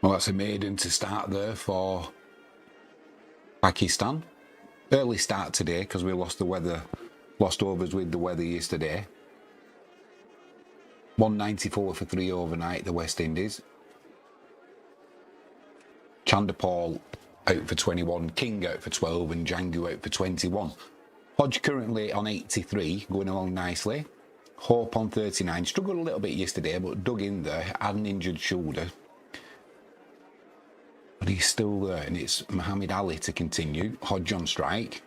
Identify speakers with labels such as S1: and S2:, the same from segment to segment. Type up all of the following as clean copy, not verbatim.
S1: Well, that's a maiden to start there for Pakistan. Early start today because we lost overs with the weather yesterday. 194 for 3 overnight, the West Indies. Chanderpaul out for 21, King out for 12 and Jangu out for 21. Hodge currently on 83, going along nicely. Hope on 39, struggled a little bit yesterday but dug in there, had an injured shoulder. But he's still there, and it's Muhammad Ali to continue. Hodge on strike.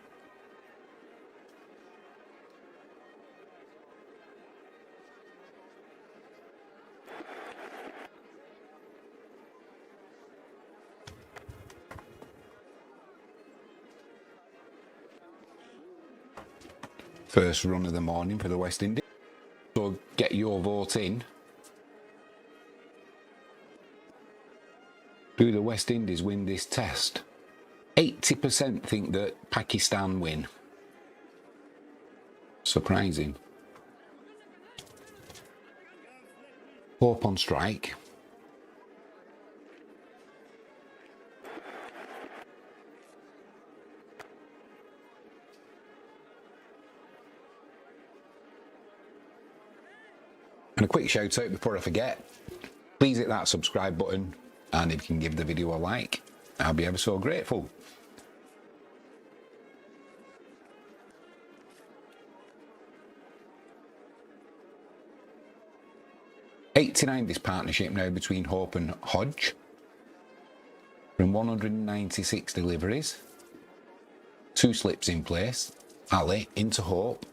S1: First run of the morning for the West Indies. So get your vote in. Do the West Indies win this test? 80% think that Pakistan win. Surprising. Hope on strike. And a quick shout out before I forget, please hit that subscribe button, and if you can give the video a like, I'll be ever so grateful. '89 this partnership now between Hope and Hodge. From 196 deliveries, 2 slips in place. Ali into Hope.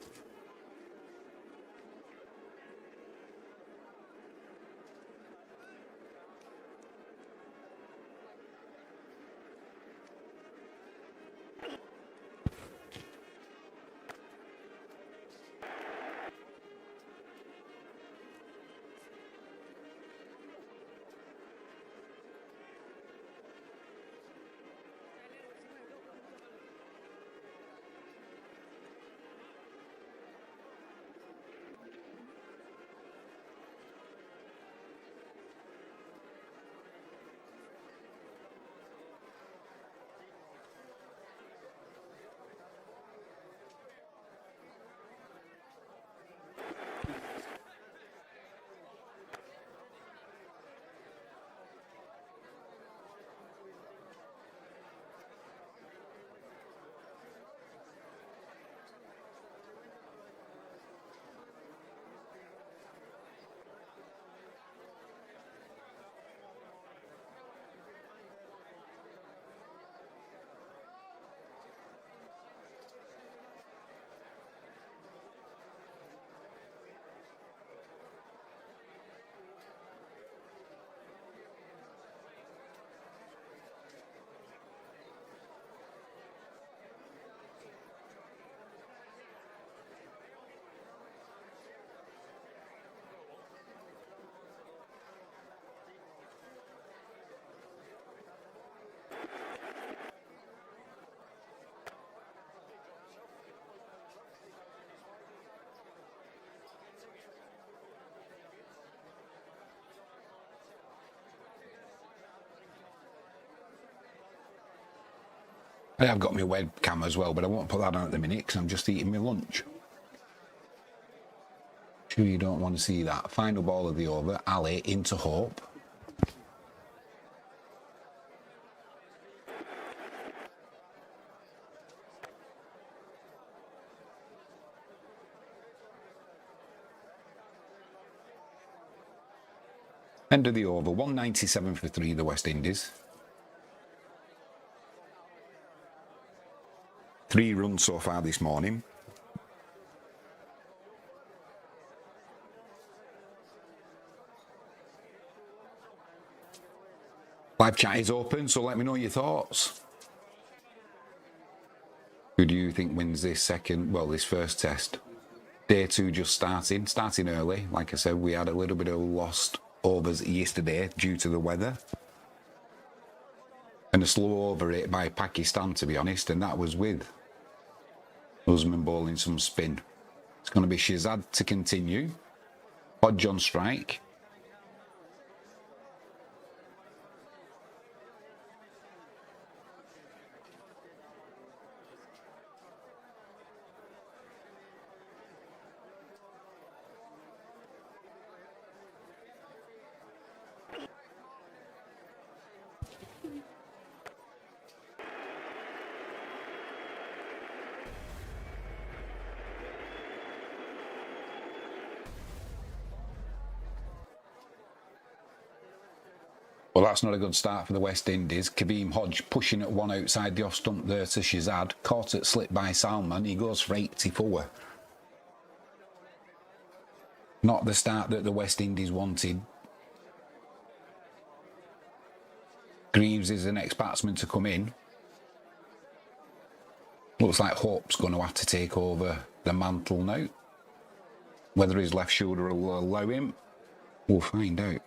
S1: I have got my webcam as well, but I won't put that on at the minute because I'm just eating my lunch. Sure you don't want to see that. Final ball of the over, Ali into Hope. End of the over, 197 for 3, the West Indies. 3 runs so far this morning. Live chat is open, so let me know your thoughts. Who do you think wins this first test? Day 2 just starting early. Like I said, we had a little bit of lost overs yesterday due to the weather. And a slow over it by Pakistan, to be honest, and that was with Usman bowling some spin. It's going to be Shazad to continue. Hodge on strike. Well, that's not a good start for the West Indies. Kavem Hodge pushing at one outside the off stump there to Shazad. Caught at slip by Salman. He goes for 84. Not the start that the West Indies wanted. Greaves is the next batsman to come in. Looks like Hope's going to have to take over the mantle now. Whether his left shoulder will allow him, we'll find out.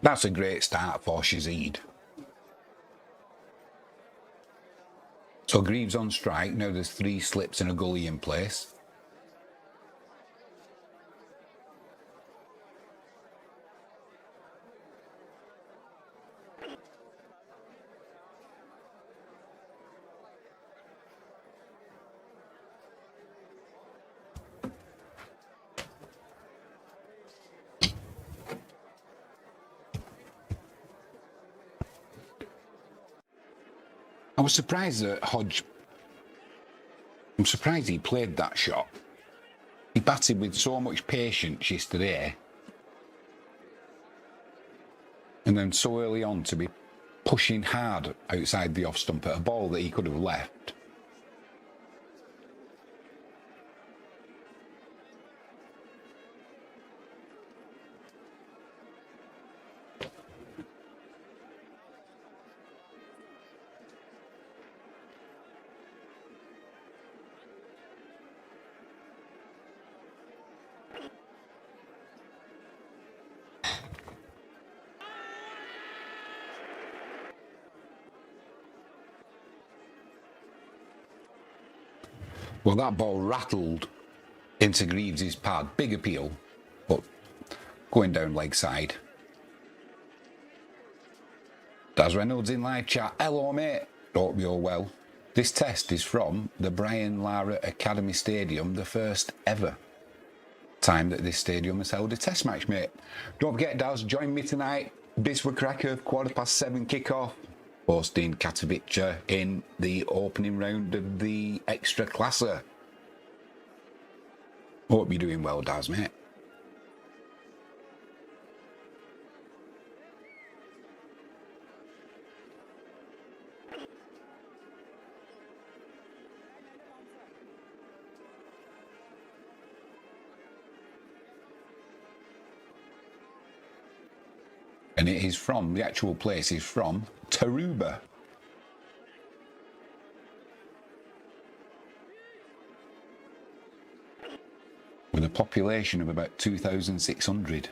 S1: That's a great start for Shazad. So Greaves on strike. Now there's 3 slips and a gully in place. I was surprised that Hodge, I'm surprised he played that shot. He batted with so much patience yesterday. And then so early on to be pushing hard outside the off stump at a ball that he could have left. Well, that ball rattled into Greaves' pad. Big appeal, but going down leg side. Daz Reynolds in live chat. Hello, mate. Hope you're well. This test is from the Brian Lara Academy Stadium, the first ever time that this stadium has held a test match, mate. Don't forget, Daz, join me tonight. Biswa Cracker, 7:15 kickoff. Hosting Katowice in the opening round of the extra classer. Hope you're doing well, Daz, mate. And it is from, the actual place is from Tarouba. With a population of about 2,600.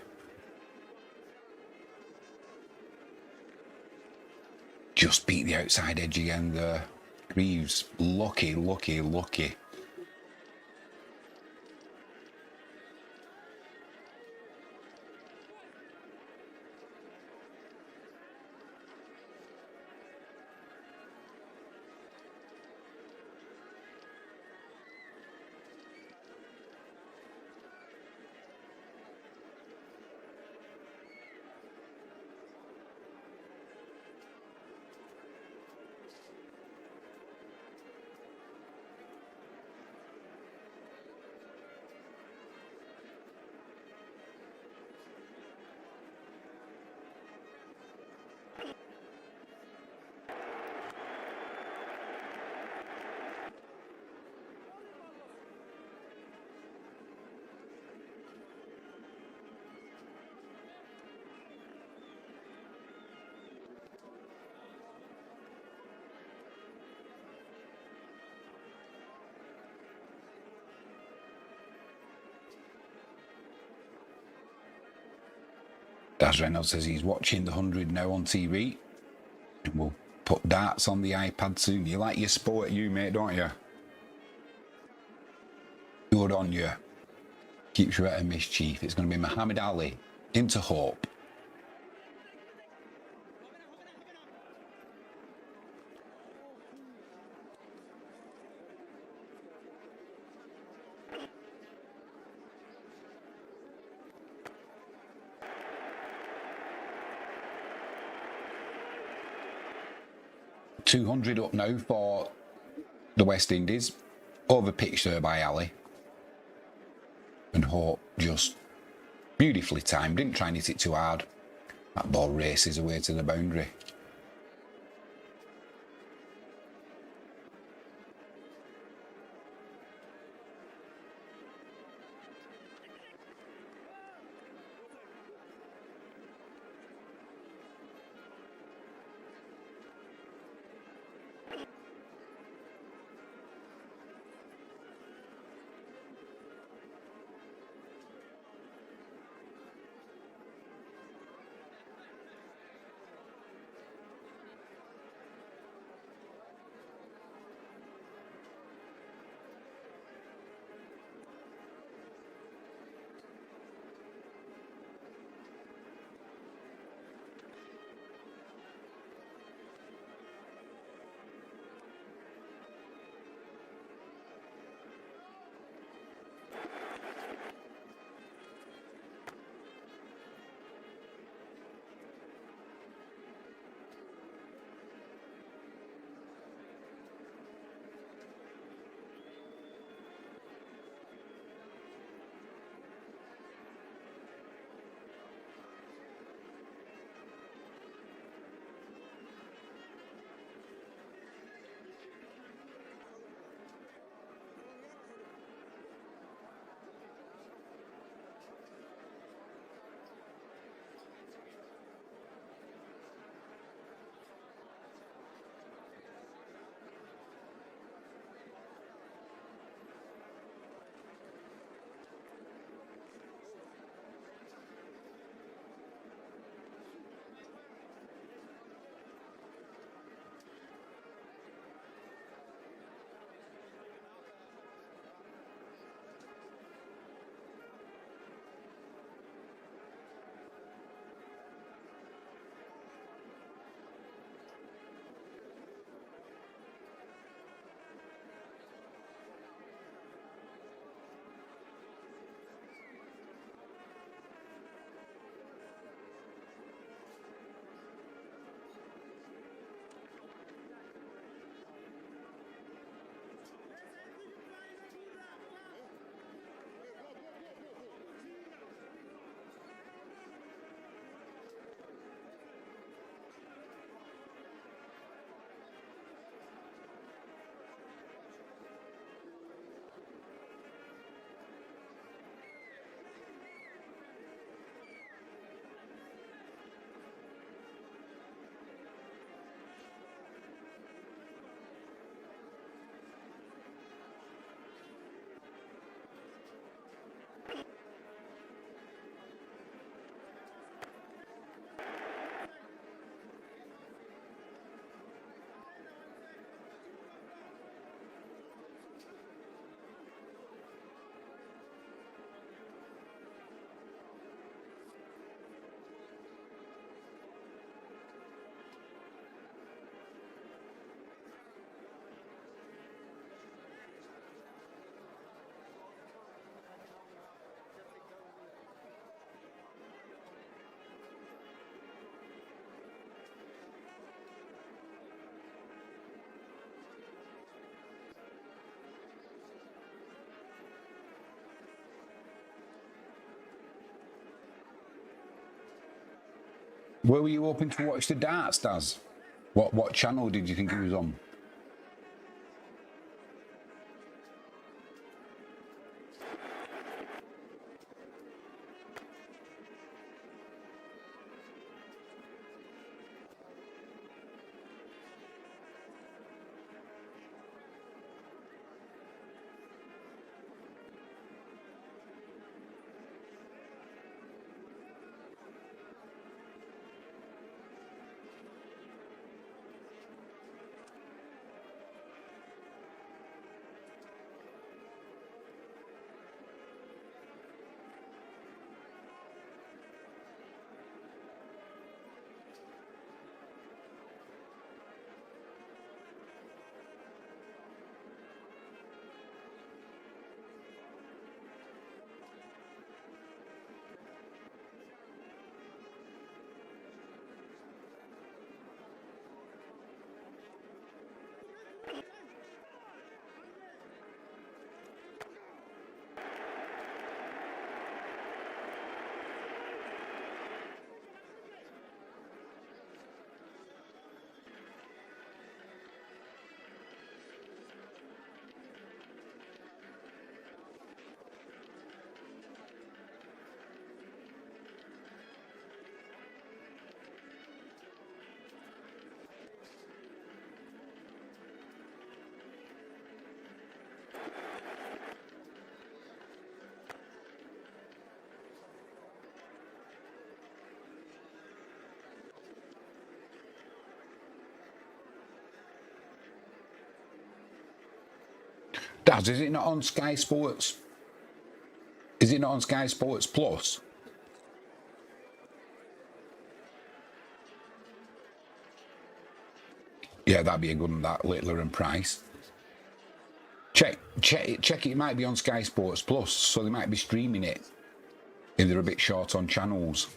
S1: Just beat the outside edge again there. Greaves, lucky, lucky, lucky. Daz Reynolds says he's watching the 100 now on TV. And we'll put darts on the iPad soon. You like your sport, you mate, don't you? Good on you. Keeps you out of mischief. It's going to be Muhammad Ali into Hope. .200 up now for the West Indies. Over pitch there by Ali. And Hope just beautifully timed. Didn't try and hit it too hard. That ball races away to the boundary. Where were you hoping to watch the darts, Daz? What channel did you think it was on? Daz, is it not on Sky Sports? Is it not on Sky Sports Plus? Yeah, that'd be a good one, that, Littler and Price. Check it might be on Sky Sports Plus, so they might be streaming it if they're a bit short on channels.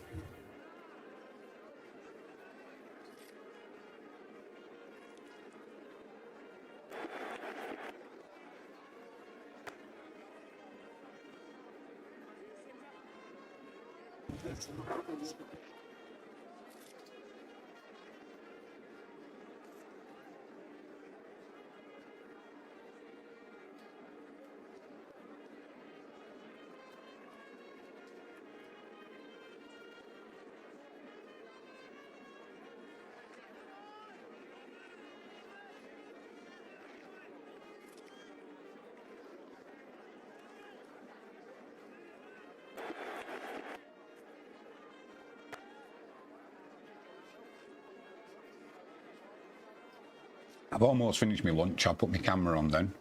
S1: I've almost finished my lunch. I'll put my camera on then.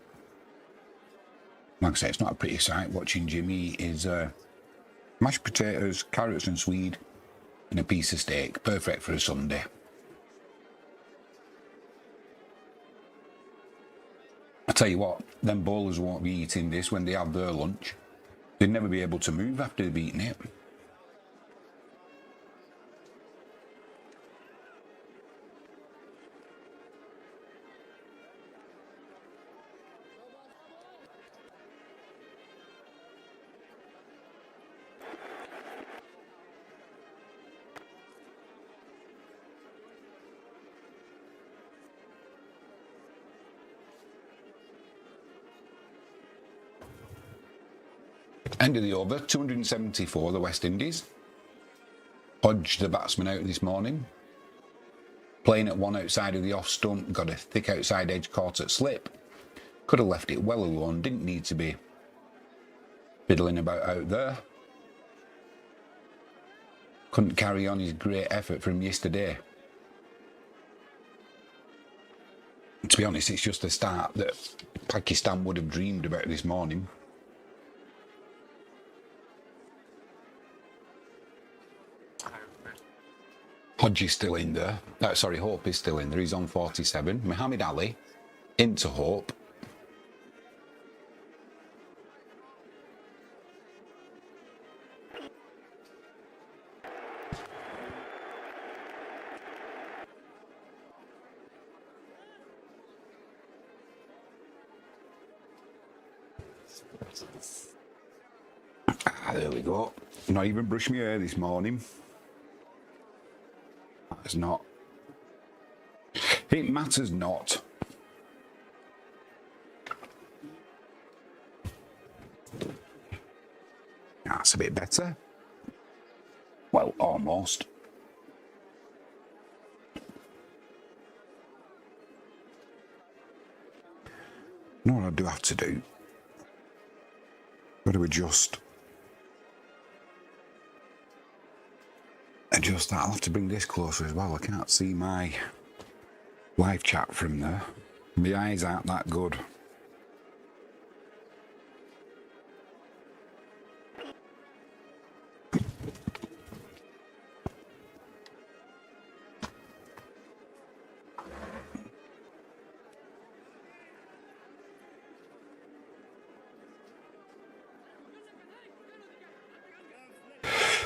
S1: Like I say, it's not a pretty sight watching Jimmy is mashed potatoes, carrots and swede, and a piece of steak. Perfect for a Sunday. I tell you what, them bowlers won't be eating this when they have their lunch. They'd never be able to move after they've eaten it. End of the over, 274, the West Indies. Hodge, the batsman, out this morning. Playing at one outside of the off stump, got a thick outside edge caught at slip. Could have left it well alone, didn't need to be fiddling about out there. Couldn't carry on his great effort from yesterday. To be honest, it's just a start that Pakistan would have dreamed about this morning. Hodge is still in there. Sorry, Hope is still in there. He's on 47. Muhammad Ali into Hope. There we go. Not even brushed my hair this morning. It's not. It matters not. That's a bit better. Well, almost. You know what I do have to do? Got to adjust that. I'll have to bring this closer as well. I can't see my live chat from there. My eyes aren't that good.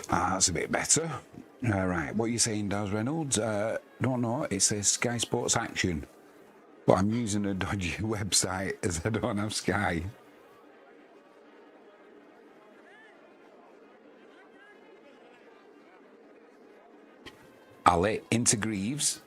S1: That's a bit better. Right, what are you saying, Daz Reynolds? Don't know, it says Sky Sports Action. But I'm using a dodgy website as I don't have Sky. Ali into Greaves.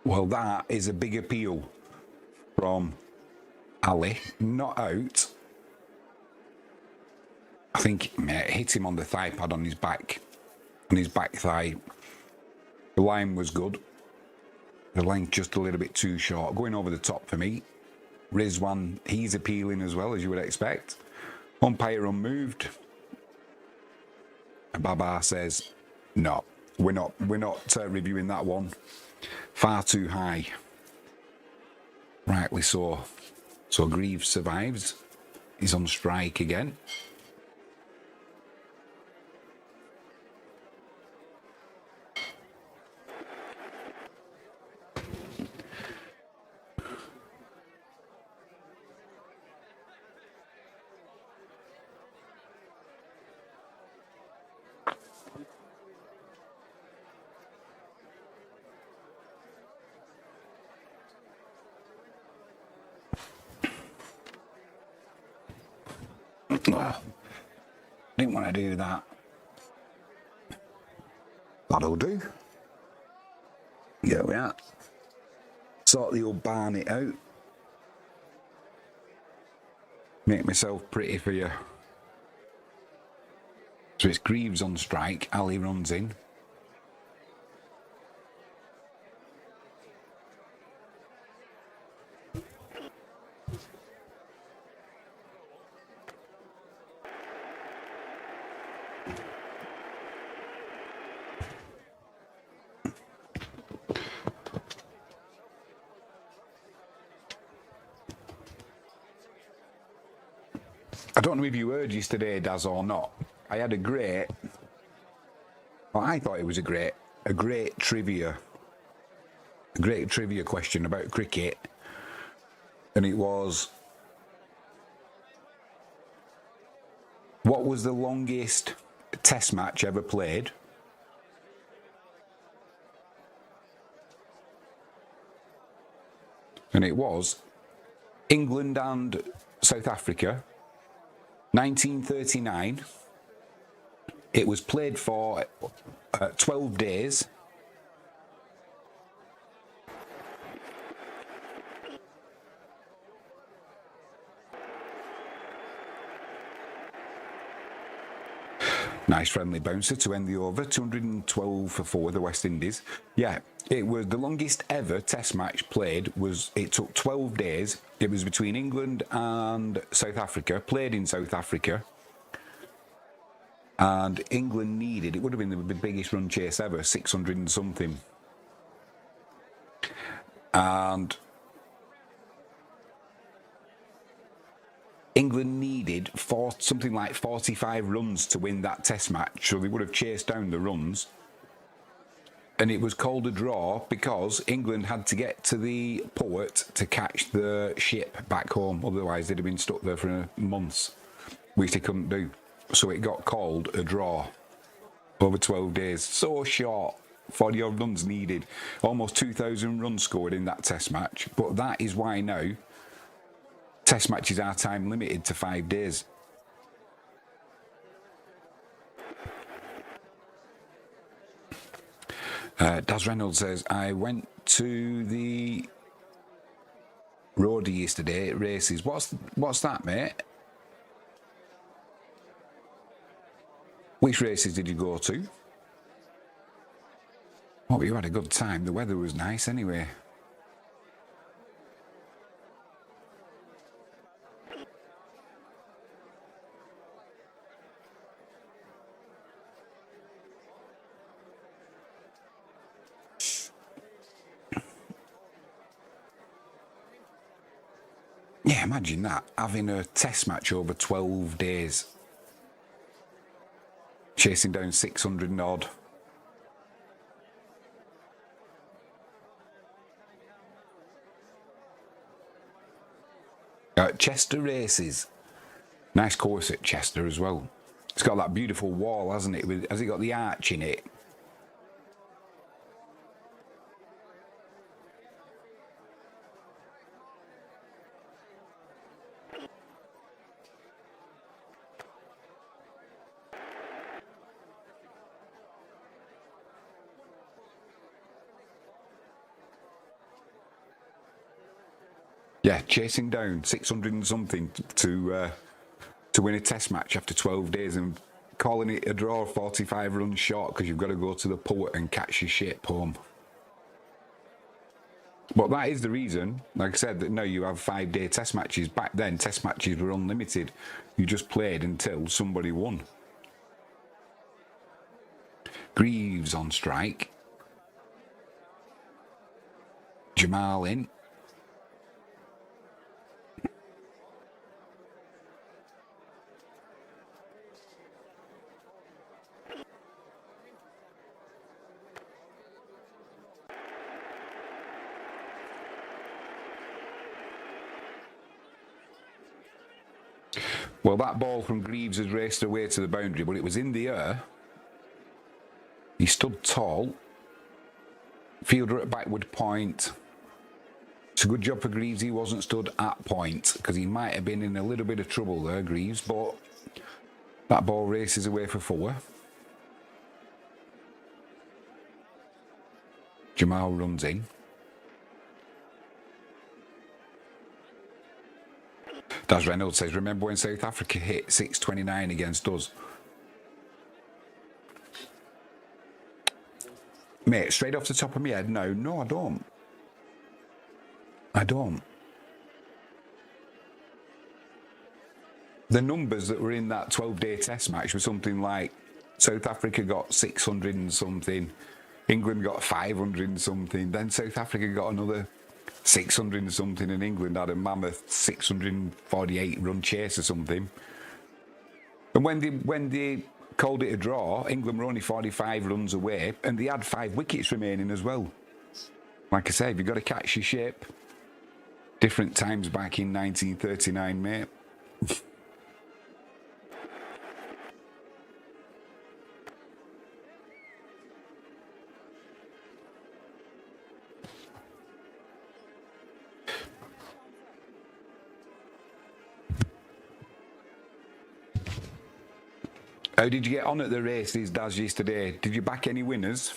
S1: Well, that is a big appeal from Ali. Not out. I think it hit him on the thigh pad on his back thigh. The line was good. The length just a little bit too short. Going over the top for me. Rizwan, he's appealing as well, as you would expect. Umpire unmoved. Baba says, no, we're not reviewing that one. Far too high. Rightly so. So Greaves survives. He's on strike again. Oh, didn't want to do that. That'll do. There we are. Sort the old Barnet out. Make myself pretty for you. So it's Greaves on strike. Ali runs in. I don't know if you heard yesterday, Daz, or not. I had a great, well, I thought it was a great trivia question about cricket. And it was, what was the longest test match ever played? And it was England and South Africa, 1939. It was played for 12 days. Nice friendly bouncer to end the over. 212 for 4, the West Indies. Yeah, it was the longest ever test match played. It took 12 days. It was between England and South Africa, played in South Africa. And England needed, it would have been the biggest run chase ever, 600 and something. And England needed something like 45 runs to win that test match, so they would have chased down the runs. And it was called a draw because England had to get to the port to catch the ship back home, otherwise they'd have been stuck there for months, which they couldn't do. So it got called a draw over 12 days. So short, 40 odd runs needed, almost 2,000 runs scored in that test match. But that is why now test matches are time limited to 5 days. Daz Reynolds says, I went to the roadie yesterday at races. What's that, mate? Which races did you go to? Oh, you had a good time. The weather was nice anyway. Yeah, imagine that, having a test match over 12 days. Chasing down 600 and odd. Chester races. Nice course at Chester as well. It's got that beautiful wall, hasn't it? Has it got the arch in it? Yeah, chasing down 600 and something to win a test match after 12 days and calling it a draw 45 runs short because you've got to go to the port and catch your ship home. But that is the reason, like I said, that no, you have 5-day test matches. Back then, test matches were unlimited. You just played until somebody won. Greaves on strike. Jamal in. Well, that ball from Greaves has raced away to the boundary, but it was in the air. He stood tall. Fielder at backward point. It's a good job for Greaves he wasn't stood at point, because he might have been in a little bit of trouble there, Greaves, but that ball races away for Fuller. Jamal runs in. Daz Reynolds says, remember when South Africa hit 629 against us? Mate, straight off the top of my head, no, I don't. I don't. The numbers that were in that 12-day test match were something like South Africa got 600 and something, England got 500 and something, then South Africa got another 600 and something, and England had a mammoth 648 run chase or something. And when they called it a draw, England were only 45 runs away, and they had 5 wickets remaining as well. Like I say, you've got to catch your ship. Different times back in 1939, mate. How did you get on at the races, Daz, yesterday? Did you back any winners?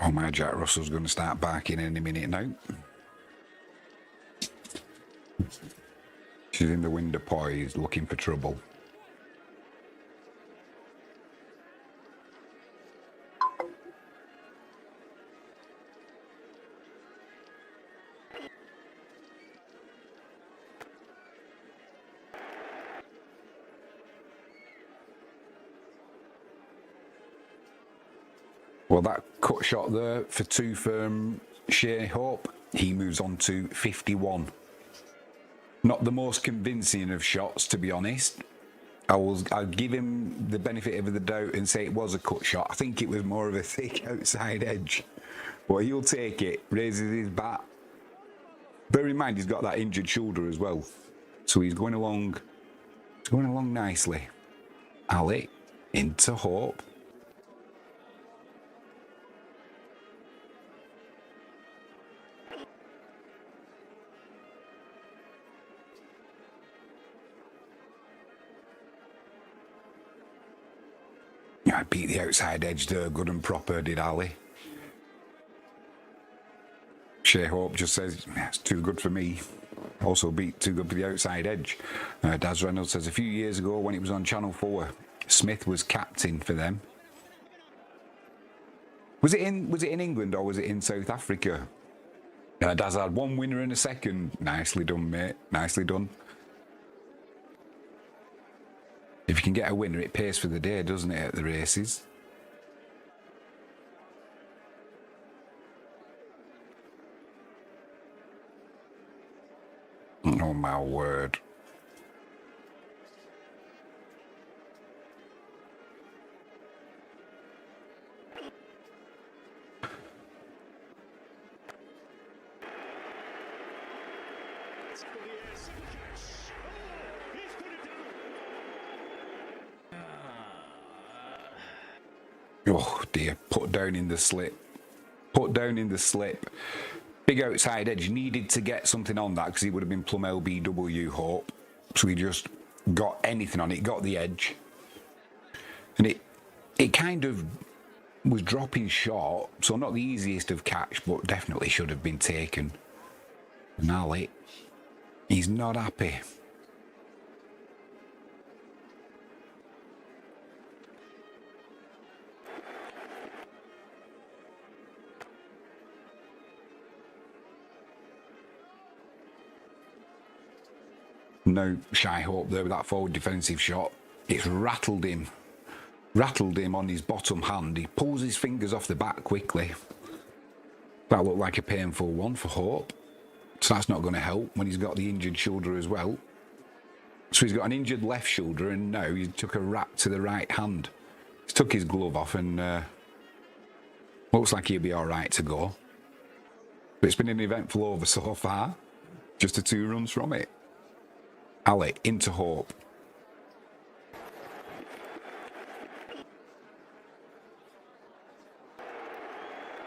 S1: Oh, my Jack Russell's going to start barking any minute now. She's in the window poised, looking for trouble. Well, that cut shot there for 2 from Shai Hope. He moves on to 51. Not the most convincing of shots, to be honest. I'll give him the benefit of the doubt and say it was a cut shot. I think it was more of a thick outside edge. But he'll take it, raises his bat. Bear in mind, he's got that injured shoulder as well. So he's going along nicely. Ali into Hope. I beat the outside edge there, good and proper, did Ali. Shai Hope just says, it's too good for me. Also beat too good for the outside edge. Daz Reynolds says, a few years ago when it was on Channel 4, Smith was captain for them. Was it in England or was it in South Africa? Daz had 1 winner in a second. Nicely done, mate. Nicely done. If you can get a winner, it pays for the day, doesn't it, at the races? Oh, my word. Oh dear, put down in the slip. Put down in the slip. Big outside edge, needed to get something on that because he would have been plumb LBW Hope. So he just got anything on it, got the edge. And it kind of was dropping short, so not the easiest of catch, but definitely should have been taken. And Ali, he's not happy. No Shai Hope there with that forward defensive shot. It's rattled him on his bottom hand. He pulls his fingers off the bat quickly. That looked like a painful one for Hope. So that's not going to help when he's got the injured shoulder as well. So he's got an injured left shoulder, and now he took a rap to the right hand. He's took his glove off and looks like he'll be all right to go. But it's been an eventful over so far. Just the 2 runs from it. Ali into Hope.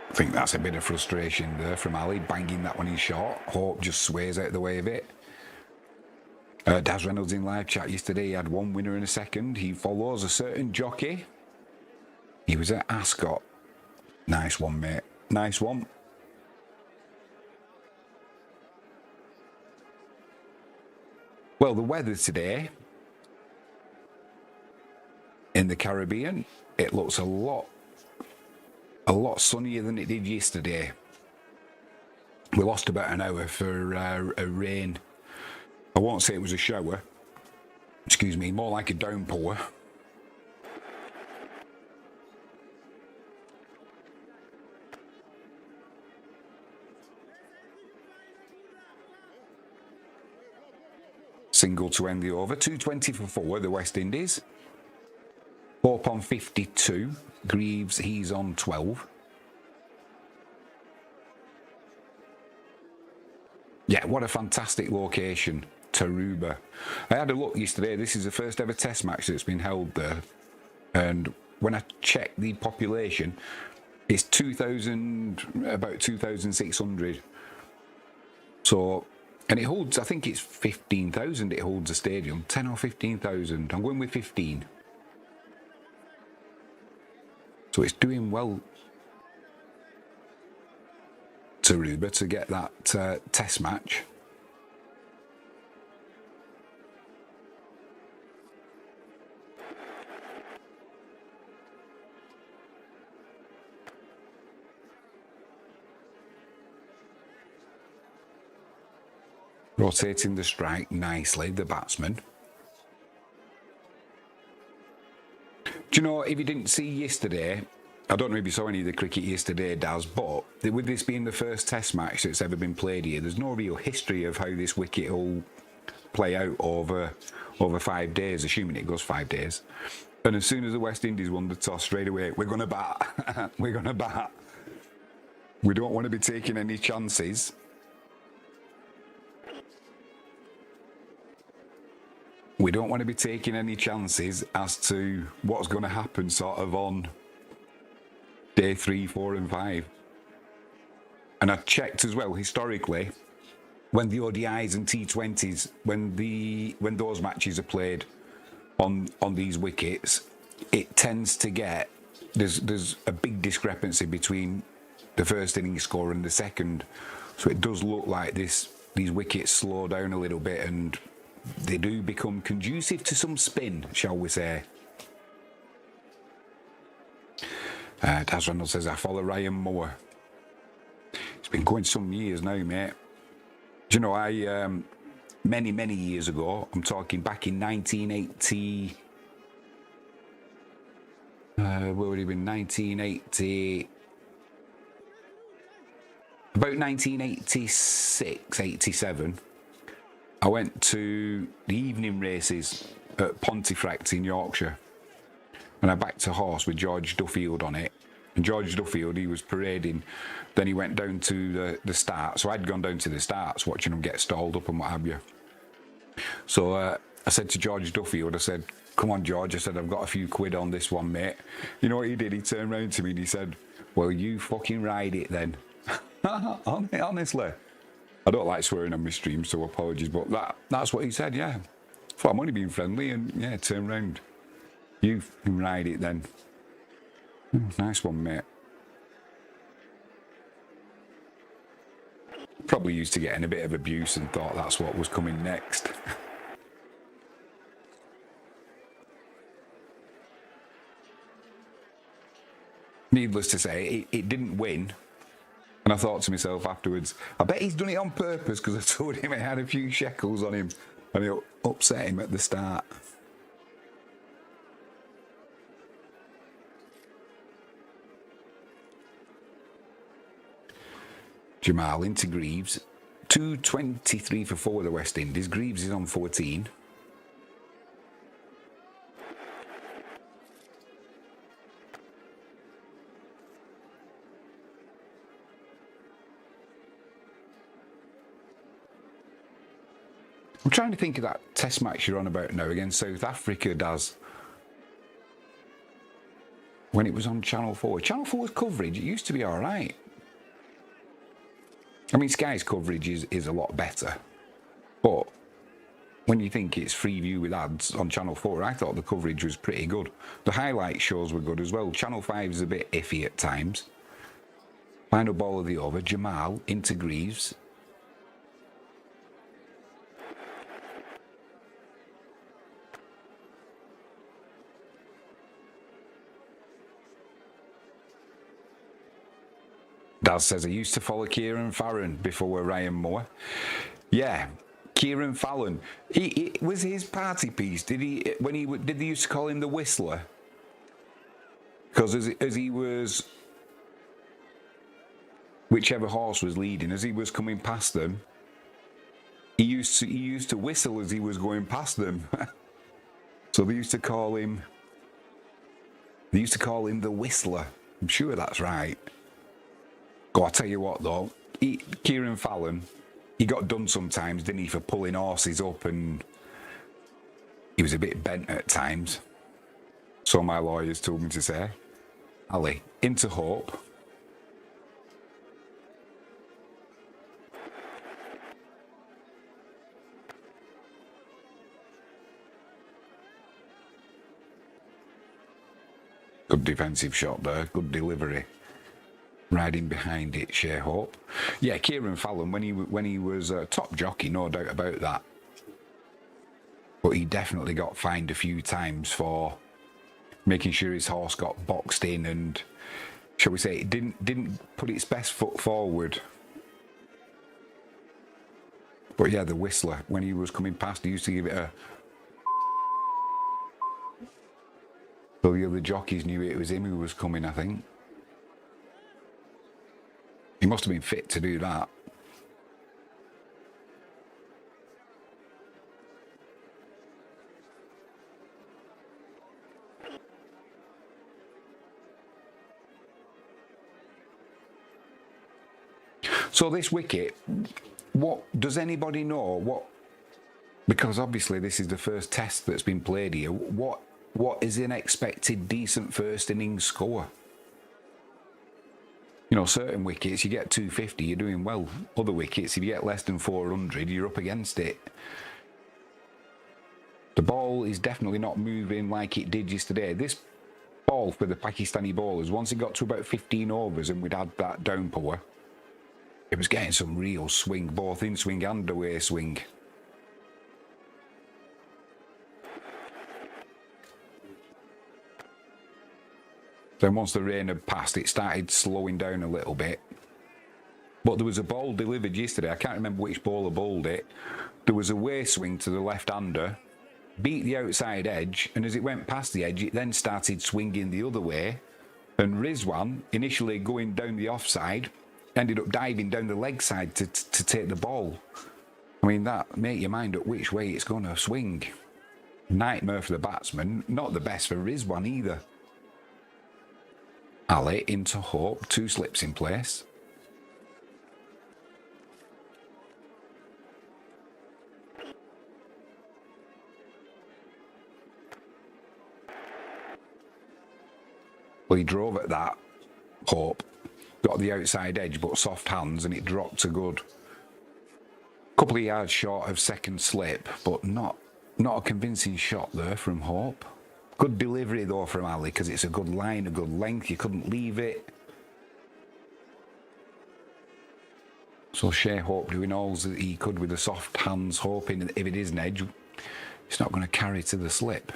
S1: I think that's a bit of frustration there from Ali, banging that one in short. Hope just sways out the way of it. Daz Reynolds in live chat yesterday, he had 1 winner and a second. He follows a certain jockey. He was at Ascot. Nice one, mate. Nice one. Well, the weather today in the Caribbean, it looks a lot sunnier than it did yesterday. We lost about an hour for a rain. I won't say it was a shower. Excuse me, more like a downpour. Single to end the over. 220 for 4, the West Indies. Hope on 52. Greaves, he's on 12. Yeah, what a fantastic location. Tarouba. I had a look yesterday. This is the first ever test match that's been held there. And when I checked the population, it's 2,000, about 2,600. So, and it holds, I think it's 15,000 it holds a stadium. 10 or 15,000. I'm going with 15. So it's doing well, Tarouba, to get that test match. Rotating the strike nicely, the batsman. Do you know, if you didn't see yesterday, I don't know if you saw any of the cricket yesterday, Daz, but with this being the first test match that's ever been played here, there's no real history of how this wicket will play out over 5 days, assuming it goes 5 days. And as soon as the West Indies won the toss, straight away, we're going to bat. We're going to bat. We don't want to be taking any chances. We don't want to be taking any chances as to what's going to happen sort of on day 3, 4 and 5. And I checked as well historically, when the ODIs and T20s, when those matches are played on these wickets, it tends to get, there's a big discrepancy between the first innings score and the second. So it does look like these wickets slow down a little bit and they do become conducive to some spin, shall we say. Daz Reynolds says, I follow Ryan Moore. It's been going some years now, mate. Do you know, I, many years ago, I'm talking back in 1980, where would it have been, 1980, about 1986, 87, I went to the evening races at Pontefract in Yorkshire, and I backed a horse with George Duffield on it. And George Duffield, he was parading. Then he went down to the start. So I'd gone down to the starts, watching him get stalled up and what have you. So I said to George Duffield, I said, come on, George. I said, I've got a few quid on this one, mate. You know what he did? He turned round to me and he said, well, you fucking ride it then. Honestly. I don't like swearing on my stream, so apologies, but that's what he said, yeah. So I'm only being friendly and, yeah, turn round. You can ride it then. Nice one, mate. Probably used to getting a bit of abuse and thought that's what was coming next. Needless to say, it didn't win. And I thought to myself afterwards, I bet he's done it on purpose because I told him I had a few shekels on him and it upset him at the start. Jamal into Greaves. 223 for 4 with the West Indies. Greaves is on 14. I'm trying to think of that test match you're on about now against South Africa, Daz. When it was on Channel 4. Channel 4's coverage, it used to be alright. I mean, Sky's coverage is a lot better. But when you think it's free view with ads on Channel 4, I thought the coverage was pretty good. The highlight shows were good as well. Channel 5 is a bit iffy at times. Final ball of the over. Jamal into Greaves. Daz says, I used to follow Kieran Farron before Ryan Moore. Yeah, Kieran Fallon. It was his party piece. Did they used to call him the Whistler? Because as he was, whichever horse was leading, as he was coming past them, he used to whistle as he was going past them. So they used to call him the Whistler. I'm sure that's right. Go, I'll tell you what though, Kieran Fallon, he got done sometimes, didn't he, for pulling horses up, and he was a bit bent at times. So my lawyers told me to say. Ali, into Hope. Good defensive shot there, good delivery. Riding behind it, Shai Hope. Yeah, Kieran Fallon, when he was a top jockey, no doubt about that. But he definitely got fined a few times for making sure his horse got boxed in and, shall we say, it didn't put its best foot forward. But yeah, the Whistler, when he was coming past, he used to give it a... So the other jockeys knew it was him who was coming, I think. He must have been fit to do that. So this wicket, what does anybody know what? Because obviously this is the first test that's been played here. What is an expected decent first innings score? You know, certain wickets, you get 250, you're doing well. Other wickets, if you get less than 400, you're up against it. The ball is definitely not moving like it did yesterday. This ball for the Pakistani bowlers, once it got to about 15 overs and we'd had that downpour, it was getting some real swing, both in swing and away swing. Then once the rain had passed, it started slowing down a little bit. But there was a ball delivered yesterday. I can't remember which bowler bowled it. There was a way swing to the left-hander, beat the outside edge, and as it went past the edge, it then started swinging the other way. And Rizwan, initially going down the offside, ended up diving down the leg side to take the ball. I mean, that make your mind up which way it's going to swing. Nightmare for the batsman. Not the best for Rizwan either. Ali into Hope, 2 slips in place. Well, he drove at that, Hope. Got the outside edge, but soft hands, and it dropped to good. Couple of yards short of second slip, but not a convincing shot there from Hope. Good delivery though from Ali, because it's a good line, a good length. You couldn't leave it. So Shai Hope doing all that he could with the soft hands, hoping that if it is an edge, it's not going to carry to the slip.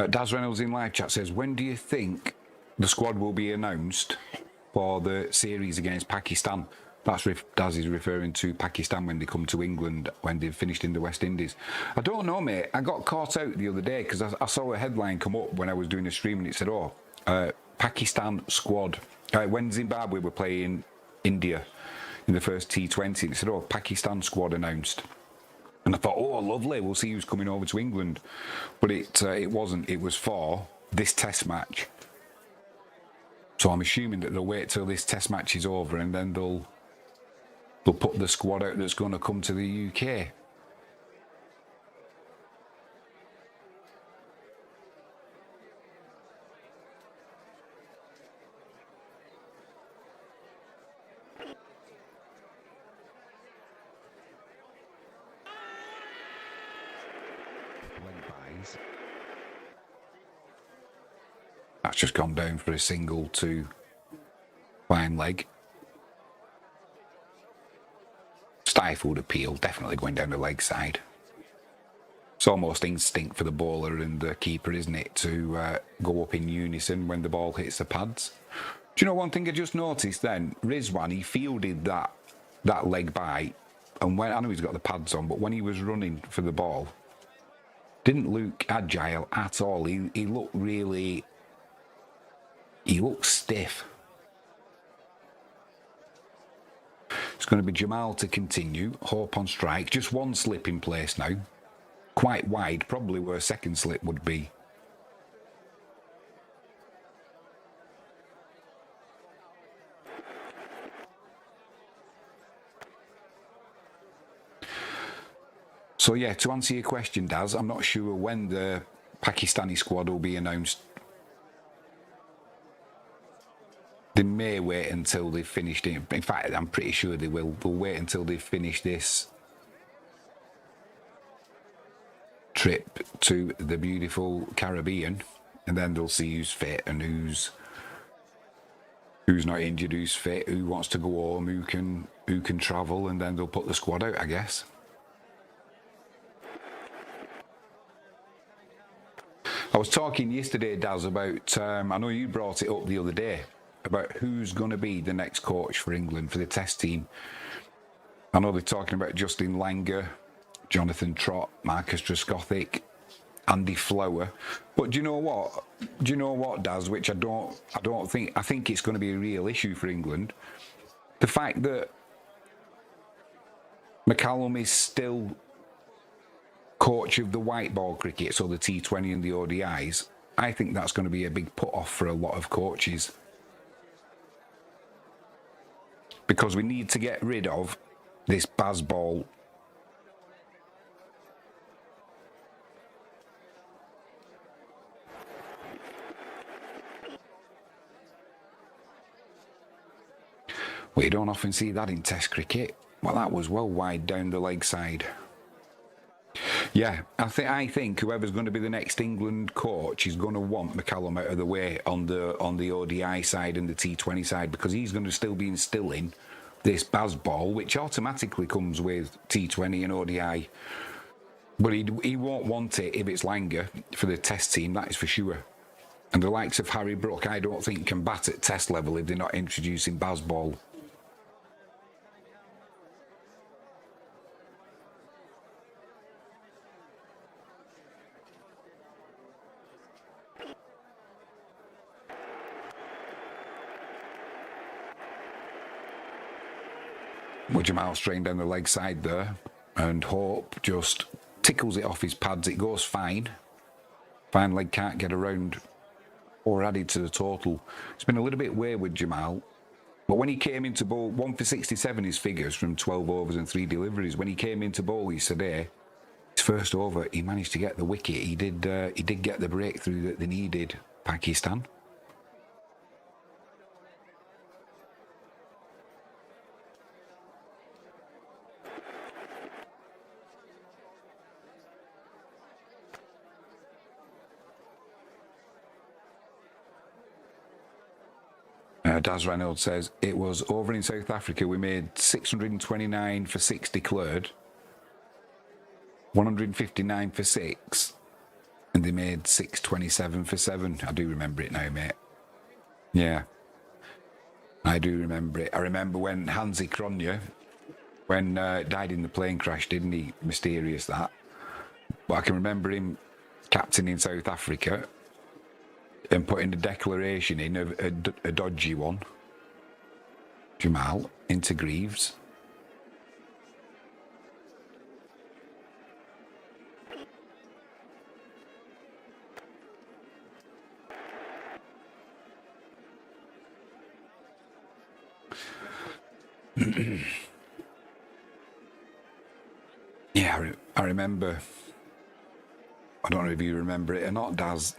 S1: Daz Reynolds in live chat says, when do you think the squad will be announced for the series against Pakistan? That's Daz is referring to Pakistan when they come to England, when they've finished in the West Indies. I don't know, mate. I got caught out the other day because I saw a headline come up when I was doing a stream and it said, Pakistan squad. When Zimbabwe were playing India in the first T20, it said, Pakistan squad announced. And I thought, lovely, we'll see who's coming over to England. But it wasn't. It was for this test match. So I'm assuming that they'll wait till this test match is over and then they'll put the squad out that's going to come to the UK. That's just gone down for a single to fine leg. Stifled appeal, definitely going down the leg side. It's almost instinct for the bowler and the keeper, isn't it, to go up in unison when the ball hits the pads. Do you know one thing I just noticed then? Rizwan, he fielded that leg bite, and when I know he's got the pads on, but when he was running for the ball, didn't look agile at all. He looked really... He looks stiff. It's going to be Jamal to continue. Hope on strike. Just one slip in place now. Quite wide, probably where a second slip would be. So yeah, to answer your question, Daz, I'm not sure when the Pakistani squad will be announced. They may wait until they've finished it. In fact, I'm pretty sure they will. They'll wait until they've finished this trip to the beautiful Caribbean, and then they'll see who's fit and who's not injured, who's fit, who wants to go home, who can travel, and then they'll put the squad out, I guess. I was talking yesterday, Daz, about I know you brought it up the other day, about who's going to be the next coach for England for the test team. I know they're talking about Justin Langer, Jonathan Trott, Marcus Trescothick, Andy Flower. But do you know what? Do you know what, Daz? Which I think it's going to be a real issue for England. The fact that McCallum is still coach of the white ball cricket, so the T20 and the ODIs. I think that's going to be a big put off for a lot of coaches. Because we need to get rid of this Bazball. We don't often see that in Test cricket. Well, that was well wide down the leg side. Yeah, I think whoever's going to be the next England coach is going to want McCallum out of the way on the ODI side and the T20 side, because he's going to still be instilling this Bazball, which automatically comes with T20 and ODI. But he won't want it if it's Langer for the Test team, that is for sure. And the likes of Harry Brook, I don't think can bat at Test level if they're not introducing Bazball. Jamal strained down the leg side there, and Hope just tickles it off his pads. It goes fine. Fine leg can't get around or added to the total. It's been a little bit wayward, Jamal. But when he came into bowl, 1 for 67 his figures from 12 overs and 3 deliveries. When he came into bowl, he said, hey, it's first over, he managed to get the wicket. He did get the breakthrough that they needed, Pakistan. Daz Reynolds says, it was over in South Africa. We made 629 for 6 declared, 159 for 6, and they made 627 for 7. I do remember it now, mate. Yeah, I do remember it. I remember when Hansi Cronje, died in the plane crash, didn't he? Mysterious that. But I can remember him captaining South Africa and putting a declaration in, a dodgy one. Jamal into Greaves. Yeah, I remember. I don't know if you remember it or not, Daz.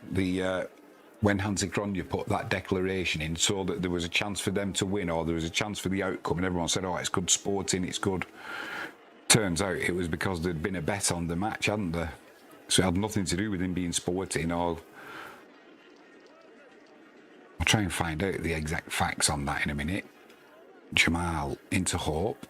S1: When Hansi Cronje put that declaration in, so that there was a chance for them to win, or there was a chance for the outcome, and everyone said, "Oh, it's good sporting, it's good." Turns out it was because there'd been a bet on the match, hadn't there? So it had nothing to do with him being sporting. Or I'll try and find out the exact facts on that in a minute. Jamal into Hope.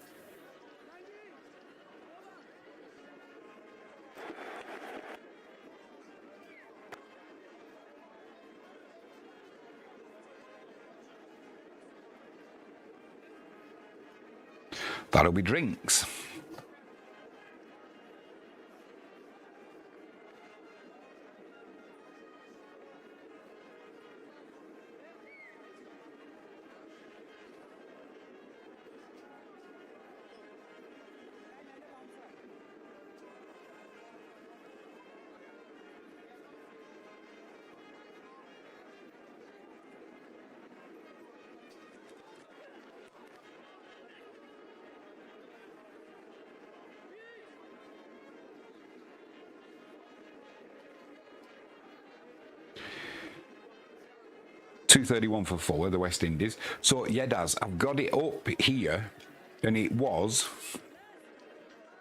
S1: That'll be drinks. .231 for Fuller, the West Indies. So, yeah, Daz, I've got it up here, and it was...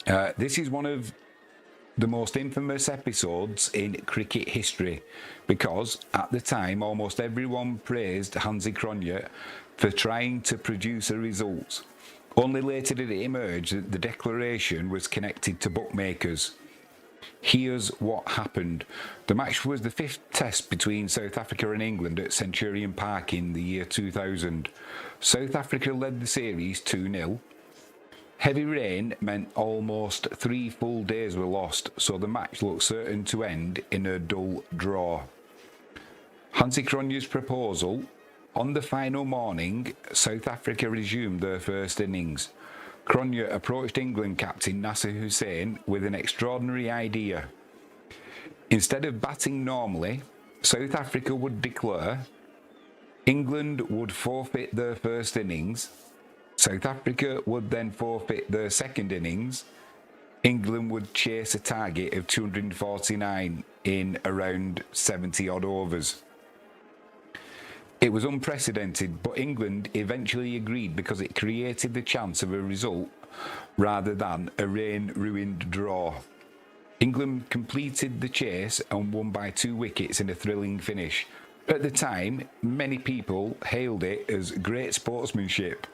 S1: this is one of the most infamous episodes in cricket history, because at the time, almost everyone praised Hansi Cronje for trying to produce a result. Only later did it emerge that the declaration was connected to bookmakers. Here's what happened. The match was the 5th test between South Africa and England at Centurion Park in the year 2000. South Africa led the series 2-0. Heavy rain meant almost 3 full days were lost, so the match looked certain to end in a dull draw. Hansi Cronje's proposal: on the final morning, South Africa resumed their first innings. Cronje approached England captain Nasser Hussain with an extraordinary idea. Instead of batting normally, South Africa would declare, England would forfeit their first innings, South Africa would then forfeit their second innings, England would chase a target of 249 in around 70 odd overs. It was unprecedented, but England eventually agreed because it created the chance of a result rather than a rain-ruined draw. England completed the chase and won by 2 wickets in a thrilling finish. At the time, many people hailed it as great sportsmanship.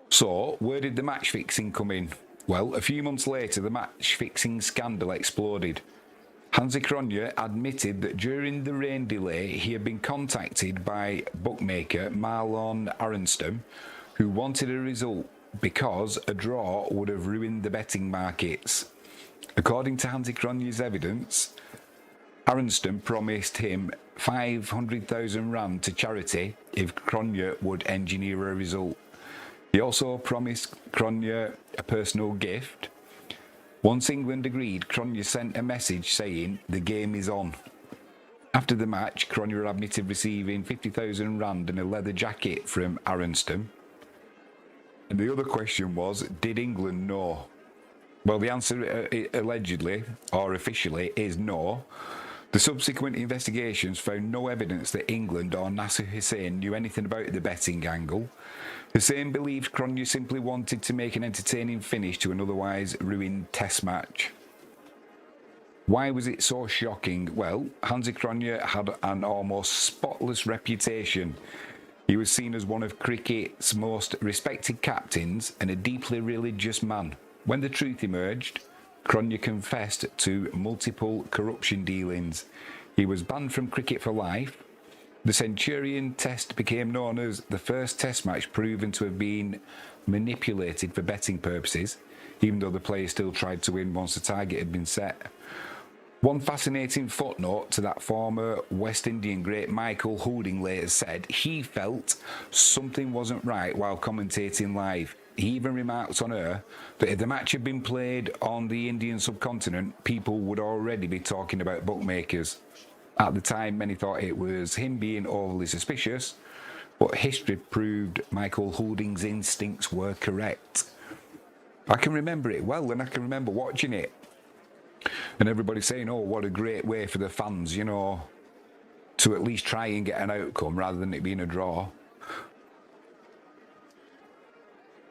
S1: So, where did the match fixing come in? Well, a few months later, the match fixing scandal exploded. Hansi Cronje admitted that during the rain delay he had been contacted by bookmaker Marlon Arenstam, who wanted a result because a draw would have ruined the betting markets. According to Hansi Cronje's evidence, Arenstam promised him 500,000 rand to charity if Cronje would engineer a result. He also promised Cronje a personal gift. Once England agreed, Cronje sent a message saying the game is on. After the match, Cronje admitted receiving 50,000 rand and a leather jacket from Arenstam. And the other question was, did England know? Well, the answer allegedly or officially is no. The subsequent investigations found no evidence that England or Nasser Hussain knew anything about the betting angle. Hussain believed Cronje simply wanted to make an entertaining finish to an otherwise ruined test match. Why was it so shocking? Well, Hansi Cronje had an almost spotless reputation. He was seen as one of cricket's most respected captains and a deeply religious man. When the truth emerged, Cronje confessed to multiple corruption dealings. He was banned from cricket for life. The Centurion Test became known as the first Test match proven to have been manipulated for betting purposes, even though the player still tried to win once the target had been set. One fascinating footnote to that former West Indian great Michael Holding later said he felt something wasn't right while commentating live. He even remarked on air that if the match had been played on the Indian subcontinent, people would already be talking about bookmakers. At the time, many thought it was him being overly suspicious, but history proved Michael Holding's instincts were correct. I can remember it well, and I can remember watching it. And everybody saying, oh, what a great way for the fans, you know, to at least try and get an outcome rather than it being a draw.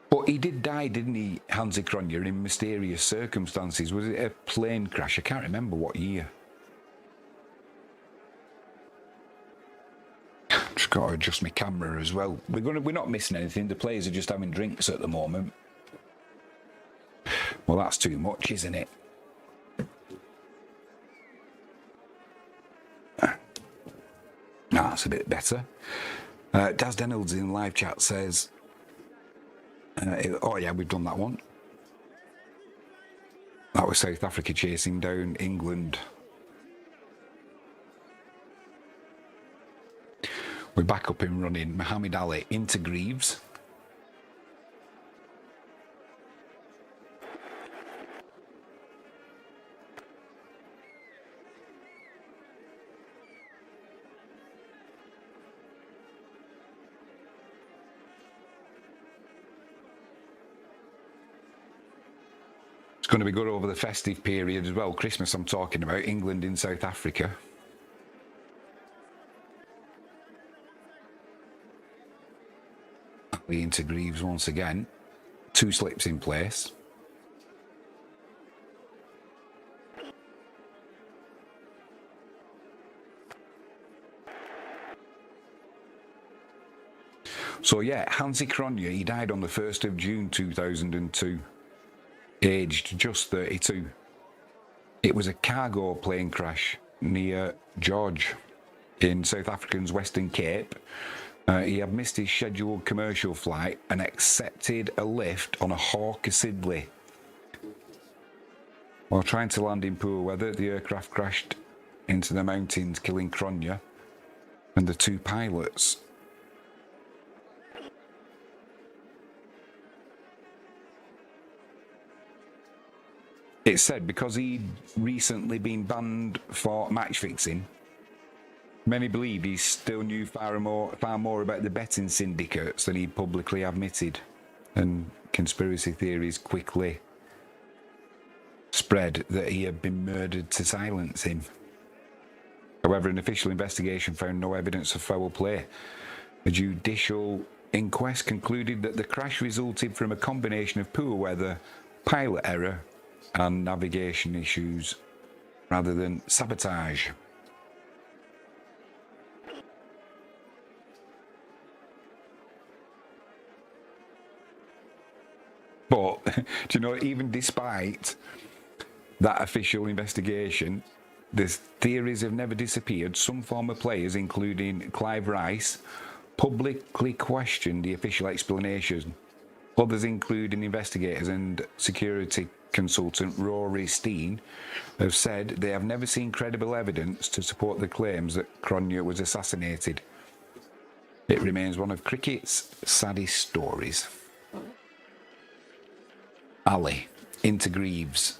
S1: But he did die, didn't he, Hansi Cronje, in mysterious circumstances? Was it a plane crash? I can't remember what year. Just got to adjust my camera as well. We're not missing anything. The players are just having drinks at the moment. Well, that's too much, isn't it? That's a bit better. Daz Denolds in live chat says, oh yeah, we've done that one. That was South Africa chasing down England. We're back up and running. Muhammad Ali into Greaves. It's going to be good over the festive period as well. Christmas, I'm talking about. England in South Africa. Ali into Greaves once again. 2 slips in place. So yeah, Hansi Cronje, he died on the 1st of June 2002. Aged just 32. It was a cargo plane crash near George in South Africa's Western Cape. He had missed his scheduled commercial flight and accepted a lift on a Hawker Siddeley. While trying to land in poor weather, the aircraft crashed into the mountains, killing Cronje and the 2 pilots. It's said because he'd recently been banned for match fixing, many believe he still knew far more about the betting syndicates than he publicly admitted, and conspiracy theories quickly spread that he had been murdered to silence him. However, an official investigation found no evidence of foul play. A judicial inquest concluded that the crash resulted from a combination of poor weather, pilot error, and navigation issues rather than sabotage. But, do you know, even despite that official investigation, the theories have never disappeared. Some former players, including Clive Rice, publicly questioned the official explanation. Others, including investigators and security consultant Rory Steen, have said they have never seen credible evidence to support the claims that Cronje was assassinated. It remains one of cricket's saddest stories. Ali into Greaves.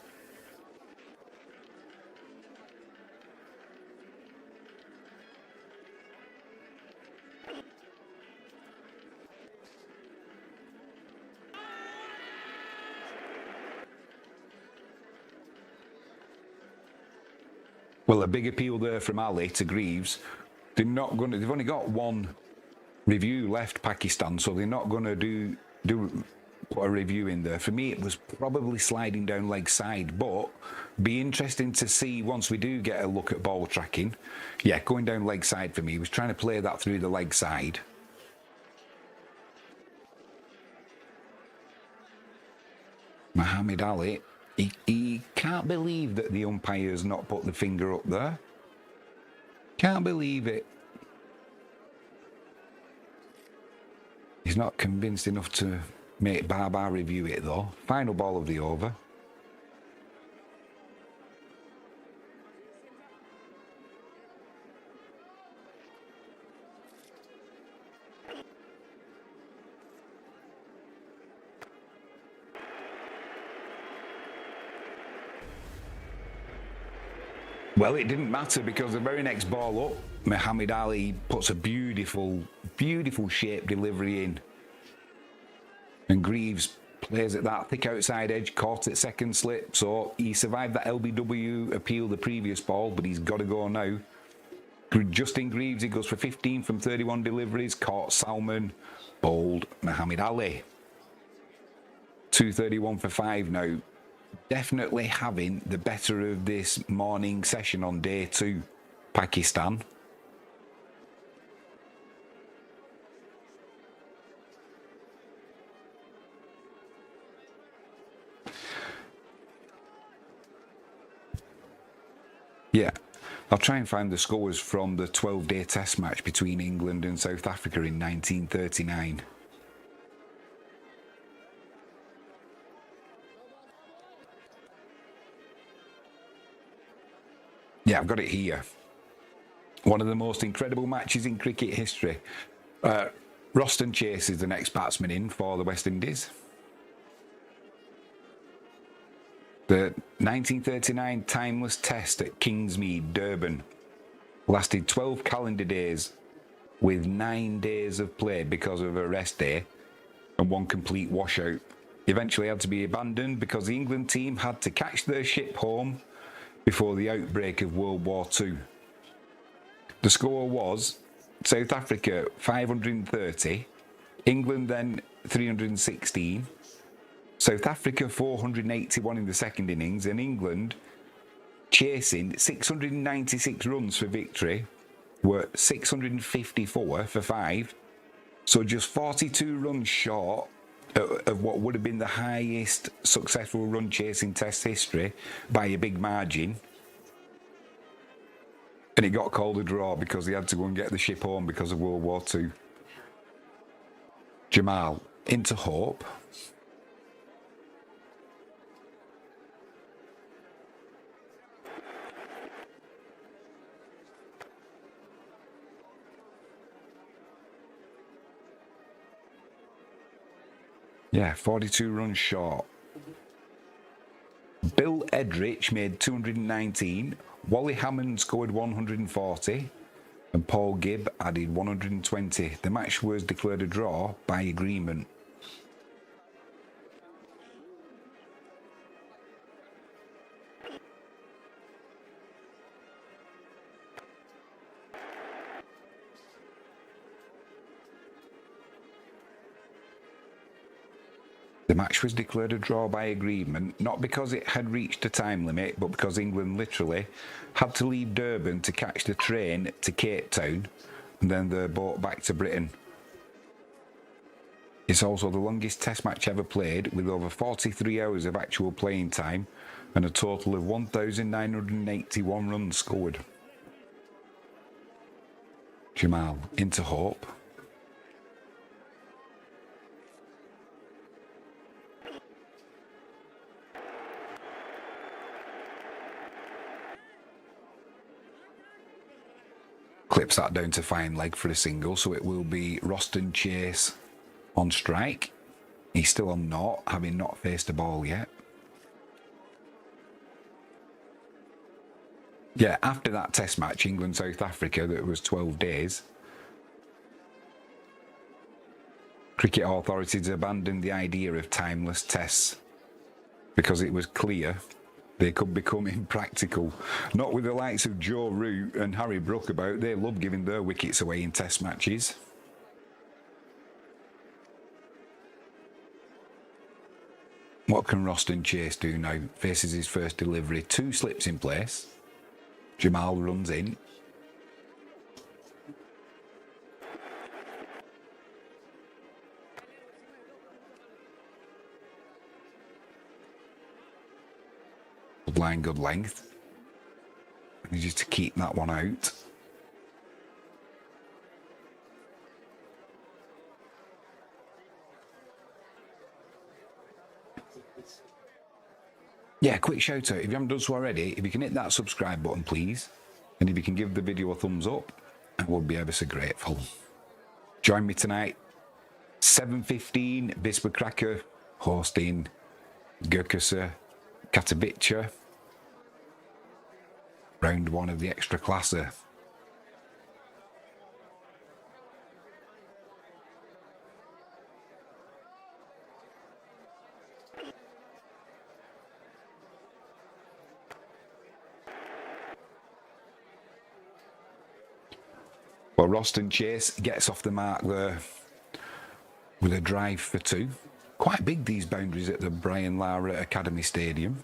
S1: Well, a big appeal there from Ali to Greaves. They've only got one review left, Pakistan, so they're not going to put a review in there. For me, it was probably sliding down leg side, but be interesting to see once we do get a look at ball tracking. Yeah, going down leg side for me. He was trying to play that through the leg side. Muhammad Ali, he can't believe that the umpire's not put the finger up there. Can't believe it. He's not convinced enough to make Baba review it though. Final ball of the over. Well, it didn't matter because the very next ball up, Muhammad Ali puts a beautiful, beautiful shape delivery in. And Greaves plays at that thick outside edge, caught at second slip. So he survived that LBW appeal the previous ball, but he's got to go now. Justin Greaves, he goes for 15 from 31 deliveries, caught Salman, bowled Muhammad Ali. 231 for 5 now. Definitely having the better of this morning session on day 2, Pakistan. Yeah, I'll try and find the scores from the 12-day test match between England and South Africa in 1939. Yeah, I've got it here. One of the most incredible matches in cricket history. Roston Chase is the next batsman in for the West Indies. The 1939 timeless test at Kingsmead, Durban, lasted 12 calendar days with 9 days of play because of a rest day and 1 complete washout. Eventually had to be abandoned because the England team had to catch their ship home before the outbreak of World War II. The score was South Africa 530, England then 316, South Africa 481 in the second innings, and England chasing 696 runs for victory were 654 for 5, so just 42 runs short of what would have been the highest successful run chasing test history by a big margin. And it got called a draw because they had to go and get the ship home because of World War II. Jamal into Hope. Yeah, 42 runs short. Bill Edrich made 219, Wally Hammond scored 140, and Paul Gibb added 120. The match was declared a draw by agreement. The match was declared a draw by agreement, not because it had reached a time limit, but because England literally had to leave Durban to catch the train to Cape Town and then their boat back to Britain. It's also the longest test match ever played, with over 43 hours of actual playing time and a total of 1,981 runs scored. Jamal into Hope. Clips that down to fine leg for a single, so it will be Roston Chase on strike. He's still on naught, having not faced a ball yet. Yeah, after that test match, England-South Africa, that was 12 days, cricket authorities abandoned the idea of timeless tests because it was clear they could become impractical. Not with the likes of Joe Root and Harry Brook about. They love giving their wickets away in test matches. What can Roston Chase do now? Faces his first delivery. 2 slips in place. Jamal runs in. Good line, good length. And just to keep that one out. Yeah, quick shout out. If you haven't done so already, if you can hit that subscribe button, please. And if you can give the video a thumbs up, I would be ever so grateful. Join me tonight, 7:15, Bispa Cracker, hosting Gurkasa Katowice, round 1 of the extra classer. Well, Roston Chase gets off the mark there with a drive for 2. Quite big, these boundaries at the Brian Lara Academy Stadium.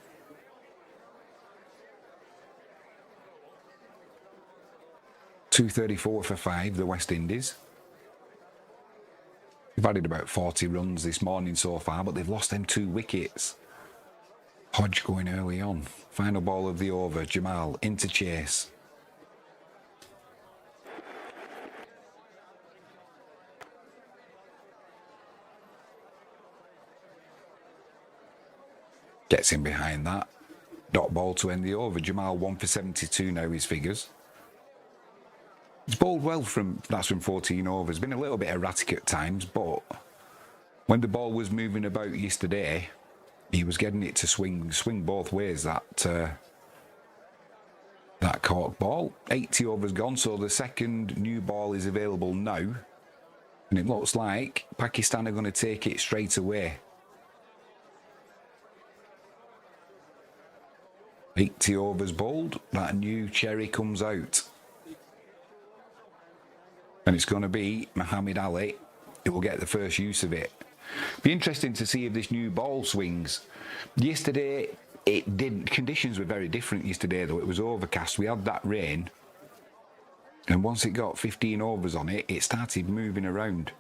S1: .234 for 5, the West Indies. They've added about 40 runs this morning so far, but they've lost them 2 wickets. Hodge going early on. Final ball of the over. Jamal into Chase. Gets in behind that. Dot ball to end the over. Jamal 1 for 72 now, his figures. He's bowled well from 14 overs. Been a little bit erratic at times, but when the ball was moving about yesterday, he was getting it to swing both ways, that cork ball. 80 overs gone, so the second new ball is available now. And it looks like Pakistan are going to take it straight away. 80 overs bowled, that new cherry comes out. And it's going to be Muhammad Ali who will get the first use of it. Be interesting to see if this new ball swings. Yesterday, it didn't. Conditions were very different yesterday, though. It was overcast. We had that rain. And once it got 15 overs on it, it started moving around.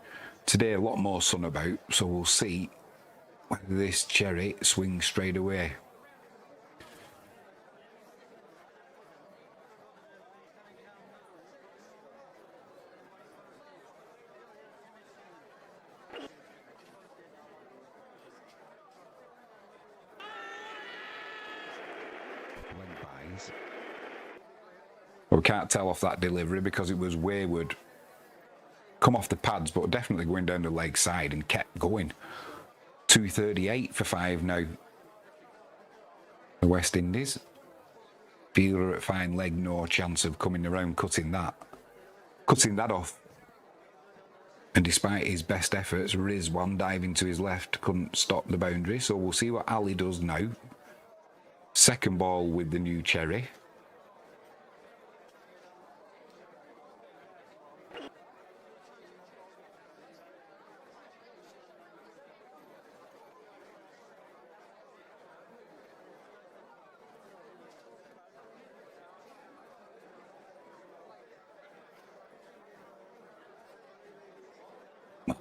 S1: Today, a lot more sun about, so we'll see whether this cherry swings straight away. We can't tell off that delivery because it was wayward. Come off the pads, but definitely going down the leg side and kept going. 238 for 5 now. The West Indies. Fielder at fine leg, no chance of coming around cutting that. Cutting that off. And despite his best efforts, Rizwan diving to his left couldn't stop the boundary. So we'll see what Ali does now. Second ball with the new cherry.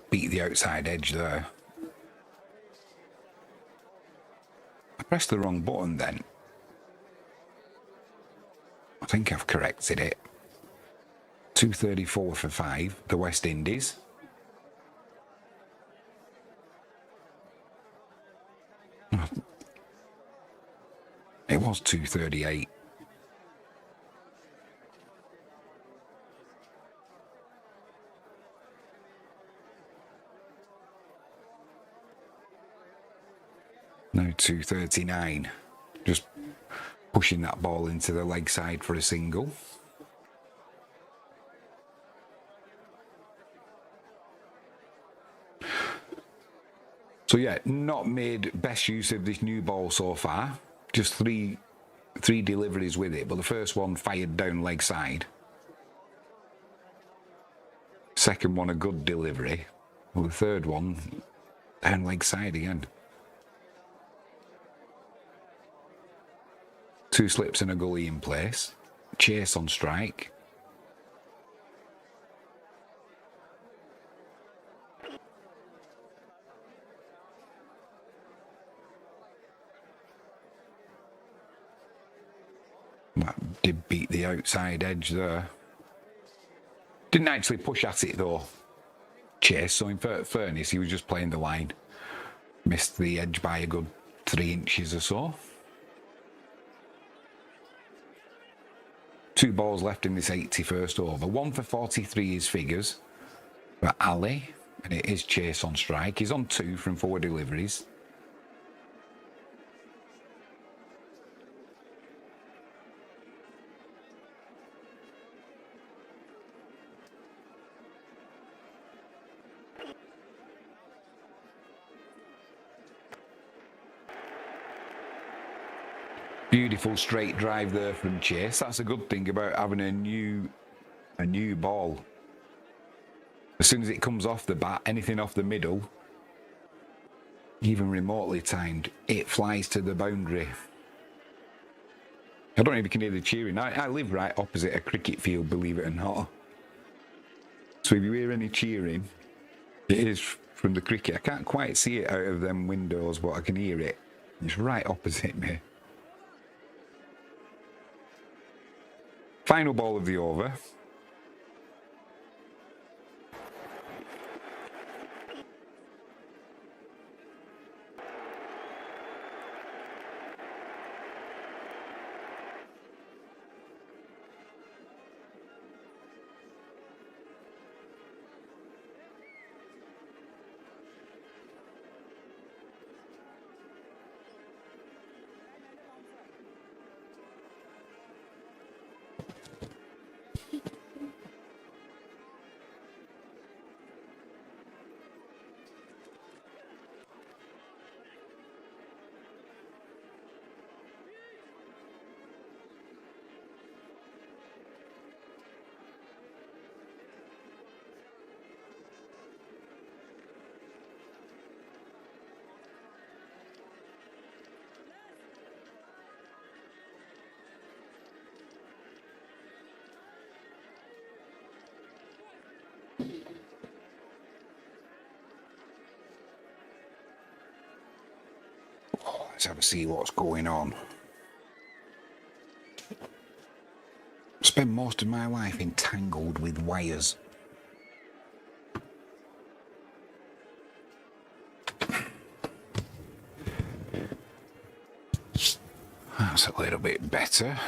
S1: Beat the outside edge there. I pressed the wrong button then. I think I've corrected it. 234 for 5, the West Indies. It was 238. Now 239. Just pushing that ball into the leg side for a single. So yeah, not made best use of this new ball so far. Just 3 3 deliveries with it, but the first one fired down leg side. Second one a good delivery. Well, the third one down leg side again. 2 slips and a gully in place. Chase on strike. That did beat the outside edge there. Didn't actually push at it though, Chase, so in fairness he was just playing the line. Missed the edge by a good 3 inches or so. 2 balls left in this 81st over. 1 for 43 is figures for Ali, and it is Chase on strike. He's on 2 from 4 deliveries. Beautiful straight drive there from Chase. That's a good thing about having a new ball. As soon as it comes off the bat, anything off the middle, even remotely timed, it flies to the boundary. I don't know if you can hear the cheering. I live right opposite a cricket field, believe it or not. So if you hear any cheering, it is from the cricket. I can't quite see it out of them windows, but I can hear it. It's right opposite me. Final ball of the over. Let's have a see what's going on. Spend most of my life entangled with wires. That's a little bit better.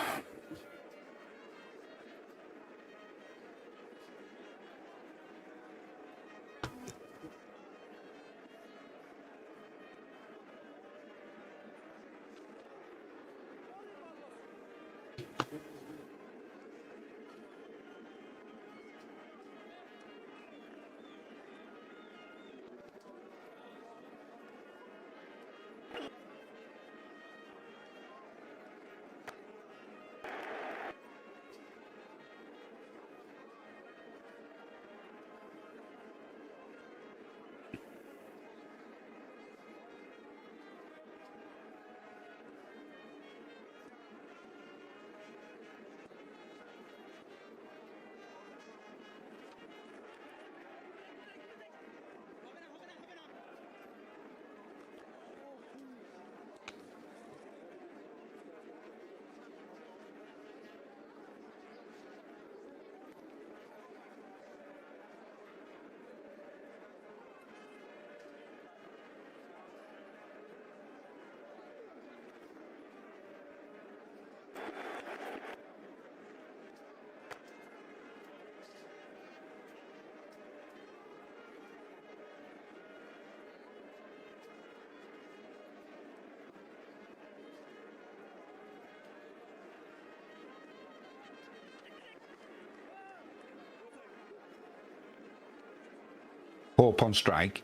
S1: Hope on strike.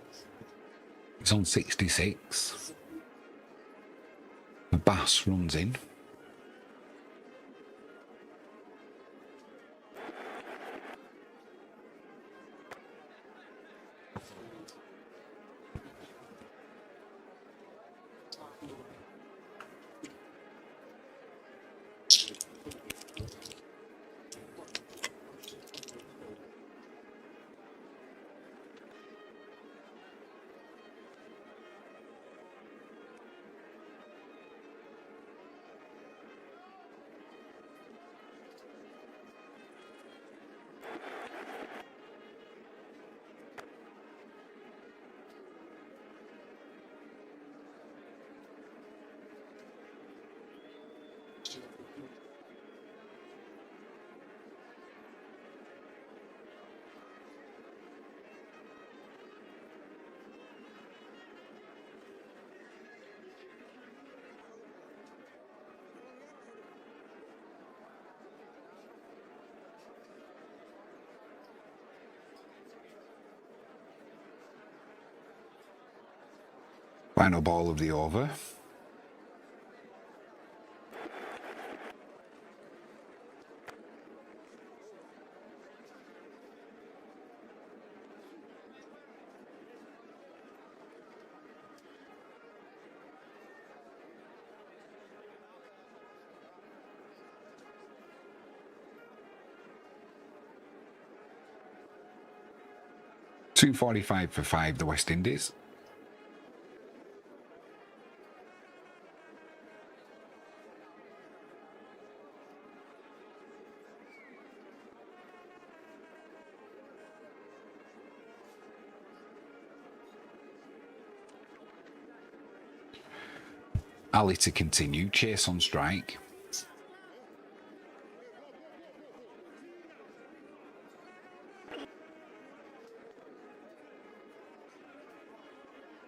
S1: It's on 66. The Bass runs in. Final ball of the over. .245 for 5, the West Indies. Ali to continue, chase on strike.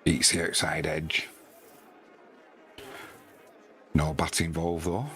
S1: Beats the outside edge. No bat involved though.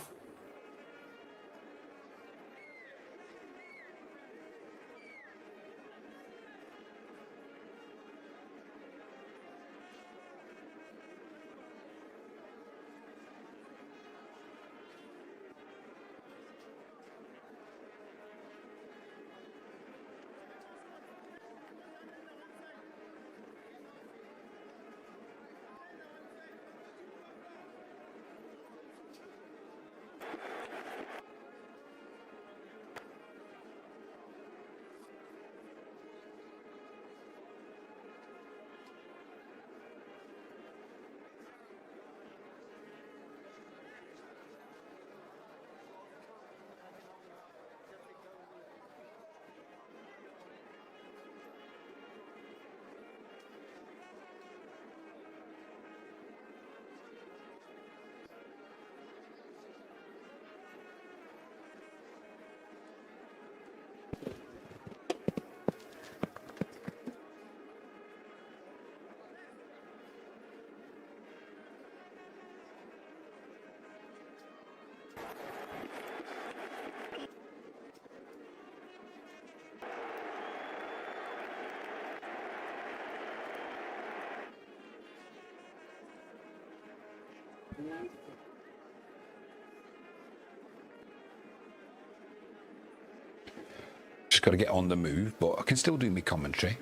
S1: Just got to get on the move, but I can still do my commentary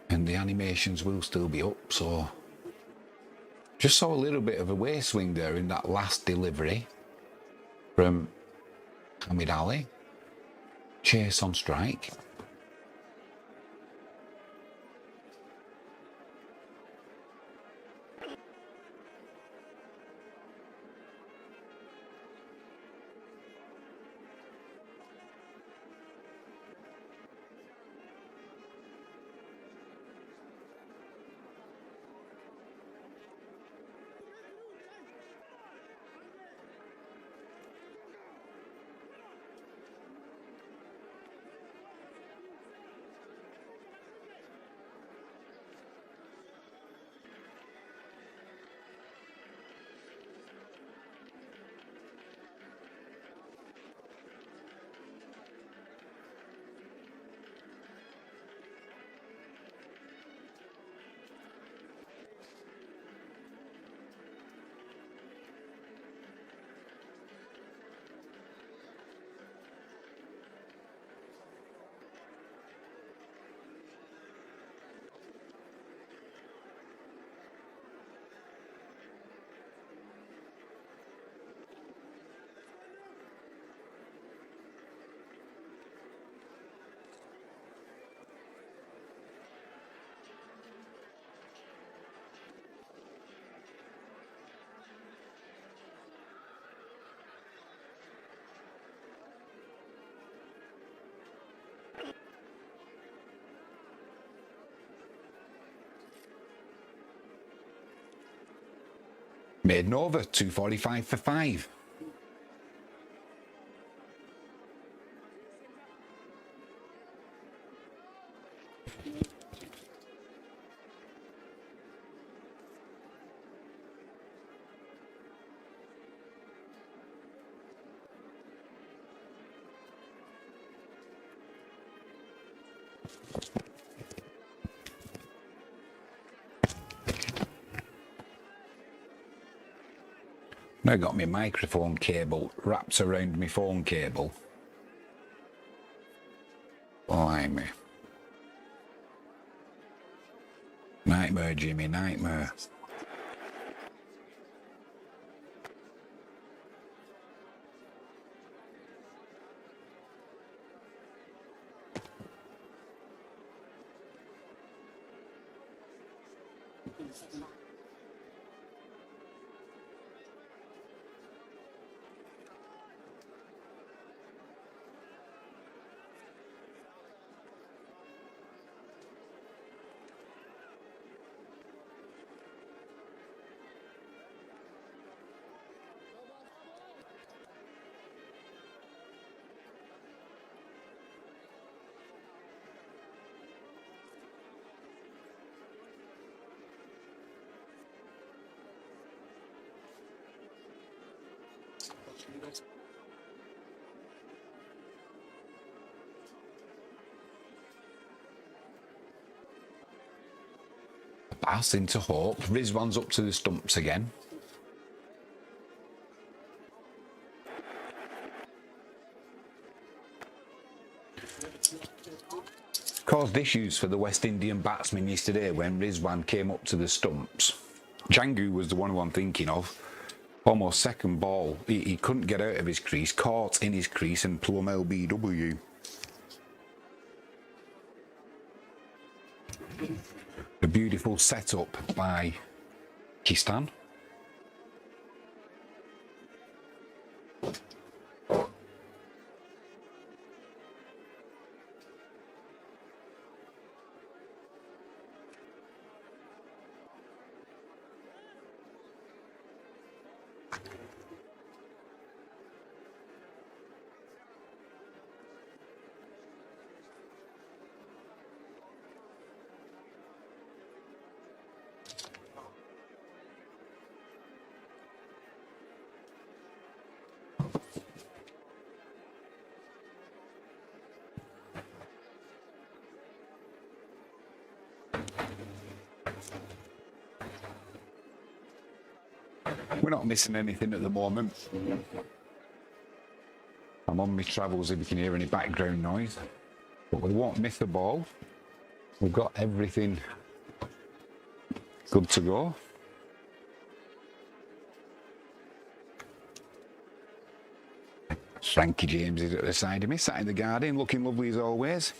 S1: and the animations will still be up. So just saw a little bit of a way swing there in that last delivery from Hamid Ali. Chase on strike. Maiden over, 245 for 5. Now got my microphone cable wrapped around my phone cable. Blimey. Nightmare, Jimmy, nightmare. Pass into Hope. Rizwan's up to the stumps again. Caused issues for the West Indian batsmen yesterday when Rizwan came up to the stumps. Jangu was the one who I'm thinking of. Almost second ball. He couldn't get out of his crease, caught in his crease and plumb LBW. A beautiful setup by Kistan. We're not missing anything at the moment. I'm on my travels if you can hear any background noise. But we won't miss the ball. We've got everything good to go. Frankie James is at the side of me, sat in the garden, looking lovely as always.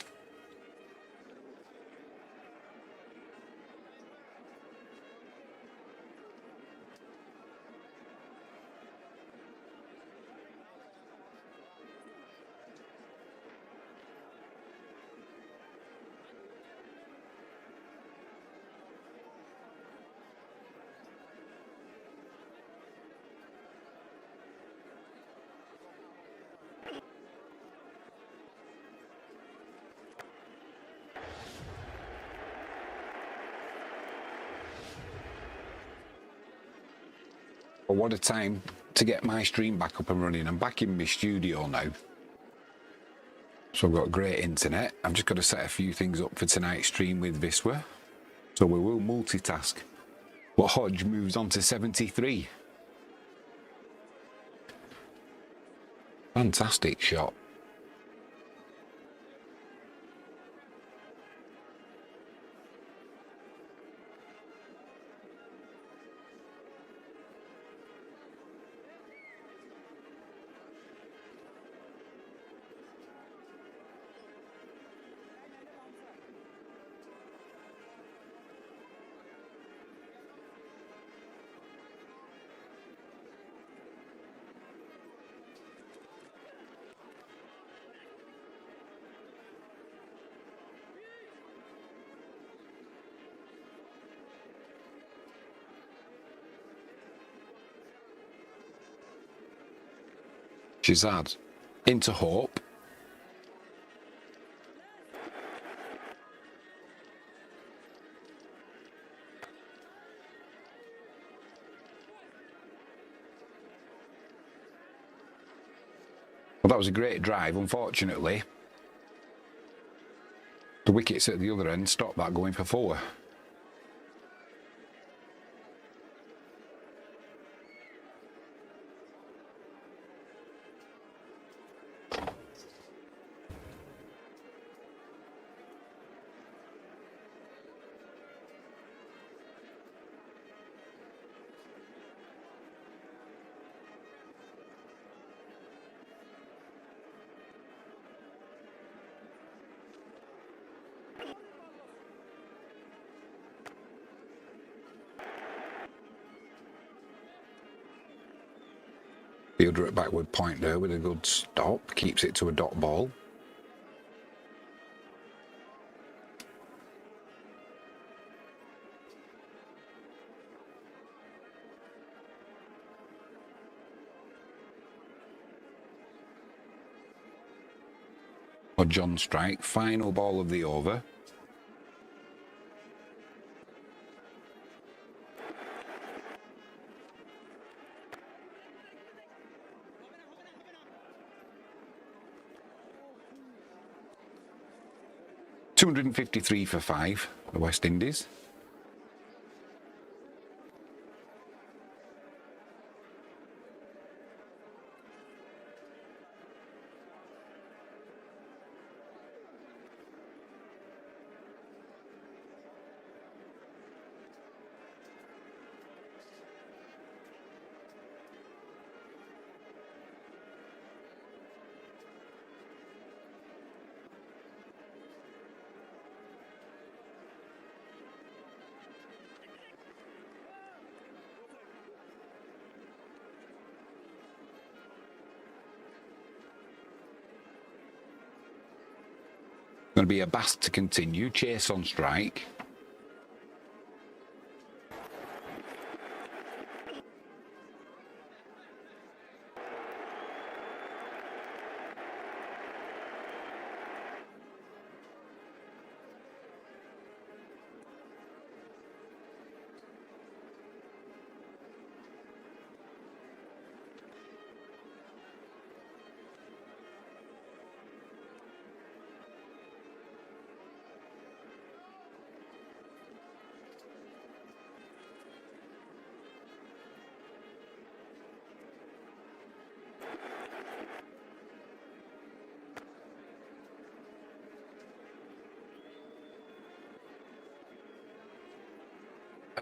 S1: But what a time to get my stream back up and running. I'm back in my studio now. So I've got great internet. I've just got to set a few things up for tonight's stream with Viswa. So we will multitask. But Hodge moves on to 73. Fantastic shot. Shazad into Hope. Well, that was a great drive. Unfortunately, the wickets at the other end stopped that going for 4. Fielder at backward point there with a good stop. Keeps it to a dot ball. Hodge on strike. Final ball of the over. $253 for 5, the West Indies. Going to be a Bass to continue. Chase on strike.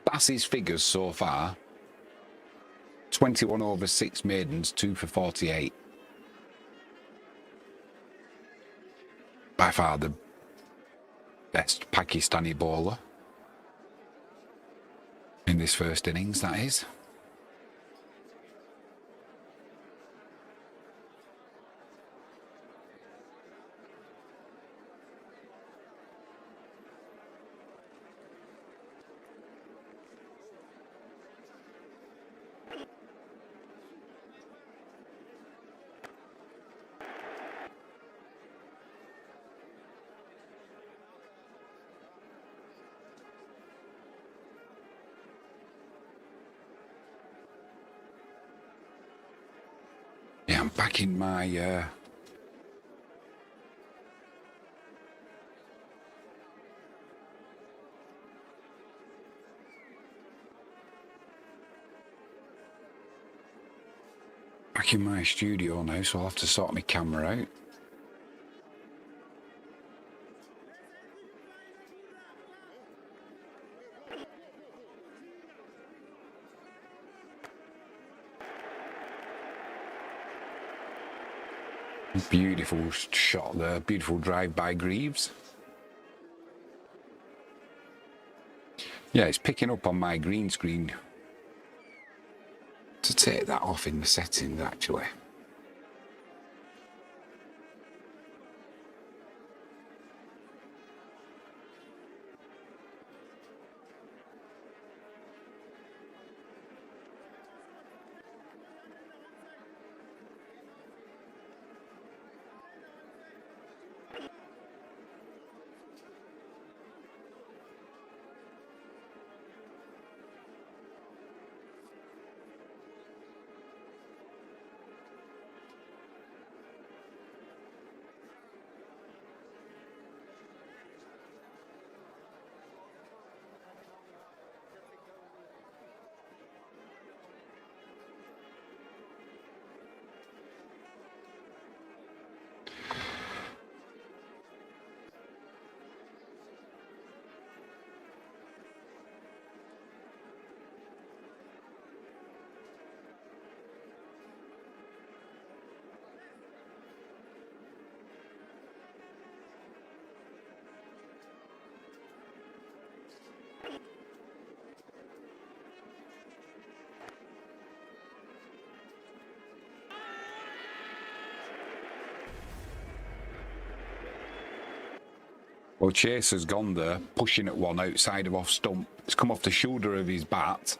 S1: Bass's figures so far: 21 over 6 maidens, 2 for 48. By far the best Pakistani bowler in this first innings, that is. Yeah, I'm back in my studio now, so I'll have to sort my camera out. Beautiful shot there, beautiful drive by Greaves. Yeah, it's picking up on my green screen to take that off in the settings actually. Well, Chase has gone there, pushing at one outside of off stump. It's come off the shoulder of his bat.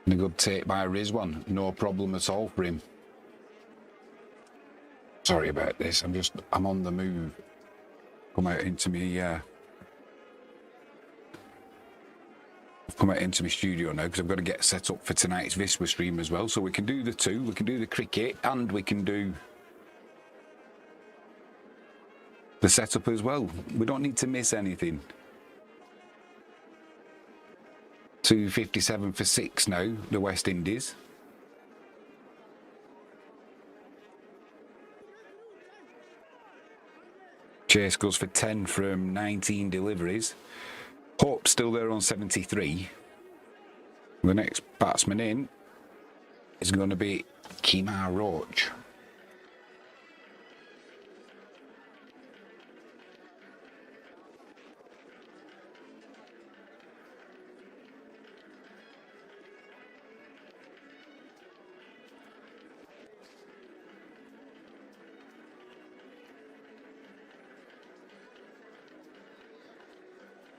S1: And a good take by Rizwan. No problem at all for him. Sorry about this. I'm on the move. Come out into me, I've come out into my studio now because I've got to get set up for tonight's Vispa stream as well. So we can do the two. We can do the cricket and we can do the setup as well. We don't need to miss anything. 257 for 6 now, the West Indies. Chase goes for 10 from 19 deliveries. Hope still there on 73. The next batsman in is going to be Kemar Roach.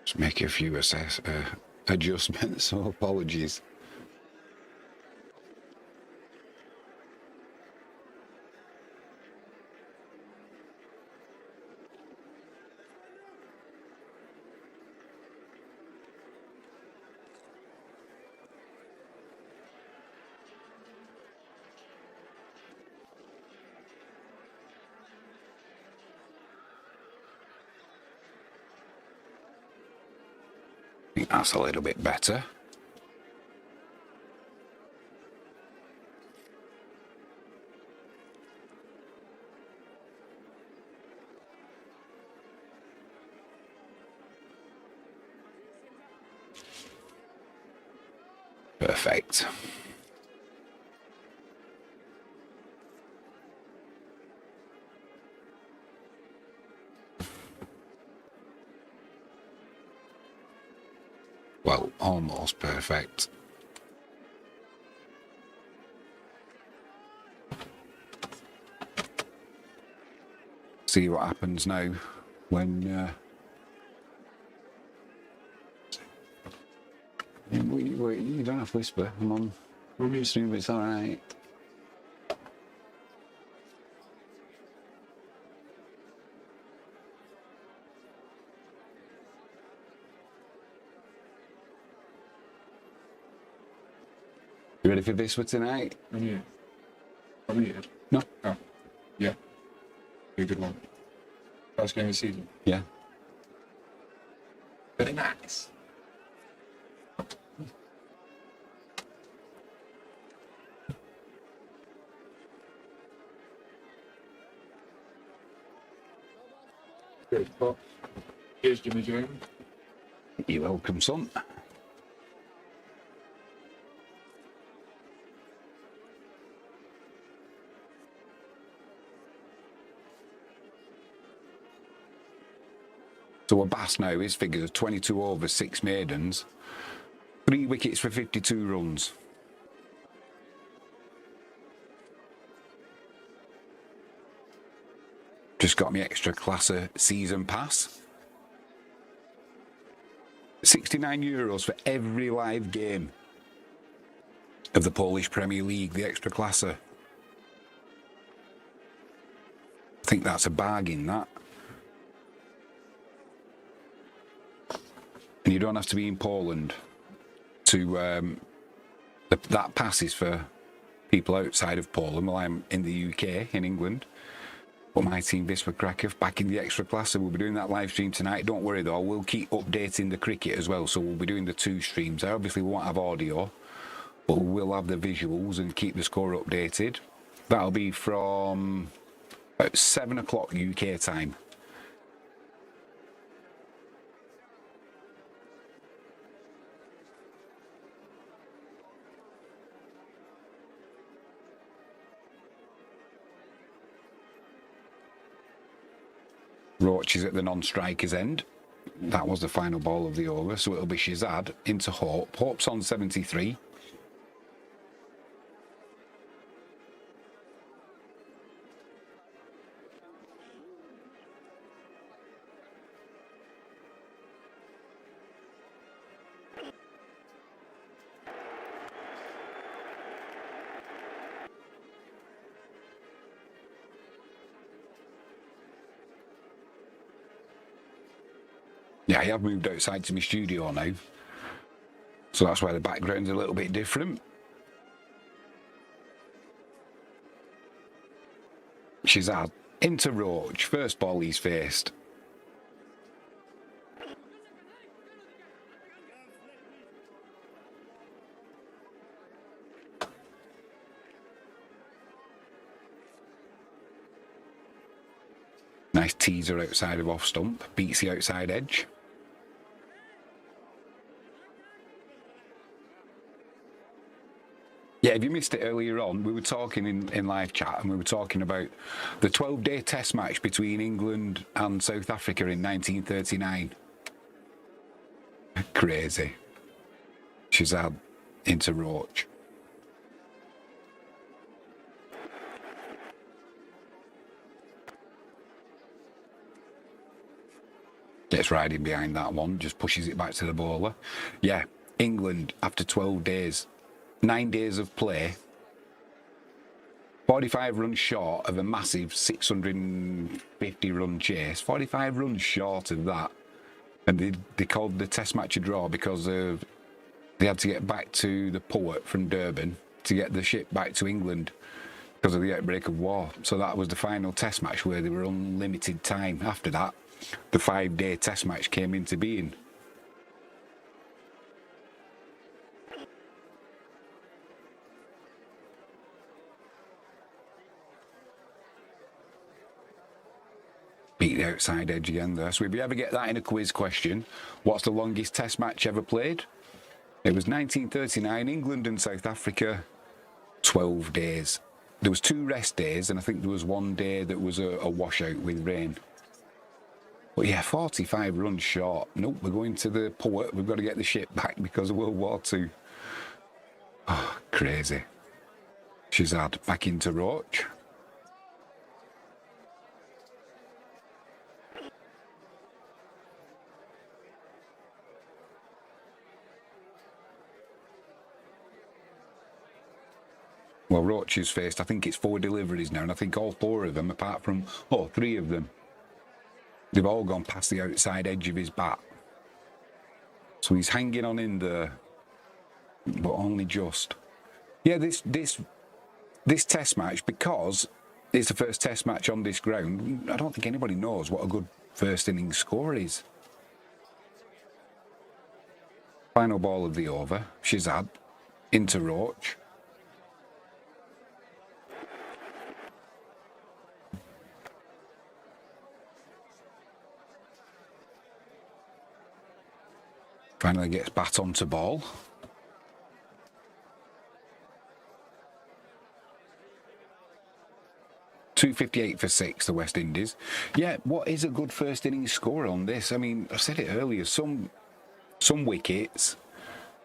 S1: Just make a few adjustments, so apologies. I think that's a little bit better. Perfect. Well, almost perfect. See what happens now when you don't have to whisper. I'm on stream, but it's all right. You ready for this for tonight?
S2: Yeah. I'm muted.
S1: No.
S2: Oh. Yeah. Be a good one. First game of the season.
S1: Yeah.
S2: Very nice. Good. Well, here's Jimmy Jones.
S1: You're welcome, son. So Abbas now, his figures 22 overs, 6 maidens, 3 wickets for 52 runs. Just got me extra classer season pass. €69 for every live game of the Polish Premier League, the extra classer. I think that's a bargain, that. And you don't have to be in Poland to that passes for people outside of Poland. Well, I'm in the UK, in England, but my team Vispa Krakow back in the extra class, so we'll be doing that live stream tonight. Don't worry though, we'll keep updating the cricket as well, so we'll be doing the 2 streams. I obviously won't have audio, but we'll have the visuals and keep the score updated. That'll be from about 7 o'clock UK time. Roach is at the non-striker's end. That was the final ball of the over, so it'll be Shazad into Hope. Hope's on 73. Yeah, I have moved outside to my studio now. So that's why the background's a little bit different. Shazad into Roach. First ball he's faced. Nice teaser outside of off stump. Beats the outside edge. Yeah, if you missed it earlier on, we were talking in live chat and we were talking about the 12-day test match between England and South Africa in 1939. Crazy. Shazad into Roach. Gets riding behind that one, just pushes it back to the bowler. Yeah, England after 12 days, 9 days of play, 45 runs short of a massive 650 run chase, 45 runs short of that. And they called the test match a draw because they had to get back to the port from Durban to get the ship back to England because of the outbreak of war. So that was the final test match where they were unlimited time. After that, the 5-day test match came into being. Beat the outside edge again there. So if you ever get that in a quiz question, what's the longest test match ever played? It was 1939, England and South Africa, 12 days. There was 2 rest days, and I think there was 1 day that was a washout with rain. But yeah, 45 runs short. Nope, we're going to the port. We've got to get the ship back because of World War II. Oh, crazy. Shazad back into Roach. Well, Roach is faced, I think it's 4 deliveries now, and I think all 4 of them, apart from, 3 of them, they've all gone past the outside edge of his bat. So he's hanging on in there, but only just. Yeah, this test match, because it's the first test match on this ground, I don't think anybody knows what a good first innings score is. Final ball of the over, Shazad into Roach. Finally gets bat onto ball. .258 for 6, the West Indies. Yeah, what is a good first innings score on this? I mean, I said it earlier, some wickets,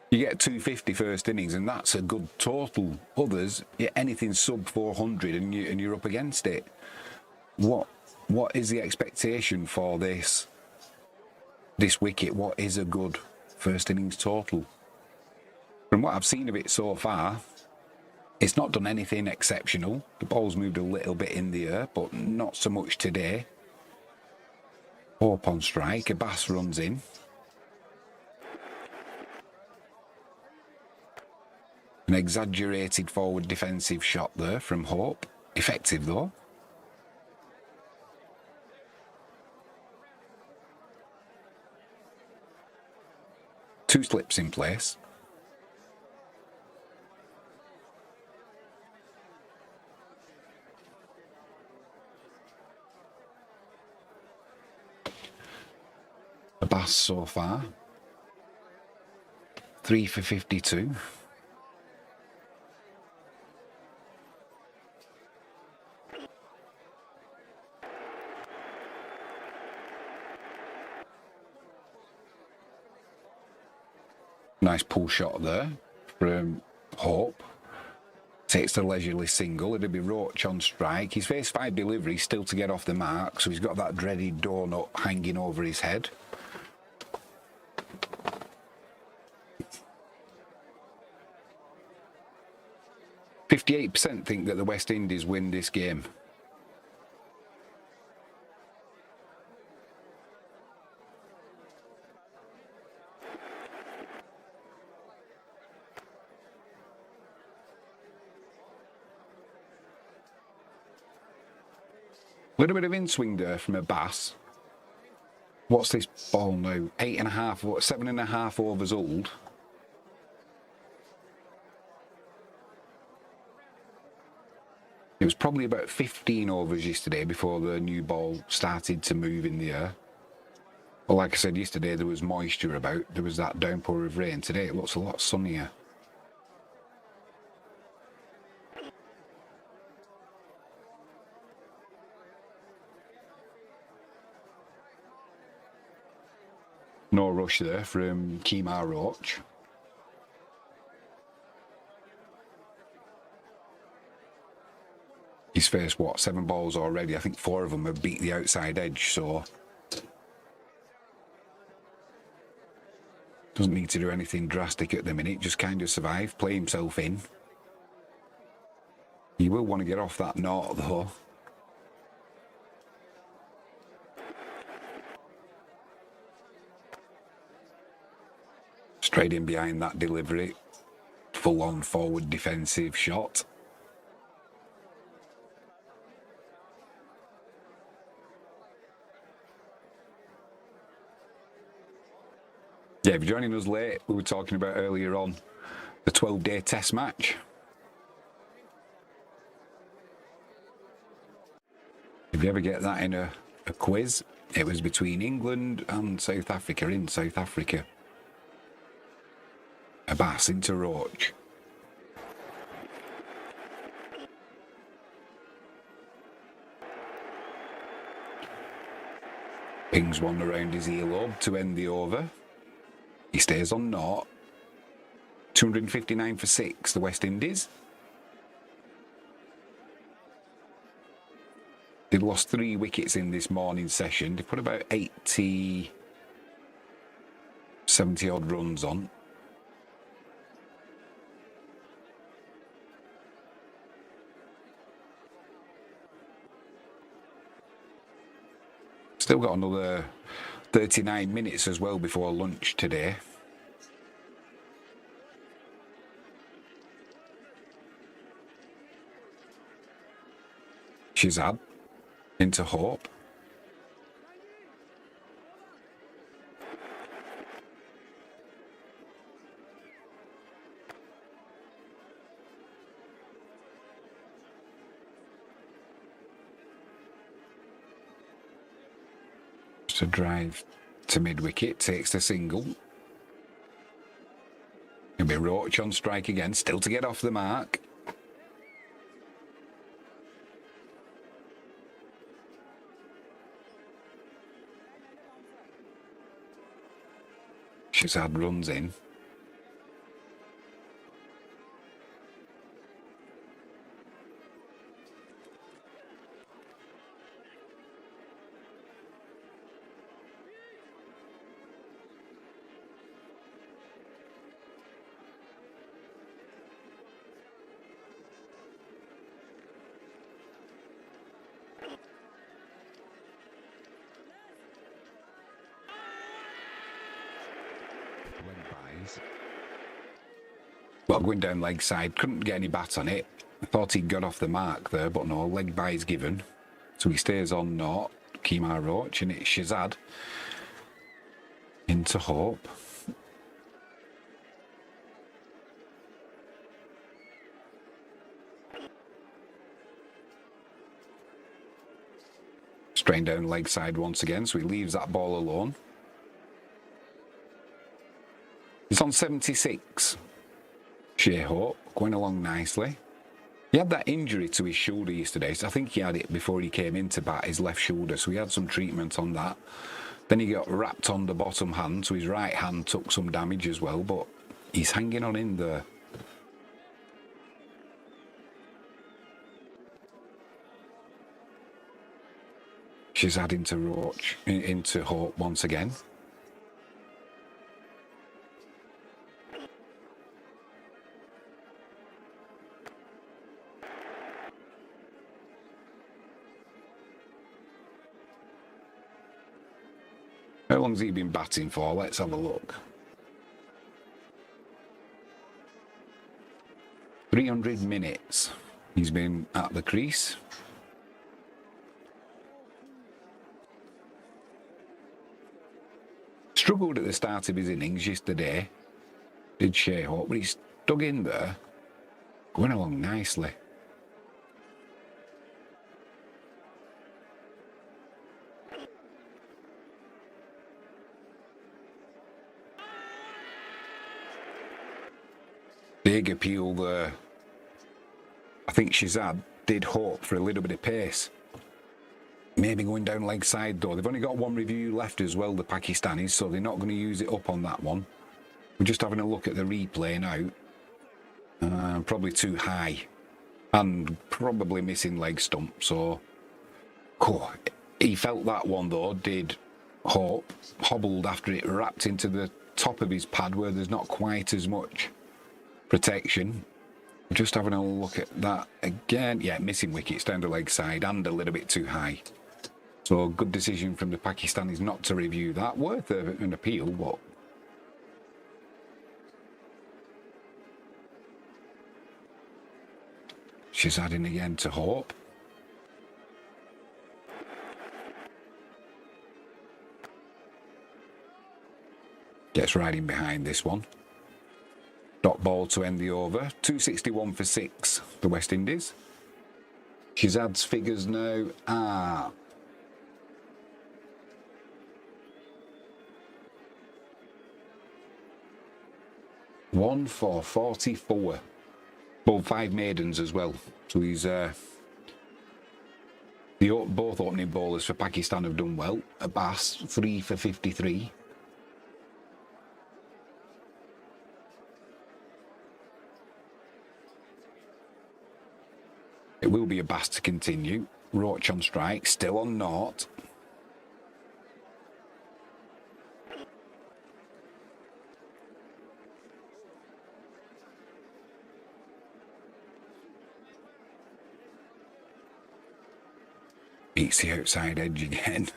S1: you get 250 first innings, and that's a good total. Others, anything sub 400, and you're up against it. What is the expectation for this wicket? What is a good first innings total? From what I've seen of it so far, it's not done anything exceptional. The ball's moved a little bit in the air, but not so much today. Hope on strike, Abbas runs in. An exaggerated forward defensive shot there from Hope. Effective though. Two slips in place. Abbas so far. 3 for 52. Nice pull shot there from Hope. Takes the leisurely single. It'll be Roach on strike. He's faced 5 deliveries still to get off the mark, so he's got that dreaded donut hanging over his head. %58% think that the West Indies win this game. Little bit of in-swing there from a Bass. What's this ball now? 7.5 overs old. It was probably about 15 overs yesterday before the new ball started to move in the air. Well, like I said yesterday, there was moisture about. There was that downpour of rain. Today it looks a lot sunnier. No rush there from Aamer Jamal. He's faced, what, 7 balls already. I think 4 of them have beat the outside edge, so doesn't need to do anything drastic at the minute. Just kind of survive, play himself in. He will want to get off that knot, though. Straight in behind that delivery. Full-on forward defensive shot. Yeah, if you're joining us late, we were talking about earlier on the 12-day test match. If you ever get that in a quiz, it was between England and South Africa in South Africa. A Bass into Roach. Pings one around his earlobe to end the over. He stays on naught. 259 for 6, the West Indies. They lost 3 wickets in this morning session. They put about 70 odd runs on. Still got another 39 minutes as well before lunch today. Shazad into Hope. To drive to mid-wicket, takes the single. It'll be Roach on strike again, still to get off the mark. Shazad runs in. Well, going down leg side, couldn't get any bat on it. I thought he'd got off the mark there, but no, leg bye is given. So he stays on naught. Aamer Roach, and it's Shazad into Hope. Strain down leg side once again, so he leaves that ball alone. He's on 76. Shai Hope going along nicely. He had that injury to his shoulder yesterday, so I think he had it before he came in to bat, his left shoulder, so he had some treatment on that. Then he got wrapped on the bottom hand, so his right hand took some damage as well, but he's hanging on in there. She's adding to Roach, into Hope once again. How long's he been batting for? Let's have a look. 300 minutes he's been at the crease. Struggled at the start of his innings yesterday, did Shai Hope, but he's dug in there, going along nicely. Big appeal there. I think Shazad did hope for a little bit of pace. Maybe going down leg side though. They've only got one review left as well, the Pakistanis, so they're not going to use it up on that one. We're just having a look at the replay now. Probably too high. And probably missing leg stump, so... Cool. He felt that one though, did Hope. Hobbled after it wrapped into the top of his pad where there's not quite as much protection. Just having a look at that again. Yeah, missing wickets down the leg side and a little bit too high. So good decision from the Pakistanis not to review that. Worth an appeal, but... She's adding again to Hope. Gets right in behind this one. Dot ball to end the over. 261 for 6, the West Indies. Shazad's figures now are... One for 44. Both 5 maidens as well. So he's... both opening bowlers for Pakistan have done well. Abbas, 3 for 53. It will be Abbas to continue. Roach on strike, still on naught. Beats the outside edge again.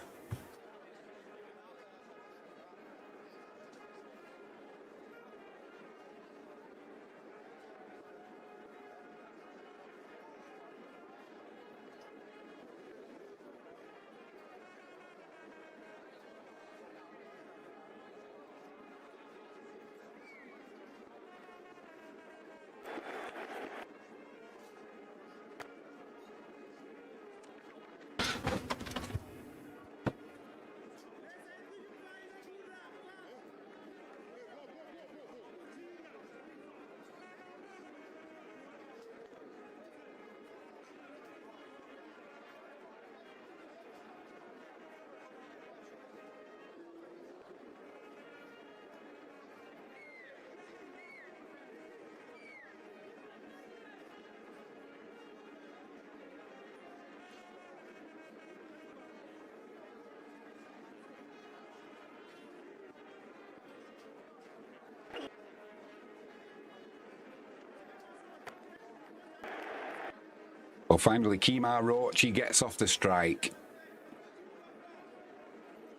S1: Well, finally, Kemar Roach, he gets off the strike.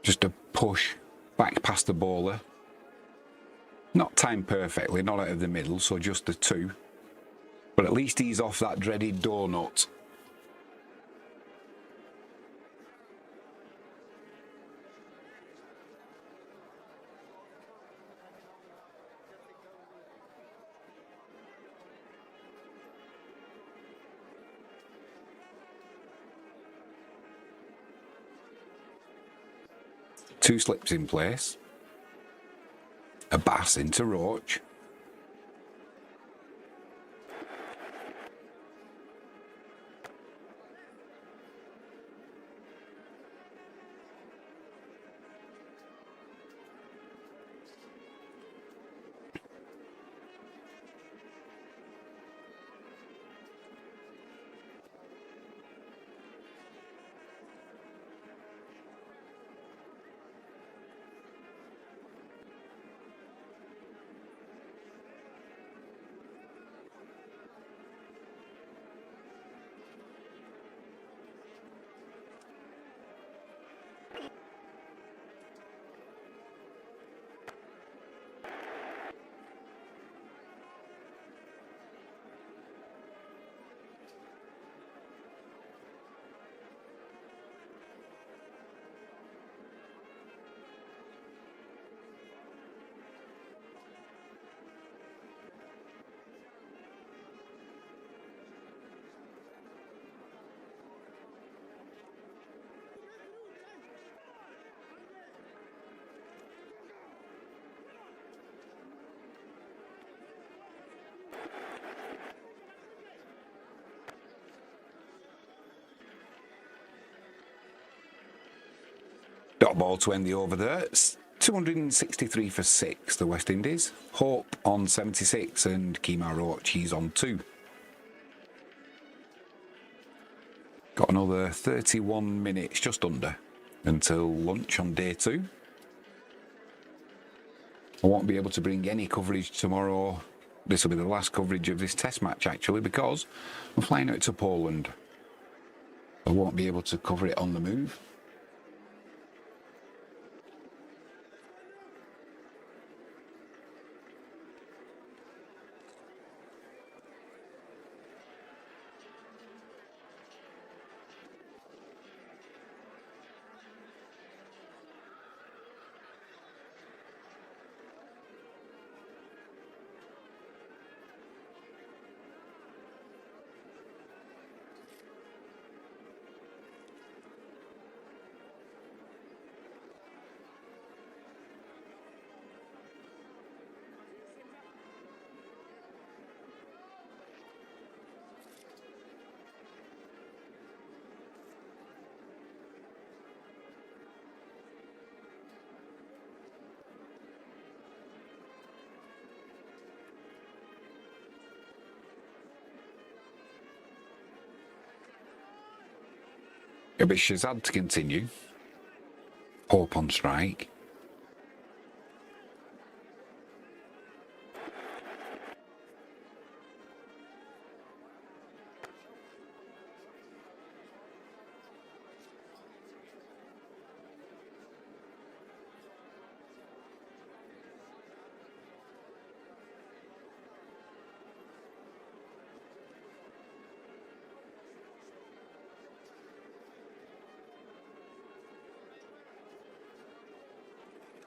S1: Just a push back past the bowler. Not timed perfectly, not out of the middle, so just the 2. But at least he's off that dreaded donut. Two slips in place. Abbas into Roach. Dot ball to end the over there. It's 263 for 6, the West Indies. Hope on 76 and Kemar Roach, he's on 2. Got another 31 minutes, just under, until lunch on day 2. I won't be able to bring any coverage tomorrow. This will be the last coverage of this test match, actually, because I'm flying out to Poland. I won't be able to cover it on the move. It'll be Shazad to continue. Hope on strike.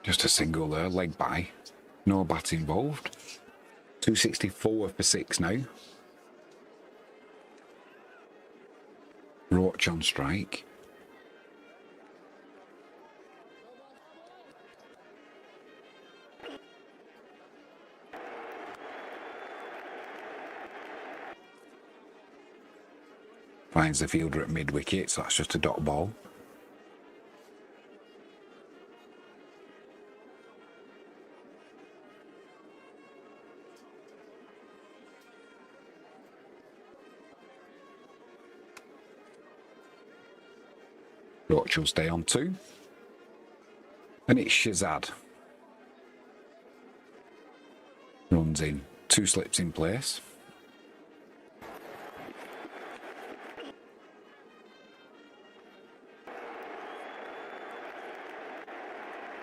S1: Just a single there, leg by. No bat involved. 264 for 6 now. Roach on strike. Finds the fielder at mid-wicket, so that's just a dot ball. Roach will stay on 2. And it's Shazad. Runs in. 2 slips in place.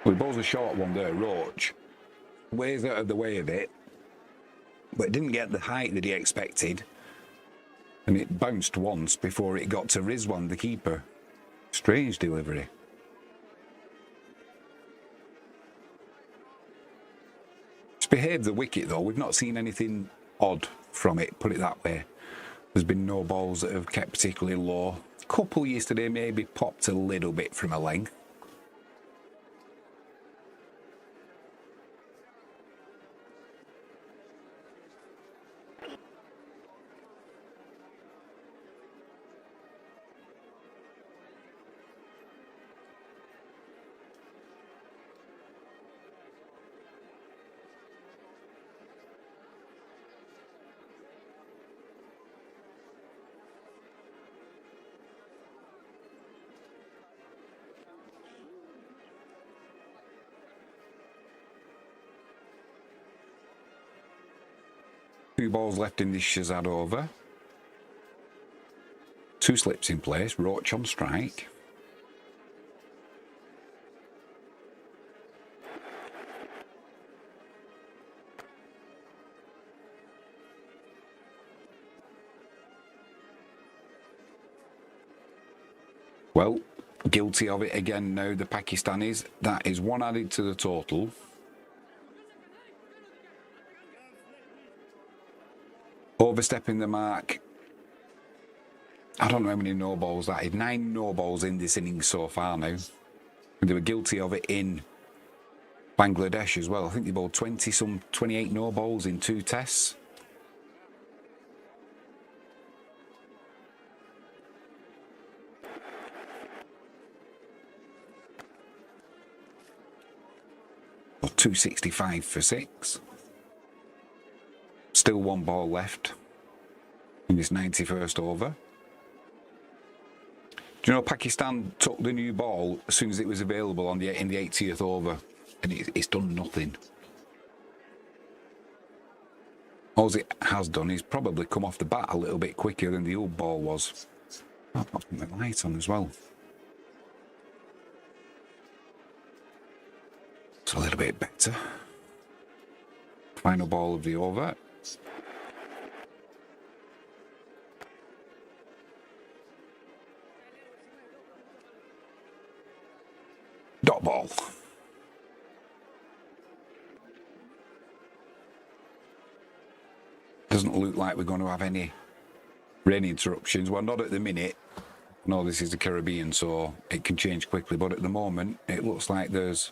S1: Well, he bowls a short one there, Roach. Ways out of the way of it, but didn't get the height that he expected. And it bounced once before it got to Rizwan, the keeper. Strange delivery. It's behaved the wicket though. We've not seen anything odd from it, put it that way. There's been no balls that have kept particularly low. A couple yesterday maybe popped a little bit from a length. Two balls left in this Shazad over. 2 slips in place. Roach on strike. Well, guilty of it again now, the Pakistanis. That is 1 added to the total. Overstepping the mark. I don't know how many no balls that is. 9 no balls in this innings so far now. And they were guilty of it in Bangladesh as well. I think they bowled 28 no balls in 2 tests. 265 for 6. Still 1 ball left in this 91st over. Do you know Pakistan took the new ball as soon as it was available in the 80th over, and it's done nothing. All it has done is probably come off the bat a little bit quicker than the old ball was. Oh, I'll put my light on as well. It's a little bit better. Final ball of the over. Dot ball. Doesn't look like we're going to have any rain interruptions. Well, not at the minute. No, this is the Caribbean, so it can change quickly. But at the moment, it looks like there's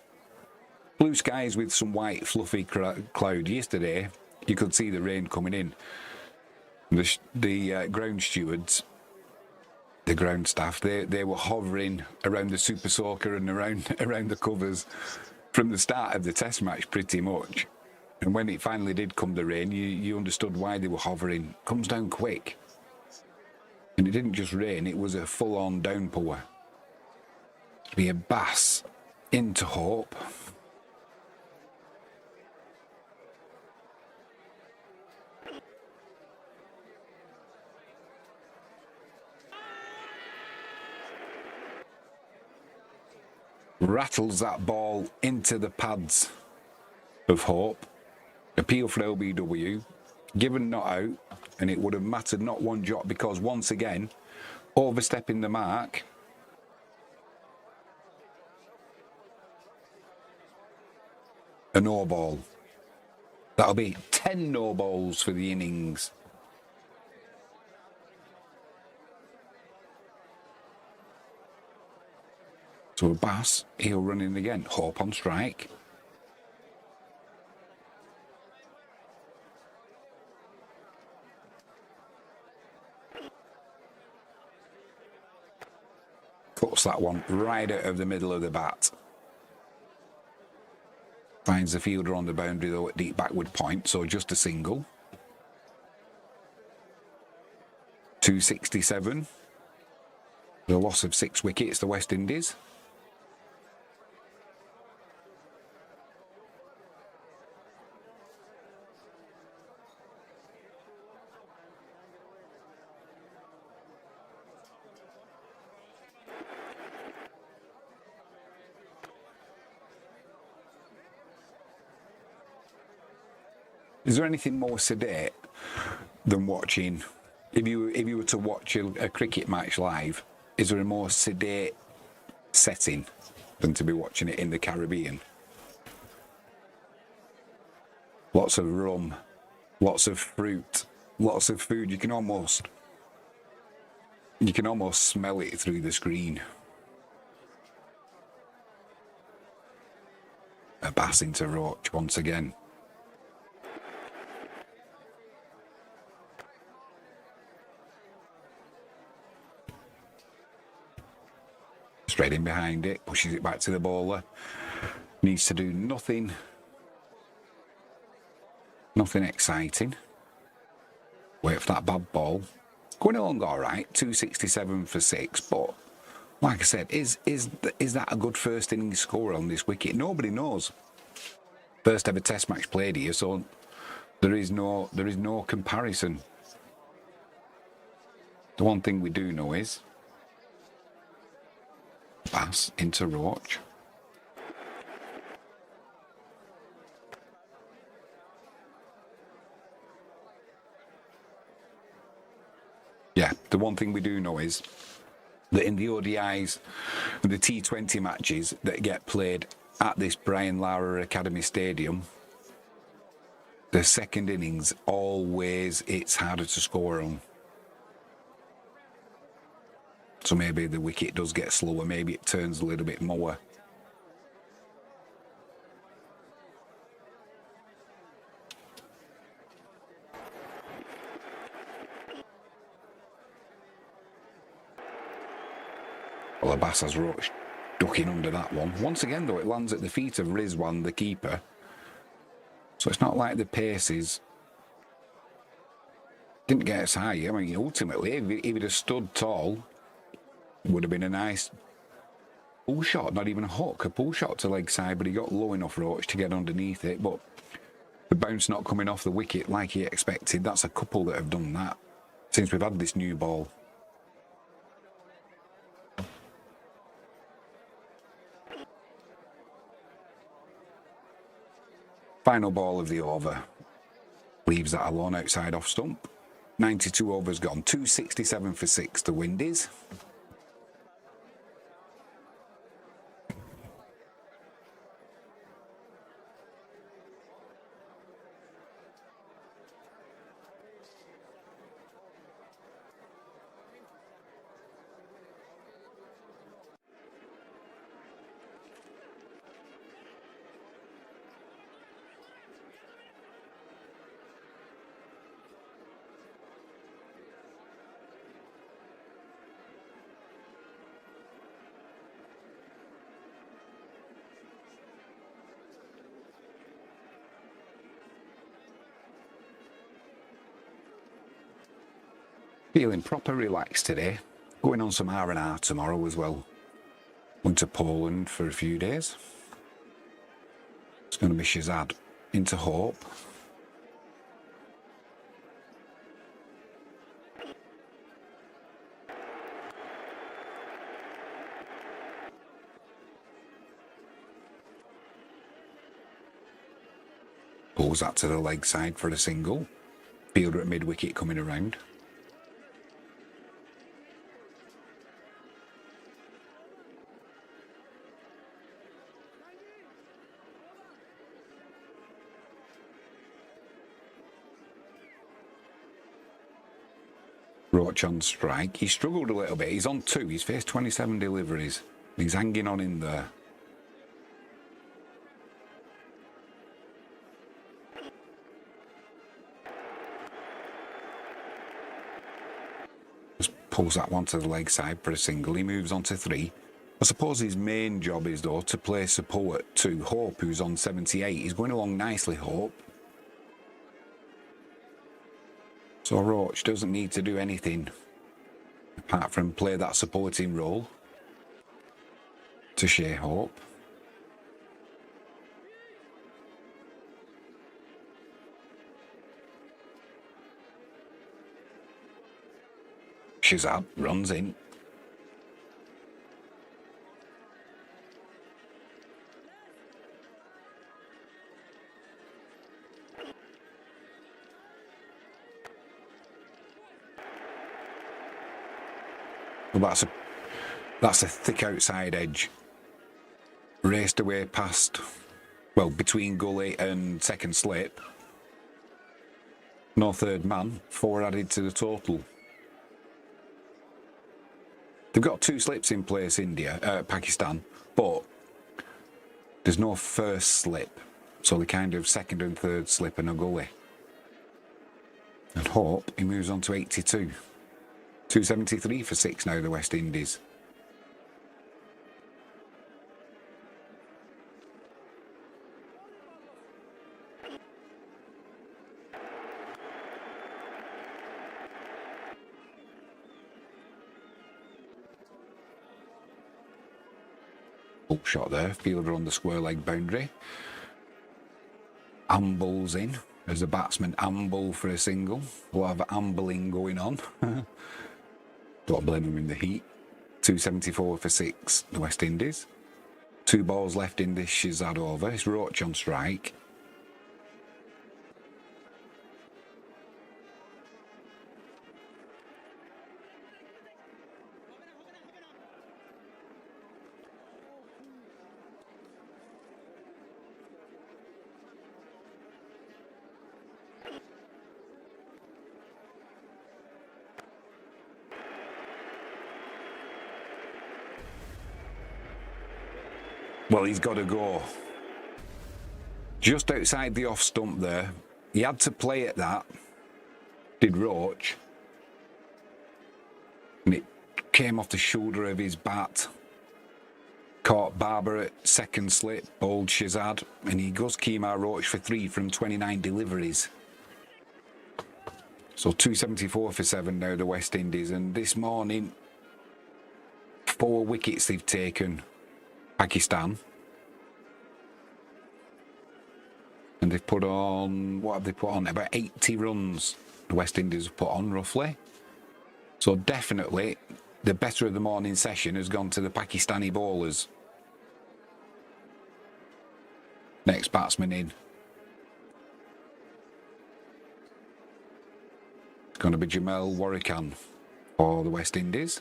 S1: blue skies with some white fluffy cloud. Yesterday, you could see the rain coming in. The ground stewards, the ground staff, they were hovering around the Super Soaker and around the covers from the start of the test match pretty much. And when it finally did come the rain, you understood why they were hovering. It comes down quick. And it didn't just rain, it was a full-on downpour. It'd be a bass into Hope. Rattles that ball into the pads of Hope. Appeal for LBW. Given not out, and it would have mattered not one jot because once again, overstepping the mark. A no ball. That'll be 10 no balls for the innings. So a bass, he'll run in again. Hope on strike. Puts that one right out of the middle of the bat. Finds the fielder on the boundary though at deep backward point, so just a single. 267. The loss of 6 wickets, the West Indies. Is there anything more sedate than watching, if you were to watch a cricket match live, is there a more sedate setting than to be watching it in the Caribbean? Lots of rum, lots of fruit, lots of food. You can almost smell it through the screen. A bass into Roach once again. Straight in behind it, pushes it back to the bowler. Needs to do nothing exciting. Wait for that bad ball. Going along all right, 267 for 6, but like I said, is that a good first innings score on this wicket? Nobody knows. First ever test match played here, so there is no comparison. The one thing we do know is pass into Roach. Yeah, the one thing we do know is that in the ODIs and the T20 matches that get played at this Brian Lara Academy Stadium, the second innings always it's harder to score on. So maybe the wicket does get slower, maybe it turns a little bit more. Well, the bass has Roach ducking under that one. Once again, though, it lands at the feet of Rizwan, the keeper. So it's not like the paces didn't get as high. I mean, ultimately, if he'd have stood tall, it would have been a nice pull shot, not even a hook, a pull shot to leg side, but he got low enough, Roach, to get underneath it. But the bounce not coming off the wicket like he expected, that's a couple that have done that since we've had this new ball. Final ball of the over. Leaves that alone outside off stump. 92 overs gone. 267 for 6 the Windies. Feeling proper relaxed today. Going on some R&R tomorrow as well. Went to Poland for a few days. It's going to be Shazad into Hope. Pulls that to the leg side for a single. Fielder at mid-wicket coming around. Roach on strike. He struggled a little bit. He's on 2. He's faced 27 deliveries. He's hanging on in there. Just pulls that one to the leg side for a single. He moves on to 3. I suppose his main job is, though, to play support to Hope, who's on 78. He's going along nicely, Hope. So Roach doesn't need to do anything apart from play that supporting role to Shai Hope. Shazad runs in. Well, that's a thick outside edge. Raced away past, well, between gully and second slip. No third man. 4 added to the total. They've got 2 slips in place, Pakistan, but there's no first slip. So they kind of second and third slip and a gully. And Hope, he moves on to 82. 273 for 6 now, the West Indies. Full shot there, fielder on the square leg boundary. Ambles in as the batsman amble for a single. A lot of ambling going on. Don't blame him in the heat. 274 for 6, the West Indies. 2 balls left in this Shazad over. It's Roach on strike. Well, he's got to go. Just outside the off stump there. He had to play at that. Did Roach. And it came off the shoulder of his bat. Caught Barber at second slip, bowled Shazad, and he goes Kemar Roach for 3 from 29 deliveries. So 274 for 7 now, the West Indies. And this morning, 4 wickets they've taken, Pakistan. And they've put on, what have they put on? About 80 runs the West Indies have put on, roughly. So definitely, the better of the morning session has gone to the Pakistani bowlers. Next batsman in. It's going to be Jamal Warrican for the West Indies.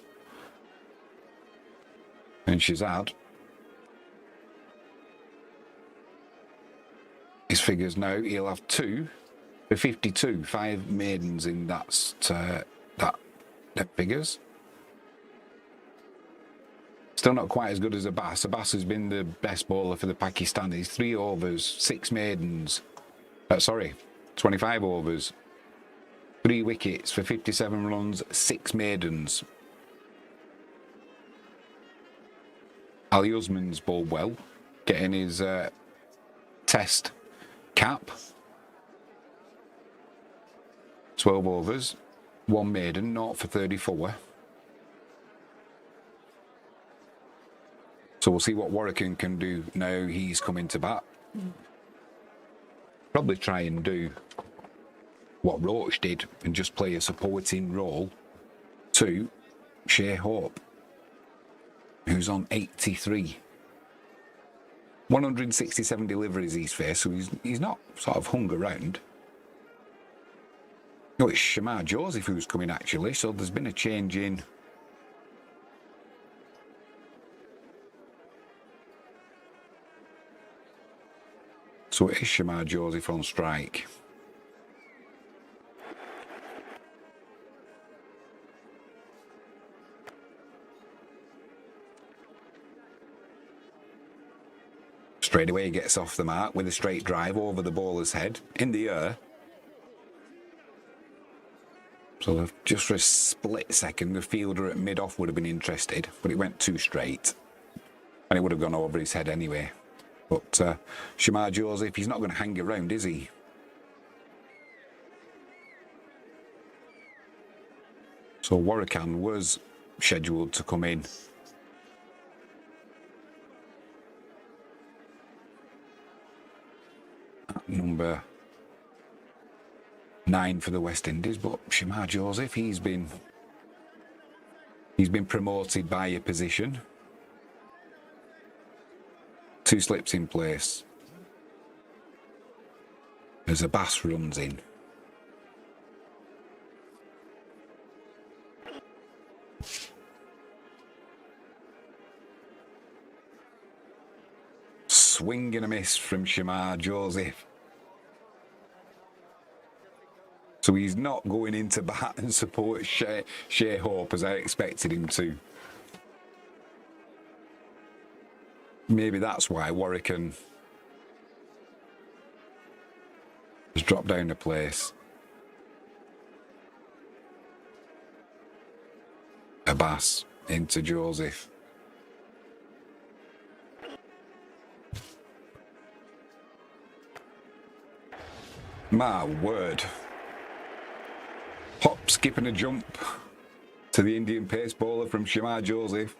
S1: And Shazad. His figures now, he'll have 2 for 52, 5 maidens in that figures. Still not quite as good as Abbas. Abbas has been the best bowler for the Pakistanis. 3 overs, 6 maidens. 25 overs. 3 wickets for 57 runs, 6 maidens. Ali Usman's bowled well, getting his test cap. 12 overs, 1 maiden, 0 for 34. So we'll see what Warrican can do now he's coming to bat. Probably try and do what Roach did and just play a supporting role to Shai Hope, who's on 83. 167 deliveries he's faced, so he's not sort of hung around. No, it's Shamar Joseph who's coming actually, so there's been a change in. So it is Shamar Joseph on strike. Straight away he gets off the mark with a straight drive over the bowler's head in the air. So just for a split second, the fielder at mid-off would have been interested, but it went too straight. And it would have gone over his head anyway. But Shamar Joseph, he's not going to hang around, is he? So Warrican was scheduled to come in. Number 9 for the West Indies, but Shamar Joseph, he's been promoted by a position. 2 slips in place as Abbas runs in. Swing and a miss from Shamar Joseph. So he's not going into bat and support Shai Hope as I expected him to. Maybe that's why Warrican has dropped down a place. Abbas into Joseph. My word. Hop, skip and a jump to the Indian pace bowler from Shamar Joseph.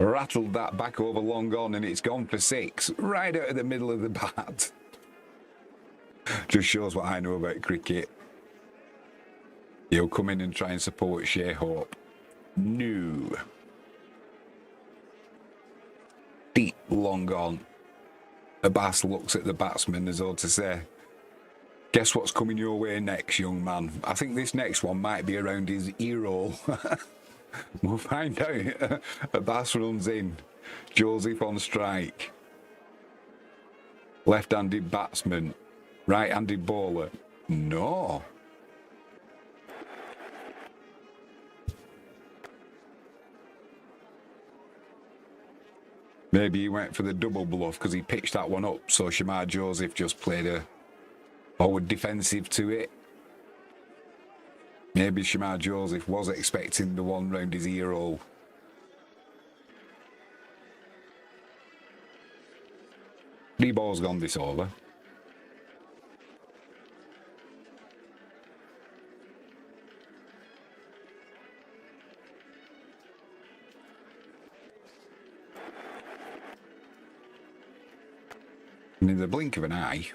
S1: Rattled that back over long on and it's gone for 6 right out of the middle of the bat. Just shows what I know about cricket. He'll come in and try and support Shai Hope. No. Deep long on. Abbas looks at the batsman as though to say, guess what's coming your way next, young man? I think this next one might be around his ear hole. We'll find out. Abbas runs in. Joseph on strike. Left-handed batsman. Right-handed bowler. No. Maybe he went for the double bluff because he pitched that one up. So Shamar Joseph just played a forward defensive to it. Maybe Shamar Joseph was expecting the one round his ear hole. 3 balls gone this over. And in the blink of an eye,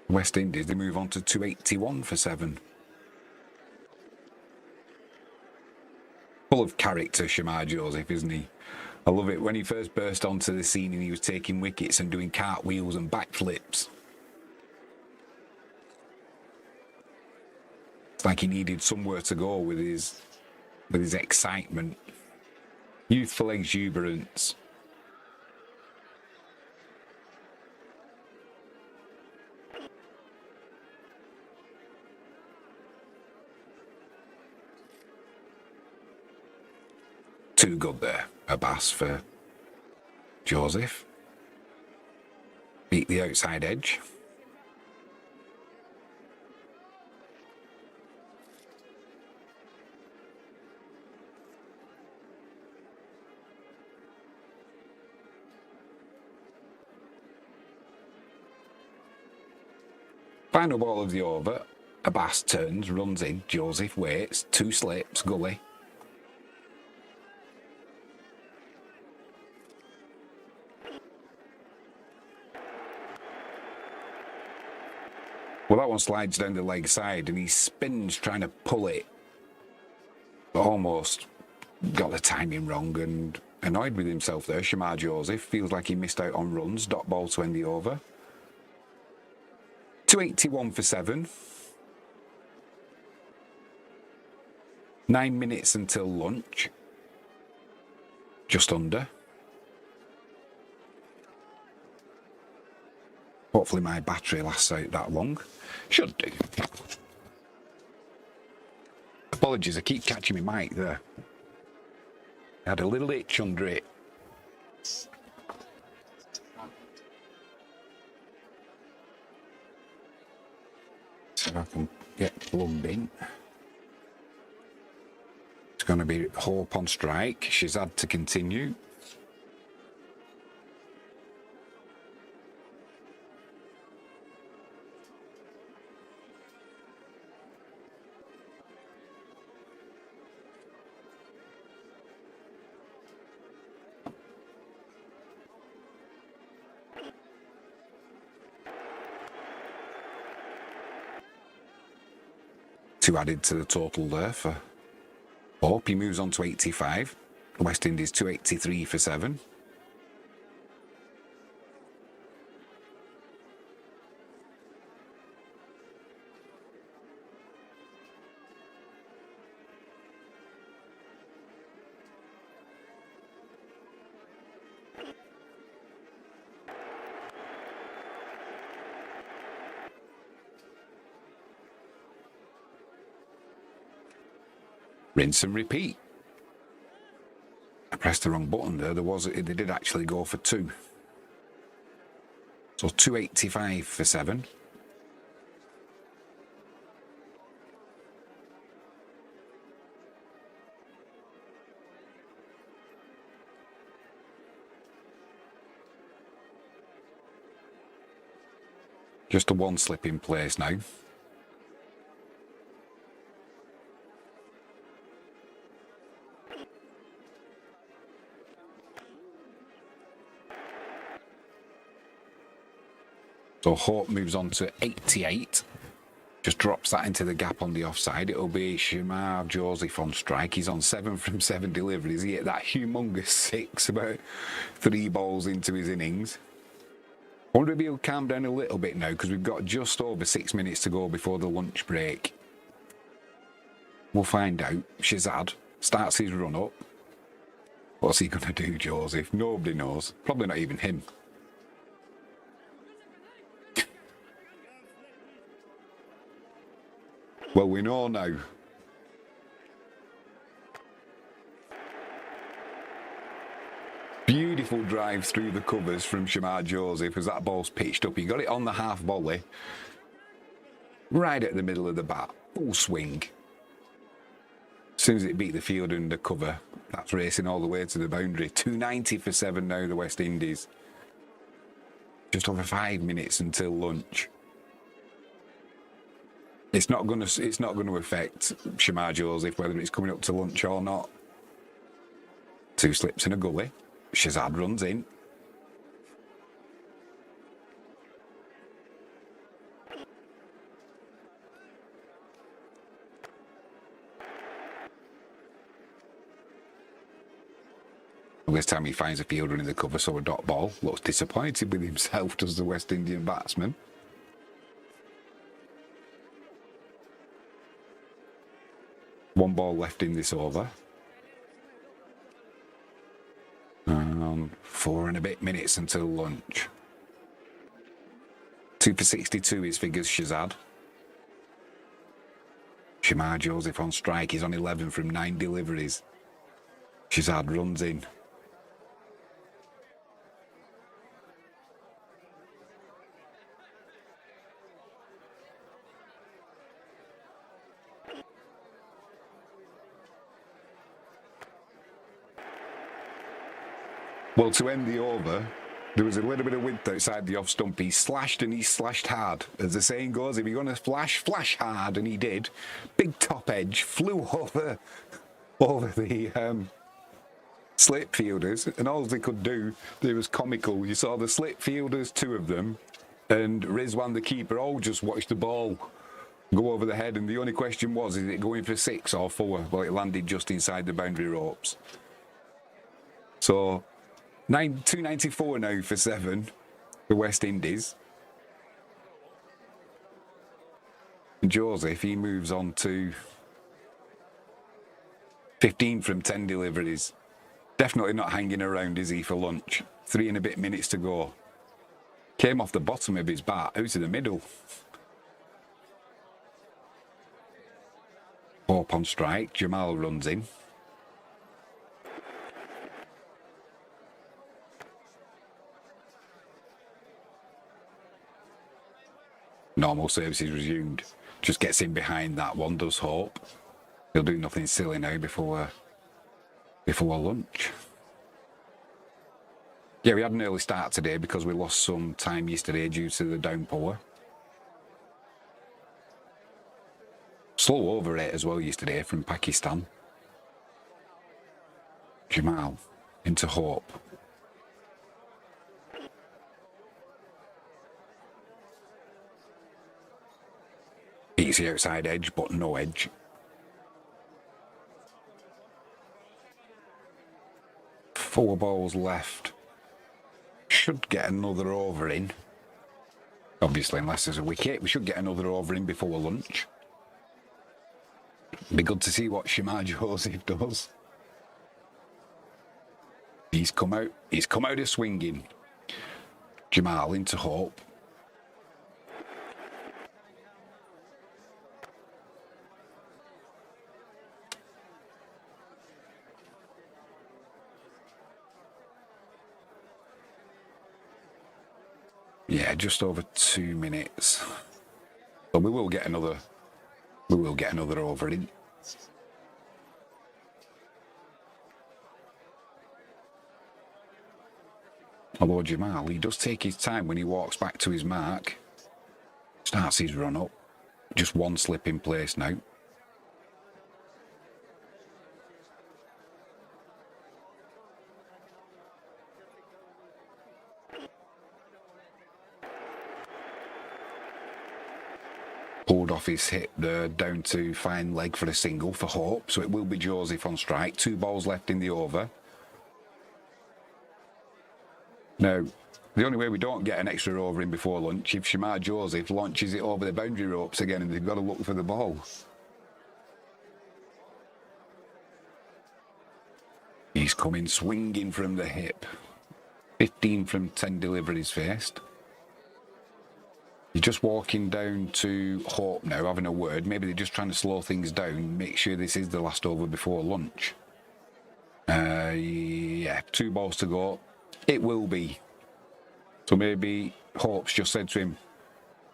S1: West Indies, they move on to 281 for 7. Full of character, Shai Joseph, isn't he? I love it. When he first burst onto the scene and he was taking wickets and doing cartwheels and backflips. It's like he needed somewhere to go with his excitement. Youthful exuberance. Too good there, Abbas for Joseph. Beat the outside edge. Final ball of the over. Abbas turns, runs in. Joseph waits. 2 slips, gully. Well, that one slides down the leg side and he spins trying to pull it. Almost got the timing wrong and annoyed with himself there. Shai Joseph feels like he missed out on runs. Dot ball to end the over. 281 for 7. 9 minutes until lunch. Just under. Hopefully my battery lasts out that long. Should do. Apologies, I keep catching my mic there. I had a little itch under it. So I can get plugged in. It's going to be Hope on strike. She's had to continue. Two added to the total there for Hope. He moves on to 85. West Indies 283 for 7. Rinse and repeat. I pressed the wrong button there. They did actually go for 2. So 285 for 7. Just a 1 slip in place now. So Hope moves on to 88. Just drops that into the gap on the offside. It'll be Shai Joseph on strike. He's on 7 from 7 deliveries. He hit that humongous 6 about 3 balls into his innings. I wonder if he'll calm down a little bit now because we've got just over 6 minutes to go before the lunch break. We'll find out. Shazad starts his run up. What's he going to do, Joseph? Nobody knows. Probably not even him. Well, we know now. Beautiful drive through the covers from Shai Joseph as that ball's pitched up. He got it on the half volley. Right at the middle of the bat. Full swing. As soon as it beat the fielder in the cover, that's racing all the way to the boundary. 290 for 7 now, the West Indies. Just over 5 minutes until lunch. It's not going to affect Shai Joseph whether it's coming up to lunch or not. 2 slips in a gully. Shazad runs in. This time he finds a fielder in the cover, so a dot ball. Looks disappointed with himself, does the West Indian batsman. One ball left in this over. 4 and a bit minutes until lunch. 2 for 62 his figures, Shazad. Shai Joseph on strike. He's on 11 from 9 deliveries. Shazad runs in. Well, to end the over, there was a little bit of width outside the off stump. He slashed and he slashed hard. As the saying goes, if you're going to flash, flash hard, and he did. Big top edge, flew over the slip fielders, and all they could do, it was comical. You saw the slip fielders, 2 of them, and Rizwan, the keeper, all just watched the ball go over the head, and the only question was, is it going for 6 or 4? Well, it landed just inside the boundary ropes. So 294 now for 7 for West Indies. And Joseph, he moves on to 15 from 10 deliveries. Definitely not hanging around, is he, for lunch? 3 and a bit minutes to go. Came off the bottom of his bat, out of the middle. Hope on strike, Jamal runs in. Normal services resumed. Just gets in behind that one, does Hope. He'll do nothing silly now before lunch. Yeah, we had an early start today because we lost some time yesterday due to the downpour. Slow over rate as well yesterday from Pakistan. Jamal into Hope. Beats the outside edge, but no edge. Four balls left. Should get another over in. Obviously, unless there's a wicket, we should get another over in before lunch. Be good to see what Shai Joseph does. He's come out of swinging. Jamal into Hope. Yeah, just over 2 minutes. But we will get another over in. Although Jamal, he does take his time when he walks back to his mark. Starts his run up. Just one slip in place now. Pulled off his hip there, down to fine leg for a single for Hope. So it will be Joseph on strike. 2 balls left in the over. Now, the only way we don't get an extra over in before lunch, if Shai Joseph launches it over the boundary ropes again and they've got to look for the ball. He's coming swinging from the hip. 15 from 10 deliveries faced. You're just walking down to Hope now, having a word. Maybe they're just trying to slow things down, make sure this is the last over before lunch. Yeah, 2 balls to go. It will be. So maybe Hope's just said to him,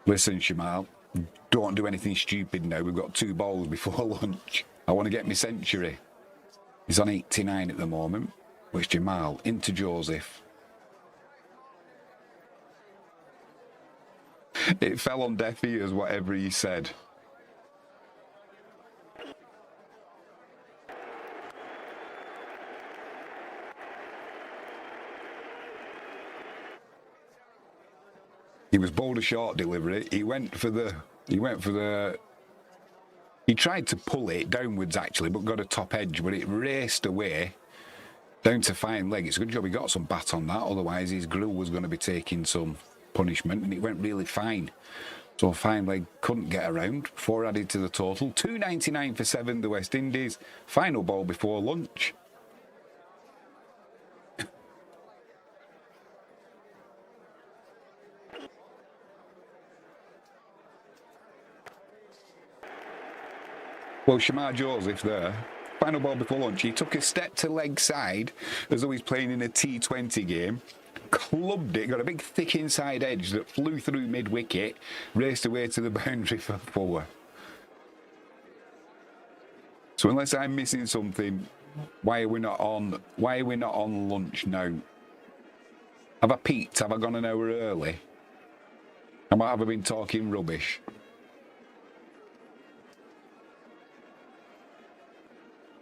S1: listen, Shamal, don't do anything stupid now. We've got 2 balls before lunch. I want to get my century. He's on 89 at the moment. Which Jamal into Joseph. It fell on deaf ears, whatever he said. He was bowled a short delivery. He tried to pull it downwards actually, but got a top edge, but it raced away down to fine leg. It's a good job he got some bat on that, otherwise his grill was going to be taking some punishment, and it went really fine. So fine leg couldn't get around. 4 added to the total. 299 for 7, the West Indies. Final ball before lunch. Well, Shamar Joseph there. Final ball before lunch. He took a step to leg side as though he's playing in a T20 game. Clubbed it, got a big thick inside edge that flew through mid-wicket, raced away to the boundary for 4. So unless I'm missing something, why are we not on lunch now? Have I peaked? Have I gone an hour early? Have I been talking rubbish?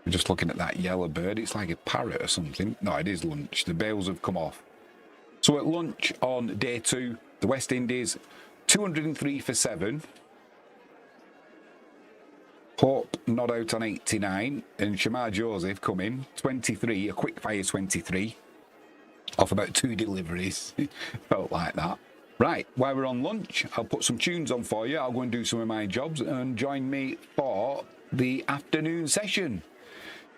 S1: We're just looking at that yellow bird. It's like a parrot or something. No, it is lunch. The bails have come off. So at lunch on day 2, the West Indies, 203 for 7. Hope not out on 89. And Shamar Joseph come in, 23, a quick fire 23. Off about 2 deliveries. Felt like that. Right, while we're on lunch, I'll put some tunes on for you. I'll go and do some of my jobs and join me for the afternoon session.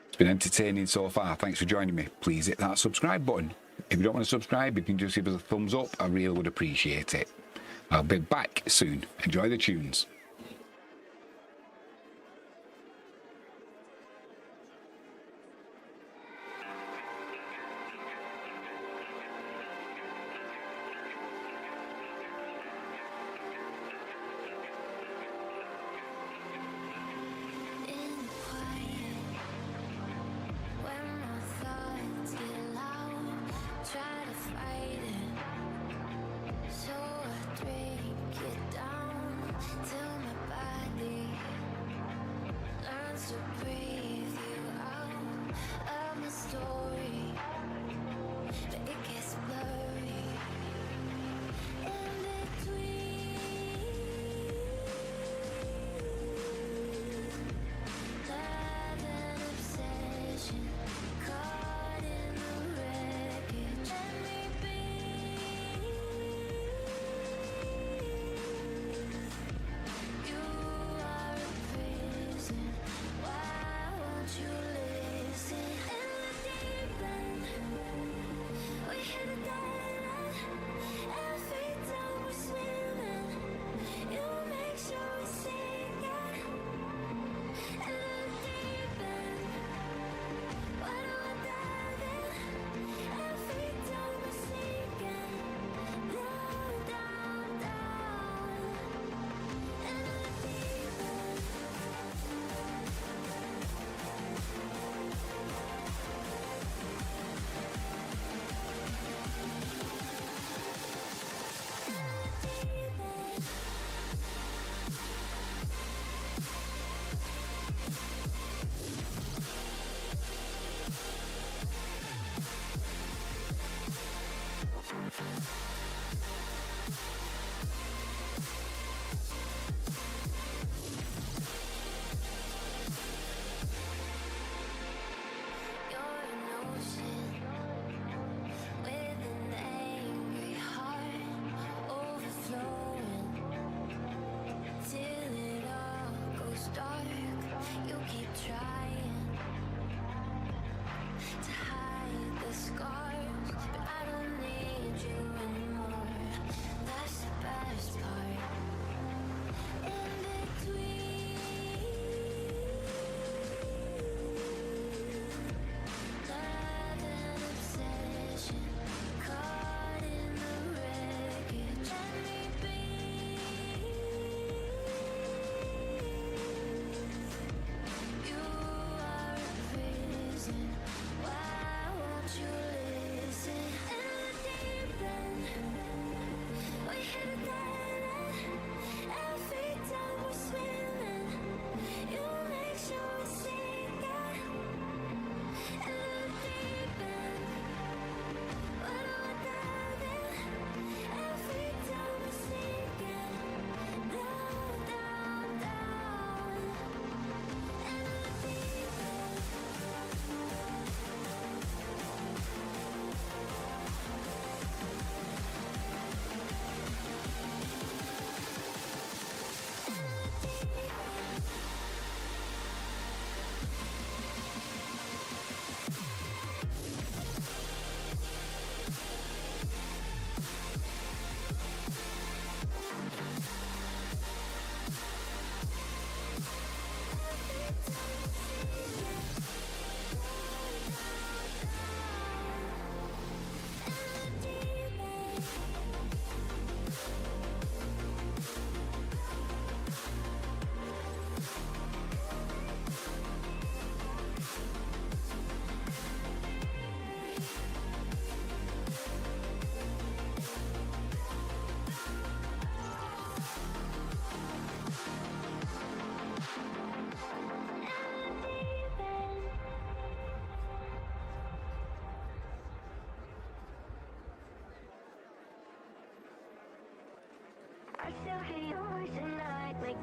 S1: It's been entertaining so far. Thanks for joining me. Please hit that subscribe button. If you don't want to subscribe, you can just give us a thumbs up. I really would appreciate it. I'll be back soon. Enjoy the tunes.
S3: Till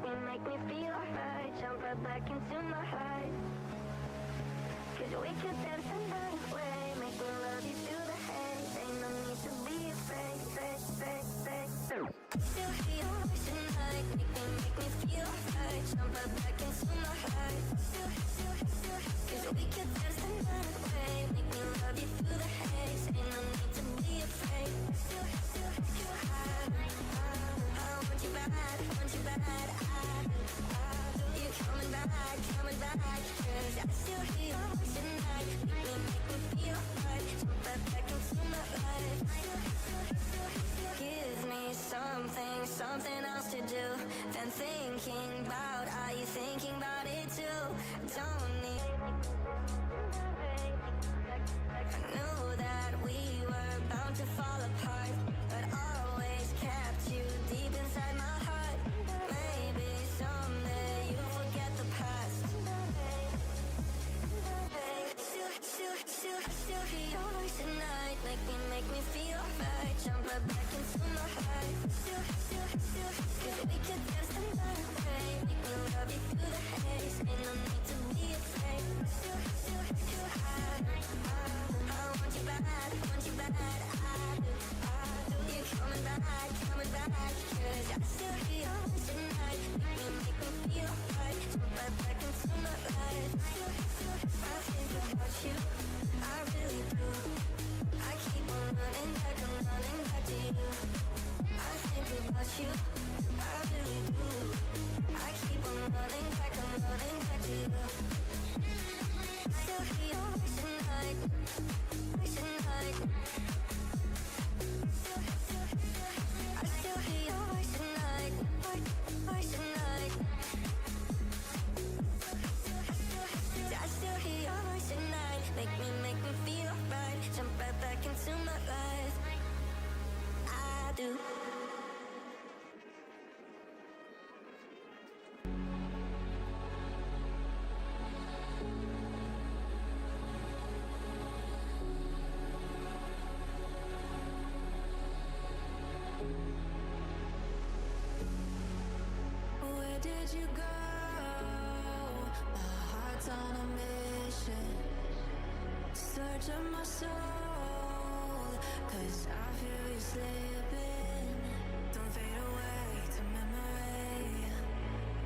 S3: make me feel alright. Jump right back into my heart. Cause we could dance the night away. Make me love you through the haze. Ain't no need to be afraid. Still hear your voice at night. Make me feel alright. Jump right back into my heart. Cause we could dance the night away. Make me love you through the haze. Ain't no need to be afraid. Still high. I want you bad. You coming back. Cause I still hear your voice at night. Make me feel right. Jump right back into my life. Give me something else to do than thinking about. Are you thinking about it too? Don't need. I knew that we were bound to fall apart, but always kept you deep inside my heart. Maybe someday you'll forget the past. Still hear your voice at night. Make me feel right. Jump right back into my heart. Cause we could dance the night away. Make me love you through the haze. Ain't no need to be afraid. Still high. I want you bad. I do. You coming back. Cause I still hear your voice at night. Make me feel right. Jump right back into my life. I think about you. I really do. I keep on running back. I'm running back to you. I think about you. I really do. I keep on running back. I'm running back to you. Still hear your voice at night. I still hear your voice at night. I still hear your voice at night. Make me feel right. Jump right back into my life. I do.
S4: Where did you go? My heart's on a mission. Search of my soul, cause I feel you slipping. Don't fade away to memory.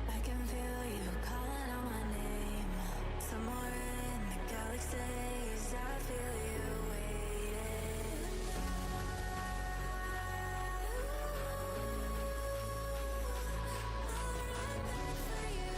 S4: I can feel you calling out my name. Somewhere in the galaxies, I feel you waiting. I'll run back for you.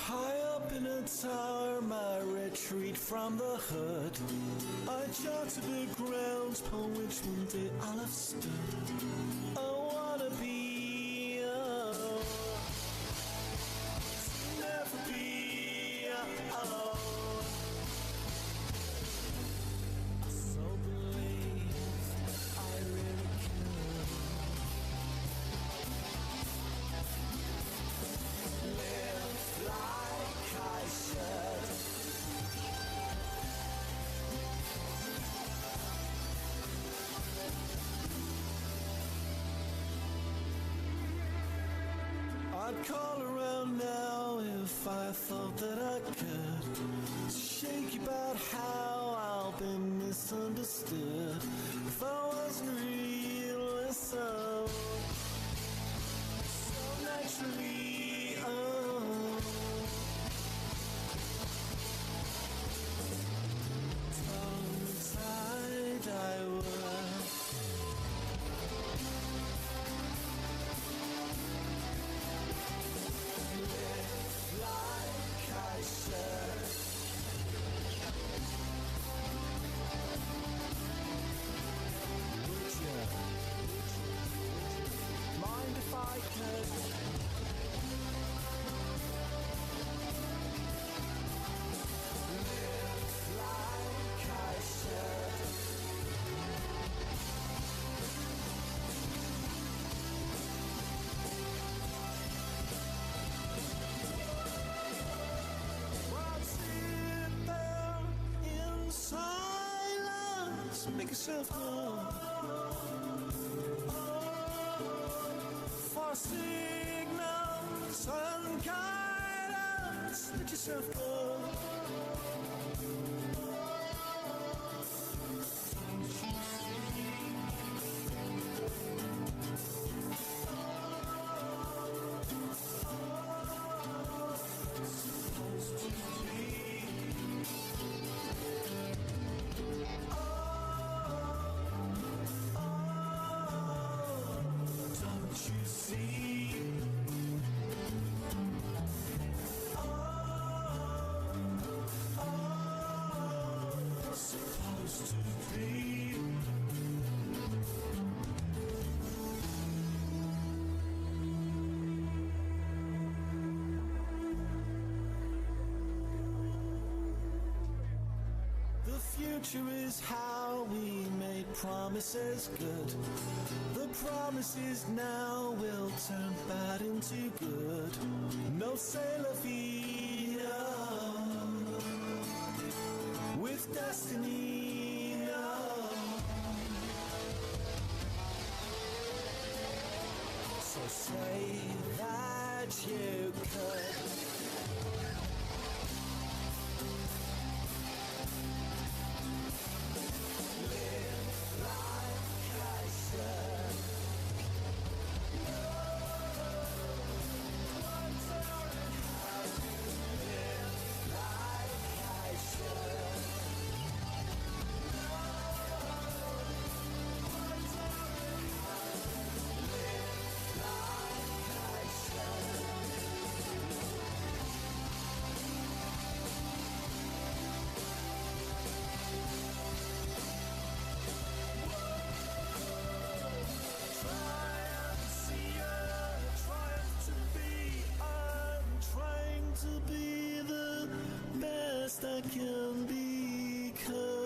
S5: High up in a tower, my retreat from the hood. I charted the grounds upon which one day I'll have stood. I wanna be never be alone. I so believe I really could live like I should. I'd call around now if I thought that I could. Shake about how I'll be misunderstood if I wasn't real so naturally. Tongue-tied I was. Like I should. Would you mind if I could? Live like I should. Make yourself known for signals and guidance. Let yourself go. Supposed to be. Is how we made promises good. The promises now will turn bad into good. No c'est la vie, no. With destiny, no. So say that you could. I can become.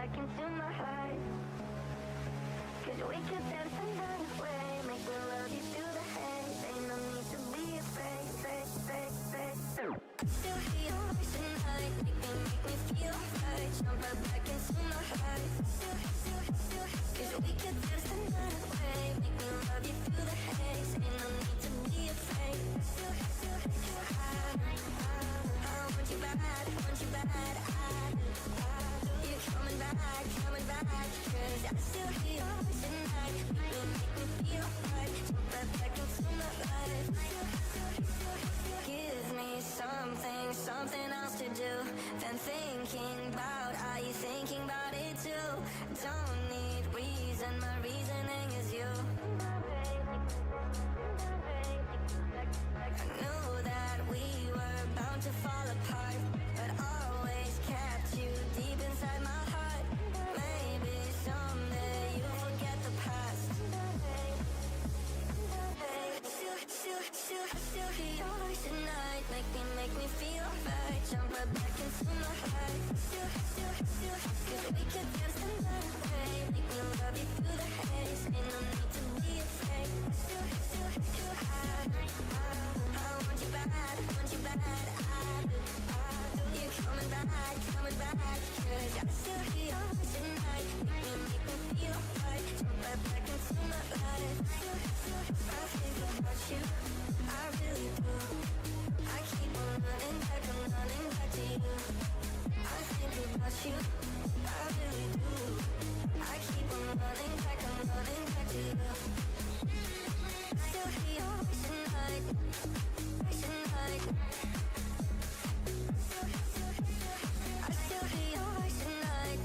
S3: back into my heart. Cause we could dance the night away, make me love you through the haze. Ain't no need to be afraid, I still hear your voice at night, make me feel right. Jump right back into my heart. Cause we could dance the night away, make me love you through the haze. Ain't no need to be afraid. I want you bad, you're coming back, cause I still hear your voice at night, make me feel right. Jump right back into my life. Give me something else to do than thinking about. Are you thinking about it too? Don't need reason, my reasoning is you. I knew that we were bound to fall apart, but always kept you deep inside my heart. Maybe someday you'll forget the past. Still hear your voice at night, make me feel right. Jump right back into my heart. Cause we could dance the night away, make me love you through the haze. Ain't no need to be afraid. I want you bad, I do. You're coming back, cause I still hear your voice at night, make me feel right. Jump right back into my life. I think about you, I really do. I keep on running back, I'm running back to you. I think about you, I really do. I keep on running back, I'm running back to you. Still hear your voice at night, I still hear your voice at night,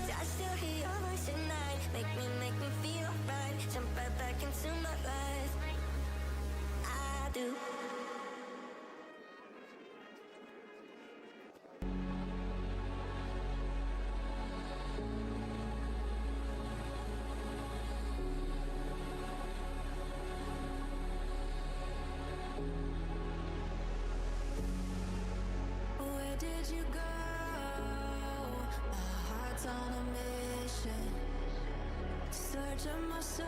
S3: I still hear your voice at night, make me feel right. Jump right back into my life. I do.
S4: Where did you go? My heart's on a mission. Search of my soul,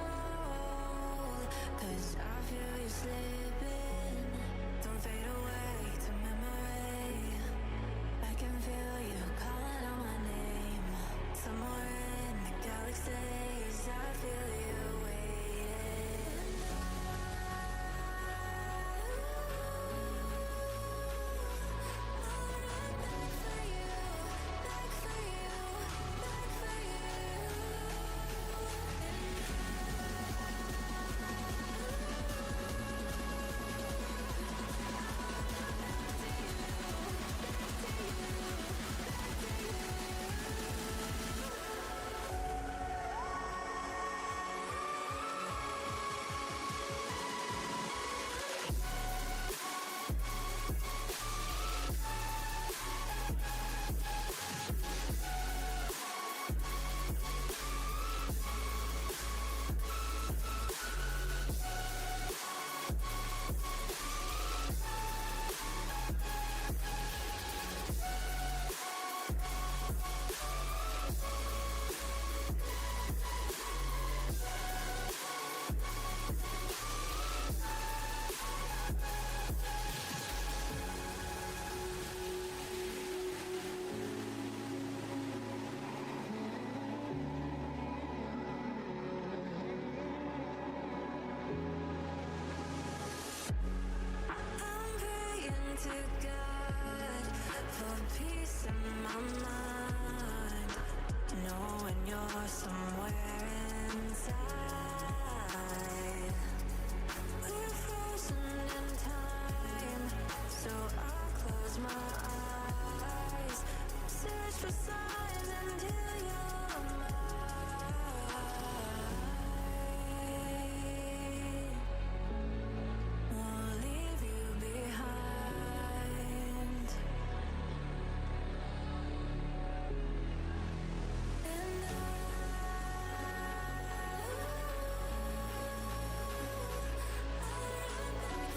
S4: cause I feel you slipping. Don't fade away to memory. I can feel you calling out my name. Somewhere in the galaxies, I feel you waiting. I'll run back for you, back for you, back for you.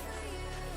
S4: For you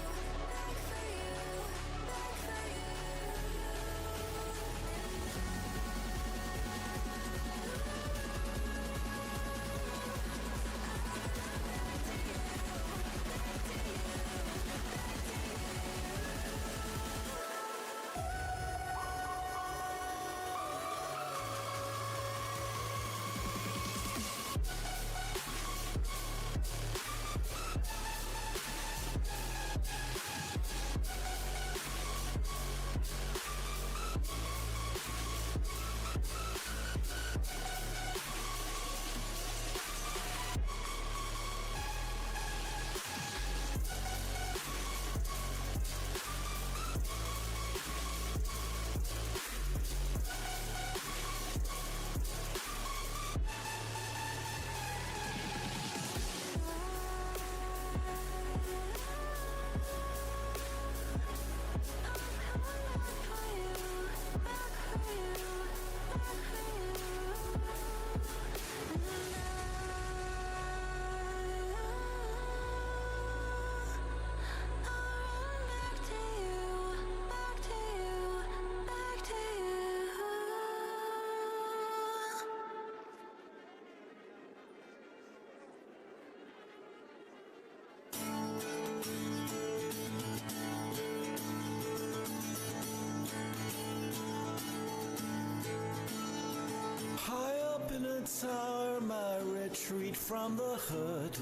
S5: the tower, my retreat from the hood.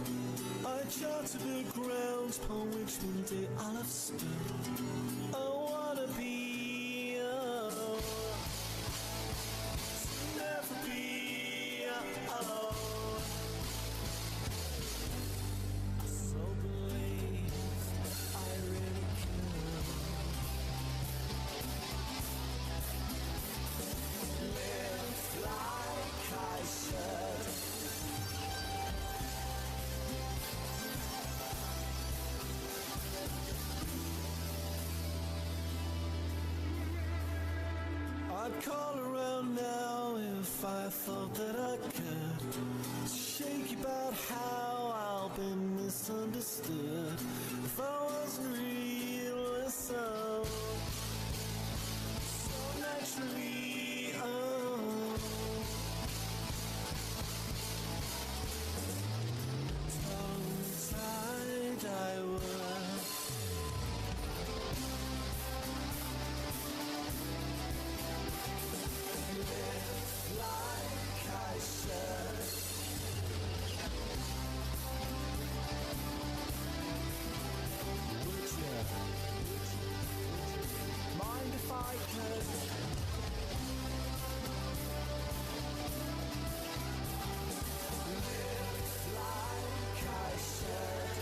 S5: I charted the grounds upon which one day I'll have stood. I wanna be alone, to never be alone. So believe I really could live like I should. I'd call around now if I thought that I could. Shake about how I've been misunderstood. If I wasn't real, so naturally, tongue-tied I was. Like I should. Would you mind if I could? Live like I should.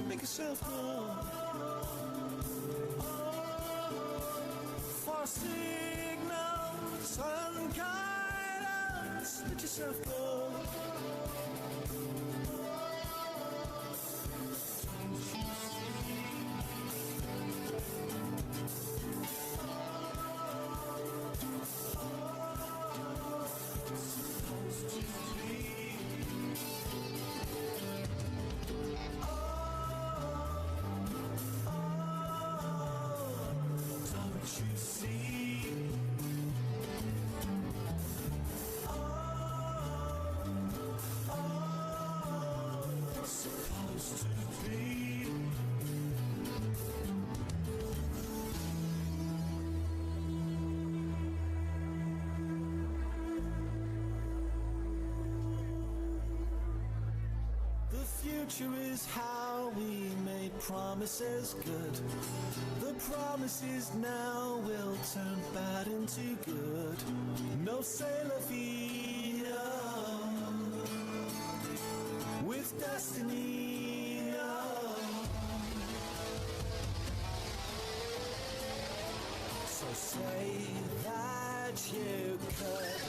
S5: Make yourself known for signals and guidance. Let yourself go. Is how we made promises good. The promises now will turn bad into good. No c'est la vie, no. With destiny, no. So say that you could.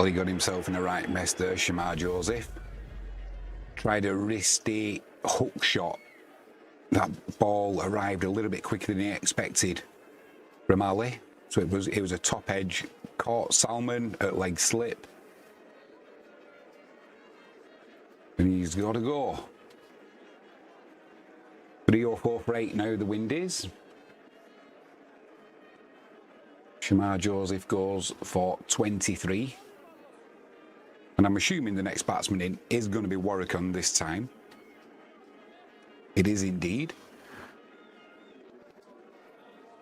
S1: Well, he got himself in a right mess there, Shamar Joseph. Tried a wristy hook shot. That ball arrived a little bit quicker than he expected from Ali. So it was a top edge, caught Salmon at leg slip. And he's got to go. 304 for 8 now the wind is. Shamar Joseph goes for 23. And I'm assuming the next batsman in is going to be Warwickon this time. It is indeed.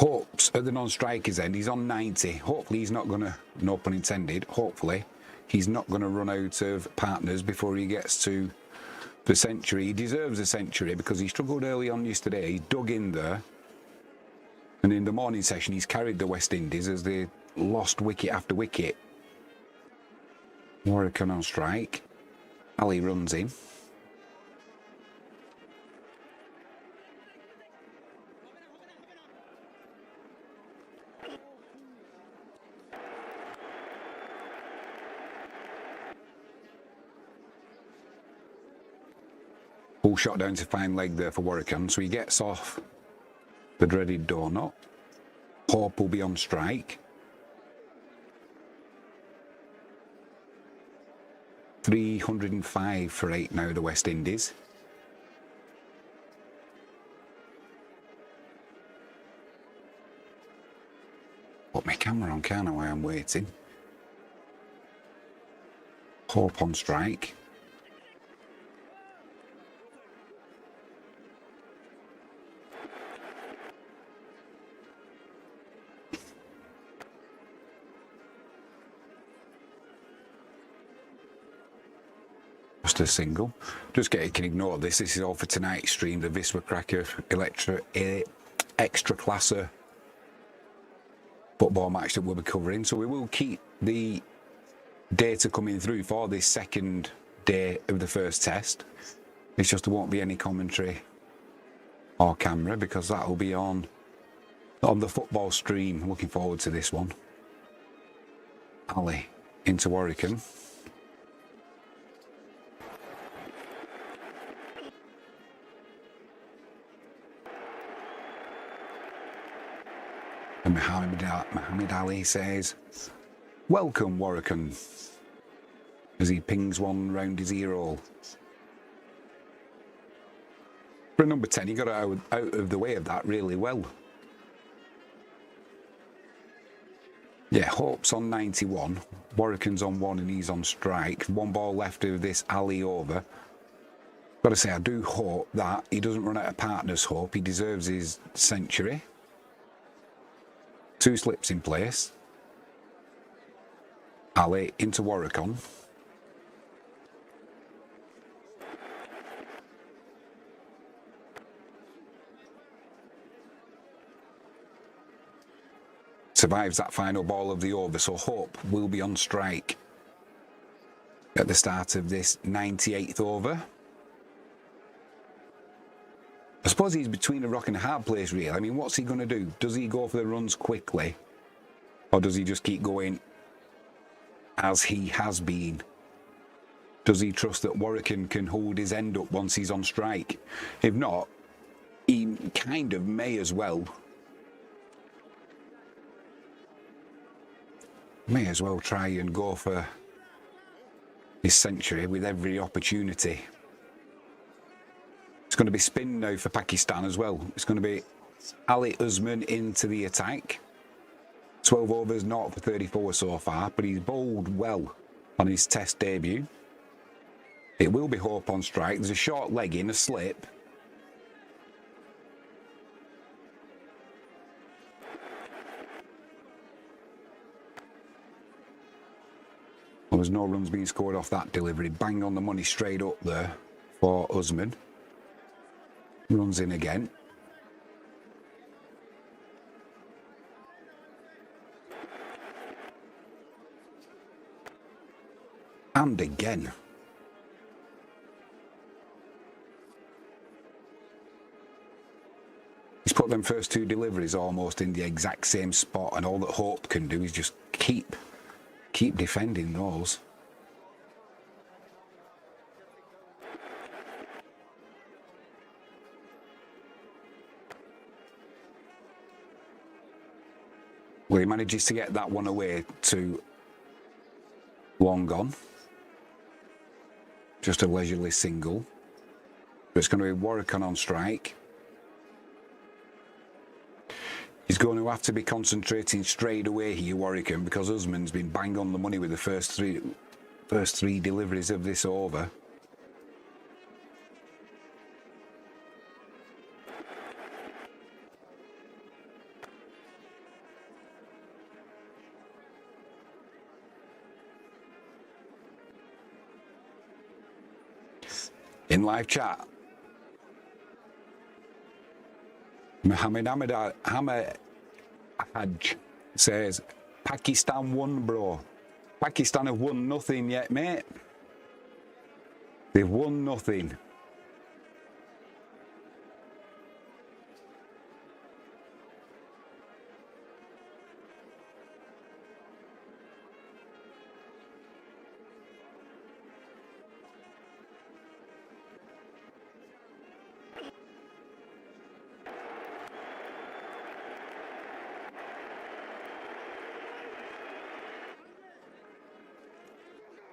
S1: Hope's at the non-strikers end. He's on 90. Hopefully he's not going to, no pun intended, hopefully he's not going to run out of partners before he gets to the century. He deserves a century because he struggled early on yesterday. He dug in there. And in the morning session, he's carried the West Indies as they lost wicket after wicket. Warwickon on strike. Ali runs in. Full shot down to fine leg there for Warwickon, so he gets off the dreaded donut. Hope will be on strike. 305 for 8 now the West Indies. Put my camera on, can't I, while I'm waiting? Hope on strike. Just a single. Just get, you can ignore this. This is all for tonight's stream, the Viswa Cracker extra classer football match that we'll be covering. So we will keep the data coming through for this second day of the first test. It's just there won't be any commentary or camera because that will be on the football stream. Looking forward to this one. Ali into Warwickon. And Muhammad Ali says, "Welcome, Warwickon," as he pings one round his ear hole. For a number 10, he got out of the way of that really well. Yeah, Hope's on 91, Warwickon's on 1 and he's on strike. 1 ball left of this Ali over. Got to say, I do hope that he doesn't run out of partners, Hope. He deserves his century. 2 slips in place. Ali into Warwickon. Survives that final ball of the over, so Hope will be on strike at the start of this 98th over. I suppose he's between a rock and a hard place, really. I mean, what's he going to do? Does he go for the runs quickly? Or does he just keep going as he has been? Does he trust that Warwickon can hold his end up once he's on strike? If not, he kind of may as well. May as well try and go for his century with every opportunity. It's going to be spin now for Pakistan as well. It's going to be Ali Usman into the attack. 12 overs, 0 for 34 so far, but he's bowled well on his test debut. It will be Hope on strike. There's a short leg in, a slip. Well, there's no runs being scored off that delivery. Bang on the money straight up there for Usman. Runs in again. And again. He's put them first 2 deliveries almost in the exact same spot, and all that Hope can do is just keep Keep defending those. Well, he manages to get that one away to long on. Just a leisurely single. But it's going to be Warwick on strike. He's going to have to be concentrating straight away here, Warwick, because Usman's been bang on the money with the first three deliveries of this over. In live chat, Aamer Hadj says, Pakistan won, bro. Pakistan have won nothing yet, mate. They've won nothing.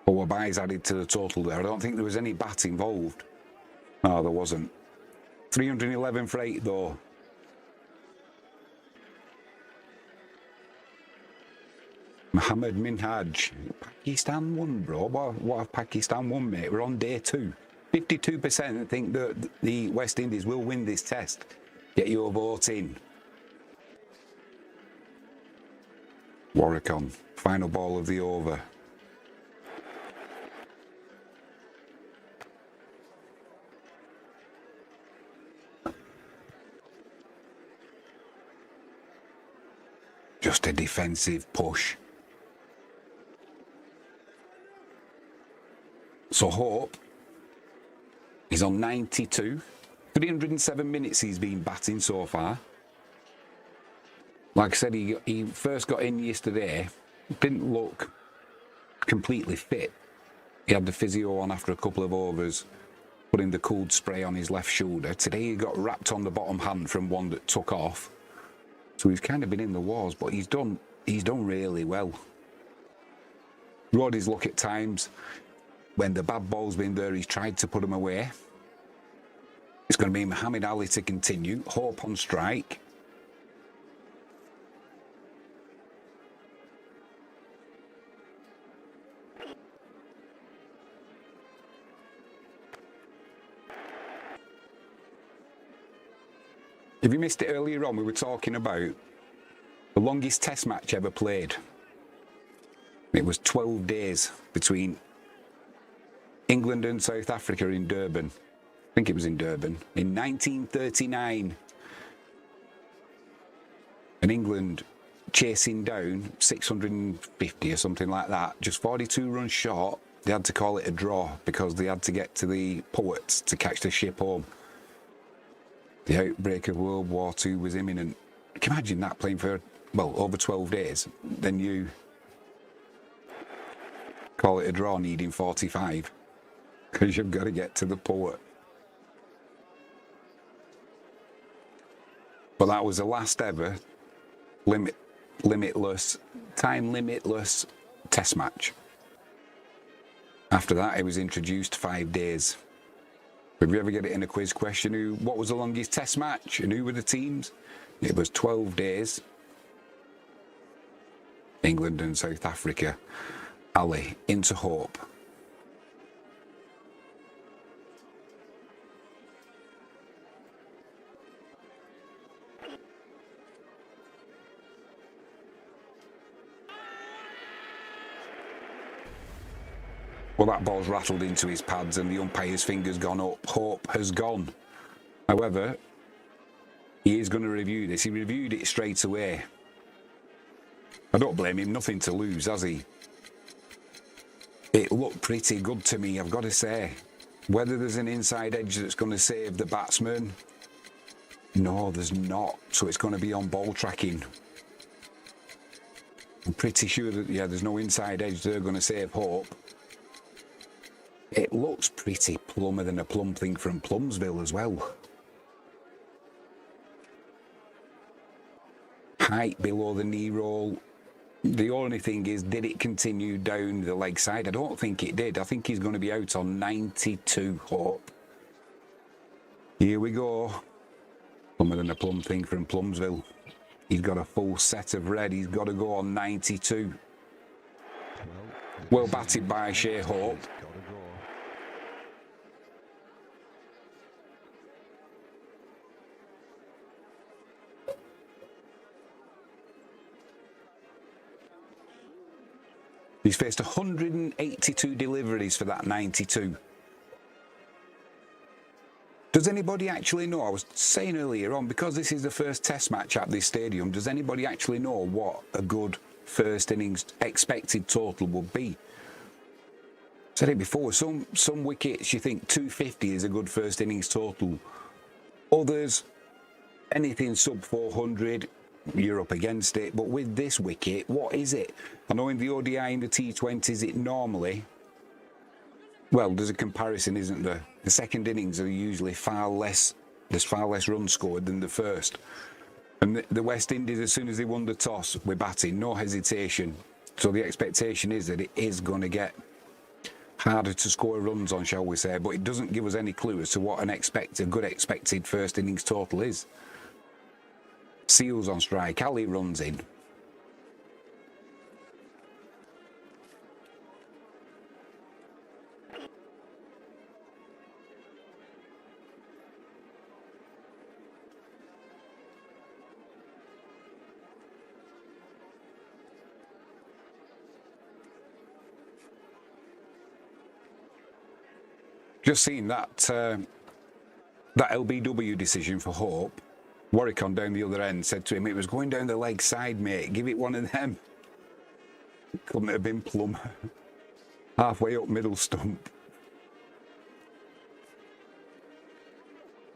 S1: But buys added to the total there. I don't think there was any bat involved. No, there wasn't. 311 for 8 though. Mohammed Minhaj. Pakistan won, bro. What have Pakistan won, mate? We're on day 2. 52% think that the West Indies will win this test. Get your vote in. Warwick on. Final ball of the over. Just a defensive push. So Hope is on 92. 307 minutes he's been batting so far. Like I said, he first got in yesterday. Didn't look completely fit. He had the physio on after a couple of overs, putting the cooled spray on his left shoulder. Today he got wrapped on the bottom hand from one that took off. So he's kind of been in the wars, but he's done really well. Rode his luck at times. When the bad ball's been there, he's tried to put them away. It's going to be Muhammad Ali to continue. Hope on strike. If you missed it earlier on, we were talking about the longest test match ever played. It was 12 days between England and South Africa in Durban. I think it was in Durban. In 1939. And England chasing down 650 or something like that. Just 42 runs short. They had to call it a draw because they had to get to the Poets to catch the ship home. The outbreak of World War II was imminent. Can you imagine that playing for, well, over 12 days? Then you call it a draw needing 45 because you've got to get to the Poet. But that was the last ever time limitless test match. After that, it was introduced 5 days. If you ever get it in a quiz question, what was the longest test match and who were the teams? It was 12 days. England and South Africa. Ali into Hope. Well, that ball's rattled into his pads and the umpire's finger's gone up. Hope has gone. However, he is going to review this. He reviewed it straight away. I don't blame him. Nothing to lose, has he? It looked pretty good to me, I've got to say. Whether there's an inside edge that's going to save the batsman, no, there's not. So it's going to be on ball tracking. I'm pretty sure that, yeah, there's no inside edge. They're going to save Hope. It looks pretty plumber than a plum thing from Plumsville as well. Height below the knee roll. The only thing is, did it continue down the leg side? I don't think it did. I think he's going to be out on 92, Hope. Here we go. Plumber than a plum thing from Plumsville. He's got a full set of red. He's got to go on 92. Well batted by Shai Hope. He's faced 182 deliveries for that 92. Does anybody actually know? I was saying earlier on, because this is the first test match at this stadium, does anybody actually know what a good first innings expected total would be? Said it before, some wickets you think 250 is a good first innings total. Others, anything sub 400, you're up against it. But with this wicket, what is it? I know in the ODI and the T20s it normally, well, there's a comparison, isn't there? The second innings are usually there's far less runs scored than the first. And the West Indies, as soon as they won the toss, we're batting, no hesitation. So the expectation is that it is going to get harder to score runs on, shall we say, but it doesn't give us any clue as to what a good expected first innings total is. Seals on strike, Ali runs in. Just seen that LBW decision for Hope. Warwick on down the other end said to him, it was going down the leg side, mate. Give it one of them. Couldn't have been plumb. Halfway up middle stump.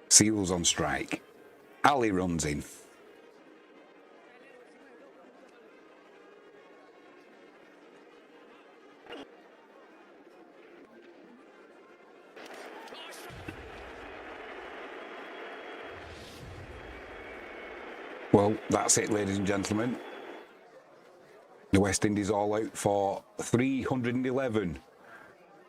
S1: Seals on strike. Ali runs in. Well, that's it, ladies and gentlemen. The West Indies all out for 311.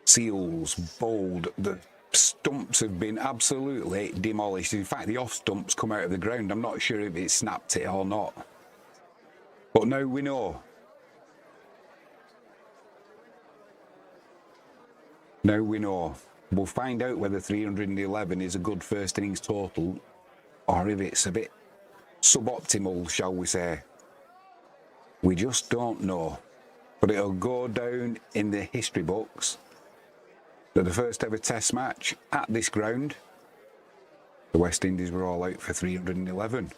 S1: Seals bowled. The stumps have been absolutely demolished. In fact, the off stumps come out of the ground. I'm not sure if it snapped it or not. But now we know. Now we know. We'll find out whether 311 is a good first innings total or if it's a bit suboptimal, shall we say. We just don't know. But it'll go down in the history books that the first ever test match at this ground, the West Indies were all out for 311.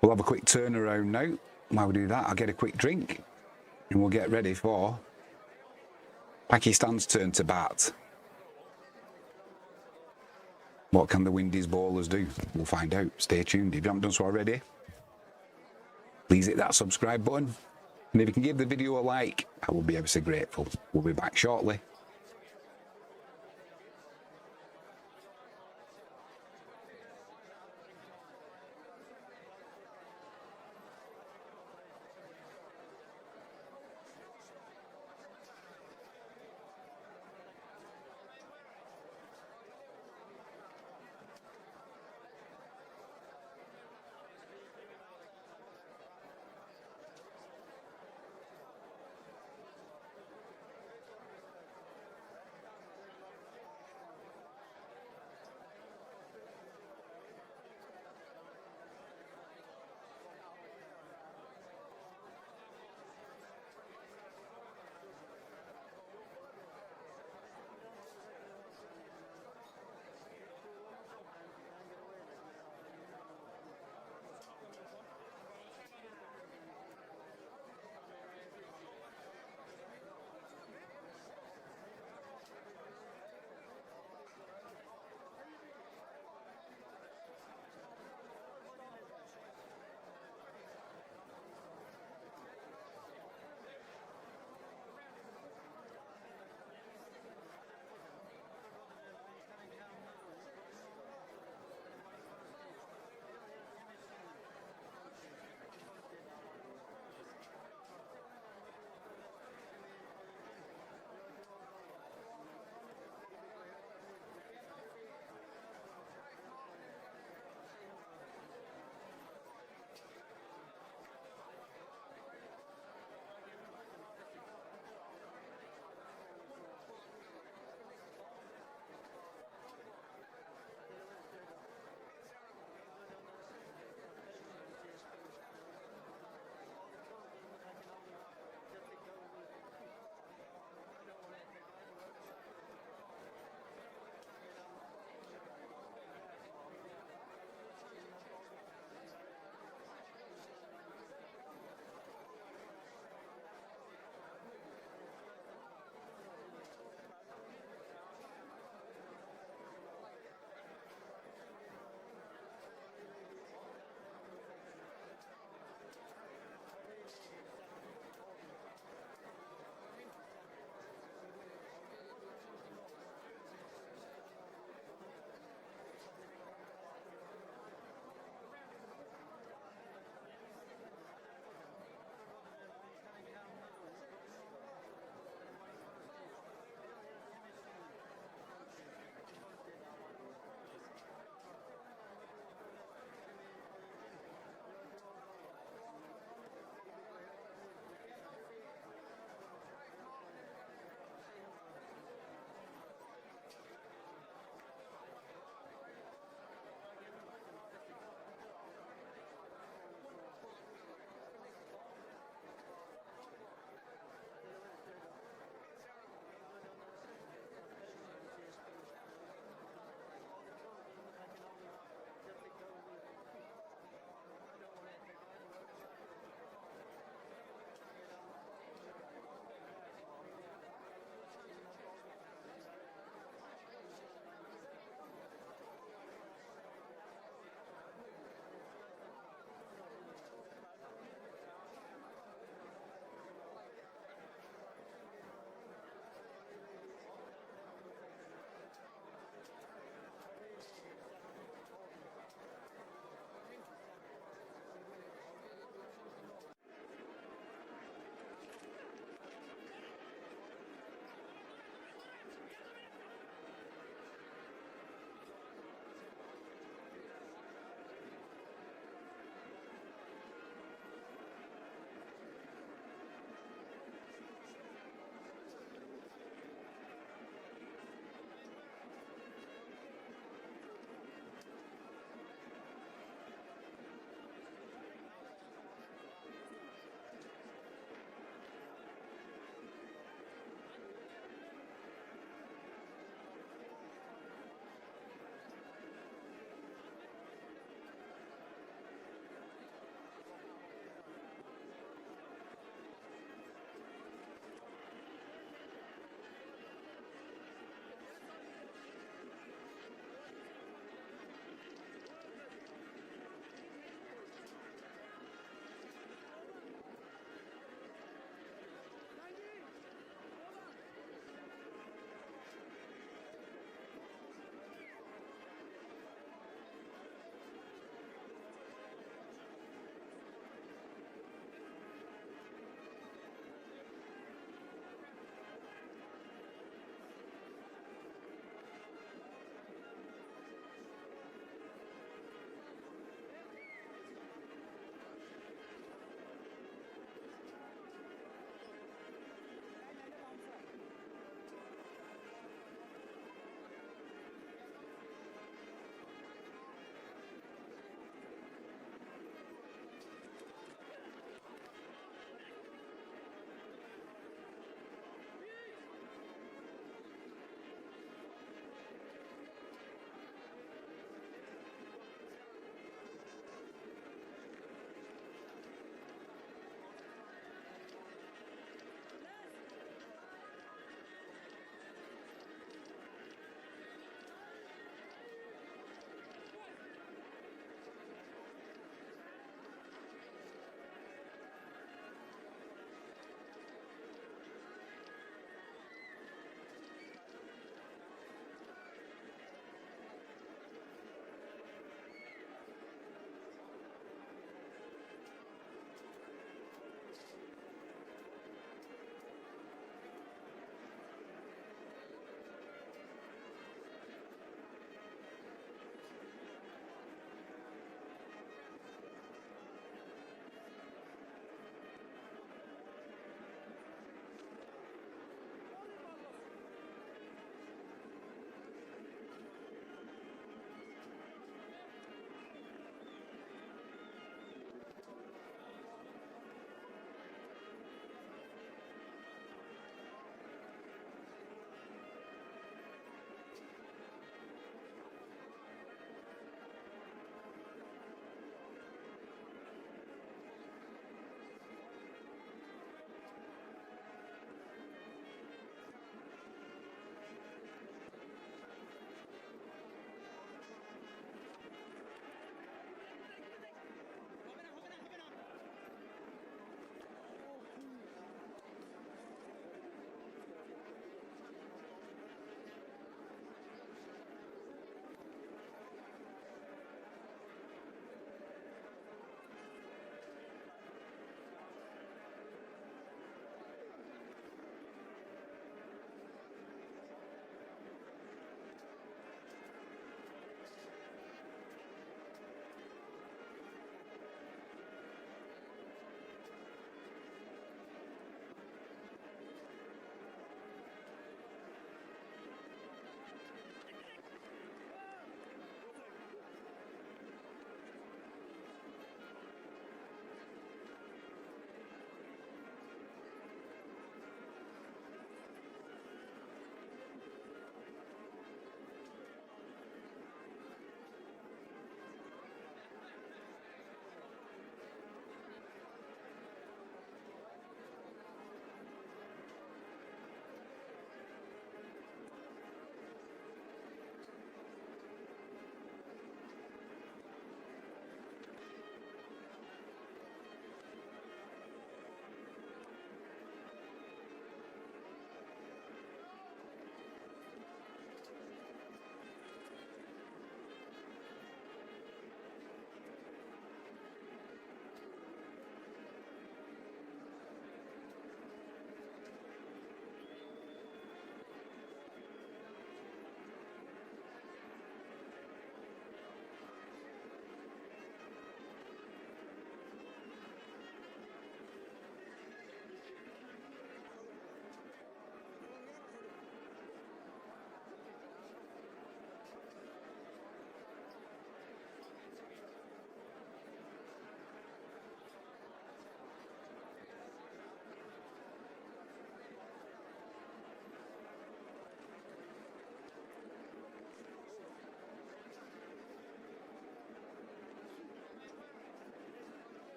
S1: We'll have a quick turnaround now. While we do that, I'll get a quick drink and we'll get ready for Pakistan's turn to bat. What can the Windies bowlers do? We'll find out. Stay tuned. If you haven't done so already, please hit that subscribe button. And if you can give the video a like, I will be ever so grateful. We'll be back shortly.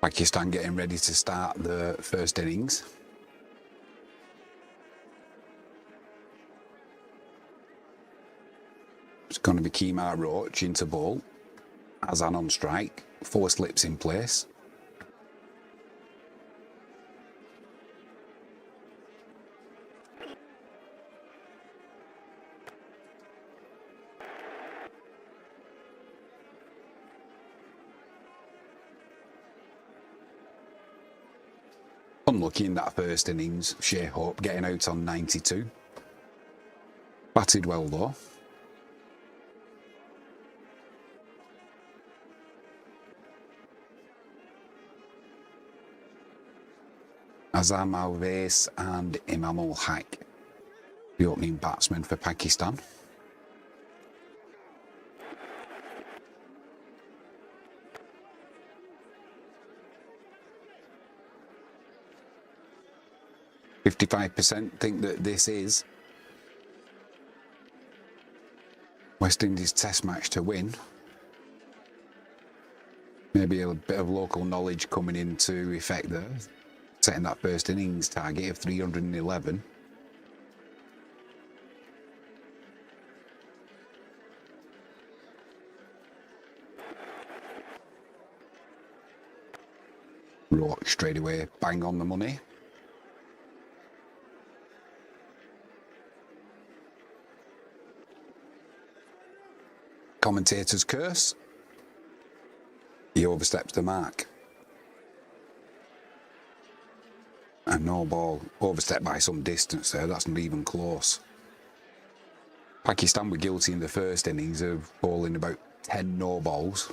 S1: Pakistan getting ready to start the first innings. It's going to be Kemar Roach into ball. Azan on strike. 4 slips in place. Unlucky in that first innings. Shai Hope getting out on 92. Batted well though. Azam Alves and Imam ul Haq, the opening batsmen for Pakistan. %55% think that this is West Indies test match to win. Maybe a bit of local knowledge coming into effect there, setting that first innings target of 311. Roach straight away, bang on the money. Commentator's curse. He oversteps the mark. And no ball, overstepped by some distance there, that's not even close. Pakistan were guilty in the first innings of bowling about 10 no balls.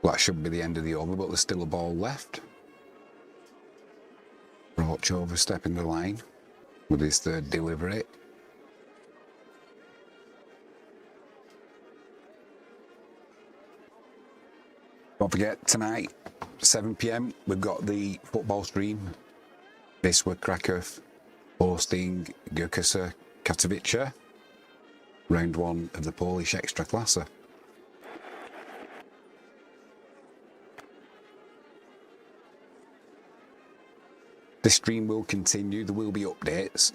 S1: Well, that should be the end of the over, but there's still a ball left. Roach overstepping the line with his third delivery. Don't forget, tonight, 7 PM, we've got the football stream. Wisła Kraków hosting Górnicza Katowice, round 1 of the Polish Ekstraklasa. This stream will continue, there will be updates,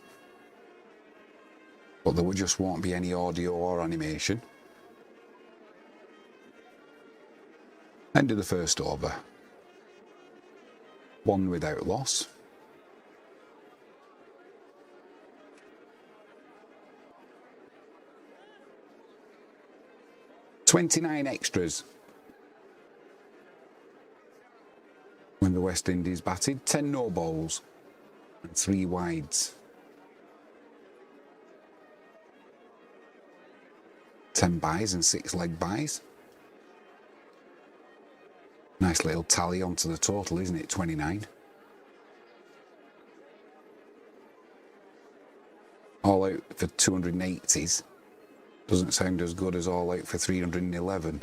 S1: but there just won't be any audio or animation. End of the first over. 1 without loss. "29 extras when the West Indies batted. 10 no balls and 3 wides. 10 byes and 6 leg byes. Nice little tally onto the total, isn't it? 29. all out for 280s doesn't sound as good as all out for 311.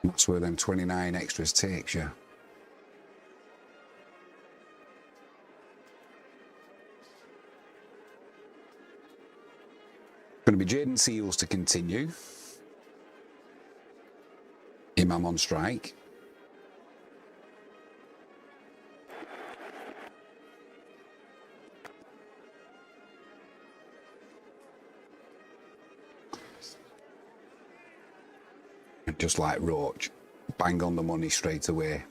S1: That's where them 29 extras takes you. Going to be Jaden Seals to continue. Imam on strike. Just like Roach, bang on the money straight away.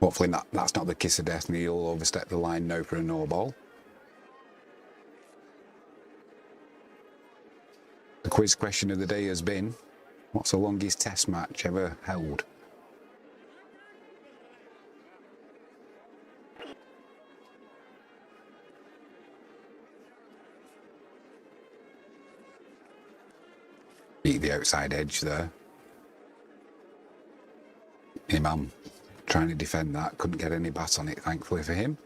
S1: Hopefully that's not the kiss of death and he'll overstep the line now for a no ball. The quiz question of the day has been, what's the longest test match ever held? Beat the outside edge there. Imam trying to defend that, couldn't get any bat on it, thankfully for him.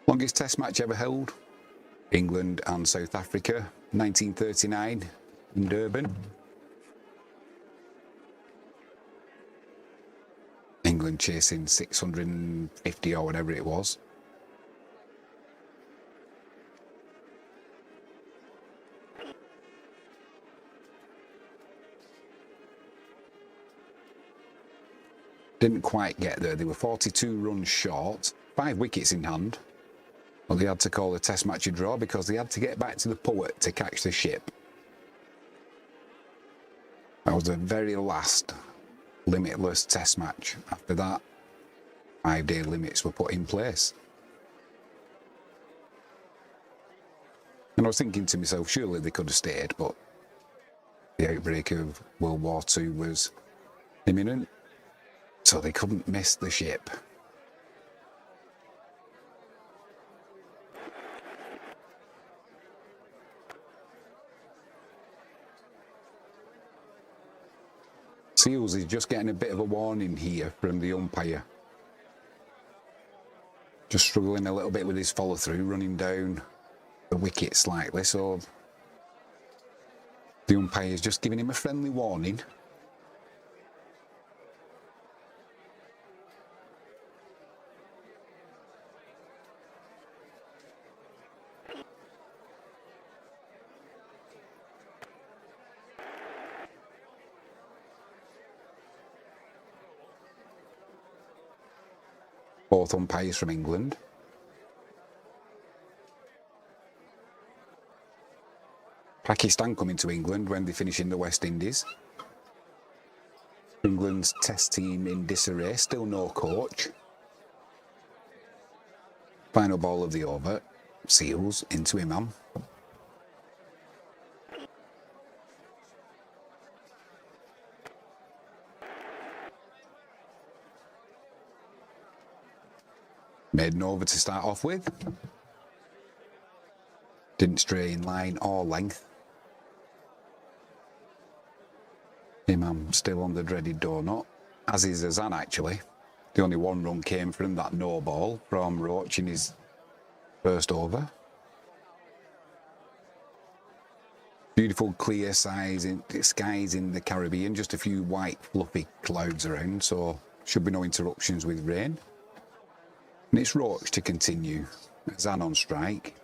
S1: Longest test match ever held, England and South Africa, 1939 in Durban. England chasing 650 or whatever it was. Didn't quite get there. They were 42 runs short, 5 wickets in hand. Well, they had to call the test match a draw because they had to get back to the Poet to catch the ship. That was the very last limitless test match. After that, 5-day limits were put in place. And I was thinking to myself, surely they could have stayed, but the outbreak of World War II was imminent. So they couldn't miss the ship. Seals is just getting a bit of a warning here from the umpire. Just struggling a little bit with his follow through, running down the wicket slightly. So the umpire is just giving him a friendly warning. Both umpires from England. Pakistan coming to England when they finish in the West Indies. England's test team in disarray, still no coach. Final ball of the over, Seals into Imam. Maiden over to start off with. Didn't stray in line or length. Imam still on the dreaded donut, as is Azan actually. The only one run came from that no ball from Roach in his first over. Beautiful clear skies in the Caribbean, just a few white fluffy clouds around, so should be no interruptions with rain. And it's Roach to continue. Azan on strike.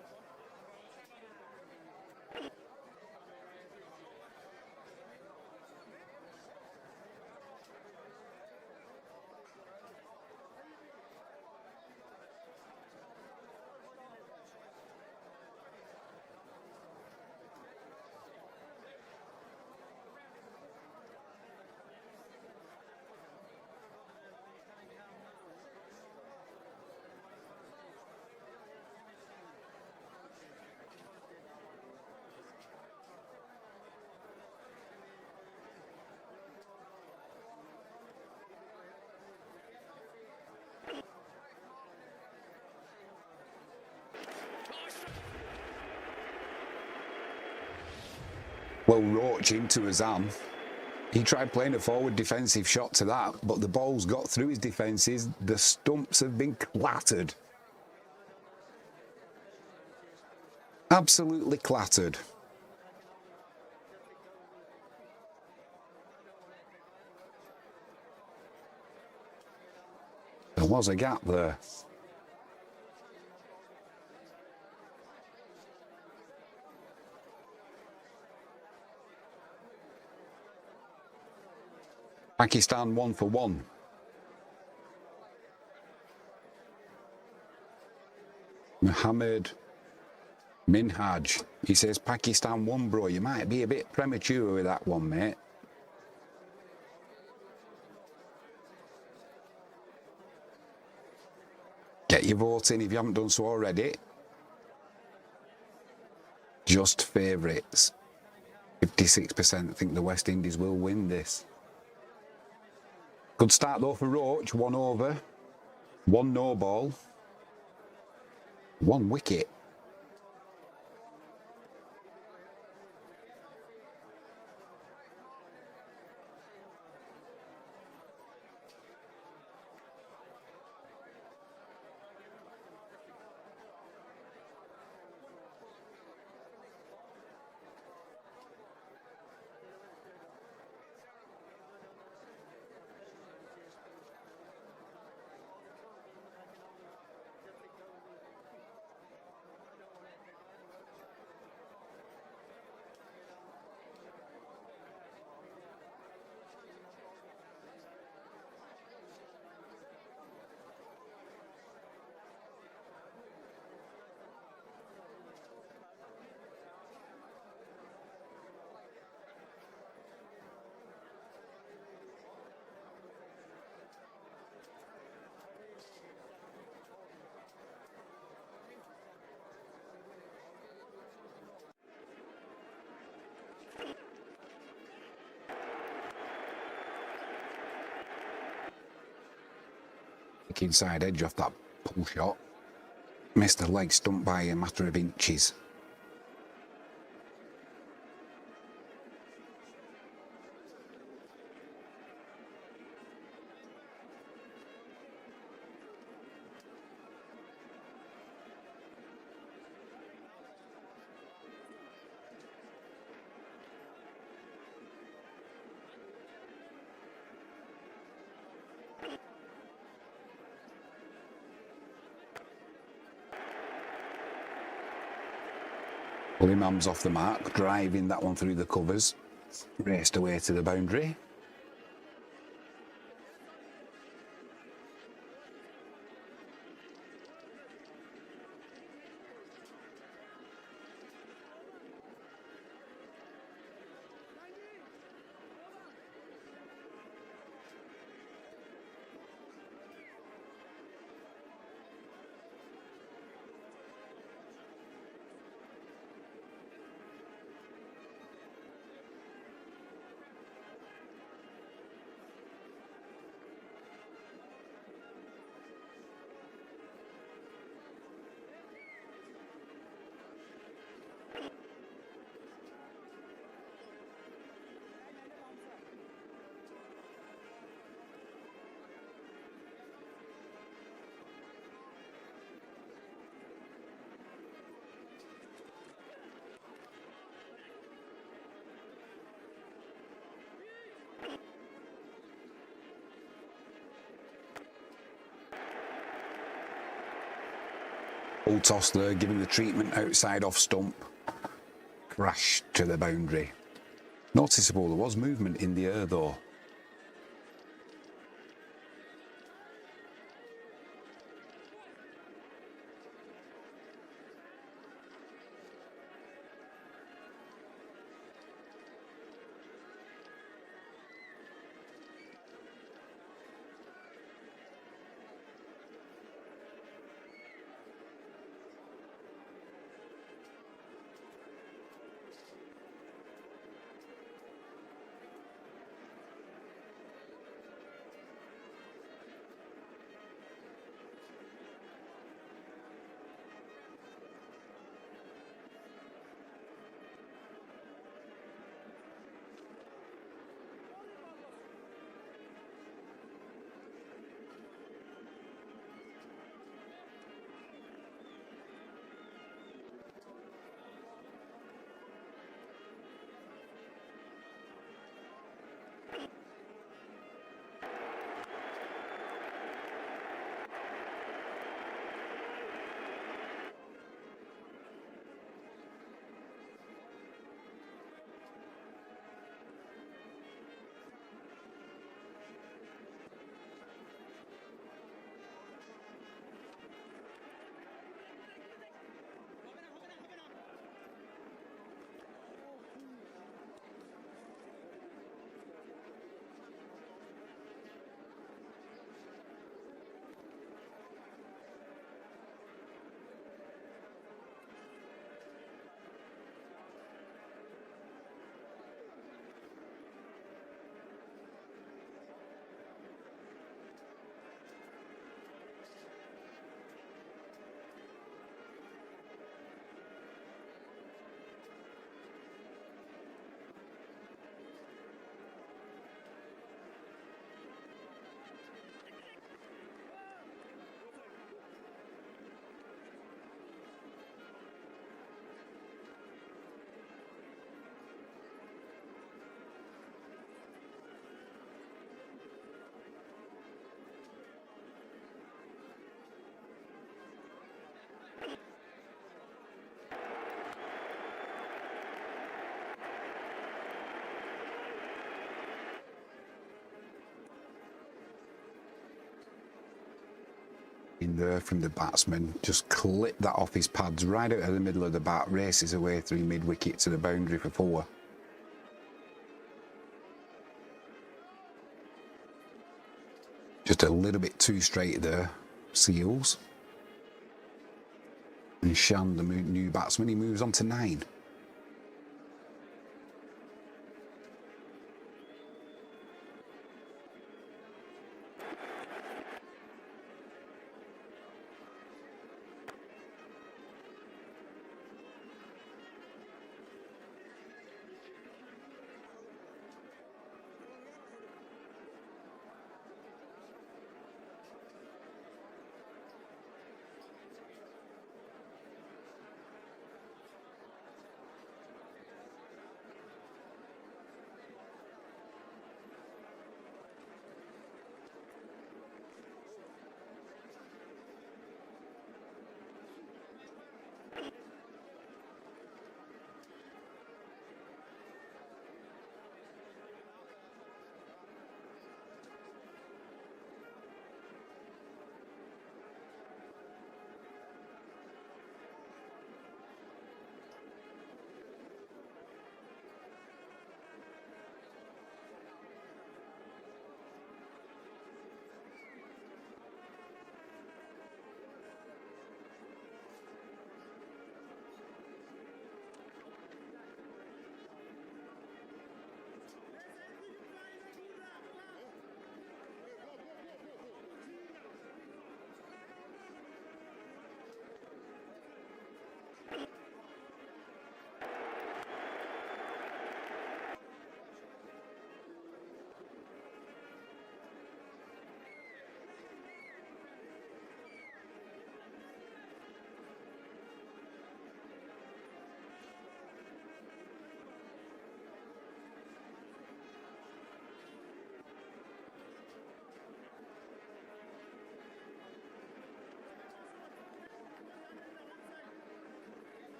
S1: Well, Roach into Azam. He tried playing a forward defensive shot to that, but the ball's got through his defences. The stumps have been clattered. Absolutely clattered. There was a gap there. Pakistan 1 for 1. Mohammed Minhaj. He says Pakistan 1, bro. You might be a bit premature with that one, mate. Get your vote in if you haven't done so already. Just favourites. 56% think the West Indies will win this. Good start though for Roach. 1 over. 1 no ball. 1 wicket. Inside edge off that pull shot. Missed the leg stump by a matter of inches. Well, Imam's off the mark, driving that one through the covers. Raced away to the boundary. Full toss there, giving the treatment outside off stump. Crash to the boundary. Noticeable, there was movement in the air though. In there from the batsman, just clipped that off his pads right out of the middle of the bat, races away through mid-wicket to the boundary for 4. Just a little bit too straight there, Seals. And Shan, the new batsman, he moves on to 9.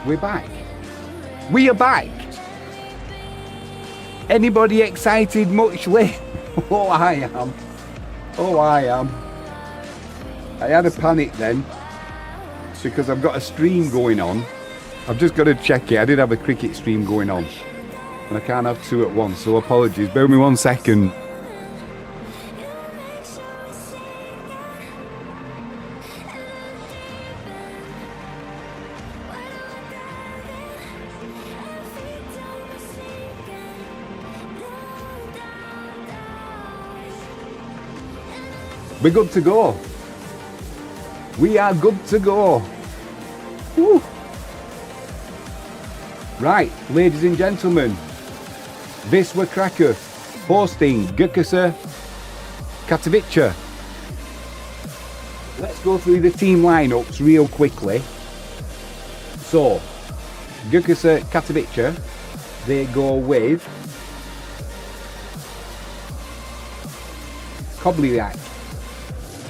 S6: We're back. We are back. Anybody excited much late? Oh, I am. Oh, I am. I had a panic then because I've got a stream going on. I've just got to check it. I did have a cricket stream going on and I can't have two at once, so apologies. Bear with me 1 second. We're good to go. We are good to go. Woo. Right, ladies and gentlemen, Wisła Kraków hosting GKS Katowice. Let's go through the team lineups real quickly. So, GKS Katowice, they go with Kobliak.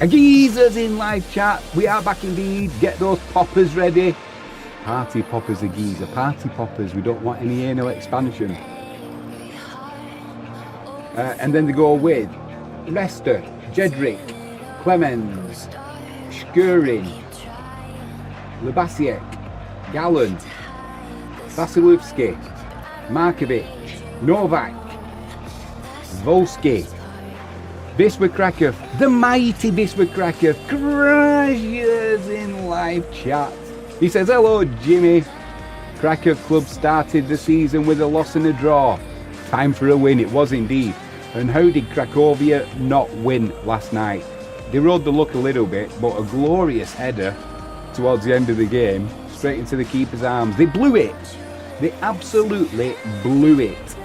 S6: A geezer's in live chat. We are back indeed. Get those poppers ready. Party poppers, a geezer. Party poppers. We don't want any anal expansion. And then they go with Resta, Jedrick, Clemens, Shkurin, Lubasiek, Gallen, Vasilevsky, Markovic, Novak, Volsky, Wisła Kraków, the mighty Wisła Kraków, crashes in live chat. He says, hello Jimmy. Kraków club started the season with a loss and a draw. Time for a win, it was indeed. And how did Cracovia not win last night? They rode the luck a little bit, but a glorious header towards the end of the game, straight into the keeper's arms. They blew it. They absolutely blew it.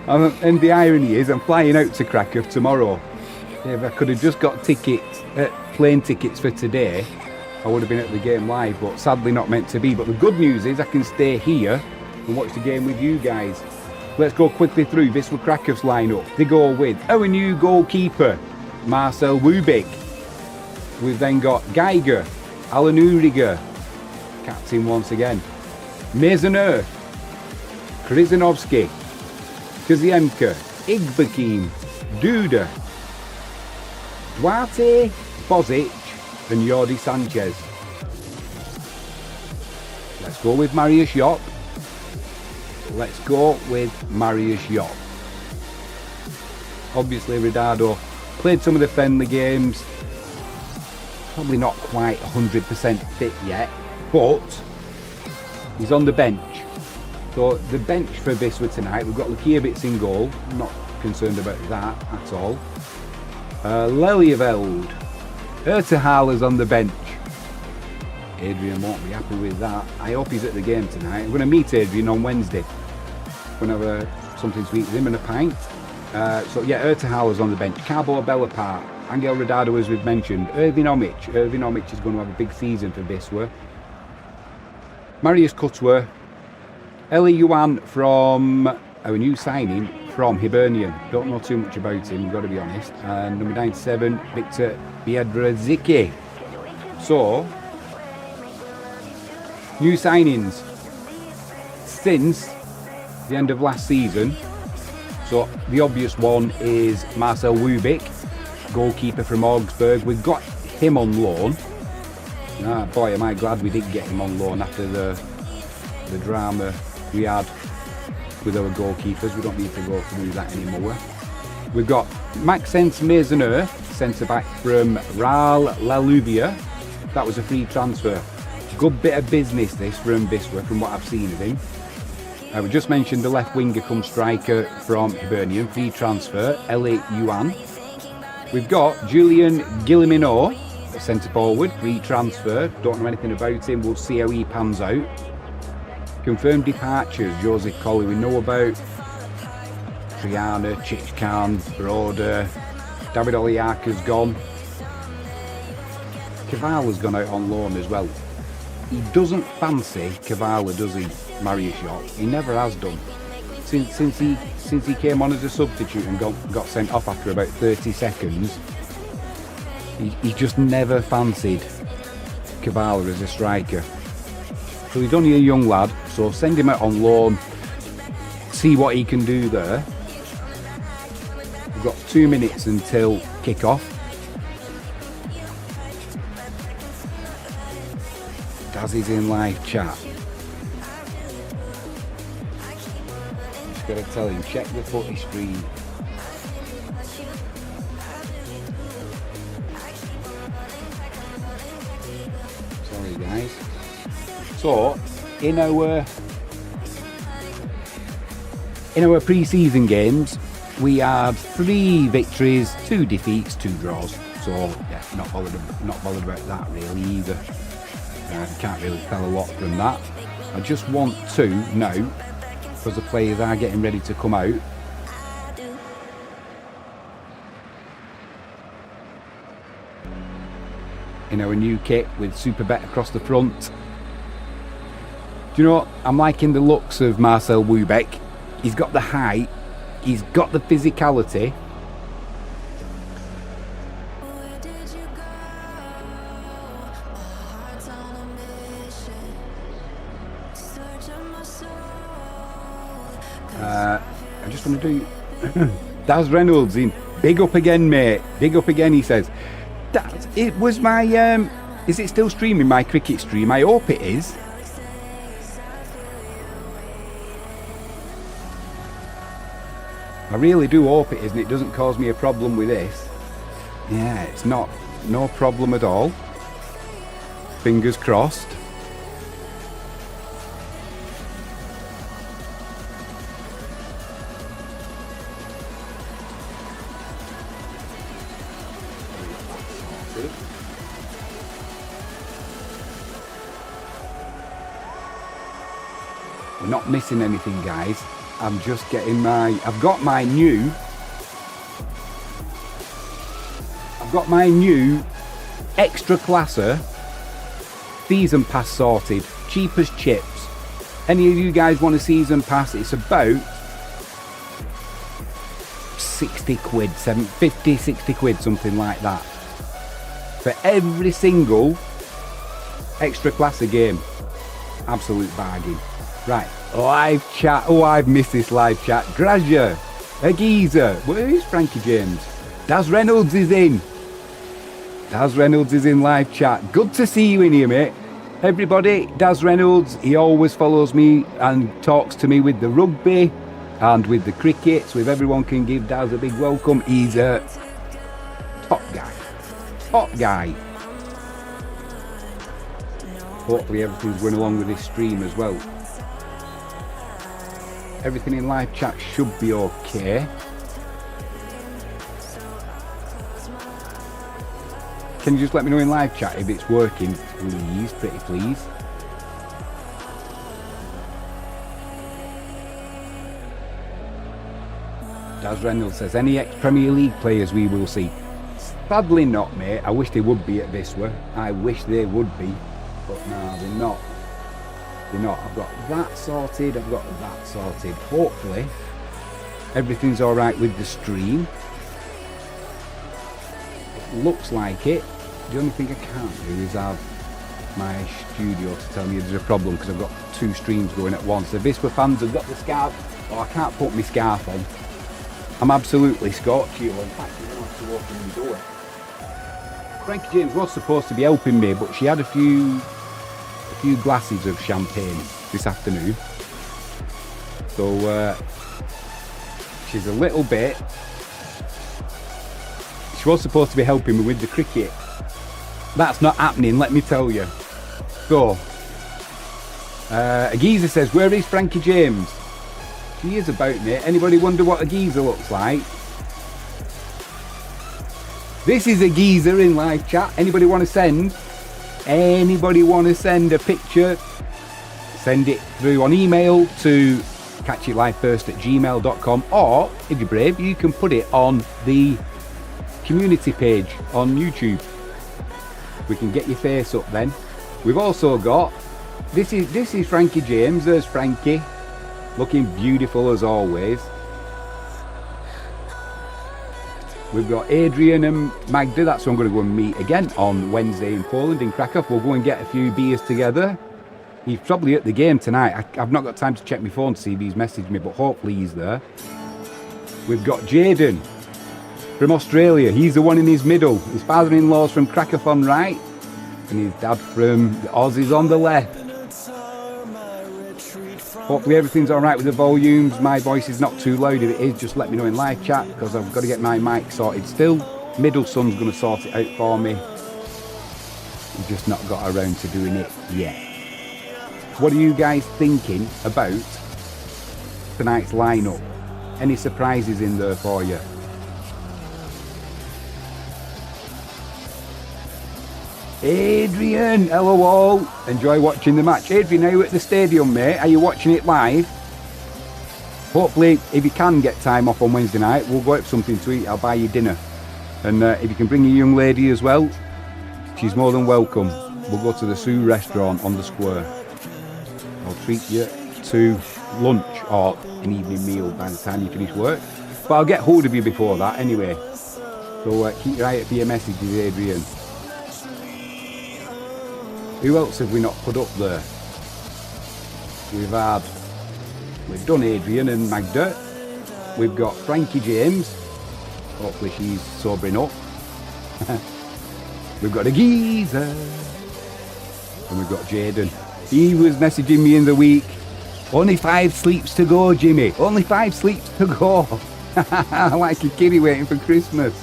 S6: And the irony is, I'm flying out to Kraków tomorrow. If I could have just got plane tickets for today, I would have been at the game live, but sadly not meant to be. But the good news is I can stay here and watch the game with you guys. Let's go quickly through Wisła Krakow's lineup. They go with our new goalkeeper, Marcel Wubik. We've then got Geiger, Alan Uriger, captain once again, Maisonneuve, Krizanovsky, Kaziemka, Igbakim, Duda, Duarte, Bozic and Jordi Sanchez. Let's go with Marius Jopp. Let's go with Marius Jopp. Obviously Ridado played some of the friendly games. Probably not quite 100% fit yet, but he's on the bench. So the bench for Wisła tonight, we've got Lukiewicz in goal. I'm not concerned about that at all. Lelyveld. Ertehala's on the bench. Adrian won't be happy with that. I hope he's at the game tonight. I'm going to meet Adrian on Wednesday. We're going to have something to eat with him and a pint. So yeah, Ertehala's on the bench. Cabo Belapart. Angel Ridado, as we've mentioned. Irvin Omic. Irvin Omic is going to have a big season for Wisła. Marius Cutwer. Eli Yuan from our new signing from Hibernian. Don't know too much about him, we've got to be honest. And number 97, Victor Biedrzicki. So, new signings since the end of last season. So, the obvious one is Marcel Wubik, goalkeeper from Augsburg. We've got him on loan. Ah, boy, am I glad we did get him on loan after the drama we had with our goalkeepers. We don't need to go through that anymore. We've got Maxence Maisonneuve, centre-back from Ral La Luvia. That was a free transfer. Good bit of business this from Wisła, from what I've seen of him. We just mentioned the left winger come striker from Hibernian, free transfer, Eli Yuan. We've got Julian Guillemino, centre forward, free transfer. Don't know anything about him, we'll see how he pans out. Confirmed departures, Joseph Colley we know about, Triana, Chichkan, Broder, David Oliaka's gone. Kavala's gone out on loan as well. He doesn't fancy Kavala, does he, Marius Jopp? He never has done. Since he came on as a substitute and got sent off after about 30 seconds, he just never fancied Kavala as a striker. So he's only a young lad, so send him out on loan, see what he can do there. We've got 2 minutes until kick-off. Daz is in live chat. Just got to tell him, check the footy stream. Sorry guys. So, in our pre-season games, we had 3 victories, 2 defeats, 2 draws. So, yeah, not bothered about that really either. Can't really tell a lot from that. I just want to know, because the players are getting ready to come out, in our new kit with Super Bet across the front. Do you know what? I'm liking the looks of Marcel Wubeck. He's got the height, he's got the physicality.
S4: Where did you go? My heart's on a mission. Searching my soul.
S6: I just want to do Daz Reynolds in. Big up again, mate. Big up again, he says. Daz, it was my is it still streaming, my cricket stream? I hope it is. I really do hope it is, and it doesn't cause me a problem with this. Yeah, it's not, no problem at all. Fingers crossed. We're not missing anything, guys. I'm just getting I've got my new extra classer season pass sorted, cheap as chips. Any of you guys want a season pass? It's about 60 quid, 50, 60 quid, something like that. For every single extra classer game. Absolute bargain. Right, live chat. Oh, I've missed this live chat. Graja, a geezer. Where is Frankie James? Daz Reynolds is in. Daz Reynolds is in live chat. Good to see you in here, mate. Everybody, Daz Reynolds, he always follows me and talks to me with the rugby and with the cricket. So if everyone can give Daz a big welcome, he's a top guy. Top guy. Hopefully everything's going along with this stream as well. Everything in live chat should be okay. Can you just let me know in live chat if it's working, please, pretty please. Daz Reynolds says, any ex-Premier League players we will see? Sadly not, mate. I wish they would be at Viswa. I wish they would be. But no, they're not. They're not. I've got that sorted. I've got that sorted. Hopefully, everything's all right with the stream. It looks like it. The only thing I can't do is have my studio to tell me there's a problem because I've got 2 streams going at once. The Viswa fans have got the scarf. Oh, I can't put my scarf on. I'm absolutely scorched. In fact, I'm going to have to open the door. Frankie James was supposed to be helping me, but she had a few glasses of champagne this afternoon, so she's a little bit. She was supposed to be helping me with the cricket. That's not happening, let me tell you. So a geezer says, where is Frankie James? He is about, mate. Anybody wonder what a geezer looks like? This is a geezer in live chat. Anybody want to send? Anybody want to send a picture? Send it through on email to catchitlivefirst@gmail.com, or if you're brave, you can put it on the community page on YouTube. We can get your face up then. We've also got this is Frankie James. There's Frankie, looking beautiful as always. We've got Adrian and Magda. That's who I'm going to go and meet again on Wednesday in Poland, in Krakow. We'll go and get a few beers together. He's probably at the game tonight. I've not got time to check my phone to see if he's messaged me, but hopefully he's there. We've got Jaden from Australia. He's the one in his middle. His father-in-law's from Krakow on right, and his dad from the Aussies on the left. Hopefully everything's all right with the volumes. My voice is not too loud. If it is, just let me know in live chat, because I've got to get my mic sorted still. Middle son's going to sort it out for me. I've just not got around to doing it yet. What are you guys thinking about tonight's lineup? Any surprises in there for you? Adrian, hello all. Enjoy watching the match. Adrian, are you at the stadium, mate? Are you watching it live? Hopefully, if you can get time off on Wednesday night, we'll go out for something to eat. I'll buy you dinner. And if you can bring your young lady as well, she's more than welcome. We'll go to the Sue restaurant on the square. I'll treat you to lunch or an evening meal by the time you finish work. But I'll get hold of you before that anyway. So keep your eye out for your messages, Adrian. Who else have we not put up there? We've done Adrian and Magda. We've got Frankie James. Hopefully she's sobering up. We've got a geezer. And we've got Jaden. He was messaging me in the week. Only 5 sleeps to go, Jimmy. Only 5 sleeps to go. Like a kiddie waiting for Christmas.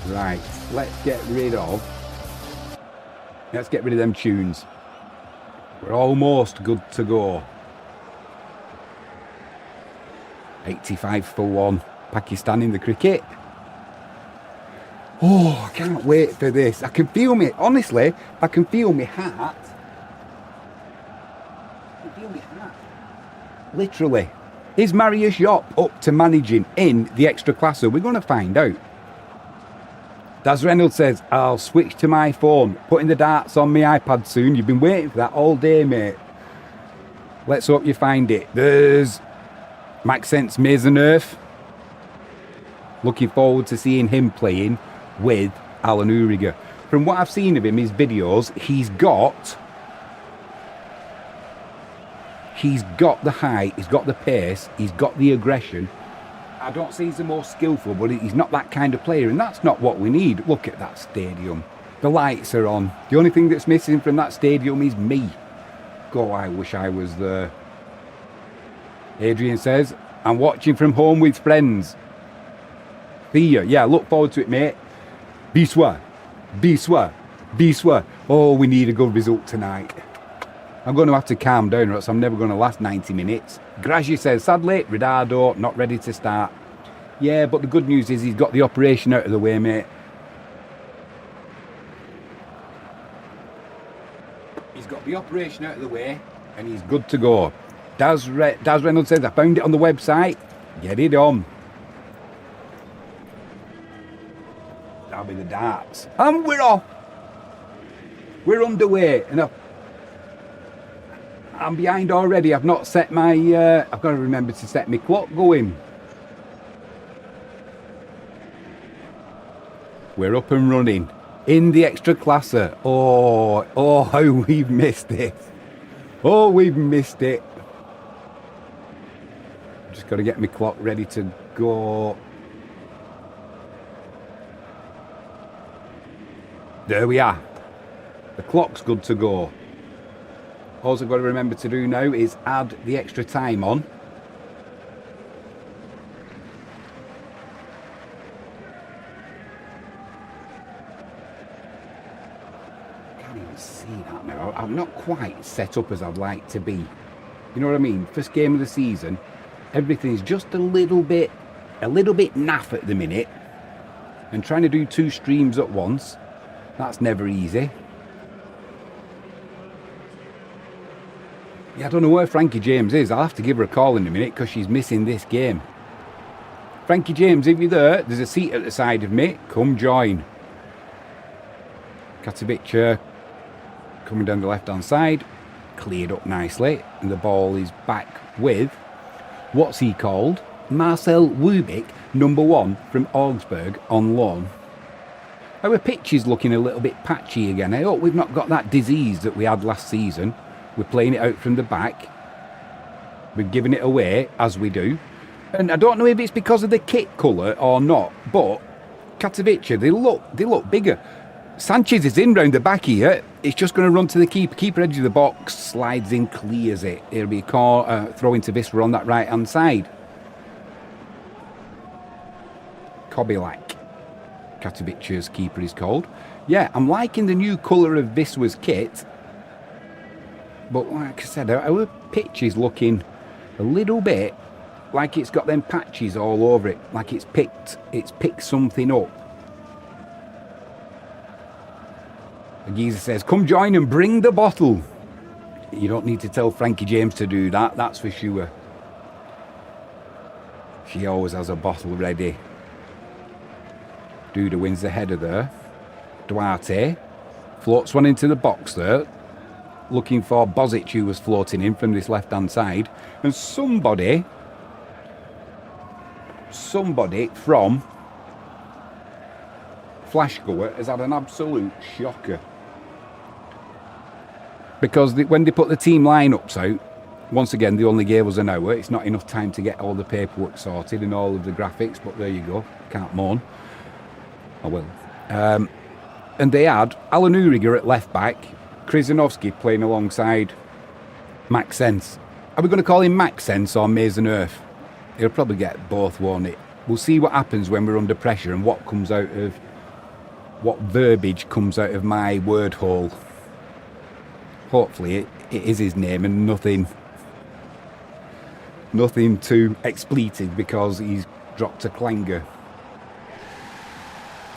S6: Right, let's get rid of them tunes. We're almost good to go. 85 for 1. Pakistan in the cricket. Oh, I can't wait for this. I can feel me, honestly, I can feel my heart. Literally. Is Marius Yop up to managing in the extra classer? We're going to find out. Daz Reynolds says, I'll switch to my phone, putting the darts on my iPad soon. You've been waiting for that all day, mate. Let's hope you find it. There's Maxence Maisonneuve. Looking forward to seeing him playing with Alan Uriger. From what I've seen of him, his videos, he's got the height, he's got the pace, he's got the aggression. I don't say he's the most skillful, but he's not that kind of player, and that's not what we need. Look at that stadium. The lights are on. The only thing that's missing from that stadium is me. God, I wish I was there. Adrian says, I'm watching from home with friends. Thea, yeah, look forward to it, mate. Biswa. Oh, we need a good result tonight. I'm going to have to calm down, or else I'm never going to last 90 minutes. Graji says, sadly, Ridado not ready to start. Yeah, but the good news is he's got the operation out of the way, mate. He's got the operation out of the way, and he's good to go. Daz Reynolds says, I found it on the website. Get it on. That'll be the darts. And we're off. We're underway. And I'm behind already. I've not set my... I've got to remember to set my clock going. We're up and running. In the extra classer. Oh, how we've missed it. Oh, we've missed it. Just got to get my clock ready to go. There we are. The clock's good to go. All I've got to remember to do now is add the extra time on. Can't even see that now. I'm not quite set up as I'd like to be. You know what I mean? First game of the season, everything's just a little bit naff at the minute. And trying to do 2 streams at once, that's never easy. Yeah, I don't know where Frankie James is. I'll have to give her a call in a minute because she's missing this game. Frankie James, if you're there, there's a seat at the side of me. Come join. Katowice coming down the left-hand side. Cleared up nicely. And the ball is back with, what's he called? Marcel Wubick, number 1 from Augsburg on loan. Our pitch is looking a little bit patchy again. I hope we've not got that disease that we had last season. We're playing it out from the back. We're giving it away, as we do. And I don't know if it's because of the kit colour or not, but Katowice, they look bigger. Sanchez is in round the back here. It's just going to run to the keeper. Keeper edge of the box, slides in, clears it. It'll be a throw into Visser on that right-hand side. Kobilak, Katowice's keeper is called. Yeah, I'm liking the new colour of Visser's kit. But like I said, our pitch is looking a little bit like it's got them patches all over it. Like it's picked something up. The geezer says, come join and bring the bottle. You don't need to tell Frankie James to do that, that's for sure. She always has a bottle ready. Duda wins the header there. Duarte floats one into the box there. Looking for Bozic, who was floating in from this left-hand side. And somebody from Flashgoer has had an absolute shocker. Because when they put the team lineups out, once again, they only gave us an hour. It's not enough time to get all the paperwork sorted and all of the graphics, but there you go. Can't moan. I will. And they had Alan Uriger at left back, Krizanovsky playing alongside Max Sense. Are we going to call him Max Sense or Mason Earth? He'll probably get both, won't it? We'll see what happens when we're under pressure and what verbiage comes out of my word hole. Hopefully it is his name and nothing too expletive because he's dropped a clanger.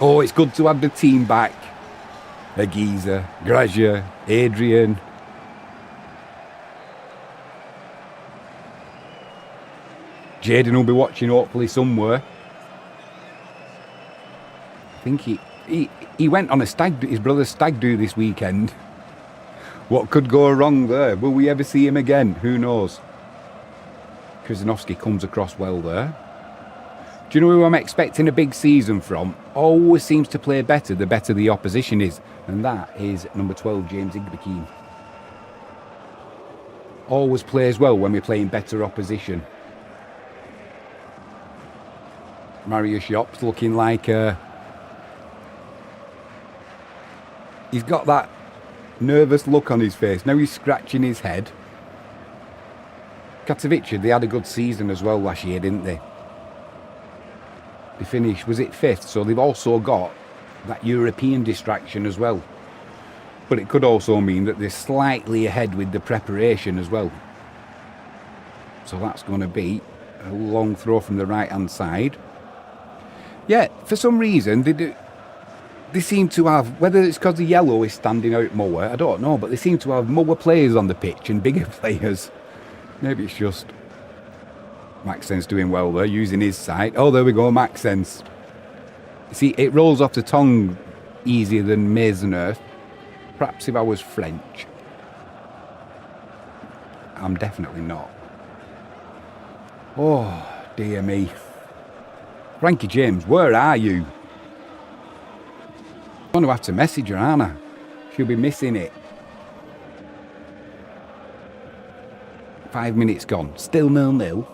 S6: Oh, it's good to have the team back. Agiza, Graja, Adrian. Jaden will be watching hopefully somewhere. I think he went on his brother's stag do this weekend. What could go wrong there? Will we ever see him again? Who knows? Krizanovsky comes across well there. Do you know who I'm expecting a big season from? Always seems to play better the better the opposition is. And that is number 12, James Igbekeem. Always plays well when we're playing better opposition. Marius Jobs looking like he's got that nervous look on his face. Now he's scratching his head. Katowice, they had a good season as well last year, didn't they? They finished, was it 5th? So they've also got that European distraction as well. But it could also mean that they're slightly ahead with the preparation as well. So that's going to be a long throw from the right-hand side. Yeah, for some reason, they seem to have, whether it's because the yellow is standing out more, I don't know, but they seem to have more players on the pitch and bigger players. Maybe it's just Max Sense doing well there, using his side. Oh, there we go, Max Sense. See, it rolls off the tongue easier than Mason Earth. Perhaps if I was French. I'm definitely not. Oh, dear me. Frankie James, where are you? I'm going to have to message her, aren't I? She'll be missing it. 5 minutes gone. Still 0-0.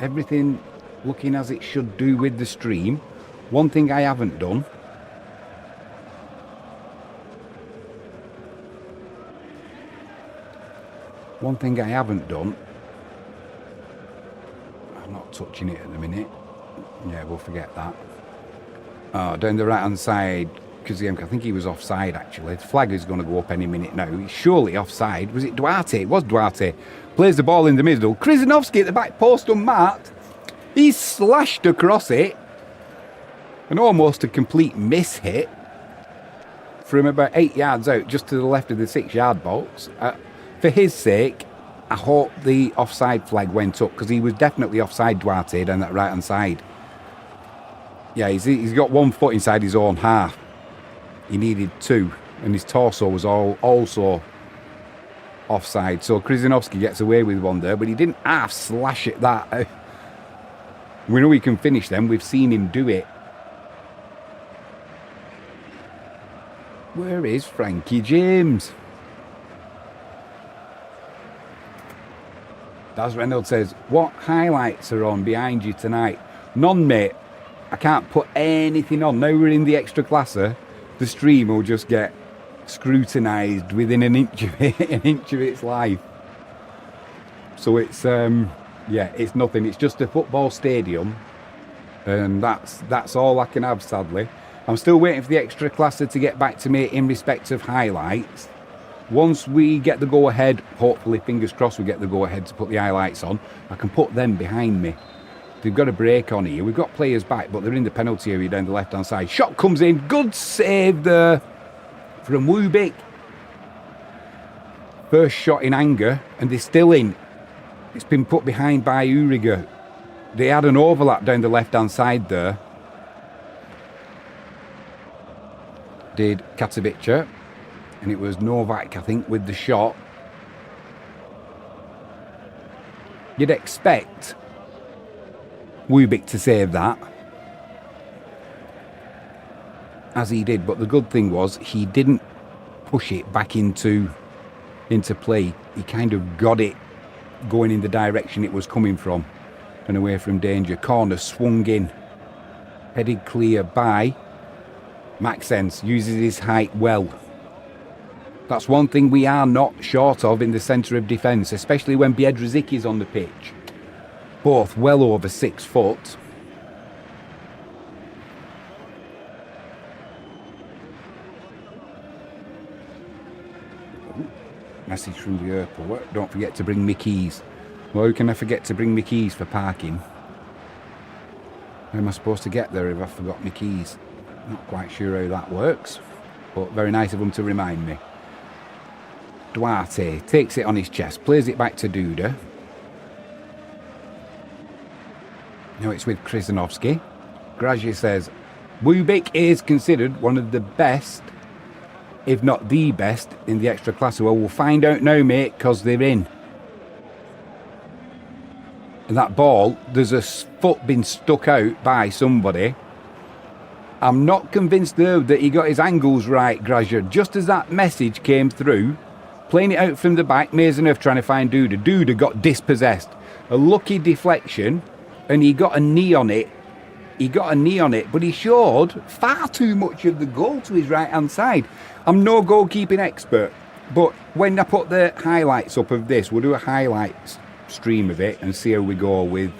S6: Everything looking as it should do with the stream. One thing I haven't done. I'm not touching it at the minute. Yeah, we'll forget that. Oh, down the right-hand side, because I think he was offside, actually. The flag is going to go up any minute now. He's surely offside. Was it Duarte? It was Duarte. Plays the ball in the middle. Krizanovsky at the back post unmarked. He's slashed across it. And almost a complete miss hit. From about 8 yards out, just to the left of the 6-yard box. For his sake, I hope the offside flag went up, because he was definitely offside, Duarte, down that right-hand side. Yeah, he's got 1 foot inside his own half. He needed 2, and his torso was also offside. So Krizanovsky gets away with one there, but he didn't half slash it that We know he can finish them. We've seen him do it. Where is Frankie James? Daz Reynolds says, what highlights are on behind you tonight? None, mate. I can't put anything on. Now we're in the extra classer, the stream will just get scrutinised within an inch of its life. So it's it's nothing. It's just a football stadium, and that's all I can have, sadly. I'm still waiting for the extra classer to get back to me in respect of highlights. Once we get the go ahead, hopefully, fingers crossed, we get the go ahead to put the highlights on, I can put them behind me. They've got a break on here. We've got players back, but they're in the penalty area down the left-hand side. Shot comes in. Good save there from Wubik. First shot in anger, and they're still in. It's been put behind by Uriga. They had an overlap down the left-hand side there. Did Katowice. And it was Novak, I think, with the shot. You'd expect Wubik to save that, as he did, but the good thing was he didn't push it back into play. He kind of got it going in the direction it was coming from and away from danger. Corner swung in, headed clear by Maxence. Uses his height well. That's one thing we are not short of in the centre of defence, especially when Biedrzyk is on the pitch. Both well over 6 foot. Message from the airport. Don't forget to bring me keys. Well, how can I forget to bring me keys for parking? How am I supposed to get there if I forgot my keys? Not quite sure how that works, but very nice of them to remind me. Duarte takes it on his chest, plays it back to Duda. Now it's with Krzyzanowski. Grazier says, Wubik is considered one of the best, if not the best, in the extra class. Well, we'll find out now, mate, because they're in. And that ball, there's a foot been stuck out by somebody. I'm not convinced, though, that he got his angles right, Grazier. Just as that message came through, playing it out from the back, Mazenov trying to find Duda. Duda got dispossessed. A lucky deflection. And he got a knee on it. But he showed far too much of the goal to his right-hand side. I'm no goalkeeping expert, but when I put the highlights up of this, we'll do a highlights stream of it and see how we go with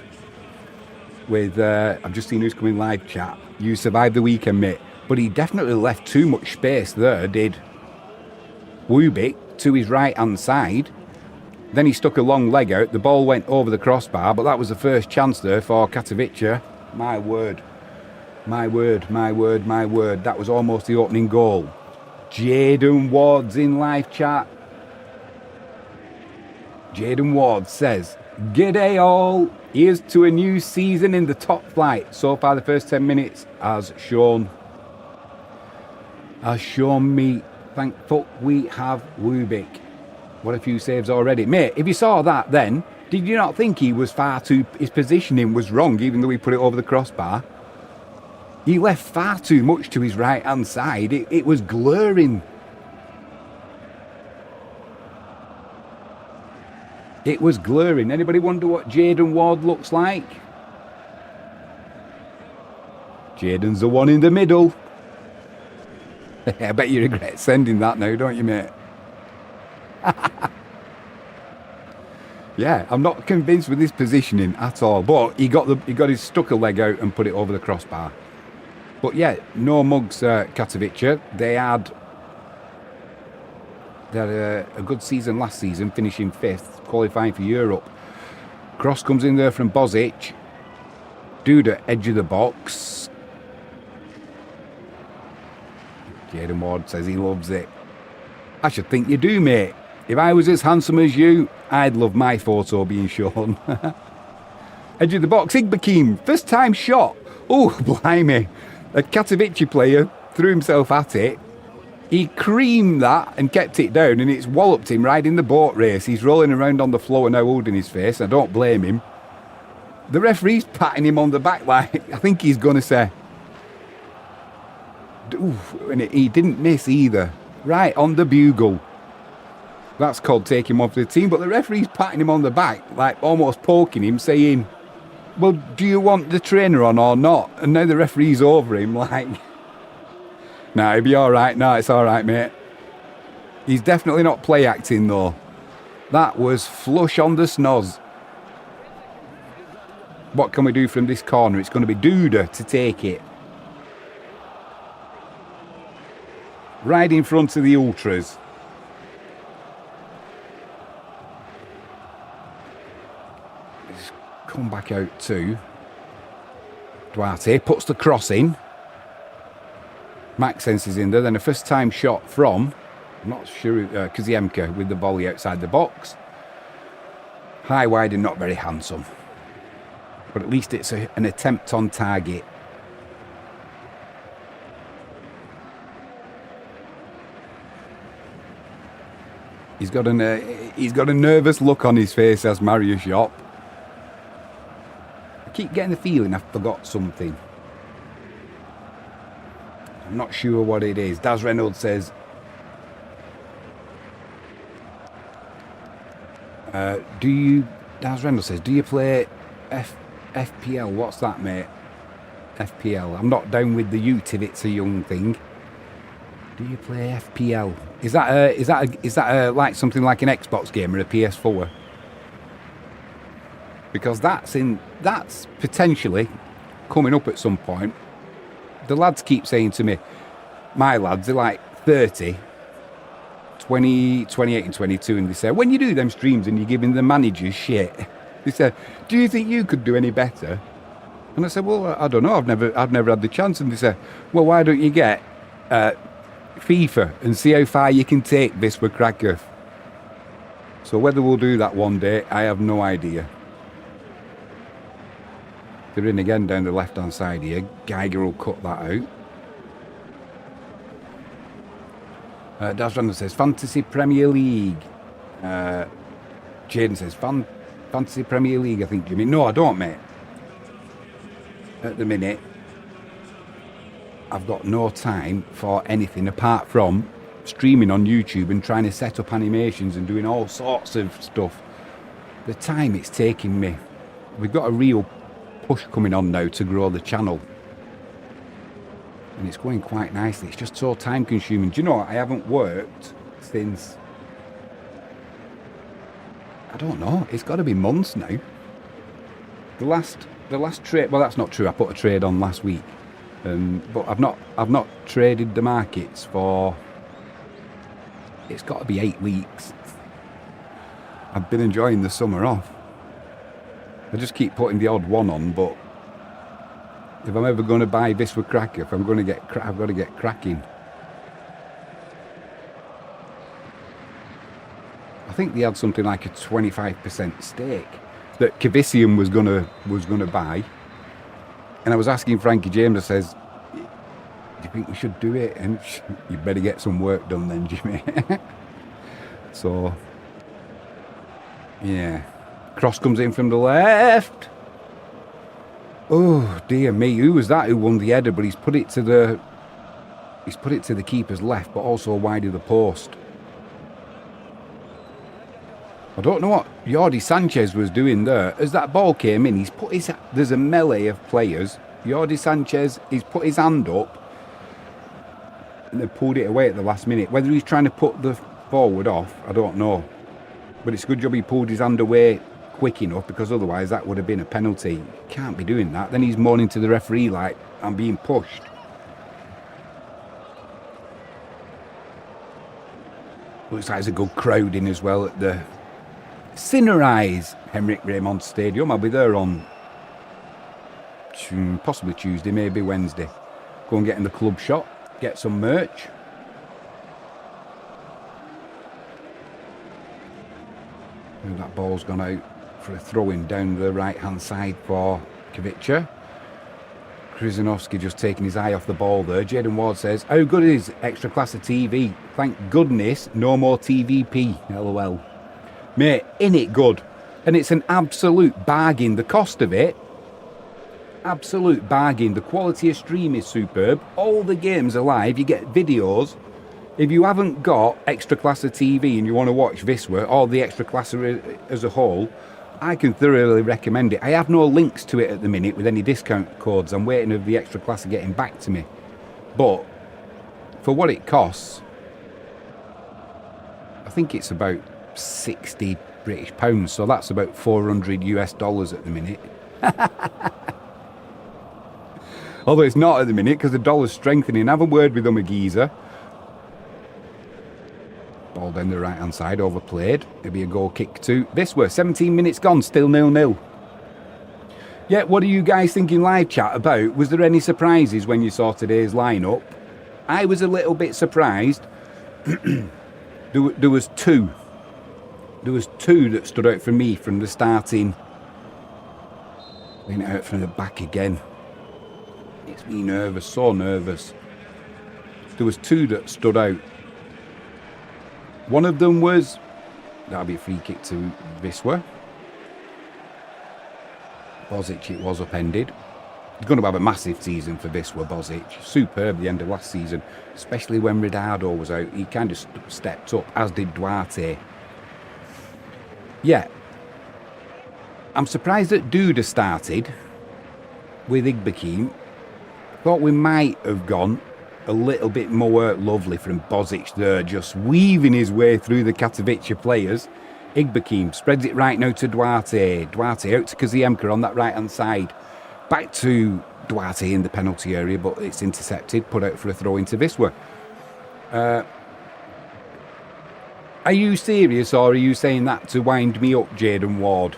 S6: I've just seen who's coming live chat. You survived the weekend, mate. But he definitely left too much space there, did Wubik, to his right-hand side. Then he stuck a long leg out. The ball went over the crossbar, but that was the first chance there for Katowice. My word. My word, my word, my word. That was almost the opening goal. Jaden Ward's in live chat. Jaden Ward says, G'day all. Here's to a new season in the top flight. So far the first 10 minutes has shown me. Thank fuck we have Wubik. What a few saves already. Mate, if you saw that then, did you not think he was his positioning was wrong, even though he put it over the crossbar? He left far too much to his right-hand side. It was glaring. It was glaring. Anybody wonder what Jaden Ward looks like? Jaden's the one in the middle. I bet you regret sending that now, don't you, mate? Yeah, I'm not convinced with his positioning at all, but he got his stuck a leg out and put it over the crossbar. But yeah, no mugs, Katowice. They had a good season last season, finishing 5th, qualifying for Europe. Cross comes in there from Bozic. Duda, edge of the box. Jaden Ward says he loves it. I should think you do, mate. If I was as handsome as you, I'd love my photo being shown. Edge of the box, Igbakim, first time shot. Oh, blimey. A Katowice player threw himself at it. He creamed that and kept it down, and it's walloped him right in the boat race. He's rolling around on the floor now, holding his face. I don't blame him. The referee's patting him on the back like, I think he's going to say, oof, and he didn't miss either. Right on the bugle. That's called taking him off the team. But the referee's patting him on the back, like almost poking him, saying, well, do you want the trainer on or not? And now the referee's over him like, nah, he'll be all right. No, it's all right, mate. He's definitely not play acting though. That was flush on the snoz. What can we do from this corner? It's going to be Duda to take it. Right in front of the Ultras. He's come back out to Duarte. Puts the cross in. Maxence is in there. Then a first time shot from, I'm not sure, Kaziemka with the volley outside the box. High, wide and not very handsome. But at least it's an attempt on target. He's got a nervous look on his face as Marius Shop. I keep getting the feeling I forgot something. I'm not sure what it is. Daz Reynolds says, Daz Reynolds says, do you play FPL? What's that, mate? FPL. I'm not down with the youth if it's a young thing. Do you play FPL? Is that like something like an Xbox game or a PS4? Because that's potentially coming up at some point. The lads keep saying to me, my lads, they're like 30, 20, 28 and 22, and they say, when you do them streams and you're giving the managers shit, they say, do you think you could do any better? And I said, well, I don't know, I've never had the chance. And they say, well, why don't you get FIFA and see how far you can take Wisła Krakow? So whether we'll do that one day, I have no idea. They're in again down the left hand side here. Geiger will cut that out. Daz Randall says Fantasy Premier League. Jaden says Fantasy Premier League, I think you mean. No, I don't, mate. At the minute, I've got no time for anything apart from streaming on YouTube and trying to set up animations and doing all sorts of stuff. The time it's taking me, we've got a real push coming on now to grow the channel, and it's going quite nicely. It's just so time consuming. Do you know what? I haven't worked since, I don't know, it's got to be months now. The last trade, well, that's not true, I put a trade on last week, but I've not traded the markets for, it's got to be 8 weeks. I've been enjoying the summer off. I just keep putting the odd one on, but if I'm ever going to buy Wisła Krakow, I've got to get cracking. I think they had something like a 25% stake that Kavisium was gonna buy, and I was asking Frankie James. I says, "Do you think we should do it?" And you better get some work done then, Jimmy. So, yeah. Cross comes in from the left. Oh dear me, who was that who won the header? But he's put it to the keeper's left, but also wide of the post. I don't know what Jordi Sanchez was doing there. As that ball came in, there's a melee of players. Jordi Sanchez, he's put his hand up and then pulled it away at the last minute. Whether he's trying to put the forward off, I don't know. But it's a good job he pulled his hand away quick enough, because otherwise that would have been a penalty. Can't be doing that. Then he's moaning to the referee like, I'm being pushed. Looks like there's a good crowd in as well at the Cinerise Henrik Raymond Stadium. I'll be there on possibly Tuesday, maybe Wednesday. Go and get in the club shop, get some merch. And that ball's gone out for a throw-in down the right-hand side for Kavicha. Krizanovsky just taking his eye off the ball there. Jaden Ward says, how good is extra class of TV? Thank goodness, no more TVP, LOL. Mate, in it good. And it's an absolute bargain. The cost of it, absolute bargain. The quality of stream is superb. All the games are live. You get videos. If you haven't got extra class of TV and you want to watch Viswa or the extra class as a whole, I can thoroughly recommend it. I have no links to it at the minute with any discount codes. I'm waiting for the extra class of getting back to me. But for what it costs, I think it's about 60 British pounds, so that's about 400 US dollars at the minute. Although it's not at the minute because the dollar's strengthening. Have a word with them, geezer. Ball down the right hand side, overplayed. It'll be a goal kick to Viswa. 17 minutes gone, still 0-0. Yeah, what are you guys thinking live chat about? Was there any surprises when you saw today's lineup? I was a little bit surprised. There was two. There was two that stood out for me from the starting. Went out from the back again. It's me nervous, so nervous. There was two that stood out. One of them was, that'll be a free kick to Viswa. Bozic, it was upended. He's going to have a massive season for Viswa, Bozic. Superb the end of last season, especially when Ronaldo was out. He kind of stepped up, as did Duarte. Yeah. I'm surprised that Duda started with Igbekeem. Thought we might have gone a little bit more lovely from Bozic there, just weaving his way through the Katowice players. Igbekeem spreads it right now to Duarte. Duarte out to Kaziemka on that right hand side. Back to Duarte in the penalty area, but it's intercepted, put out for a throw into Viswa. Are you serious, or are you saying that to wind me up, Jaden Ward?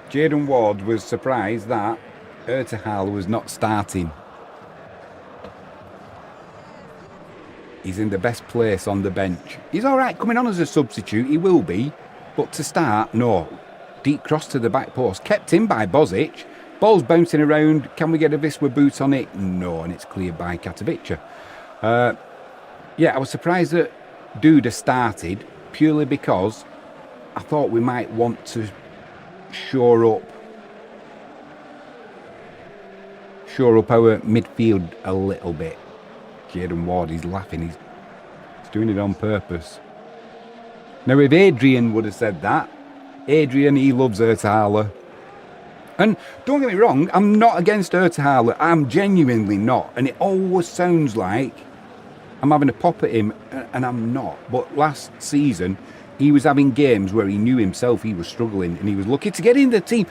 S6: Jaden Ward was surprised that Ertehal was not starting. He's in the best place on the bench. He's all right coming on as a substitute, he will be. But to start, no. Deep cross to the back post, kept in by Bozic. Ball's bouncing around. Can we get a Viswa boot on it? No, and it's cleared by Katowice. Yeah, I was surprised that Duda started purely because I thought we might want to shore up our midfield a little bit. Jaden Ward, he's laughing. He's doing it on purpose. Now, if Adrian would have said that, Adrian, he loves Ertehal. And don't get me wrong, I'm not against Ertehal. I'm genuinely not. And it always sounds like I'm having a pop at him, and I'm not. But last season, he was having games where he knew himself he was struggling, and he was lucky to get in the team.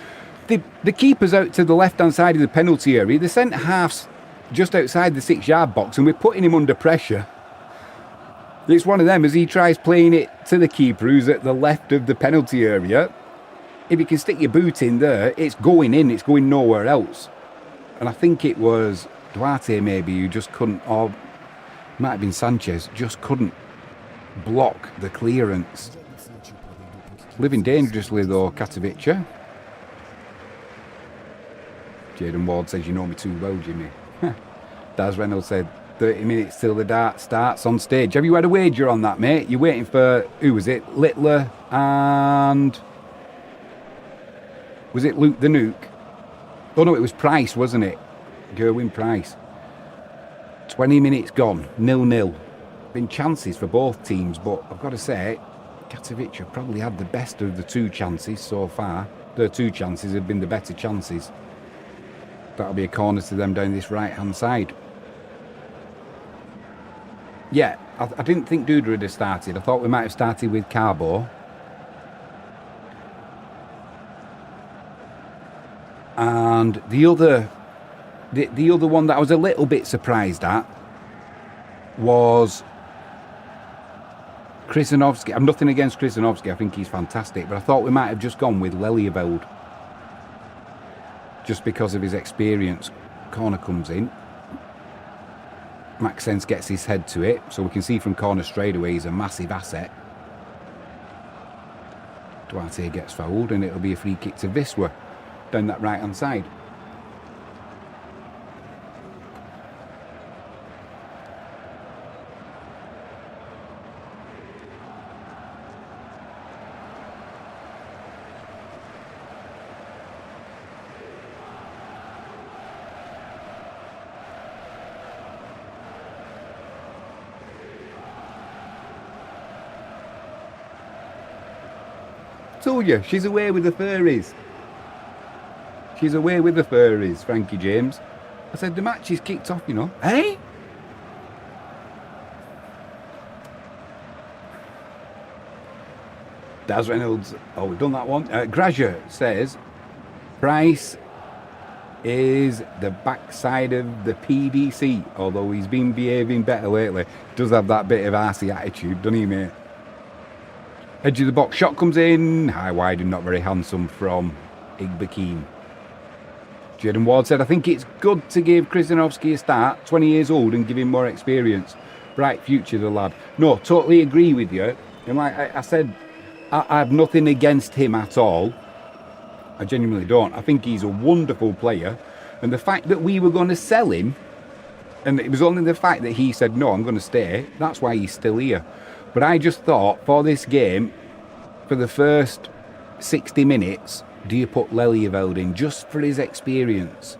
S6: The keeper's out to the left-hand side of the penalty area. The centre-half's just outside the 6-yard box, and we're putting him under pressure. It's one of them as he tries playing it to the keeper who's at the left of the penalty area. If you can stick your boot in there, it's going in, it's going nowhere else. And I think it was Duarte maybe who just couldn't, or it might have been Sanchez, just couldn't block the clearance. Living dangerously though, Katowice. Jaden Ward says, you know me too well, Jimmy. Daz Reynolds said, 30 minutes till the dart starts on stage. Have you had a wager on that, mate? You're waiting for, who was it? Littler and... was it Luke the Nuke? Oh no, it was Price, wasn't it? Gerwin Price. 20 minutes gone, 0-0. Been chances for both teams, but I've got to say, Katowice have probably had the best of the two chances so far. Their two chances have been the better chances. That'll be a corner to them down this right-hand side. Yeah, I didn't think Duda would have started. I thought we might have started with Carbo. And the other one that I was a little bit surprised at was Krisanovsky. I'm nothing against Krisanovsky. I think he's fantastic. But I thought we might have just gone with Lelyeveld. Just because of his experience. Corner comes in. Maxence gets his head to it. So we can see from corner straight away he's a massive asset. Duarte gets fouled and it'll be a free kick to Viswa down that right hand side. told you, she's away with the furries. She's away with the furries, Frankie James. I said, the match is kicked off, you know. Hey? Daz Reynolds, oh, we've done that one. Grazier says, Price is the backside of the PDC, although he's been behaving better lately. Does have that bit of arsey attitude, doesn't he, mate? Edge of the box shot comes in. High wide and not very handsome from Igbekeem. Jaden Ward said, I think it's good to give Krzyzanowski a start, 20 years old, and give him more experience. Bright future, the lad. No, totally agree with you. And like I said, I have nothing against him at all. I genuinely don't. I think he's a wonderful player. And the fact that we were going to sell him, and it was only the fact that he said, no, I'm going to stay, that's why he's still here. But I just thought, for this game, for the first 60 minutes, do you put Lelyeveld in just for his experience?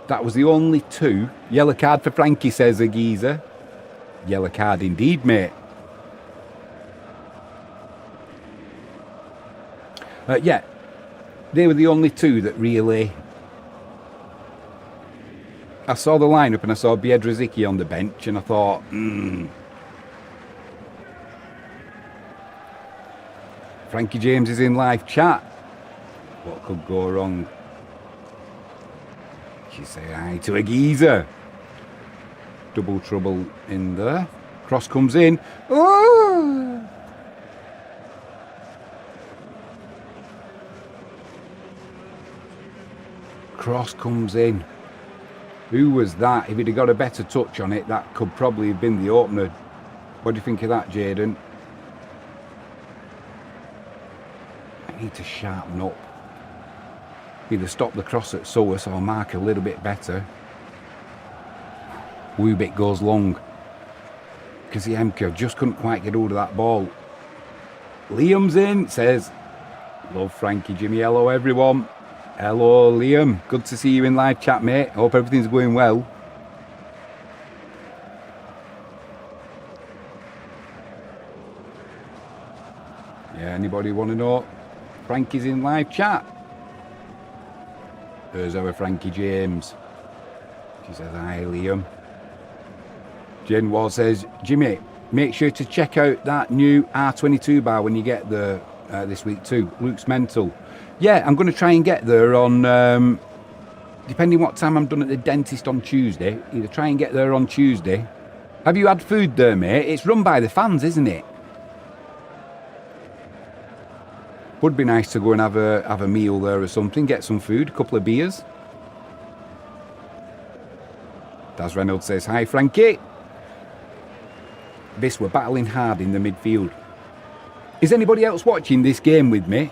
S6: That was the only two. Yellow card for Frankie, says a geezer. Yellow card indeed, mate. Yeah, they were the only two that really... I saw the lineup and I saw Biedrzycki on the bench and I thought, Frankie James is in live chat. What could go wrong? She say hi to a geezer. Double trouble in there. Cross comes in. Oh! Cross comes in. Who was that? If he'd have got a better touch on it, that could probably have been the opener. What do you think of that, Jaden? I need to sharpen up. Either stop the cross at Soas or mark a little bit better. Wubik goes long. Kaziemka just couldn't quite get hold of that ball. Liam's in, says, love Frankie, Jimmy. Hello, everyone. Hello, Liam. Good to see you in live chat, mate. Hope everything's going well. Yeah, anybody want to know? Frankie's in live chat. There's our Frankie James. She says, hi, Liam. Jen Wall says, Jimmy, make sure to check out that new R22 bar when you get there this week too. Looks mental. Yeah, I'm going to try and get there on, depending what time I'm done at the dentist on Tuesday, either try and get there on Tuesday. Have you had food there, mate? It's run by the fans, isn't it? Would be nice to go and have a meal there or something, get some food, a couple of beers. Daz Reynolds says, hi, Frankie. This were battling hard in the midfield. Is anybody else watching this game with me?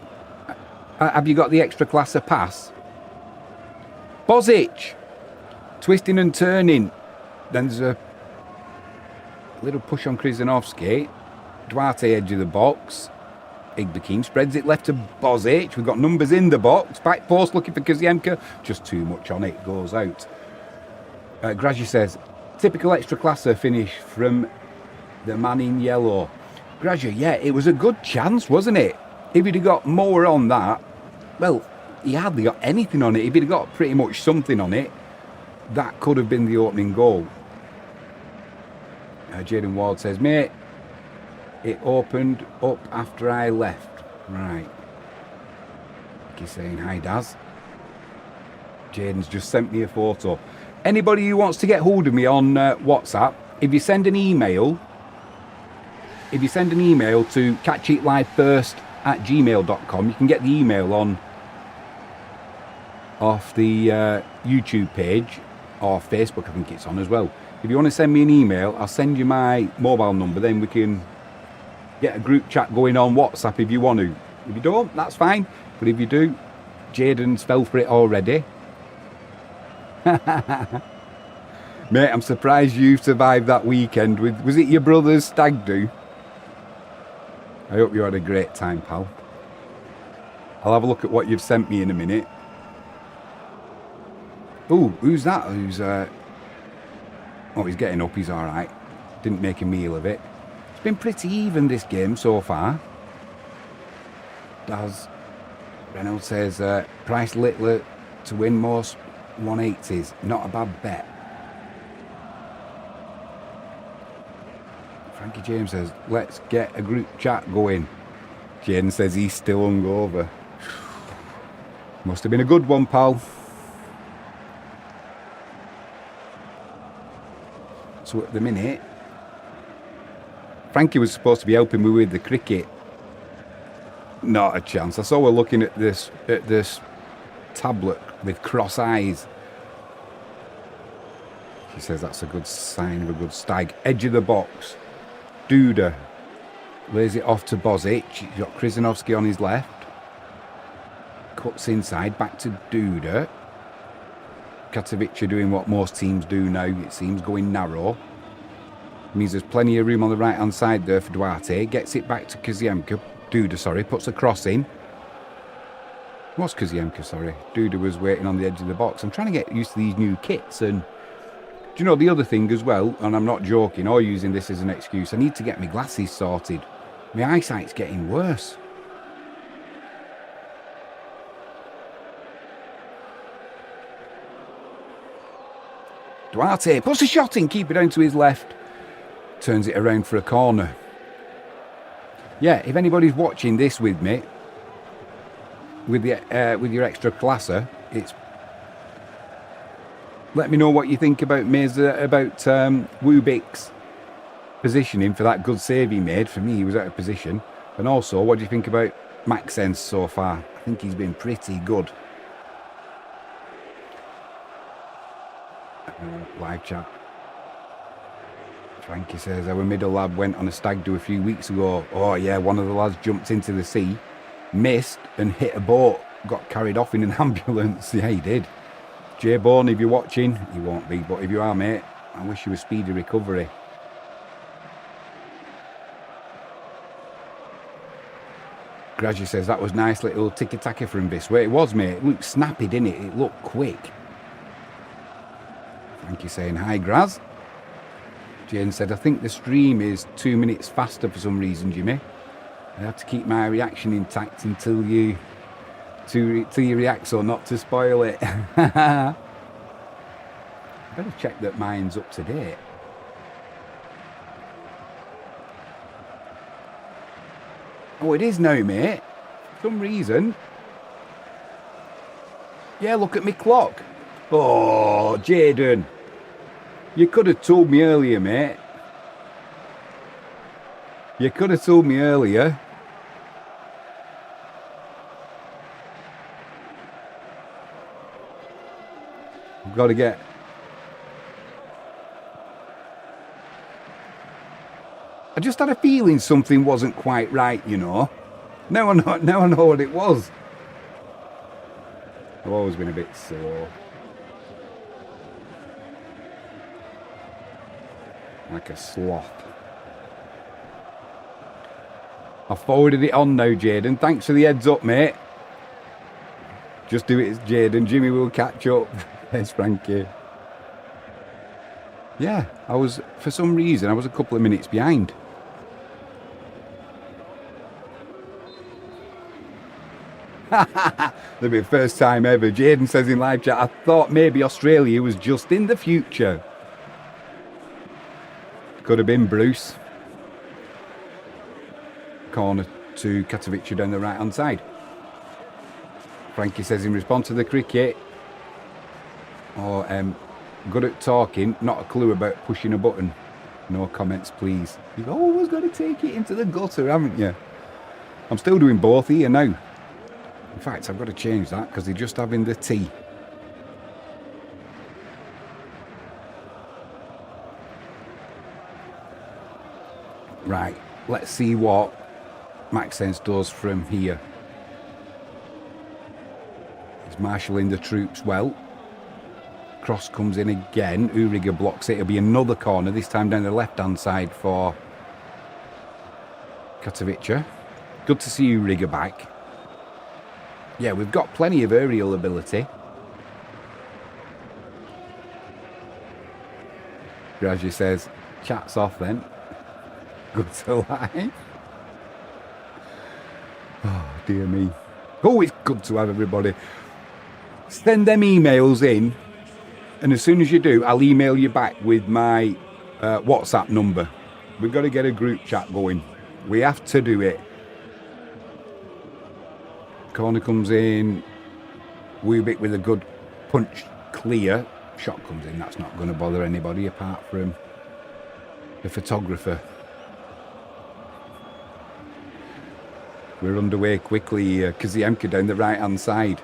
S6: Have you got the extra class of pass? Bozic! Twisting and turning. Then there's a little push on Krzyzanowski. Duarte edge of the box. Igbekeem spreads it left to Bozic. We've got numbers in the box. Back post looking for Kaziemka. Just too much on it. Goes out. Grazier says, typical extra classer finish from the man in yellow. Grazier, yeah, it was a good chance, wasn't it? If he'd have got more on that, well, he hardly got anything on it. If he'd have got pretty much something on it, that could have been the opening goal. Jaden Ward says, mate, it opened up after I left. Right. He's saying, hi, Daz. Jaden's just sent me a photo. Anybody who wants to get hold of me on WhatsApp, if you send an email to catcheatlivefirst@gmail.com, you can get the email on off the YouTube page or Facebook, I think it's on as well. If you want to send me an email, I'll send you my mobile number, then we can get a group chat going on WhatsApp if you want to. If you don't, that's fine. But if you do, Jaden's fell for it already. Mate, I'm surprised you survived that weekend with, was it your brother's stag do? I hope you had a great time, pal. I'll have a look at what you've sent me in a minute. Oh, who's that? Oh, he's getting up, he's alright. Didn't make a meal of it. It's been pretty even, this game, so far. does. Reynolds says, Price Littler to win most 180s. Not a bad bet. Frankie James says, let's get a group chat going. Jaden says he's still hungover. Must have been a good one, pal. So at the minute, Frankie was supposed to be helping me with the cricket. Not a chance. I saw her looking at this tablet with cross eyes. She says that's a good sign of a good stag. Edge of the box. Duda lays it off to Bozic. He's got Krizanovsky on his left. Cuts inside, back to Duda. Katovic doing what most teams do now, it seems, going narrow. Means there's plenty of room on the right hand side there for Duarte. Gets it back to Kaziemka. Duda, sorry, puts a cross in. What's Kaziemka, sorry? Duda was waiting on the edge of the box. I'm trying to get used to these new kits, and do you know the other thing as well, and I'm not joking or using this as an excuse, I need to get my glasses sorted. My eyesight's getting worse. Duarte puts a shot in, keep it down to his left. Turns it around for a corner. Yeah, if anybody's watching this with me, with your extra classer, it's let me know what you think about Wubik's positioning for that good save he made. For me, he was out of position. And also, what do you think about Maxence so far? I think he's been pretty good. Live chat. Frankie says our middle lad went on a stag do a few weeks ago. Oh yeah, one of the lads jumped into the sea, missed and hit a boat, got carried off in an ambulance. Yeah, he did. Jay Bourne, if you're watching, he won't be, but if you are, mate, I wish you a speedy recovery. Gradually says that was nice little tiki-taka from Bisway. It was, mate. It looked snappy, didn't it? It looked quick. Frankie saying hi, Graz. Jane said, I think the stream is 2 minutes faster for some reason, Jimmy. I have to keep my reaction intact until you react, so not to spoil it. Better check that mine's up to date. Oh, it is now, mate. For some reason. Yeah, look at me clock. Oh, Jaden. You could have told me earlier, mate. You could have told me earlier. I've got to get... I just had a feeling something wasn't quite right, you know. Now I know what it was. I've always been a bit sore. Like a sloth. I forwarded it on now, Jaden. Thanks for the heads up, mate. Just do it as Jaden. Jimmy will catch up. Thanks, Frankie. Yeah, for some reason, I was a couple of minutes behind. That'll be the first time ever. Jaden says in live chat, I thought maybe Australia was just in the future. Could have been Bruce. Corner to Katovic down the right hand side. Frankie says in response to the cricket, good at talking, not a clue about pushing a button. No comments, please. You've always got to take it into the gutter, haven't you? I'm still doing both here now. In fact, I've got to change that because they're just having the tea. Right, let's see what Maxence does from here. He's marshalling the troops well. Cross comes in again. Uriga blocks it. It'll be another corner, this time down the left-hand side for Katovic. Good to see Uriga back. Yeah, we've got plenty of aerial ability. Graji says, chat's off then. Good to life. Oh dear me. Oh, it's good to have everybody. Send them emails in, and as soon as you do, I'll email you back with my WhatsApp number. We've got to get a group chat going. We have to do it. Corner comes in. Wubik with a good punch clear. Shot comes in. That's not going to bother anybody apart from the photographer. We're underway quickly here. Kaziemka down the right hand side.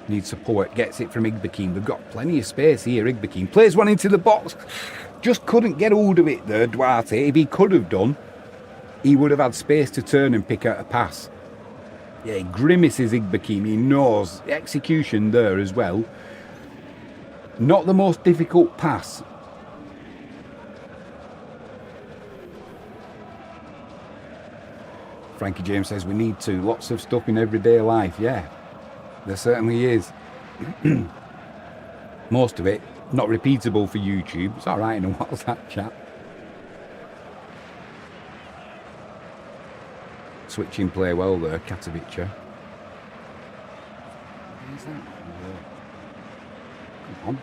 S6: Needs support. Gets it from Igbekin. We've got plenty of space here. Igbekin plays one into the box. Just couldn't get hold of it there, Duarte. If he could have done, he would have had space to turn and pick out a pass. Yeah, he grimaces Igbekin. He knows. The execution there as well. Not the most difficult pass. Frankie James says we need to. Lots of stuff in everyday life. Yeah, there certainly is. Most of it not repeatable for YouTube. It's all right in a WhatsApp chat. Switching play well there, Katowice. Where's that? Come on.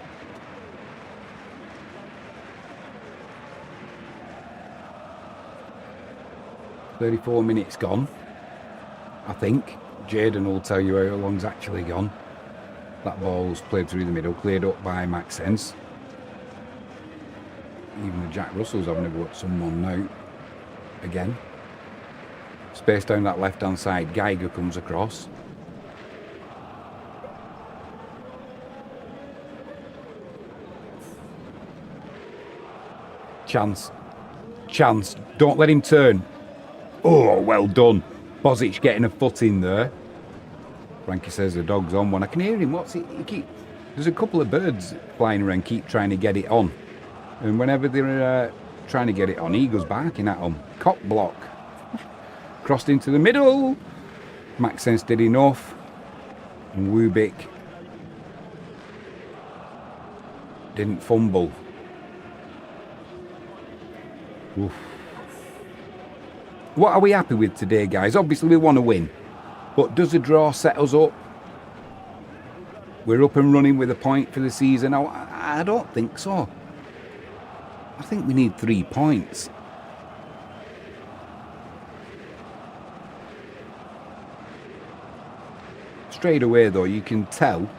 S6: "34 minutes gone, I think. Jaden will tell you how long's actually gone. That ball's played through the middle, cleared up by Maxence. Even the Jack Russell's having a go at someone now. Again. Space down that left-hand side. Geiger comes across. Chance. Chance. Don't let him turn. Oh, well done. Bozic getting a foot in there. Frankie says the dog's on one. I can hear him. What's it? There's a couple of birds flying around, keep trying to get it on. And whenever they're trying to get it on, he goes barking at them. Cock block. Crossed into the middle. Maxence did enough. And Wubik didn't fumble. Oof. What are we happy with today, guys? Obviously, we want to win. But does a draw set us up? We're up and running with a point for the season. I don't think so. I think we need 3 points. Straight away, though, you can tell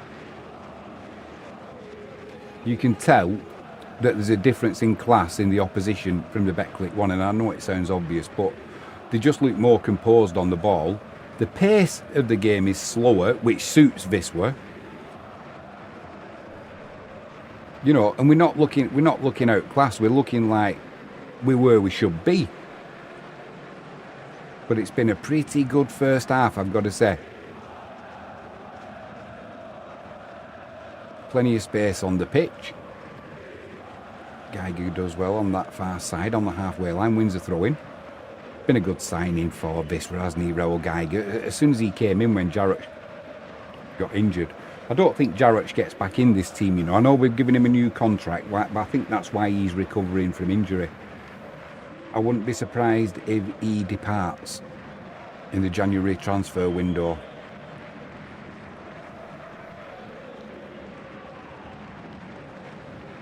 S6: that there's a difference in class in the opposition from the Betclic one, and I know it sounds obvious, but they just look more composed on the ball. The pace of the game is slower, which suits Wisła. You know, and we're not looking outclassed. We're looking like we're where we should be. But it's been a pretty good first half, I've got to say. Plenty of space on the pitch. Geiger does well on that far side, on the halfway line, wins a throw-in. Been a good signing for Wisła, hasn't he, Raoul Geiger? As soon as he came in when Jarrett got injured. I don't think Jarrett gets back in this team, you know. I know we've given him a new contract, but I think that's why he's recovering from injury. I wouldn't be surprised if he departs in the January transfer window.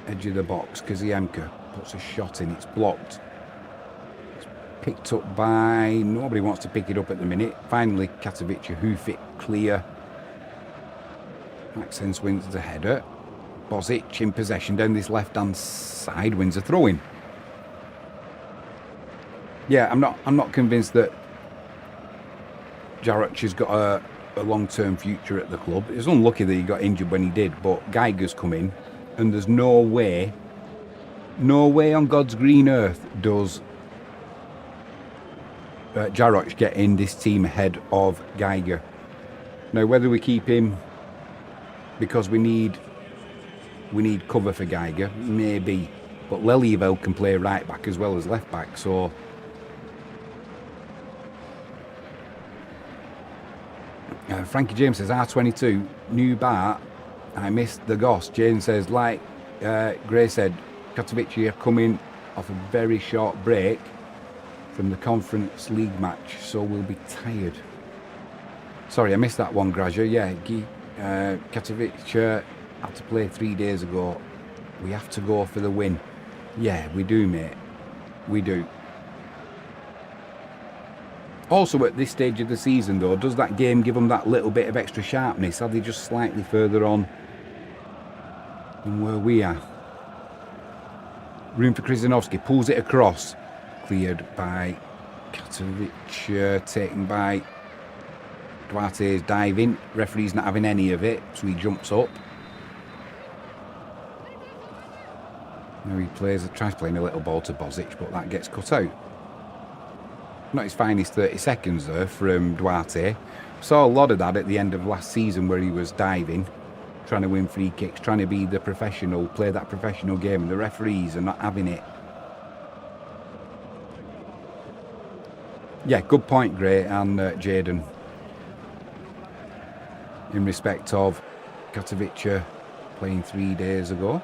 S6: Edge of the box, Kaziemka puts a shot in, it's blocked. It's picked up by, nobody wants to pick it up at the minute. Finally, Katowice hoof it clear. Maxence wins the header. Bozic in possession down this left-hand side, wins a throw-in. Yeah, I'm not convinced that Jarrett has got a long-term future at the club. It was unlucky that he got injured when he did, but Geiger's come in. And there's no way on God's green earth does Jarrett get in this team ahead of Geiger. Now, whether we keep him because we need cover for Geiger, maybe. But Lelyvel can play right back as well as left back, so Frankie James says R22 new bar. I missed the Goss. Jane says, like Gray said, Katowice are coming off a very short break. from the Conference League match, so we'll be tired. Sorry, I missed that one, Graja. Yeah, Katovic had to play 3 days ago. We have to go for the win. Yeah, we do, mate. We do. Also, at this stage of the season, though, does that game give them that little bit of extra sharpness? Are they just slightly further on than where we are? Room for Krizanovski, pulls it across. Cleared by Katovic, taken by Duarte's diving. Referee's not having any of it, so he jumps up. Now he tries playing a little ball to Bozic, but that gets cut out. Not his finest 30 seconds there from Duarte. Saw a lot of that at the end of last season where he was diving, trying to win free kicks, trying to be the professional, play that professional game, and the referees are not having it. Yeah, good point, Gray and Jaden. In respect of Katovic playing 3 days ago.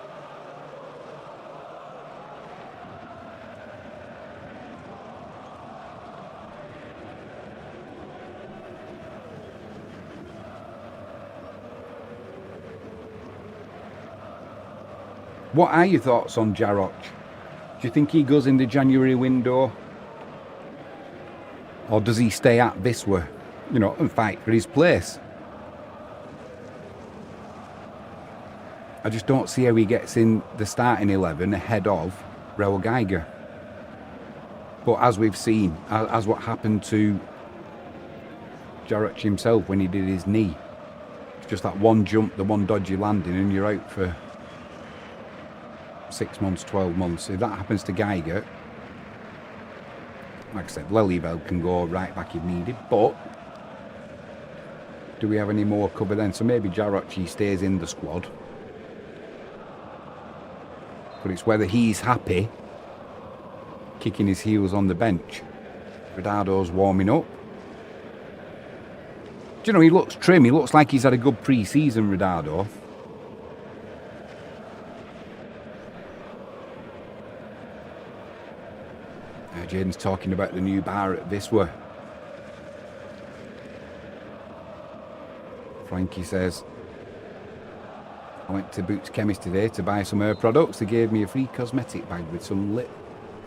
S6: What are your thoughts on Jarroch? Do you think he goes in the January window? Or does he stay at Wisła, you know, and fight for his place? I just don't see how he gets in the starting 11 ahead of Raul Geiger. But as we've seen, as what happened to Jarroch himself when he did his knee, it's just that one jump, the one dodgy landing, and you're out for 6 months, 12 months. If that happens to Geiger, like I said, Lelyveld can go right back if needed, but do we have any more cover then? So maybe Jarroch, he stays in the squad. But it's whether he's happy kicking his heels on the bench. Ridardo's warming up. Do you know, he looks trim. He looks like he's had a good pre-season, Ridardo. Jaden's talking about the new bar at Wisła. Frankie says, I went to Boots Chemist today to buy some hair products. They gave me a free cosmetic bag with some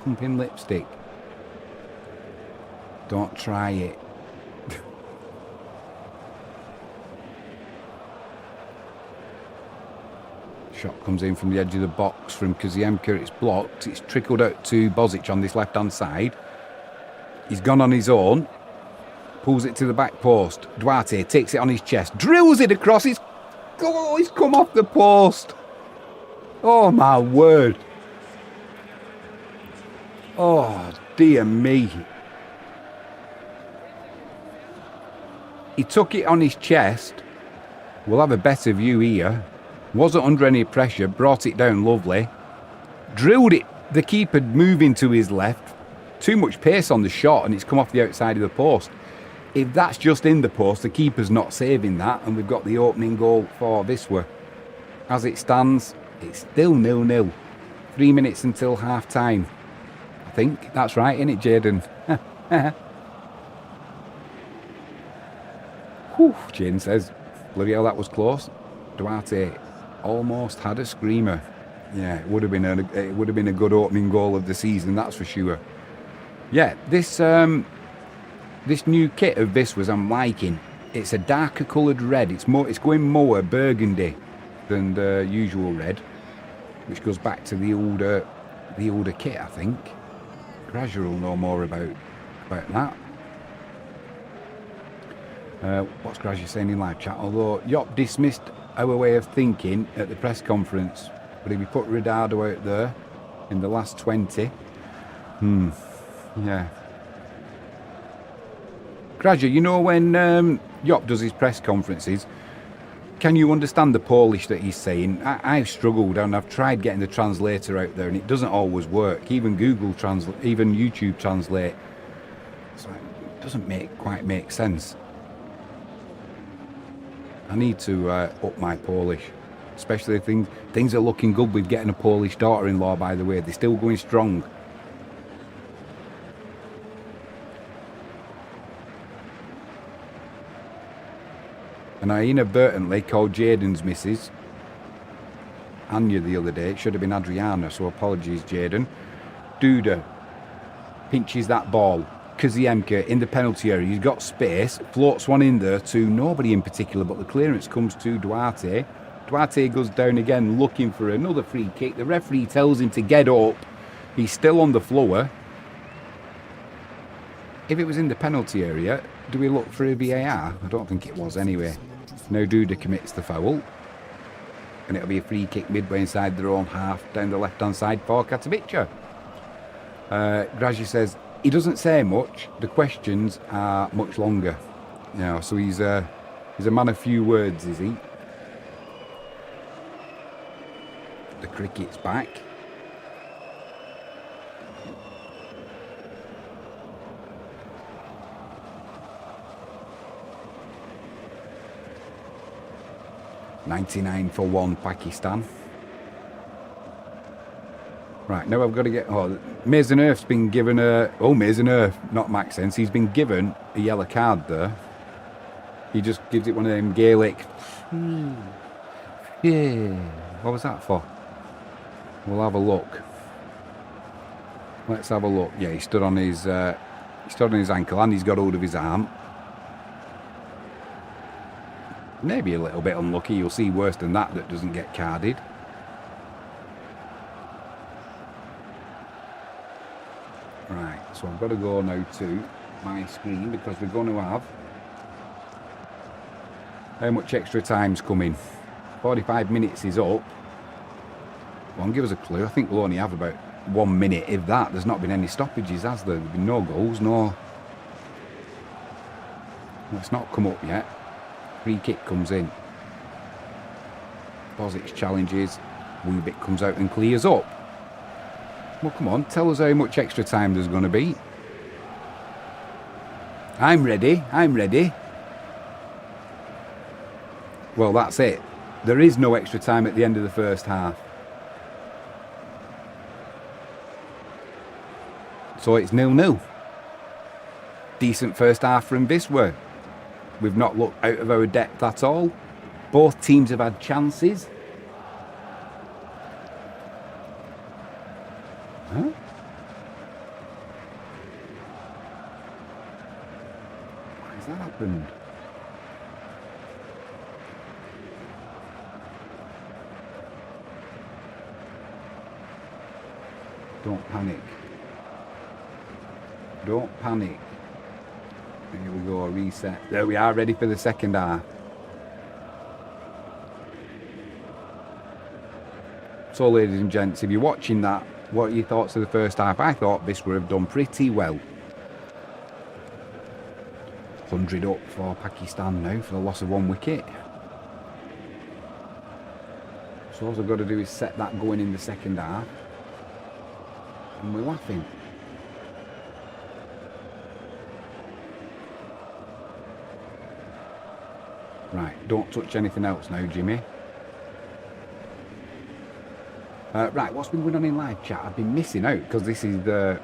S6: pumping lipstick. Don't try it. Shot comes in from the edge of the box from Kaziemka. It's blocked. It's trickled out to Bozic on this left-hand side. He's gone on his own. Pulls it to the back post. Duarte takes it on his chest. Drills it across. He's come off the post. Oh, my word. Oh, dear me. He took it on his chest. We'll have a better view here. Wasn't under any pressure, brought it down lovely. Drilled it, the keeper moving to his left. Too much pace on the shot and it's come off the outside of the post. If that's just in the post, the keeper's not saving that, and we've got the opening goal for Wisła. As it stands, it's still 0-0. 3 minutes until half time. I think that's right, isn't it, Jaden? Whew, Jaden says, bloody hell, that was close. Duarte almost had a screamer. Yeah, it would have been a good opening goal of the season, that's for sure. Yeah, this new kit of Wisła's I'm liking. It's a darker coloured red. It's going more burgundy than the usual red, which goes back to the older kit, I think. Gradual will know more about that. What's Gradual saying in live chat? Although Yop dismissed our way of thinking at the press conference, but if we put Ridardo out there in the last 20, yeah. Gradual, you know when Yop does his press conferences, can you understand the Polish that he's saying? I've struggled and I've tried getting the translator out there and it doesn't always work. Even Google Translate, even YouTube Translate, it's like, it doesn't quite make sense. I need to up my Polish, especially things are looking good with getting a Polish daughter-in-law, by the way. They're still going strong. And I inadvertently called Jaden's missus Anya the other day. It should have been Adriana, so apologies, Jaden. Duda pinches that ball. Kaziemka in the penalty area. He's got space, floats one in there to nobody in particular, but the clearance comes to Duarte. Duarte goes down again looking for another free kick. The referee tells him to get up. He's still on the floor. If it was in the penalty area, do we look for a VAR? I don't think it was anyway. Now Duda commits the foul. And it'll be a free kick midway inside their own half down the left-hand side for Katowice. Grazi says, he doesn't say much. The questions are much longer. You know, so he's a man of few words, is he? The cricket's back. $99 for 1 Pakistan. Right, now I've got to get... Oh, Mason Earth's been given a... Oh, Mason Earth, not Maxence. He's been given a yellow card there. He just gives it one of them Gaelic... Yeah. What was that for? We'll have a look. Let's have a look. Yeah, he stood on his ankle and he's got hold of his arm. Maybe a little bit unlucky. You'll see worse than that doesn't get carded. Right, so I've got to go now to my screen because we're going to have... How much extra time's coming? 45 minutes is up. Go on, give us a clue. I think we'll only have about 1 minute, if that. There's not been any stoppages, has there? There's been no goals, no... Well, it's not come up yet. Free kick comes in. Posits challenges. Wubik comes out and clears up. Well, come on, tell us how much extra time there's going to be. I'm ready. Well, that's it. There is no extra time at the end of the first half. So it's 0-0. Decent first half from Biswa. We've not looked out of our depth at all. Both teams have had chances. Huh? Why has that happened? Don't panic. Don't panic. Here we go, reset. There we are, ready for the second half. So, ladies and gents, if you're watching that, what are your thoughts of the first half? I thought this would have done pretty well. 100 up for Pakistan now for the loss of 1 wicket. So all I've got to do is set that going in the second half. And we're laughing. Right, don't touch anything else now, Jimmy. Right, what's been going on in live chat? I've been missing out because this is the...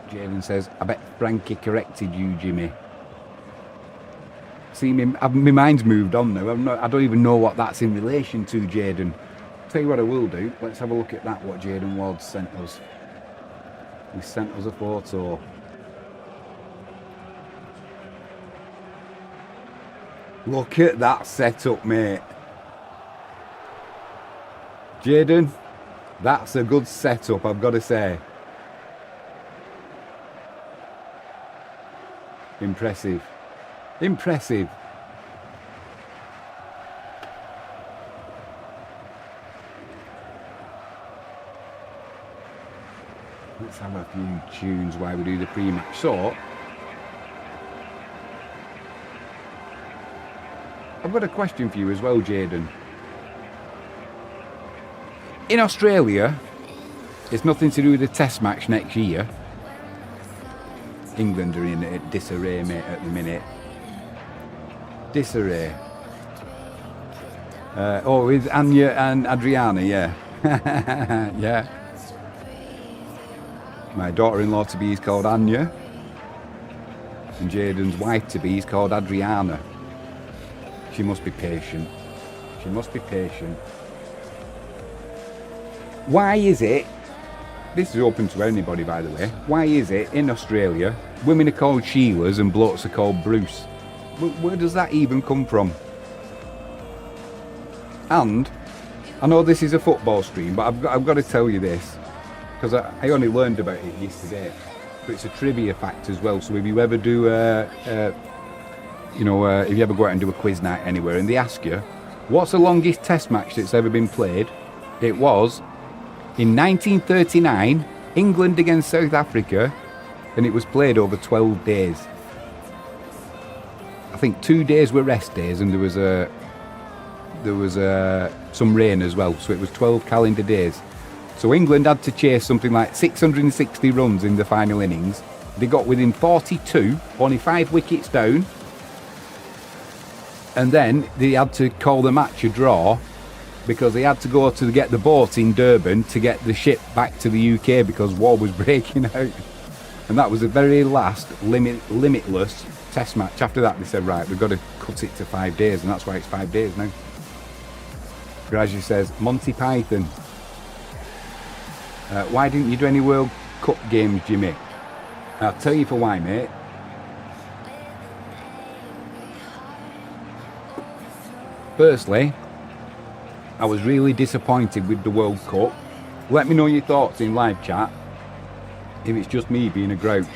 S6: Jalen says, I bet Frankie corrected you, Jimmy. See, my mind's moved on now. I don't even know what that's in relation to, Jaden. Tell you what I will do. Let's have a look at that, what Jaden Ward sent us. He sent us a photo. Look at that setup, mate. Jaden, that's a good setup, I've got to say. Impressive. Impressive. Let's have a few tunes while we do the pre-match. So, I've got a question for you as well, Jaden. In Australia, it's nothing to do with the test match next year. England are in disarray, mate, at the minute. Disarray. With Anya and Adriana, yeah. Yeah. My daughter-in-law to be is called Anya. And Jaden's wife to be is called Adriana. She must be patient. She must be patient. Why is it, this is open to anybody by the way, why is it in Australia women are called Sheilas and blokes are called Bruce? Where does that even come from? And I know this is a football stream, but I've got to tell you this, because I only learned about it yesterday. But it's a trivia fact as well. So if you ever do, if you ever go out and do a quiz night anywhere, and they ask you, what's the longest Test match that's ever been played? It was in 1939, England against South Africa, and it was played over 12 days. I think 2 days were rest days, and there was some rain as well, so it was 12 calendar days. So England had to chase something like 660 runs in the final innings. They got within 42, only 5 wickets down, and then they had to call the match a draw because they had to go to get the boat in Durban to get the ship back to the UK because war was breaking out. And that was the very last limitless Test match. After that they said, right, we've got to cut it to 5 days, and that's why it's 5 days now. Graji says, Monty Python. Why didn't you do any World Cup games, Jimmy? I'll tell you for why, mate. Firstly, I was really disappointed with the World Cup. Let me know your thoughts in live chat if it's just me being a grouch.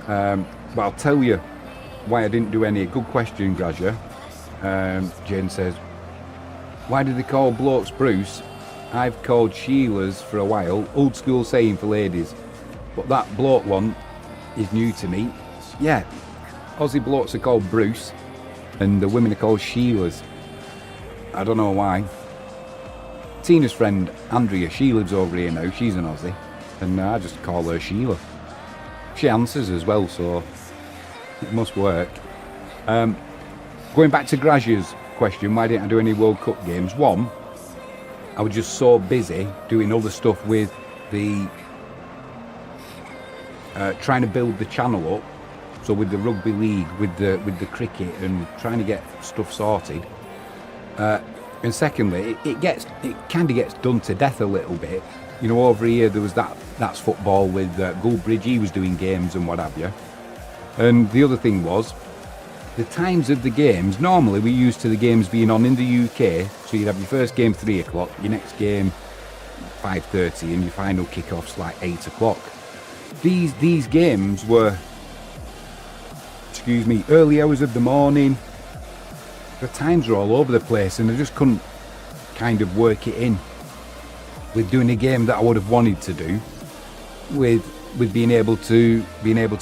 S6: But I'll tell you why I didn't do any. Good question, Graja. Jane says, why do they call blokes Bruce? I've called Sheilas for a while, old school saying for ladies. But that bloke one is new to me. Yeah, Aussie blokes are called Bruce and the women are called Sheilas. I don't know why. Tina's friend Andrea, she lives over here now, she's an Aussie, and I just call her Sheila. She answers as well, so it must work. Going back to Grazia's question, why didn't I do any World Cup games? One, I was just so busy doing other stuff with the trying to build the channel up, so with the rugby league, with the cricket, and trying to get stuff sorted. And secondly, it kind of gets done to death a little bit. You know, over here there was that's football with Goldbridge. He was doing games and what have you. And the other thing was the times of the games. Normally we're used to the games being on in the UK, so you'd have your first game 3 o'clock, your next game 5:30, and your final kick-offs like 8 o'clock. These games were, early hours of the morning. The times are all over the place, and I just couldn't kind of work it in with doing a game that I would have wanted to do, with being able to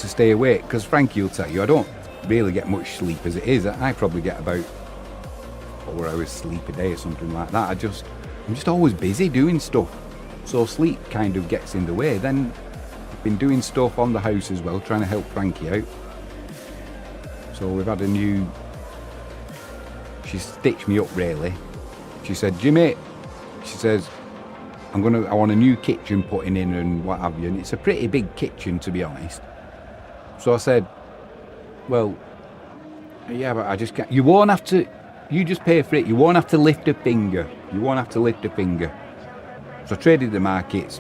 S6: stay awake. Because Frankie will tell you, I don't really get much sleep as it is. I probably get about 4 hours sleep a day or something like that. I'm just always busy doing stuff, so sleep kind of gets in the way. Then I've been doing stuff on the house as well, trying to help Frankie out. So we've had a new. She stitched me up really. She said, Jimmy, she says, I want a new kitchen putting in and what have you. And it's a pretty big kitchen, to be honest. So I said, well, yeah, but I just can't. You won't have to. You just pay for it. You won't have to lift a finger. You won't have to lift a finger. So I traded the markets,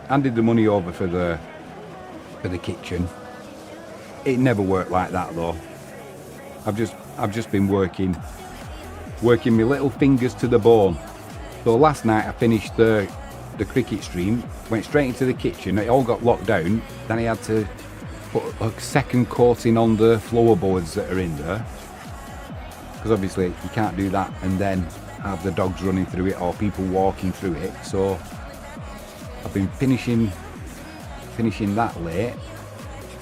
S6: handed the money over for the kitchen. It never worked like that though. I've just been working my little fingers to the bone. So last night I finished the cricket stream, went straight into the kitchen. It all got locked down. Then I had to put a second coating on the floorboards that are in there, because obviously you can't do that and then have the dogs running through it or people walking through it. So I've been finishing that late.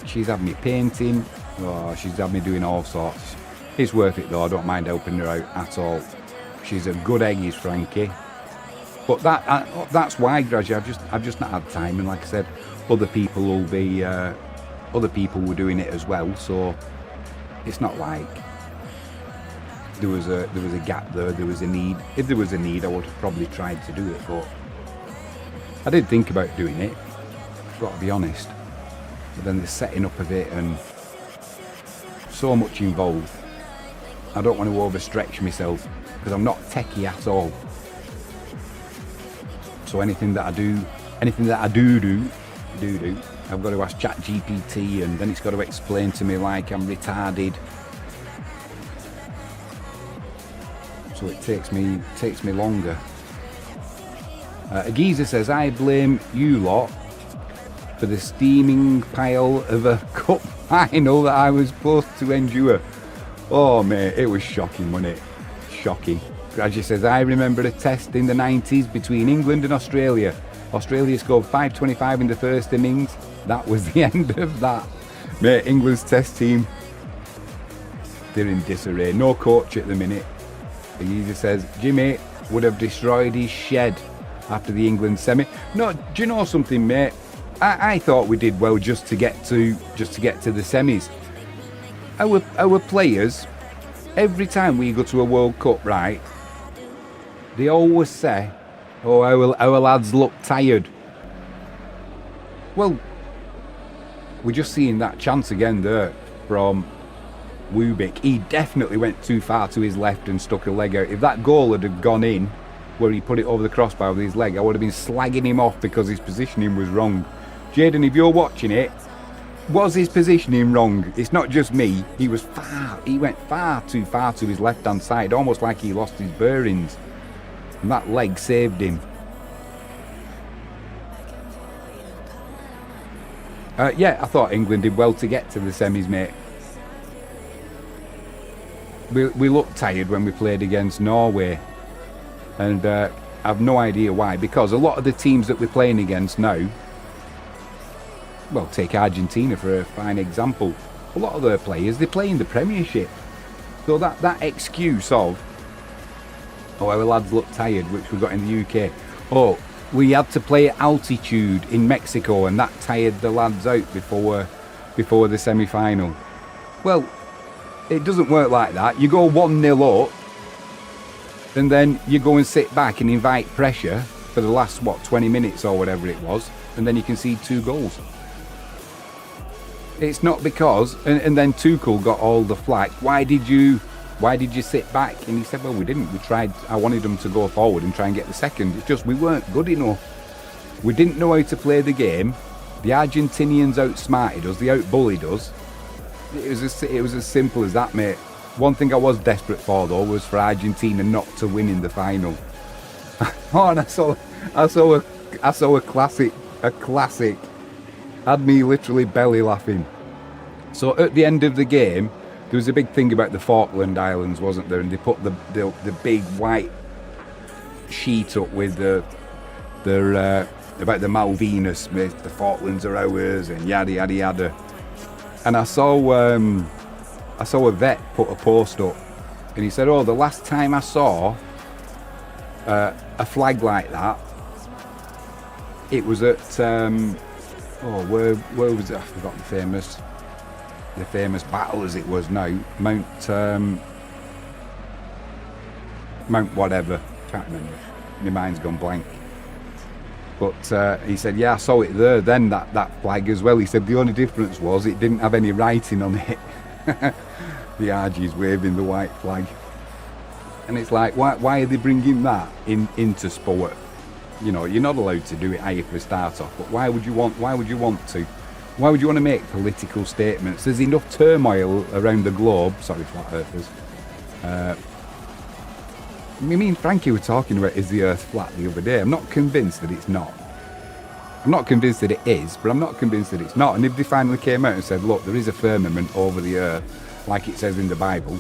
S6: She's had me painting. Oh, she's had me doing all sorts. It's worth it though. I don't mind helping her out at all. She's a good egg, is Frankie. But that's why, Gradually, I've just not had time. And like I said, other people were doing it as well. So it's not like there was a gap there. There was a need. If there was a need, I would have probably tried to do it. But I did think about doing it. I've got to be honest. But then the setting up of it and so much involved. I don't want to overstretch myself because I'm not techie at all. So anything that I do, I've got to ask ChatGPT, and then it's got to explain to me like I'm retarded. So it takes me longer. A geezer says, I blame you lot for the steaming pile of a cup final that I was supposed to endure. Oh mate, it was shocking, wasn't it? Shocking. Graduate says, I remember a test in the 90s between England and Australia. Australia scored 525 in the first innings. That was the end of that. Mate, England's test team, they're in disarray. No coach at the minute. The geezer says, Jimmy would have destroyed his shed after the England semi. No, do you know something, mate? I thought we did well just to get to the semis. Our players, every time we go to a World Cup, right, they always say, oh, our lads look tired. Well, we're just seeing that chance again there from Wubik. He definitely went too far to his left and stuck a leg out. If that goal had gone in, where he put it over the crossbar with his leg, I would have been slagging him off because his positioning was wrong. Jaden, if you're watching it, was his positioning wrong? It's not just me. He went far too far to his left-hand side, almost like he lost his bearings. And that leg saved him. Yeah, I thought England did well to get to the semis, mate. We looked tired when we played against Norway. And I've no idea why. Because a lot of the teams that we're playing against now, well, take Argentina for a fine example. A lot of their players, they play in the Premiership. So that excuse of, oh, our lads look tired, which we got in the UK. Oh, we had to play at altitude in Mexico, and that tired the lads out before the semi-final. Well, it doesn't work like that. You go 1-0 up, and then you go and sit back and invite pressure for the last, 20 minutes or whatever it was, and then you concede 2 goals. It's not because, and then Tuchel got all the flack. Why did you sit back? And he said, well, we didn't. We tried. I wanted them to go forward and try and get the second. It's just we weren't good enough. We didn't know how to play the game. The Argentinians outsmarted us. They outbullied us. It was as simple as that, mate. One thing I was desperate for, though, was for Argentina not to win in the final. Oh, and I saw a classic. Had me literally belly laughing. So at the end of the game, there was a big thing about the Falkland Islands, wasn't there? And they put the big white sheet up with the about the Malvinas, the Falklands are ours, and yada yada yada. And I saw a vet put a post up, and he said, "Oh, the last time I saw a flag like that, it was at where was it? I forgot the famous battle as it was now, Mount whatever, can't remember. My mind's gone blank. But he said, yeah, I saw it there then, that flag as well. He said the only difference was it didn't have any writing on it. The RG's waving the white flag. And it's like, why are they bringing that into sport? You know, you're not allowed to do it for a start off, but why would you want to? Why would you want to make political statements? There's enough turmoil around the globe. Sorry, flat earthers. Me and Frankie were talking about is the earth flat the other day. I'm not convinced that it's not. I'm not convinced that it is, but I'm not convinced that it's not. And if they finally came out and said, look, there is a firmament over the earth, like it says in the Bible,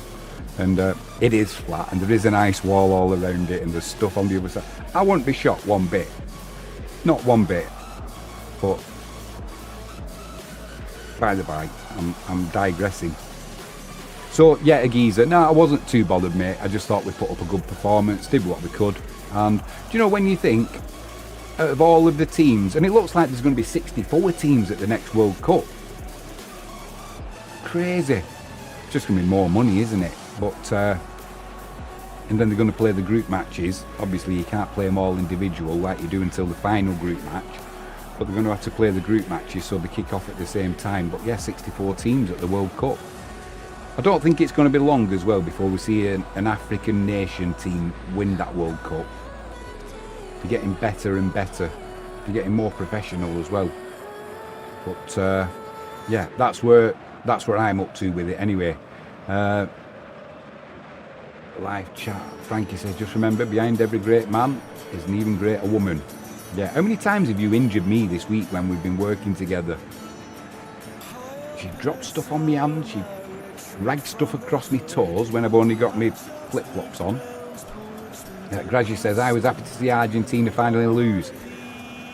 S6: and it is flat, and there is an ice wall all around it, and there's stuff on the other side, I wouldn't be shocked one bit. Not one bit. But by the by, I'm digressing. So yeah, a geezer. No, I wasn't too bothered, mate. I just thought we put up a good performance, did what we could. And do you know, when you think out of all of the teams, and it looks like there's going to be 64 teams at the next World Cup. Crazy. It's just going to be more money, isn't it? But and then they're going to play the group matches. Obviously, you can't play them all individual like you do until the final group match. but they're going to have to play the group matches, so they kick off at the same time. But yeah, 64 teams at the World Cup. I don't think it's going to be long as well before we see an African nation team win that World Cup. They're getting better and better. They're getting more professional as well. But yeah, that's where I'm up to with it anyway. Live chat. Frankie says, just remember, behind every great man is an even greater woman. Yeah, how many times have you injured me this week when we've been working together? She dropped stuff on my hand, she ragged stuff across my toes when I've only got my flip-flops on. Grazi says, I was happy to see Argentina finally lose.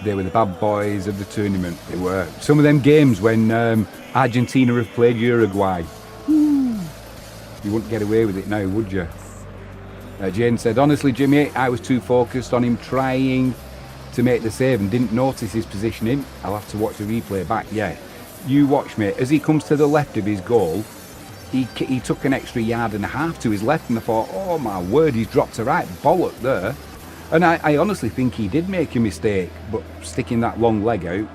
S6: They were the bad boys of the tournament. They were. Some of them games when Argentina have played Uruguay. You wouldn't get away with it now, would you? Jane said, honestly, Jimmy, I was too focused on him trying to make the save and didn't notice his positioning. I'll have to watch the replay back. Yeah, you watch, mate. As he comes to the left of his goal, he took an extra yard and a half to his left, and I thought, oh my word, he's dropped a right bollock there. And I honestly think he did make a mistake, but sticking that long leg out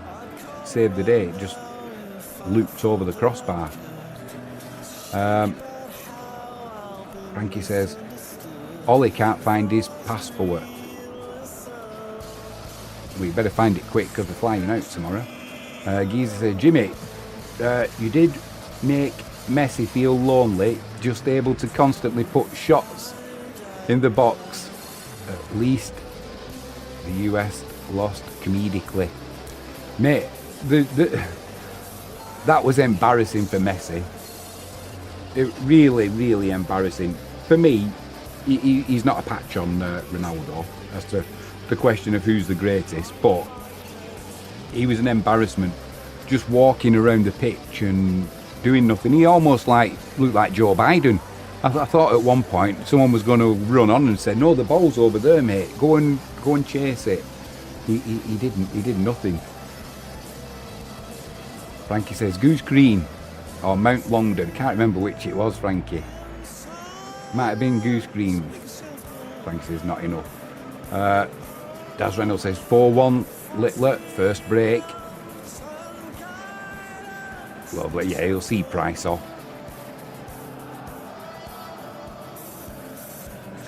S6: saved the day. It just looped over the crossbar. Frankie says, Ollie can't find his passport. We better find it quick because we're flying out tomorrow. Geezer said, Jimmy, you did make Messi feel lonely, just able to constantly put shots in the box. At least the US lost comedically. Mate, that was embarrassing for Messi. It really, really embarrassing. For me, he's not a patch on Ronaldo as to the question of who's the greatest, but he was an embarrassment. Just walking around the pitch and doing nothing. He almost looked like Joe Biden. I thought at one point someone was going to run on and say, no, the ball's over there, mate. Go and chase it. He didn't. He did nothing. Frankie says, Goose Green or Mount Longdon. Can't remember which it was, Frankie. Might have been Goose Green. Frankie says, not enough. Daz Reynolds says, 4-1 Littler, first break. Lovely. Yeah, he'll see Price off.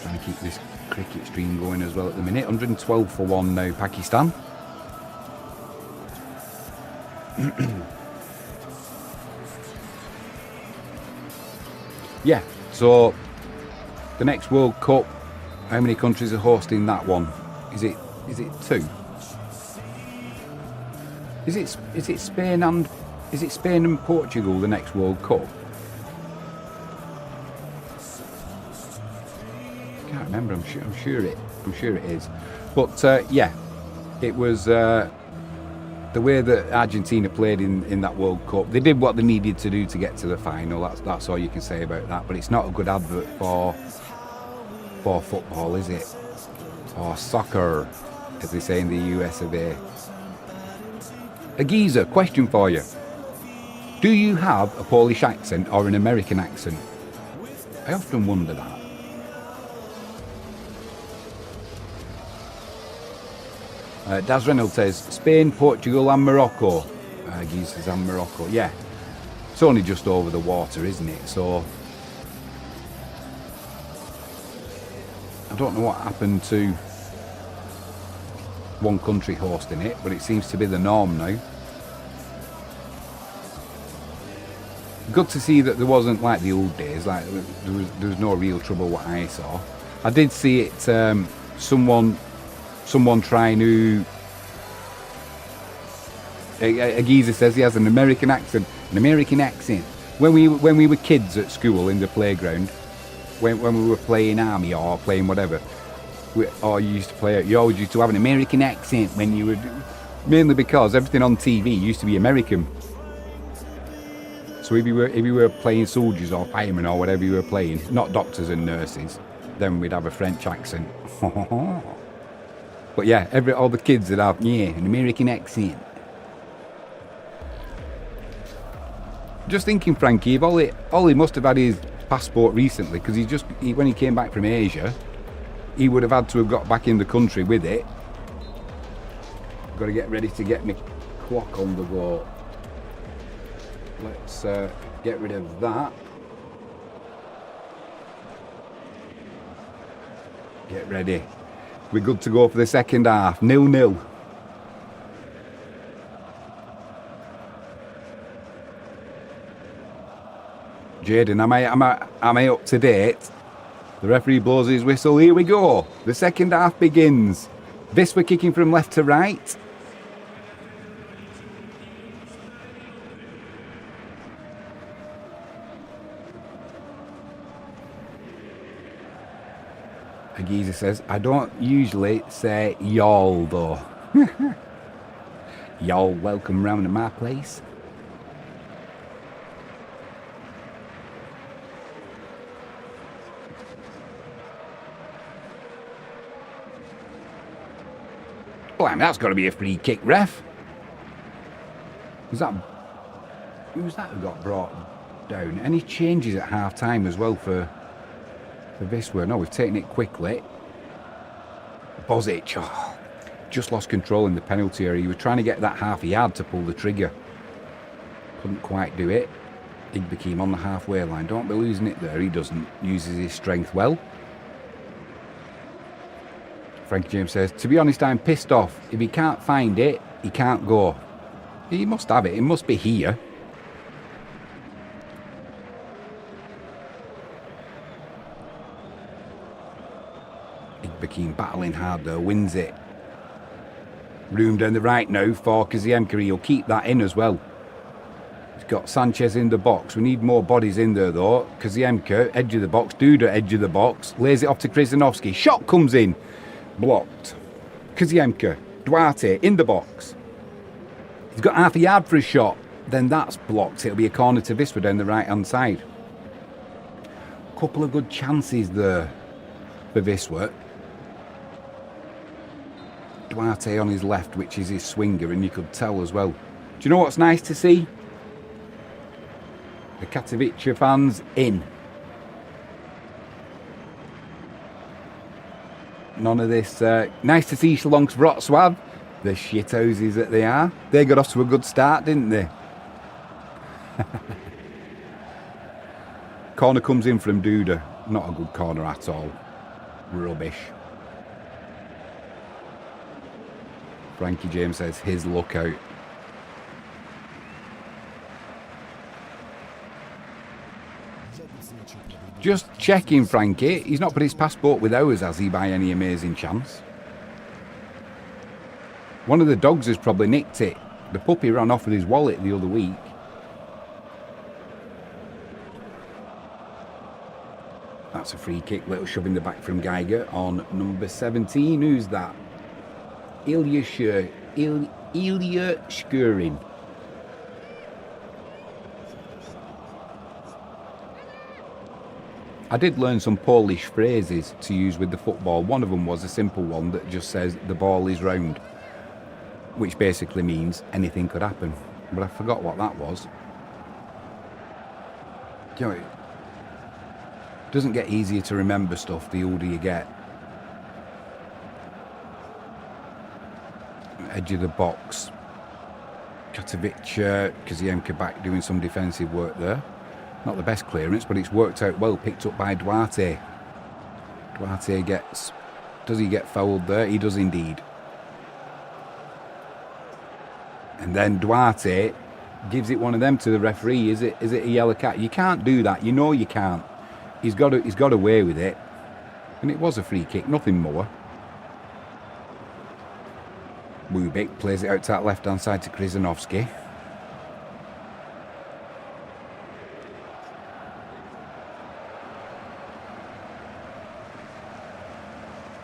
S6: Trying to keep this cricket stream going as well at the minute. 112 for 1 now, Pakistan. Yeah, so the next World Cup, how many countries are hosting that one? Is it 2? Is it Spain and Portugal the next World Cup? Can't remember. I'm sure it is. But yeah, it was the way that Argentina played in that World Cup. They did what they needed to do to get to the final. That's all you can say about that. But it's not a good advert for football, is it? Or soccer, as they say in the US of A. A geezer, question for you. Do you have a Polish accent or an American accent? I often wonder that. Daz Reynolds says, Spain, Portugal and Morocco. Geezer says, and Morocco. Yeah, it's only just over the water, isn't it? So, I don't know what happened to one country hosting it, but it seems to be the norm now. Good to see that there wasn't like the old days, like there was no real trouble what I saw. I did see it, someone trying to, a geezer says he has an American accent. When we were kids at school in the playground, when we were playing army or playing whatever, you always used to have an American accent when you were, mainly because everything on TV used to be American. So if you were playing soldiers or firemen or whatever you were playing, not doctors and nurses, then we'd have a French accent. But yeah, all the kids would have an American accent. Just thinking, Frankie, if Ollie must have had his passport recently, because when he came back from Asia, he would have had to have got back in the country with it. Got to get ready to get my clock on the go. Let's get rid of that. Get ready. We're good to go for the second half. 0-0. Jaden, am I up to date? The referee blows his whistle. Here we go. The second half begins. Viswa kicking from left to right. Agiza says, I don't usually say y'all though. Y'all welcome round to my place. Oh, I mean, that's got to be a free kick, ref. Who's that who got brought down? Any changes at half time as well for Viswa? No, we've taken it quickly. Bozic, just lost control in the penalty area. He was trying to get that half yard to pull the trigger. Couldn't quite do it. Igbekim on the halfway line. Don't be losing it there. He doesn't. Uses his strength well. Frankie James says, to be honest, I'm pissed off. If he can't find it, he can't go. He must have it. It must be here. Igbekim battling hard though, wins it. Room down the right now for Kaziemka. He'll keep that in as well. He's got Sanchez in the box. We need more bodies in there though. Kaziemka, edge of the box. Duda, edge of the box. Lays it off to Krizanovski. Shot comes in. Blocked. Kaziemka, Duarte in the box. He's got half a yard for a shot. Then that's blocked. It'll be a corner to Viswa down the right hand side. Couple of good chances there for Viswa. Duarte on his left, which is his swinger, and you could tell as well. Do you know what's nice to see? The Katowice fans in. None of this. Nice to see Shalonks Wrocław, the shithouses that they are. They got off to a good start, didn't they? Corner comes in from Duda. Not a good corner at all. Rubbish. Frankie James says his luck out. Just checking, Frankie. He's not put his passport with ours, has he, by any amazing chance? One of the dogs has probably nicked it. The puppy ran off with his wallet the other week. That's a free kick. Little shove in the back from Geiger on number 17. Who's that? Ilya Shkurin. I did learn some Polish phrases to use with the football. One of them was a simple one that just says the ball is round, which basically means anything could happen. But I forgot what that was. You know, it doesn't get easier to remember stuff the older you get. Edge of the box. Katowice, Kaziemka back doing some defensive work there. Not the best clearance, but it's worked out well. Picked up by Duarte. Duarte gets... Does he get fouled there? He does indeed. And then Duarte gives it one of them to the referee. Is it a yellow card? You can't do that. You know you can't. He's got away with it. And it was a free kick, nothing more. Wubik plays it out to that left-hand side to Krizanovski.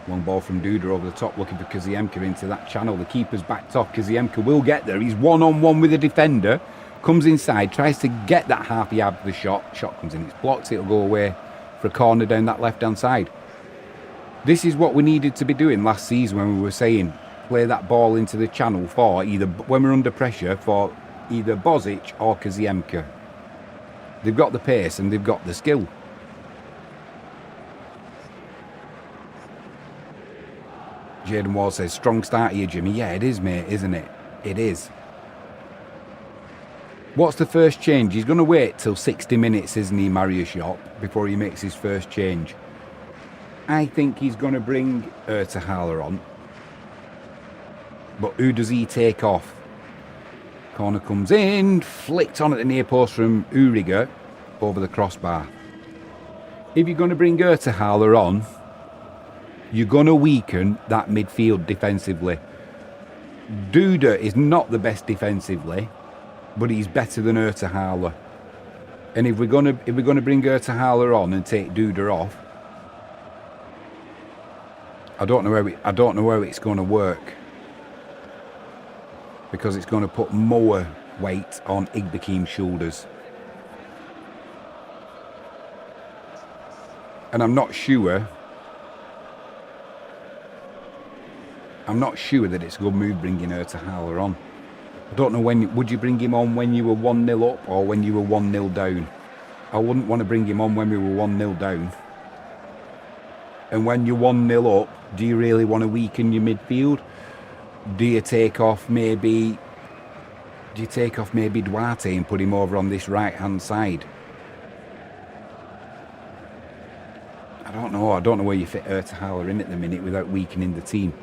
S6: Long ball from Duda over the top, looking for Kaziemka into that channel. The keeper's backed off. Kaziemka will get there. He's one-on-one with the defender. Comes inside, tries to get that half yard for the shot. Shot comes in, it's blocked. It'll go away for a corner down that left-hand side. This is what we needed to be doing last season when we were saying play that ball into the channel for either, when we're under pressure, for either Bozic or Kaziemka. They've got the pace and they've got the skill. Jaden Wall says, strong start here, Jimmy. Yeah, it is, mate, isn't it? It is. What's the first change? He's going to wait till 60 minutes, isn't he, Marius Shop, before he makes his first change. I think he's going to bring Ertahala on. But who does he take off? Corner comes in, flicked on at the near post from Uriga over the crossbar. If you're going to bring Ertahala on, you're going to weaken that midfield defensively. Duda is not the best defensively, but he's better than Ertahala. And if we're going to bring Ertahala on and take Duda off, I don't know where it's going to work, because it's going to put more weight on Igbekim's shoulders. And I'm not sure that it's a good move bringing Ertahala on. I don't know would you bring him on when you were 1-0 up or when you were 1-0 down? I wouldn't want to bring him on when we were 1-0 down. And when you're 1-0 up, do you really want to weaken your midfield? Do you take off maybe Duarte and put him over on this right hand side? I don't know where you fit Ertahala in at the minute without weakening the team.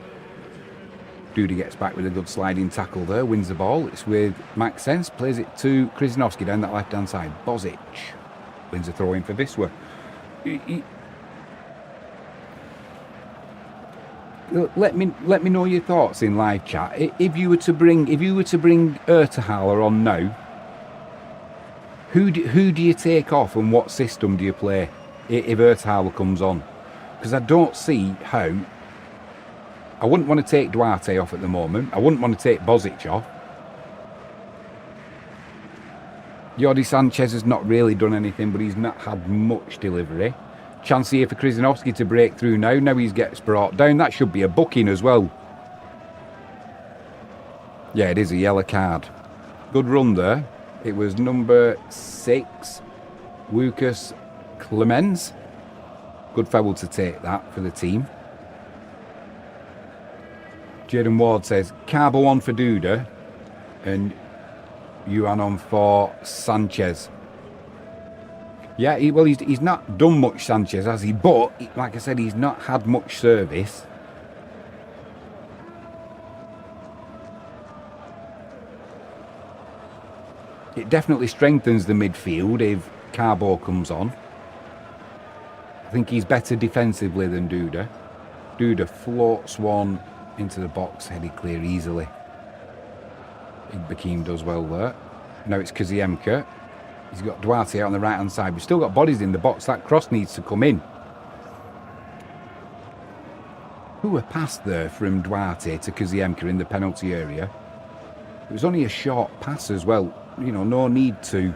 S6: Duda gets back with a good sliding tackle there, wins the ball. It's with Max Sense, plays it to Krzyzanowski down that left hand side. Bozic wins a throw in for Viswa. Let me know your thoughts in live chat. If you were to bring Ertahala on now, who do you take off and what system do you play if Ertahala comes on? Because I don't see how. I wouldn't want to take Duarte off at the moment. I wouldn't want to take Bozic off. Jordi Sanchez has not really done anything, but he's not had much delivery. Chance here for Krzyzanowski to break through now. Now he gets brought down. That should be a booking as well. Yeah, it is a yellow card. Good run there. It was number 6, Lucas Clemens. Good foul to take that for the team. Jaden Ward says, Carbo on for Duda and Yuan on for Sanchez. Yeah, he's not done much, Sanchez, has he? But, like I said, he's not had much service. It definitely strengthens the midfield if Carbo comes on. I think he's better defensively than Duda. Duda floats one into the box, headed clear easily. Igbekim does well there. Now it's Kaziemka. He's got Duarte out on the right hand side. We've still got bodies in the box. That cross needs to come in. Who a pass there from Duarte to Kaziemka in the penalty area. It was only a short pass as well. You know, no need to.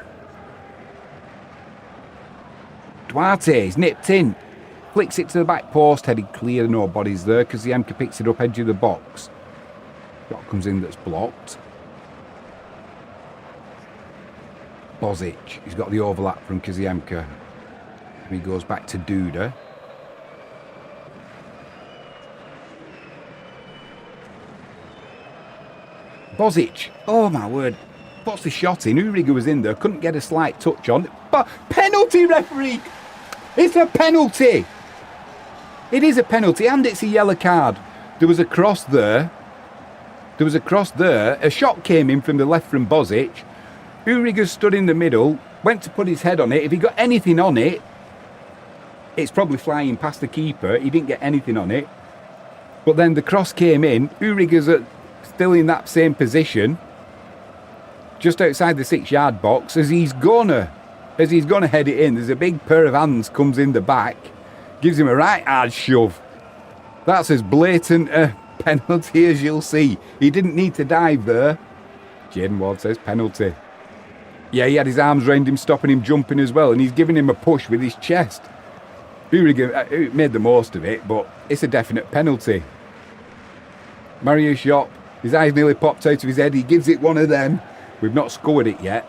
S6: Duarte's nipped in. Flicks it to the back post, headed clear, no bodies there. Kaziemka picks it up, edge of the box. Shot comes in that's blocked. Bozic, he's got the overlap from Kaziemka. And he goes back to Duda. Bozic, oh my word. Puts the shot in. Uriga was in there, couldn't get a slight touch on. But penalty, referee! It's a penalty! It is a penalty and it's a yellow card. There was a cross there. A shot came in from the left from Bozic. Uriga stood in the middle, went to put his head on it. If he got anything on it, it's probably flying past the keeper. He didn't get anything on it. But then the cross came in. Uriga's still in that same position, just outside the 6-yard box. As he's gonna head it in, there's a big pair of hands comes in the back, gives him a right hard shove. That's as blatant a penalty as you'll see. He didn't need to dive there. Jaden Ward says penalty. Yeah, he had his arms round him, stopping him jumping as well, and he's giving him a push with his chest. Uriga made the most of it, but it's a definite penalty. Mario Shop, his eyes nearly popped out of his head. He gives it one of them. We've not scored it yet.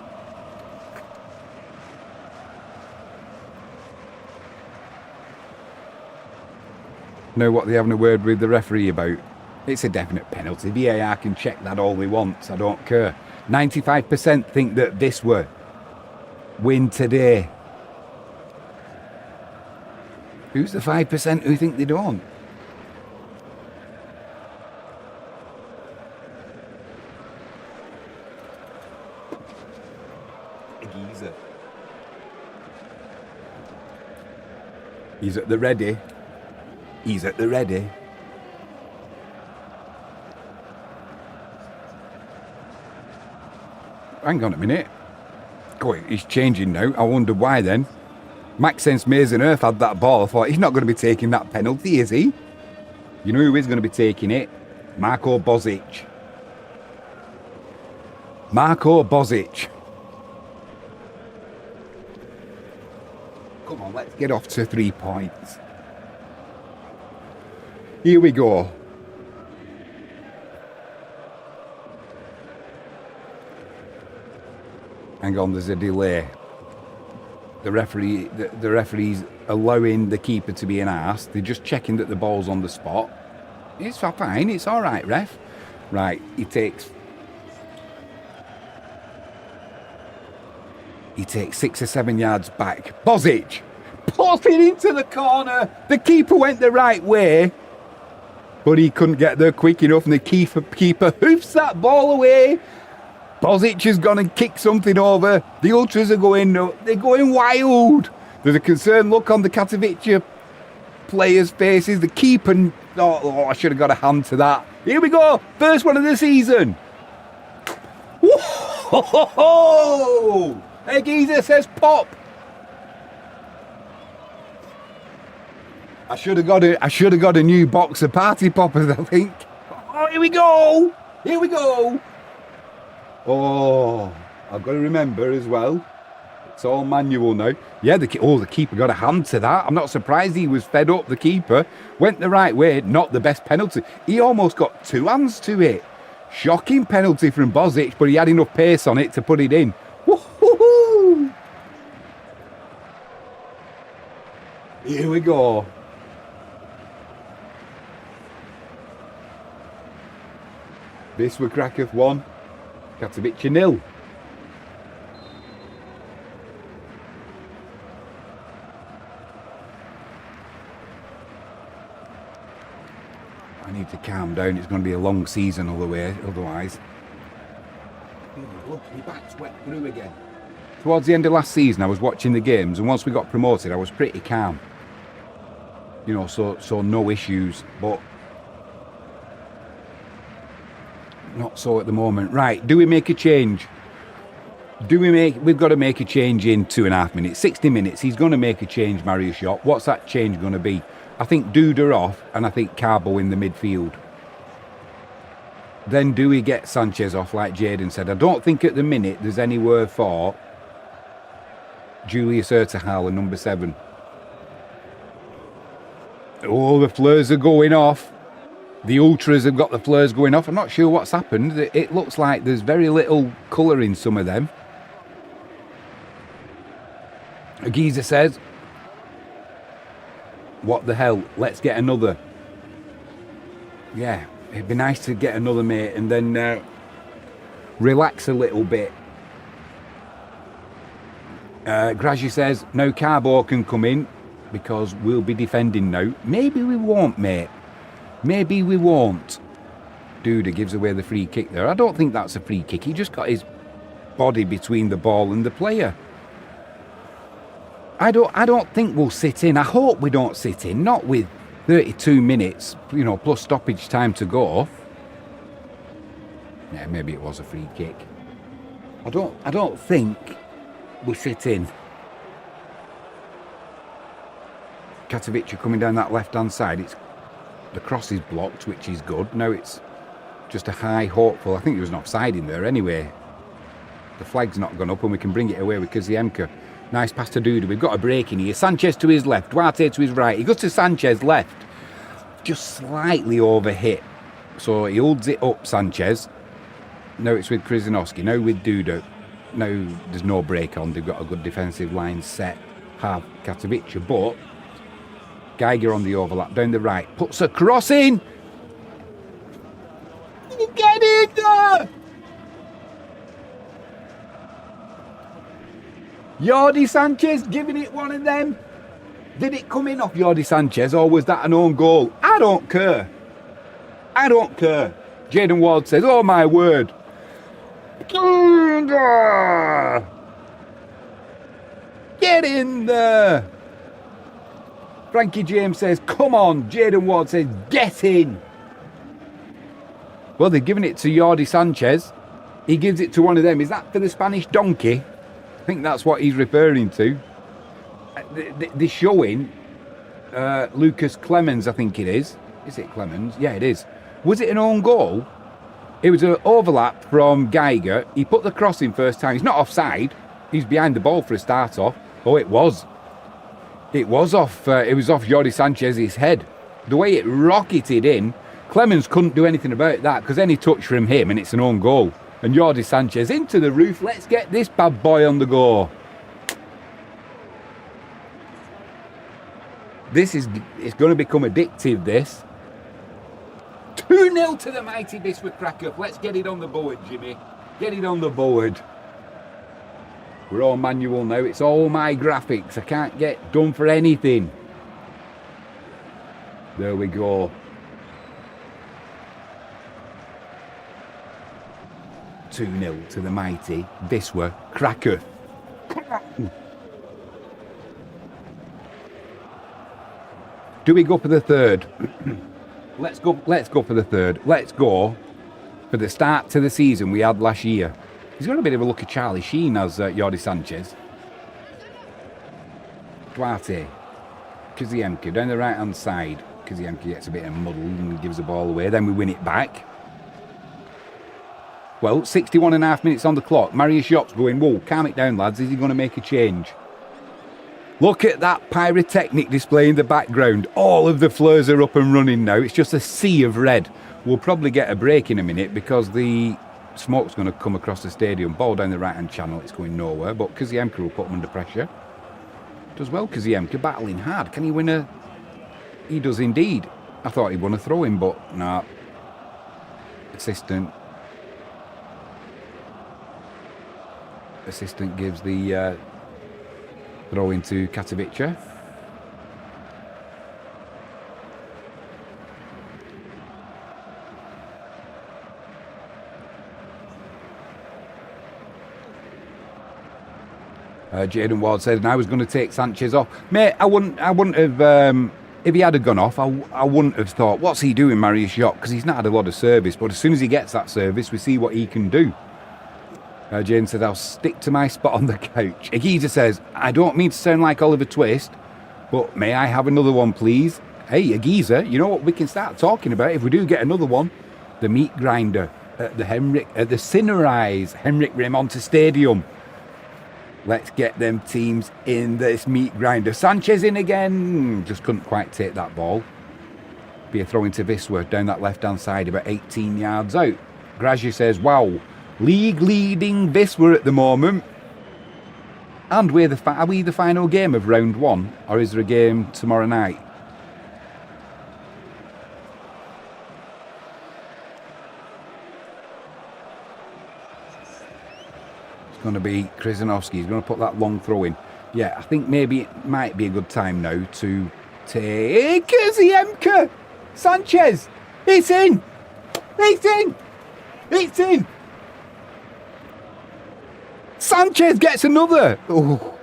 S6: Know what they're having a word with the referee about. It's a definite penalty. VAR can check that all they want. I don't care. 95% think that this were win today. Who's the 5% who think they don't? A geezer. He's at the ready. He's at the ready. Hang on a minute. Oh, he's changing now. I wonder why then. Maxence Mason Earth had that ball. I thought, he's not going to be taking that penalty, is he? You know who is going to be taking it? Marco Bozic. Marco Bozic. Come on, let's get off to 3 points. Here we go. Hang on, there's a delay. The referee's allowing the keeper to be an arse. They're just checking that the ball's on the spot. It's fine, it's all right, ref. Right, he takes 6 or 7 yards back. Bozic, put it into the corner. The keeper went the right way, but he couldn't get there quick enough, and the keeper hoofs that ball away. Bozic has gone and kicked something over. The ultras are going wild. There's a concerned look on the Katowice players' faces. The keeper thought, oh, I should have got a hand to that. Here we go. First one of the season. Whoa! Hey, geezer says pop. I should have got a new box of party poppers, I think. Oh, here we go. Here we go. Oh, I've got to remember as well. It's all manual now. Yeah, the keeper got a hand to that. I'm not surprised he was fed up. The keeper went the right way, not the best penalty. He almost got 2 hands to it. Shocking penalty from Bozic, but he had enough pace on it to put it in. Woo-hoo-hoo! Here we go. Wisła Kraków 1. Katowice 0. I need to calm down. It's going to be a long season otherwise. Look, my back's wet through again. Towards the end of last season, I was watching the games, and once we got promoted, I was pretty calm. You know, so no issues, but not so at the moment. Right, do we make a change? We've got to make a change in 2.5 minutes. 60 minutes, he's going to make a change, Marius Shop. What's that change going to be? I think Duda off, and I think Carbo in the midfield. Then do we get Sanchez off, like Jaden said? I don't think at the minute there's anywhere for Julius Ertahal, number 7. Oh, the flares are going off. The ultras have got the flares going off. I'm not sure what's happened. It looks like there's very little colour in some of them. A geezer says, what the hell? Let's get another. Yeah, it'd be nice to get another, mate, and then relax a little bit. Graji says, no Carbo can come in because we'll be defending now. Maybe we won't, mate. Maybe we won't. Duda gives away the free kick there. I don't think that's a free kick. He just got his body between the ball and the player. I don't think we'll sit in. I hope we don't sit in. Not with 32 minutes, you know, plus stoppage time to go. Yeah, maybe it was a free kick. I don't think we sit in. Katowice coming down that left-hand side. The cross is blocked, which is good. Now it's just a high hopeful. I think there was an offside in there anyway. The flag's not gone up and we can bring it away with Kaziemka. Nice pass to Duda. We've got a break in here. Sanchez to his left. Duarte to his right. He goes to Sanchez left. Just slightly overhit. So he holds it up, Sanchez. Now it's with Krzyzanowski. Now with Duda. Now there's no break on. They've got a good defensive line set. Have Katowice, but Geiger on the overlap down the right. Puts a cross in. Jordi Sanchez giving it one of them. Did it come in off Jordi Sanchez or was that an own goal? I don't care. I don't care. Jaden Ward says, oh my word. Get in there. Frankie James says, come on. Jaden Ward says, get in. Well, they're giving it to Jordi Sanchez. He gives it to one of them. Is that for the Spanish donkey? I think that's what he's referring to. They're showing Lucas Clemens, I think it is. Is it Clemens? Yeah, it is. Was it an own goal? It was an overlap from Geiger. He put the cross in first time. He's not offside. He's behind the ball for a start off. Oh, it was. It was off. It was off Jordi Sanchez's head. The way it rocketed in, Clemens couldn't do anything about that because any touch from him and it's an own goal. And Jordi Sanchez into the roof. Let's get this bad boy on the go. It's going to become addictive, this. 2-0 to the mighty Biswa Krakow. Let's get it on the board, Jimmy. Get it on the board. We're all manual now. It's all my graphics. I can't get done for anything. There we go. 2-0 to the mighty Biswa Krakow. Do we go for the third? Let's go for the third. Let's go for the start to the season we had last year. He's got a bit of a look at Charlie Sheen as Jordi Sanchez. Duarte. Kaziemka down the right hand side. Kaziemka gets a bit of muddled and gives the ball away. Then we win it back. Well, 61.5 minutes on the clock. Marius Jop's going, whoa, calm it down, lads. Is he going to make a change? Look at that pyrotechnic display in the background. All of the flares are up and running now. It's just a sea of red. We'll probably get a break in a minute because the smoke's going to come across the stadium. Ball down the right-hand channel. It's going nowhere. But Kaziemka will put him under pressure. Does well, Kaziemka, battling hard. Can he win a... He does indeed. I thought he'd won a throw-in, but nah. Assistant gives the throw into Katowice. Jaden Ward said, and I was going to take Sanchez off. Mate, I wouldn't have, if he had gone off, I wouldn't have thought, what's he doing, Marius Jop? Because he's not had a lot of service, but as soon as he gets that service, we see what he can do. Jane said, I'll stick to my spot on the couch. Agiza says, I don't mean to sound like Oliver Twist, but may I have another one, please? Hey, Agiza, you know what we can start talking about if we do get another one? The meat grinder at the Cinerise Henrik Remonta Stadium. Let's get them teams in this meat grinder. Sanchez in again. Just couldn't quite take that ball. Be a throw into Viswa down that left-hand side, about 18 yards out. Grazier says, wow. League leading Viswa at the moment. And are we the final game of round one? Or is there a game tomorrow night? It's going to be Krzyzanowski. He's going to put that long throw in. Yeah, I think maybe it might be a good time now to take Ziemka. Sanchez. It's in. It's in. It's in. Sanchez gets another. Oh.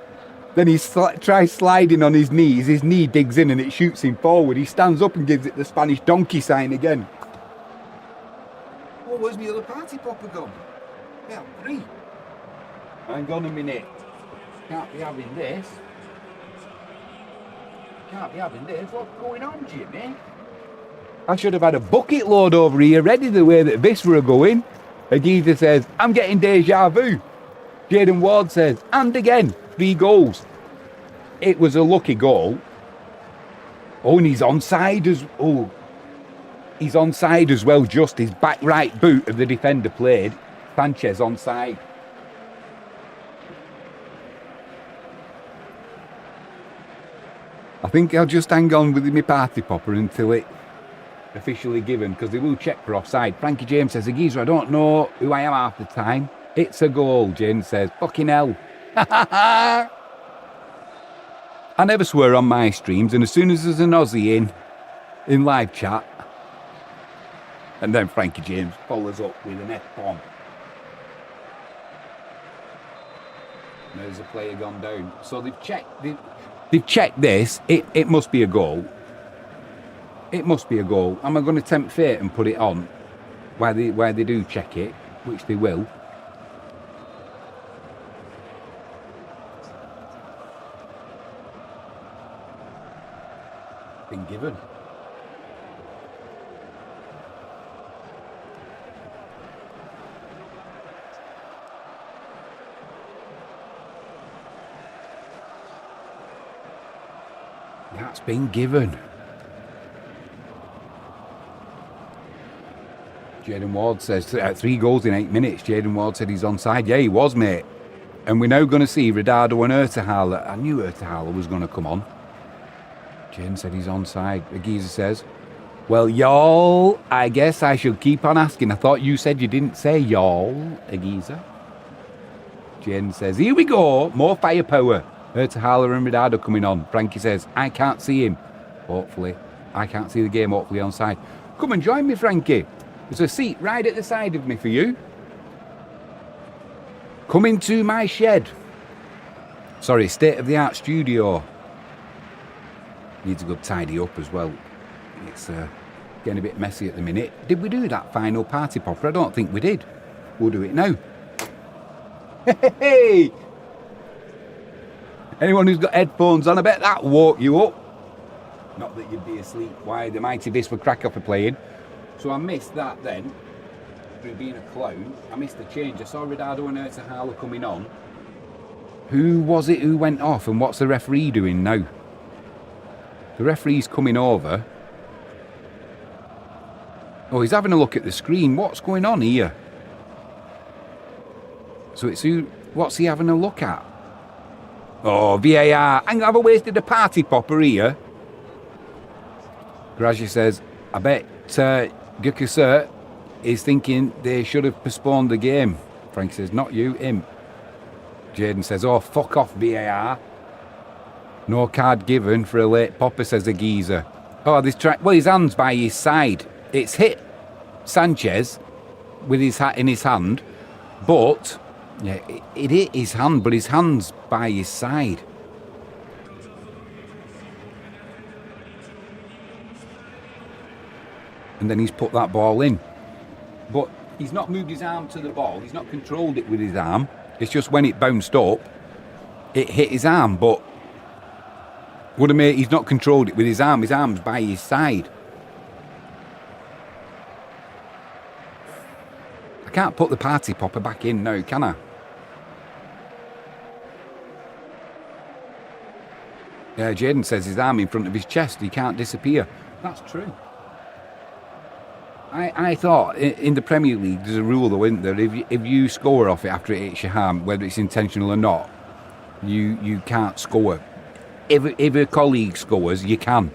S6: Then he tries sliding on his knees. His knee digs in and it shoots him forward. He stands up and gives it the Spanish donkey sign again. Oh, where's my other party popper gone? Yeah, 3. Hang on a minute. Can't be having this. Can't be having this. What's going on, Jimmy? I should have had a bucket load over here ready the way that Viswa are going. Agiza says, I'm getting deja vu. Jaden Ward says, and again, 3 goals. It was a lucky goal. Oh, and he's onside as he's onside as well. Just his back right boot of the defender played. Sanchez onside. I think I'll just hang on with my party popper until it officially given, because they will check for offside. Frankie James says, Agiza, I don't know who I am half the time. It's a goal, Jane says. Fucking hell. I never swear on my streams, and as soon as there's an Aussie in live chat, and then Frankie James follows up with an F-bomb. And there's a player gone down. So they've checked this. It must be a goal. It must be a goal. Am I going to tempt fate and put it on where they do check it, which they will? Been given. That's been given. Jaden Ward says 3 goals in 8 minutes. Jaden Ward said he's onside. Yeah, he was, mate. And we're now going to see Ridardo and Urtahala. I knew Urtahala was going to come on. Jaden said he's onside. Agiza says, well, y'all, I guess I should keep on asking. I thought you said you didn't say y'all, Agiza. Jaden says, here we go. More firepower. Urtahala and Ridardo coming on. Frankie says, I can't see him. Hopefully. I can't see the game, hopefully onside. Come and join me, Frankie. There's a seat right at the side of me for you. Come into my shed. Sorry, state-of-the-art studio. Needs a good tidy up as well. It's getting a bit messy at the minute. Did we do that final party popper? I don't think we did. We'll do it now. Hey! Anyone who's got headphones on, I bet that woke you up. Not that you'd be asleep while the mighty Vispa Krakow are playing. So I missed that then, through being a clown. I missed the change. I saw Ridardo and Urtahala coming on. Who was it who went off, and what's the referee doing now? The referee's coming over. Oh, he's having a look at the screen. What's going on here? So it's who? What's he having a look at? Oh, VAR. Hang on, I've wasted a party popper here. Grazi says, I bet Gukusert is thinking they should have postponed the game. Frank says, not you, him. Jaden says, oh, fuck off, VAR. No card given for a late popper, says the geezer. Oh, well, his hand's by his side. It's hit Sanchez with his hat in his hand, but yeah, it hit his hand, but his hand's by his side. And then he's put that ball in. But he's not moved his arm to the ball. He's not controlled it with his arm. It's just when it bounced up, it hit his arm. But what I mean, he's not controlled it with his arm. His arm's by his side. I can't put the party popper back in now, can I? Yeah, Jaden says his arm in front of his chest. He can't disappear. That's true. I thought in the Premier League there's a rule though, isn't there? If you score off it after it hits your arm, whether it's intentional or not, you can't score. If a colleague scores, you can,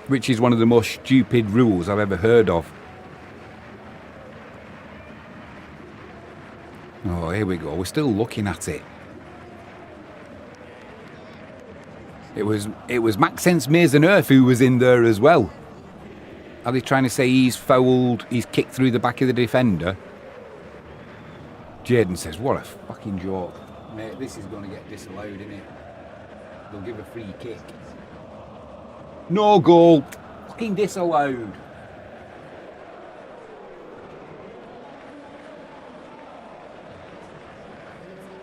S6: which is one of the most stupid rules I've ever heard of. Oh, here we go. We're still looking at it. It was Maxence Maisonneuve who was in there as well. Are they trying to say he's fouled, he's kicked through the back of the defender? Jaden says, what a fucking joke. Mate, this is going to get disallowed, isn't it? They'll give a free kick. No goal. Fucking disallowed.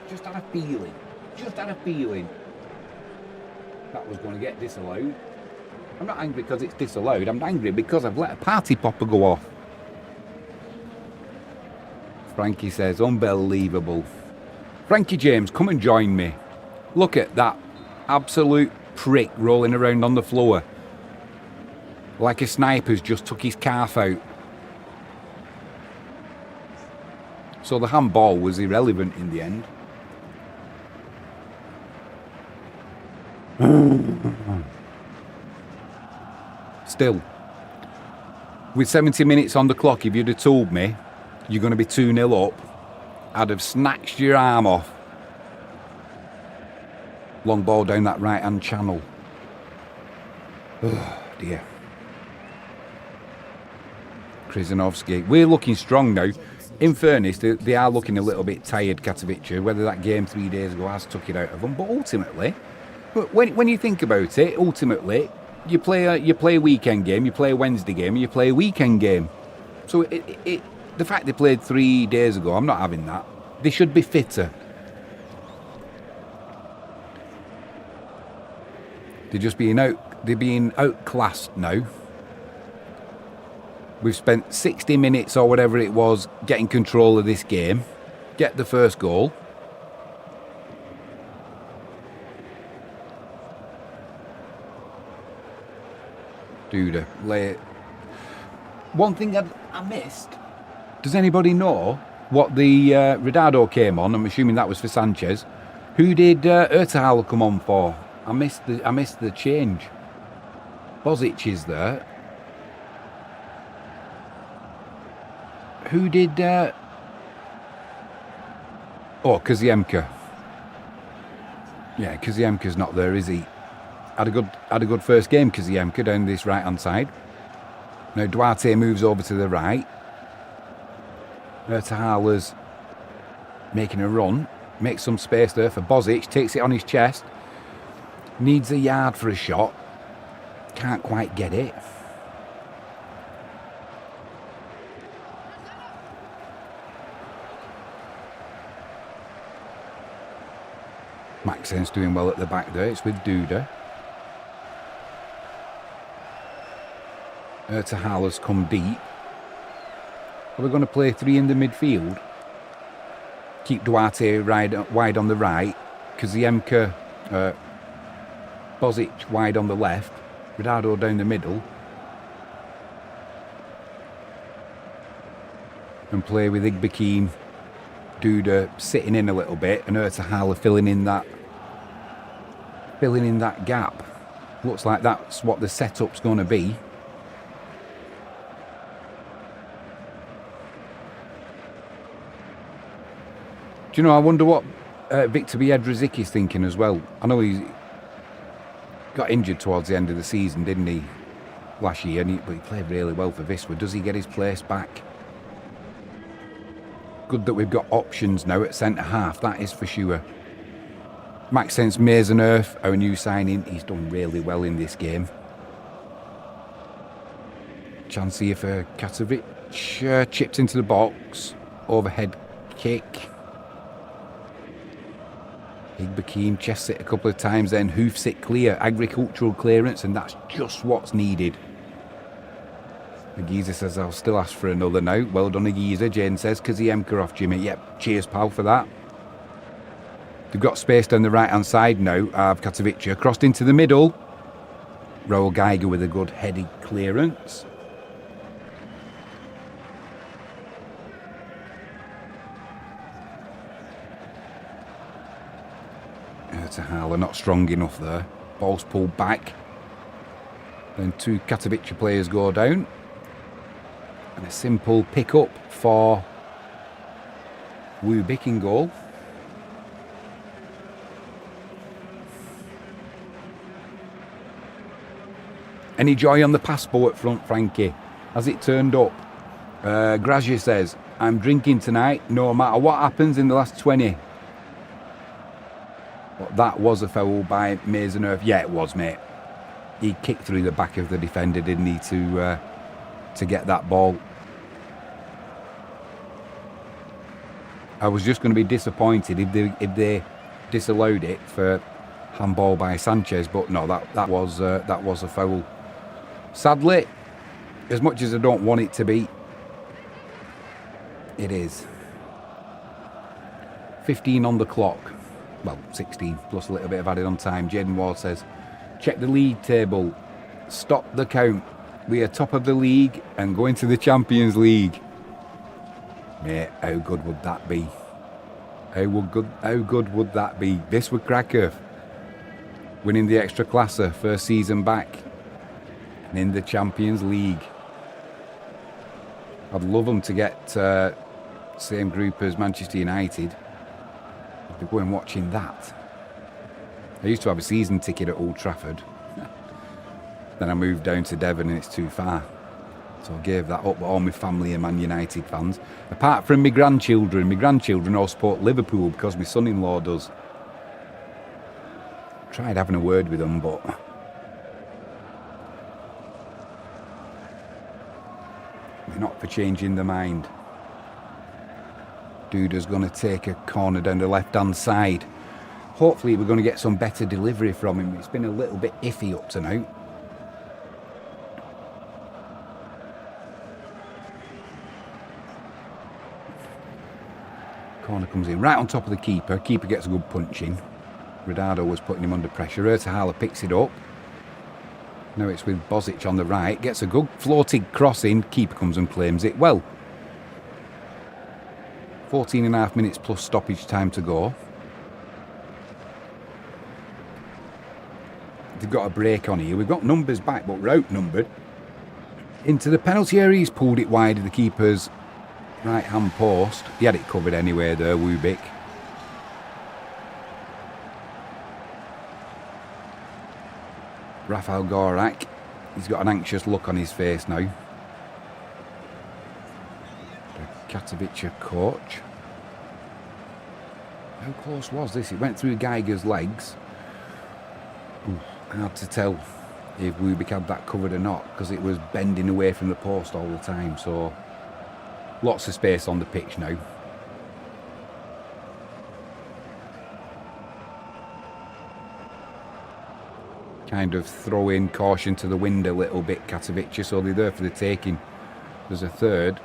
S6: Just had a feeling. That was going to get disallowed. I'm not angry because it's disallowed. I'm angry because I've let a party popper go off. Frankie says, unbelievable. Frankie James, come and join me. Look at that absolute prick rolling around on the floor. Like a sniper's just took his calf out. So the handball was irrelevant in the end. Still, with 70 minutes on the clock, if you'd have told me you're going to be 2-0 up, I'd have snatched your arm off. Long ball down that right-hand channel. Oh, dear. Krizanovsky. We're looking strong now. In fairness, they are looking a little bit tired, Katowice, whether that game 3 days ago has took it out of them. But ultimately, when you think about it, ultimately, you play a weekend game, you play a Wednesday game, you play a weekend game. So the fact they played 3 days ago, I'm not having that. They should be fitter. They're being outclassed now. We've spent 60 minutes or whatever it was getting control of this game. Get the first goal. Duda, lay it. One thing I missed. Does anybody know what the Redado came on? I'm assuming that was for Sanchez. Who did Ertahal come on for? I missed the change. Bozic is there. Who did? Kaziemka. Yeah, Kaziemka's not there, is he? Had a good first game, Kaziemka, down this right hand side. Now Duarte moves over to the right. Ertahala's making a run, makes some space there for Bozic, takes it on his chest. Needs a yard for a shot. Can't quite get it. Maxen's doing well at the back there. It's with Duda. Ertahal has come deep. Are we going to play 3 in the midfield? Keep Duarte wide on the right. Kaziemka, Bozic wide on the left. Redado down the middle. And play with Igbekin, Duda sitting in a little bit, and Ertahal filling in that gap. Looks like that's what the setup's going to be. Do you know, I wonder what Victor Biedrzyk is thinking as well. I know he got injured towards the end of the season, didn't he, last year, but he played really well for Wisła. Does he get his place back? Good that we've got options now at centre-half, that is for sure. Maxence Mazenurf, our new signing, he's done really well in this game. Chance here for Katowice, chipped into the box, overhead kick. Igbekin chests it a couple of times, then hoofs it clear, agricultural clearance, and that's just what's needed. Agiza says, I'll still ask for another now. Well done, Agiza. Jane says, Kaziemka off Jimmy. Yep, cheers, pal, for that. They've got space down the right-hand side now of Katowice. Crossed into the middle. Raul Geiger with a good headed clearance. Ertahal not strong enough there. Ball's pulled back. Then 2 Katowice players go down. And a simple pick-up for Wubik in goal. Any joy on the passport front, Frankie? Has it turned up? Grazia says, I'm drinking tonight no matter what happens in the last 20. But that was a foul by Mazenurf. Yeah, it was, mate. He kicked through the back of the defender, didn't he, to get that ball. I was just going to be disappointed if they disallowed it for handball by Sanchez, but no, that was a foul. Sadly, as much as I don't want it to be, it is. 15 on the clock. Well, 16 plus a little bit of added on time. Jaden Ward says, check the league table. Stop the count. We are top of the league and going to the Champions League. Mate, how good would that be? How good would that be? Wisła Kraków winning the Extra Klasa, first season back, and in the Champions League. I'd love them to get same group as Manchester United. I'd be going watching that. I used to have a season ticket at Old Trafford. Then I moved down to Devon and it's too far. So I gave that up. But all my family are Man United fans. Apart from my grandchildren all support Liverpool because my son-in-law does. Tried having a word with them, but they're not for changing their mind. Duda's going to take a corner down the left-hand side. Hopefully we're going to get some better delivery from him. It's been a little bit iffy up to now. Corner comes in right on top of the keeper. Keeper gets a good punch in. Rodado was putting him under pressure. Ertahala picks it up. Now it's with Bozic on the right. Gets a good floating cross in. Keeper comes and claims it well. 14.5 minutes plus stoppage time to go. They've got a break on here. We've got numbers back, but we're outnumbered. Into the penalty area. He's pulled it wide of the keeper's right hand post. He had it covered anyway there, Wubik. Rafael Gorak, he's got an anxious look on his face now. The Katowice coach. How close was this? It went through Geiger's legs. Ooh, hard to tell if Wubik had that covered or not because it was bending away from the post all the time. So lots of space on the pitch now. Kind of throw in caution to the wind a little bit, Katowice, so they're there for the taking. There's a third.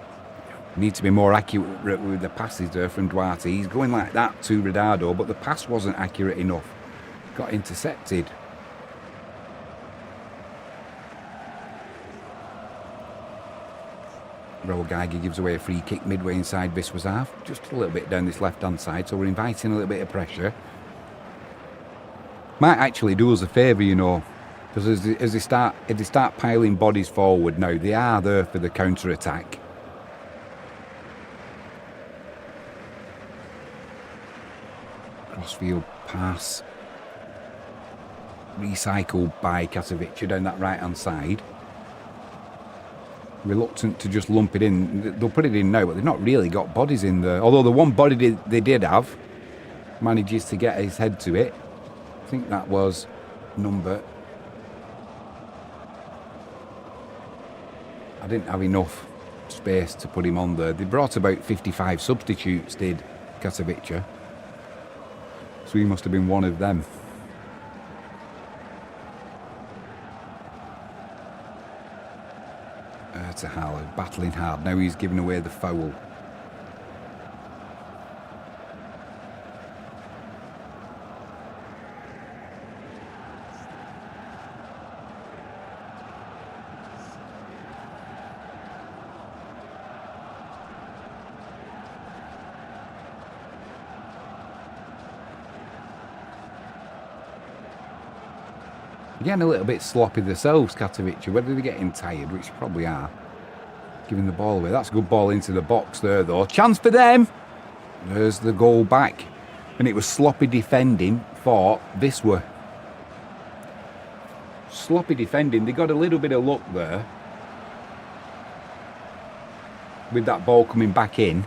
S6: Need to be more accurate with the passes there from Duarte. He's going like that to Rodado, but the pass wasn't accurate enough. Got intercepted. Raul Geiger gives away a free kick midway inside Viswa's half. Just a little bit down this left-hand side, so we're inviting a little bit of pressure. Might actually do us a favour, you know, because if they start piling bodies forward now, they are there for the counter-attack. Crossfield pass. Recycled by Katowice down that right-hand side. Reluctant to just lump it in. They'll put it in now, but they've not really got bodies in there. Although the one body they did have manages to get his head to it. I think that was number. I didn't have enough space to put him on there. They brought about 55 substitutes, did Katowice. So he must have been one of them. Ertahala battling hard. Now he's giving away the foul. Getting a little bit sloppy themselves, Katowice. Whether they're getting tired, which probably are. Giving the ball away. That's a good ball into the box there, though. Chance for them. There's the goal back. And it was sloppy defending for Viswa. Sloppy defending. They got a little bit of luck there. With that ball coming back in.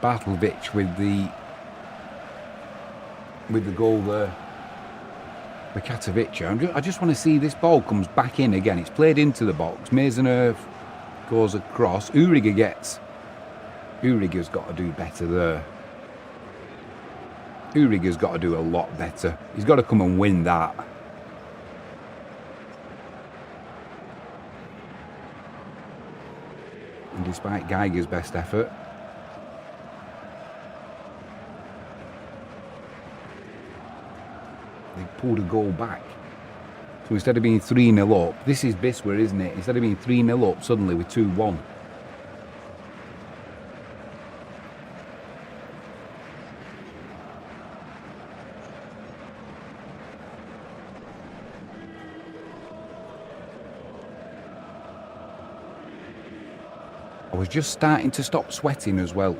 S6: Bartlovic with the goal there. The Katowice. I just want to see this ball comes back in again. It's played into the box. Maisonneuve goes across. Uriger's got to do better there. Uriger's got to do a lot better. He's got to come and win that. And despite Geiger's best effort, they pulled a goal back. So instead of being 3-0 up, this is Viswa, isn't it? Instead of being 3-0 up, suddenly we're 2-1. I was just starting to stop sweating as well.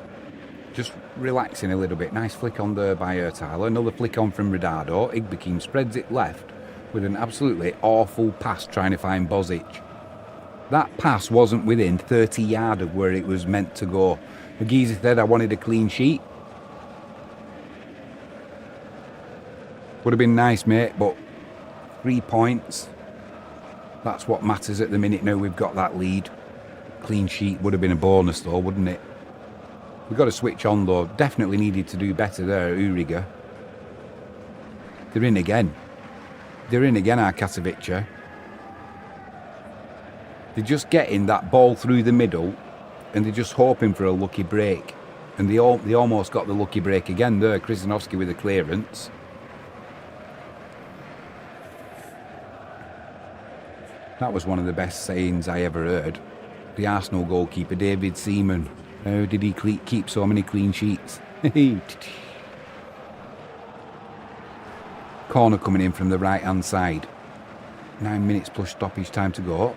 S6: just relaxing a little bit. Nice flick on there by Hurtala. Another flick on from Ronaldo. Igbekim spreads it left with an absolutely awful pass trying to find Bozic. That pass wasn't within 30 yards of where it was meant to go. The geezer said I wanted a clean sheet. Would have been nice, mate, but 3 points. That's what matters at the minute now we've got that lead. Clean sheet would have been a bonus though, wouldn't it? We've got to switch on though. Definitely needed to do better there, Uriga. They're in again. They're in again, our Katowice. They're just getting that ball through the middle and they're just hoping for a lucky break. And they almost got the lucky break again there. Krzyzanowski with a clearance. That was one of the best sayings I ever heard. The Arsenal goalkeeper, David Seaman. How did he keep so many clean sheets? Corner coming in from the right-hand side. 9 minutes plus stoppage time to go.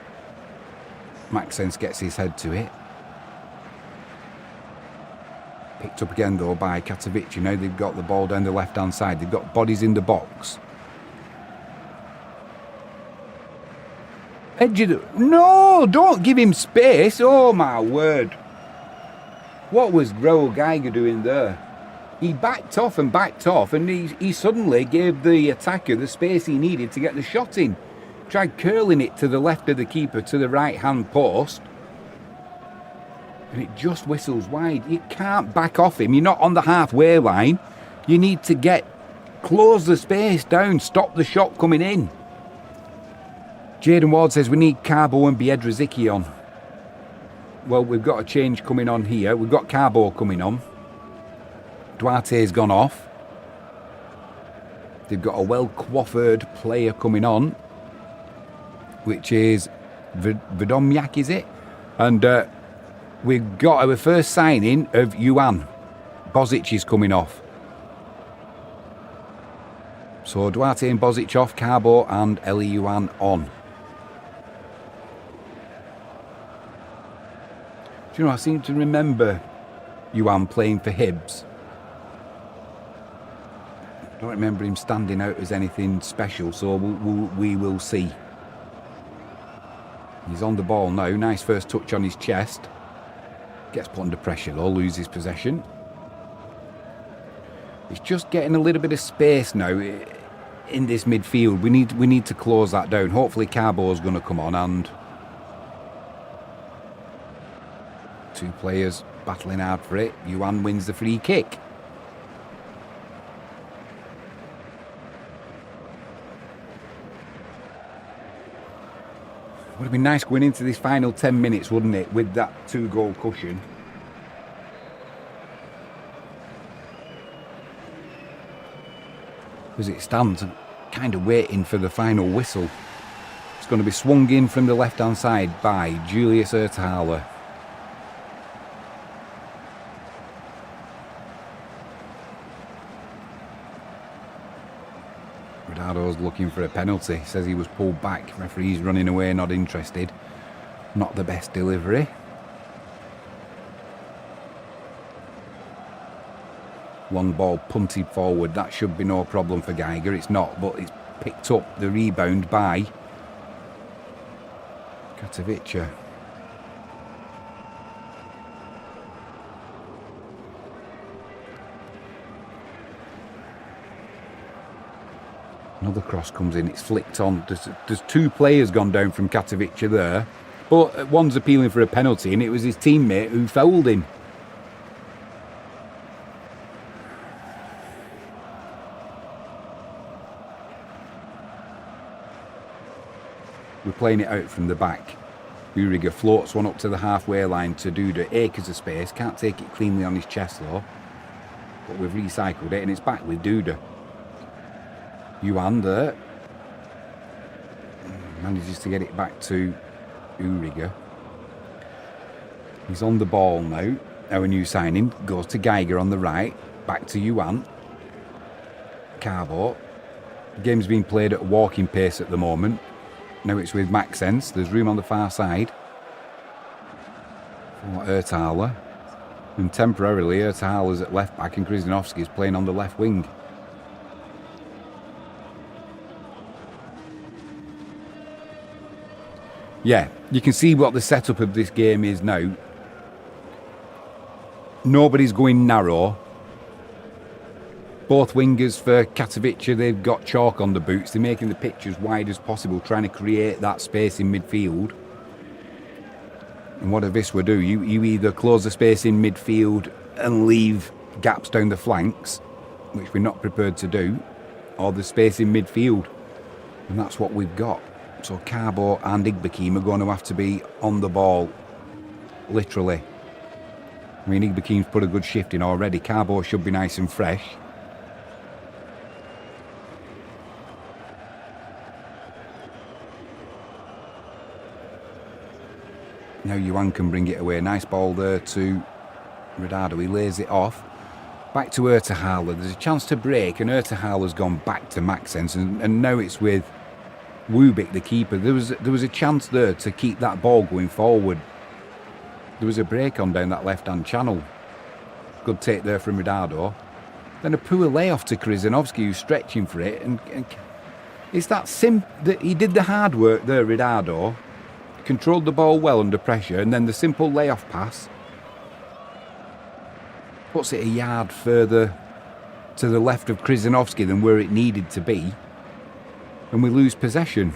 S6: Maxence gets his head to it. Picked up again though by Katowice. Now they've got the ball down the left-hand side. They've got bodies in the box. No, don't give him space. Oh my word. What was Raul Geiger doing there? He backed off and he suddenly gave the attacker the space he needed to get the shot in. Tried curling it to the left of the keeper to the right hand post. And it just whistles wide. You can't back off him. You're not on the halfway line. You need to close the space down, stop the shot coming in. Jaden Ward says we need Carbo and Biedrzycki on. Well, we've got a change coming on here. We've got Carbo coming on. Duarte's gone off. They've got a well-coiffured player coming on, which is Vidomjak, is it? And we've got our first signing of Yuan. Bozic is coming off. So Duarte and Bozic off, Carbo and Eli Yuan on. Do you know, I seem to remember Yuan playing for Hibs. I don't remember him standing out as anything special, so we will see. He's on the ball now. Nice first touch on his chest. Gets put under pressure though, loses possession. It's just getting a little bit of space now in this midfield. We need to close that down. Hopefully Carbo's going to come on and two players battling hard for it. Yuan wins the free kick. Would have been nice going into this final 10 minutes, wouldn't it, with that 2-goal cushion. As it stands, I'm kind of waiting for the final whistle. It's going to be swung in from the left-hand side by Julius Hurtala. Ridardo's looking for a penalty. Says he was pulled back. Referee's running away, not interested. Not the best delivery. Long ball punted forward. That should be no problem for Geiger. It's not, but it's picked up the rebound by Katowice. Another cross comes in. It's flicked on. There's two players gone down from Katowice there, but one's appealing for a penalty, and it was his teammate who fouled him. We're playing it out from the back. Uriga floats one up to the halfway line to Duda. Acres of space. Can't take it cleanly on his chest though. But we've recycled it and it's back with Duda. Yuan there. Manages to get it back to Uriga. He's on the ball now. Our new signing goes to Geiger on the right. Back to Yuan. Carbo. The game's being played at a walking pace at the moment. Now it's with Maxence. There's room on the far side for Hurtala. And temporarily, Ertahala's at left back and Krizanovski's playing on the left wing. Yeah, you can see what the setup of this game is now. Nobody's going narrow. Both wingers for Katowice, they've got chalk on the boots. They're making the pitch as wide as possible, trying to create that space in midfield. And what does Wisła do? You either close the space in midfield and leave gaps down the flanks, which we're not prepared to do, or the space in midfield. And that's what we've got. So Carbo and Igbekim are going to have to be on the ball, literally. I mean, Igbekim's put a good shift in already. Carbo should be nice and fresh. Now Yuan can bring it away. Nice ball there to Radado. He lays it off. Back to Ertahala. There's a chance to break, and Ertahala's gone back to Maxence, and now it's with Wubik, the keeper. There was a chance there to keep that ball going forward. There was a break on down that left-hand channel. Good take there from Radado. Then a poor layoff to Krizanovski, who's stretching for it. And it's that that he did the hard work there, Radado. Controlled the ball well under pressure, and then the simple layoff pass puts it a yard further to the left of Krizanovski than where it needed to be. And we lose possession.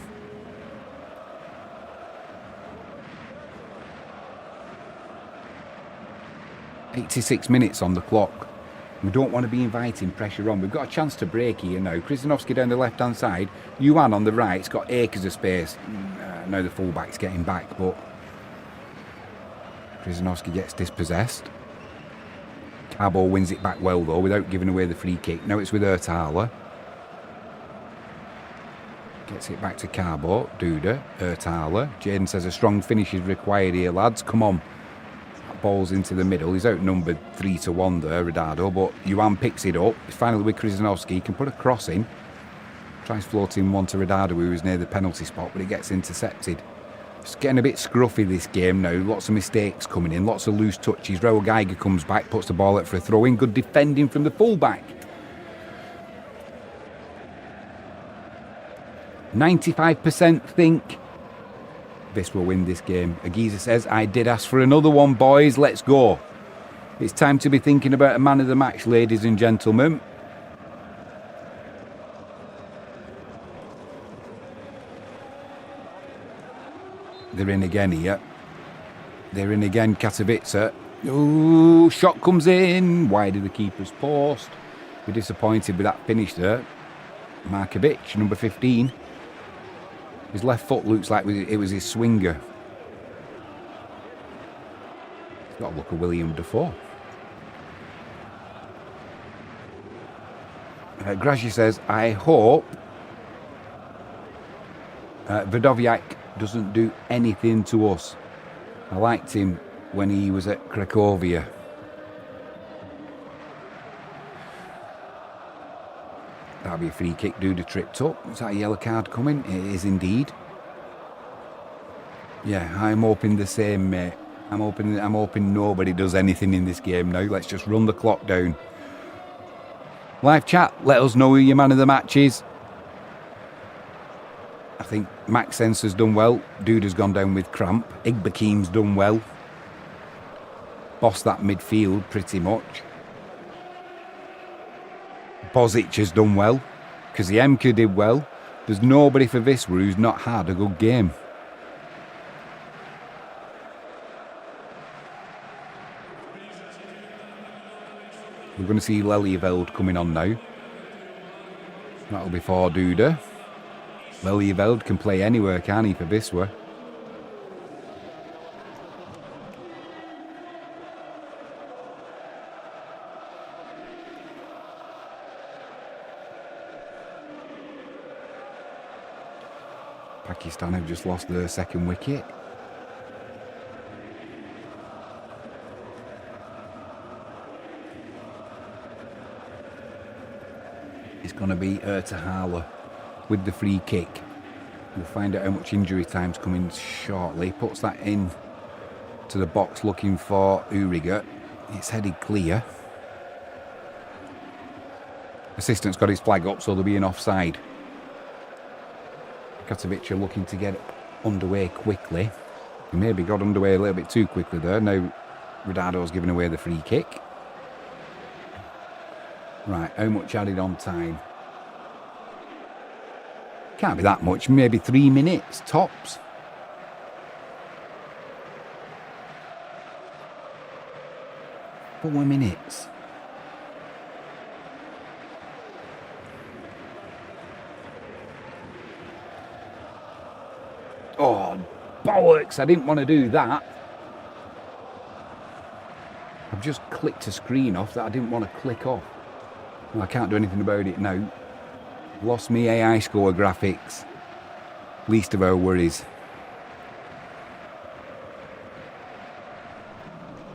S6: "86 minutes on the clock. We don't want to be inviting pressure on. We've got a chance to break here now. Krizanovski down the left-hand side. Yuan on the right. It's got acres of space. Now the full-back's getting back, but Krizanovski gets dispossessed. Carbo wins it back well, though, without giving away the free kick. Now it's with Ertahalla. Gets it back to Carbo. Duda. Ertahalla. Jaden says a strong finish is required here, lads. Come on. That ball's into the middle. He's outnumbered 3-1 there, Radado, but Yuan picks it up. It's finally with Krizanovski. He can put a cross in. Tries floating one to Radado, who was near the penalty spot, but it gets intercepted. It's getting a bit scruffy this game now. Lots of mistakes coming in, lots of loose touches. Raul Geiger comes back, puts the ball out for a throw in. Good defending from the fullback. 95% think this will win this game. Agiza says, I did ask for another one, boys. Let's go. It's time to be thinking about a man of the match, ladies and gentlemen. They're in again here. They're in again, Katowice. Ooh, shot comes in. Wide of the keeper's post. We're disappointed with that finish there. Markovic, number 15. His left foot looks like it was his swinger. He's got a look of William Defoe. Grazi says, I hope Vidoviak doesn't do anything to us. I liked him when he was at Cracovia. That'll be a free kick. Duda tripped up. Is that a yellow card coming? It is indeed. Yeah, I'm hoping the same, mate. I'm hoping nobody does anything in this game now. Let's just run the clock down. Live chat, let us know who your man of the match is. I think Maxence has done well. Duda's gone down with cramp. Igbekim's done well. Bossed that midfield pretty much. Bozic has done well. Kaziemka did well. There's nobody for Wisła who's not had a good game. We're going to see Lelyveld coming on now. That'll be for Duda. Lelyveld can play anywhere, can he, for Wisła? Pakistan have just lost their second wicket. It's going to be Ertahalla with the free kick. We'll find out how much injury time's coming shortly. Puts that in to the box looking for Uriga. It's headed clear. Assistant's got his flag up, so there'll be an offside. Katovic are looking to get underway quickly. He maybe got underway a little bit too quickly there. Now Ridardo's giving away the free kick. Right, how much added on time? Can't be that much, maybe 3 minutes, tops. Four minutes. Oh, bollocks, I didn't want to do that. I've just clicked a screen off that I didn't want to click off. Well, I can't do anything about it now. Lost me AI score graphics. Least of our worries.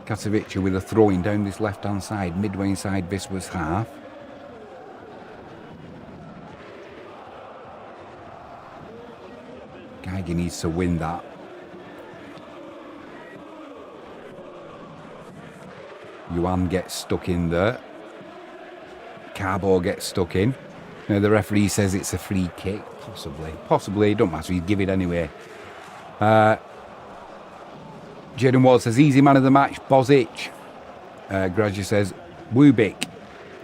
S6: Katovic with a throw-in down this left-hand side, midway inside Viswa's half. Geiger needs to win that. Yuan gets stuck in there. Carbo gets stuck in. Now the referee says it's a free kick. Possibly, it don't matter, he'd give it anyway. Jaden Ward says, easy man of the match, Bozic. Graduate says, Wubik,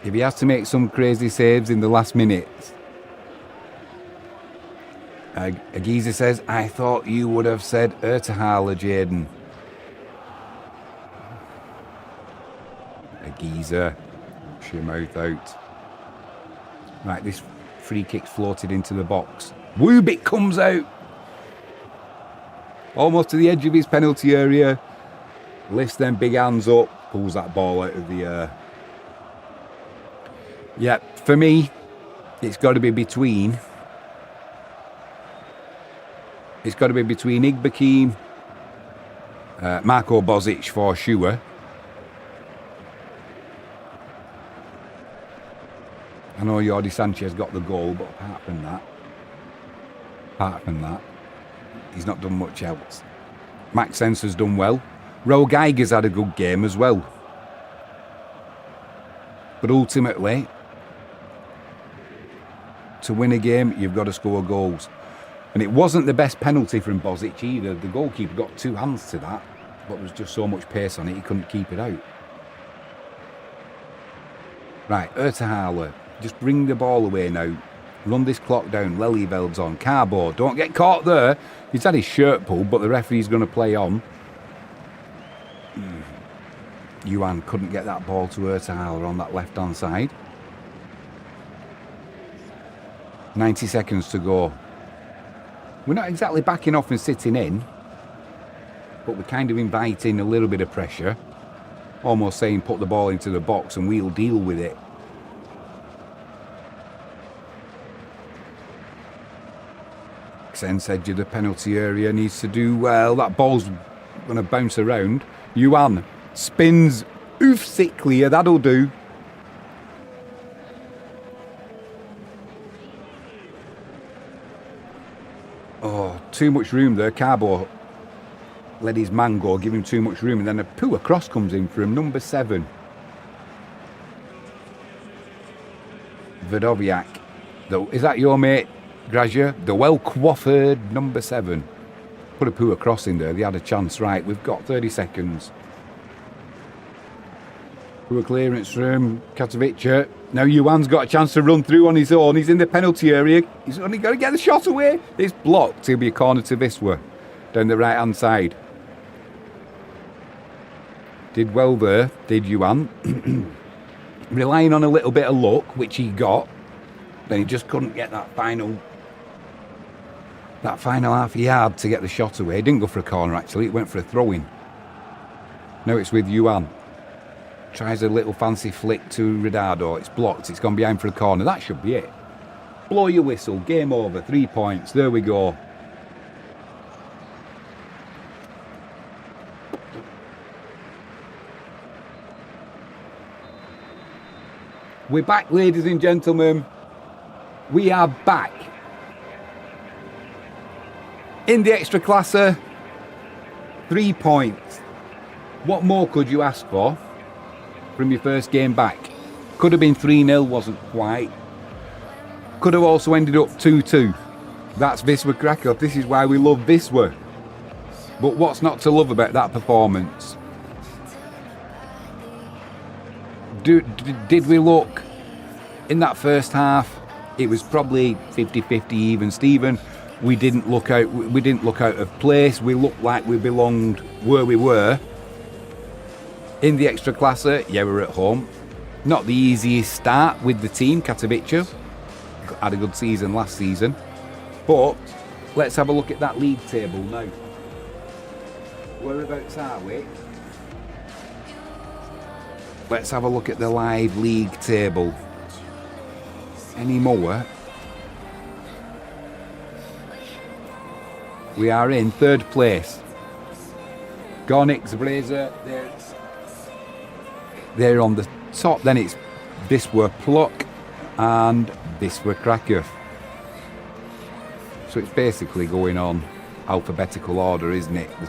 S6: if he has to make some crazy saves in the last minutes. Agiza says, I thought you would have said Ertahala, Jaden. Agiza, push your mouth out. Right, this free kick's floated into the box. Wubik comes out. Almost to the edge of his penalty area. Lifts them big hands up. Pulls that ball out of the air. Yeah, for me, it's got to be between. It's got to be between Igbakim, Marko Bozic for sure. I know Jordi Sanchez got the goal, but apart from that, he's not done much else. Max Sensor's done well. Ro Geiger's had a good game as well. But ultimately, to win a game, you've got to score goals. And it wasn't the best penalty from Bozic either. The goalkeeper got two hands to that, but there was just so much pace on it, he couldn't keep it out. Right, Ertahala, just bring the ball away now. Run this clock down. Lelyveld's on. Carbo, don't get caught there. He's had his shirt pulled, but the referee's going to play on. Yuan couldn't get that ball to Ertahala on that left-hand side. 90 seconds to go. We're not exactly backing off and sitting in, but we're kind of inviting a little bit of pressure. Almost saying put the ball into the box and we'll deal with it. Sense edge of the penalty area needs to do well. That ball's going to bounce around. Yuan spins. Oof, sit clear. That'll do. Oh, too much room there. Carbo let his man go, give him too much room, and then a poor cross comes in from number 7. Vidoviak. Is that your mate, Grazia? The well-coiffured number 7. Put a poor cross in there. They had a chance. Right, we've got 30 seconds. Poor clearance from Katovic. Now Yuan's got a chance to run through on his own. He's in the penalty area. He's only got to get the shot away. It's blocked. It'll be a corner to Viswa down the right-hand side. Did well there, did Yuan. Relying on a little bit of luck, which he got. Then he just couldn't get that final half a yard to get the shot away. He didn't go for a corner, actually. It went for a throw-in. Now it's with Yuan. Tries a little fancy flick to Ridardo. It's blocked. It's gone behind for a corner. That should be it. Blow your whistle. Game over. 3 points. There we go. We're back, ladies and gentlemen. We are back. In the extra classer, 3 points. What more could you ask for? from your first game back. Could have been 3-0, wasn't quite. Could have also ended up 2-2. That's Wisła Krakow. This is why we love Wisła. But what's not to love about that performance? Did we look in that first half? It was probably 50-50 even Steven. We didn't look out of place. We looked like we belonged where we were. In the Ekstraklasa, yeah, we're at home. Not the easiest start with the team. Katowice had a good season last season. But let's have a look at that league table now. Whereabouts are we? Let's have a look at the live league table. Any more? We are in third place. Górnik Zabrze, they're on the top. Then it's Wisła Płock and Wisła Krakow. So it's basically going on alphabetical order, isn't it? The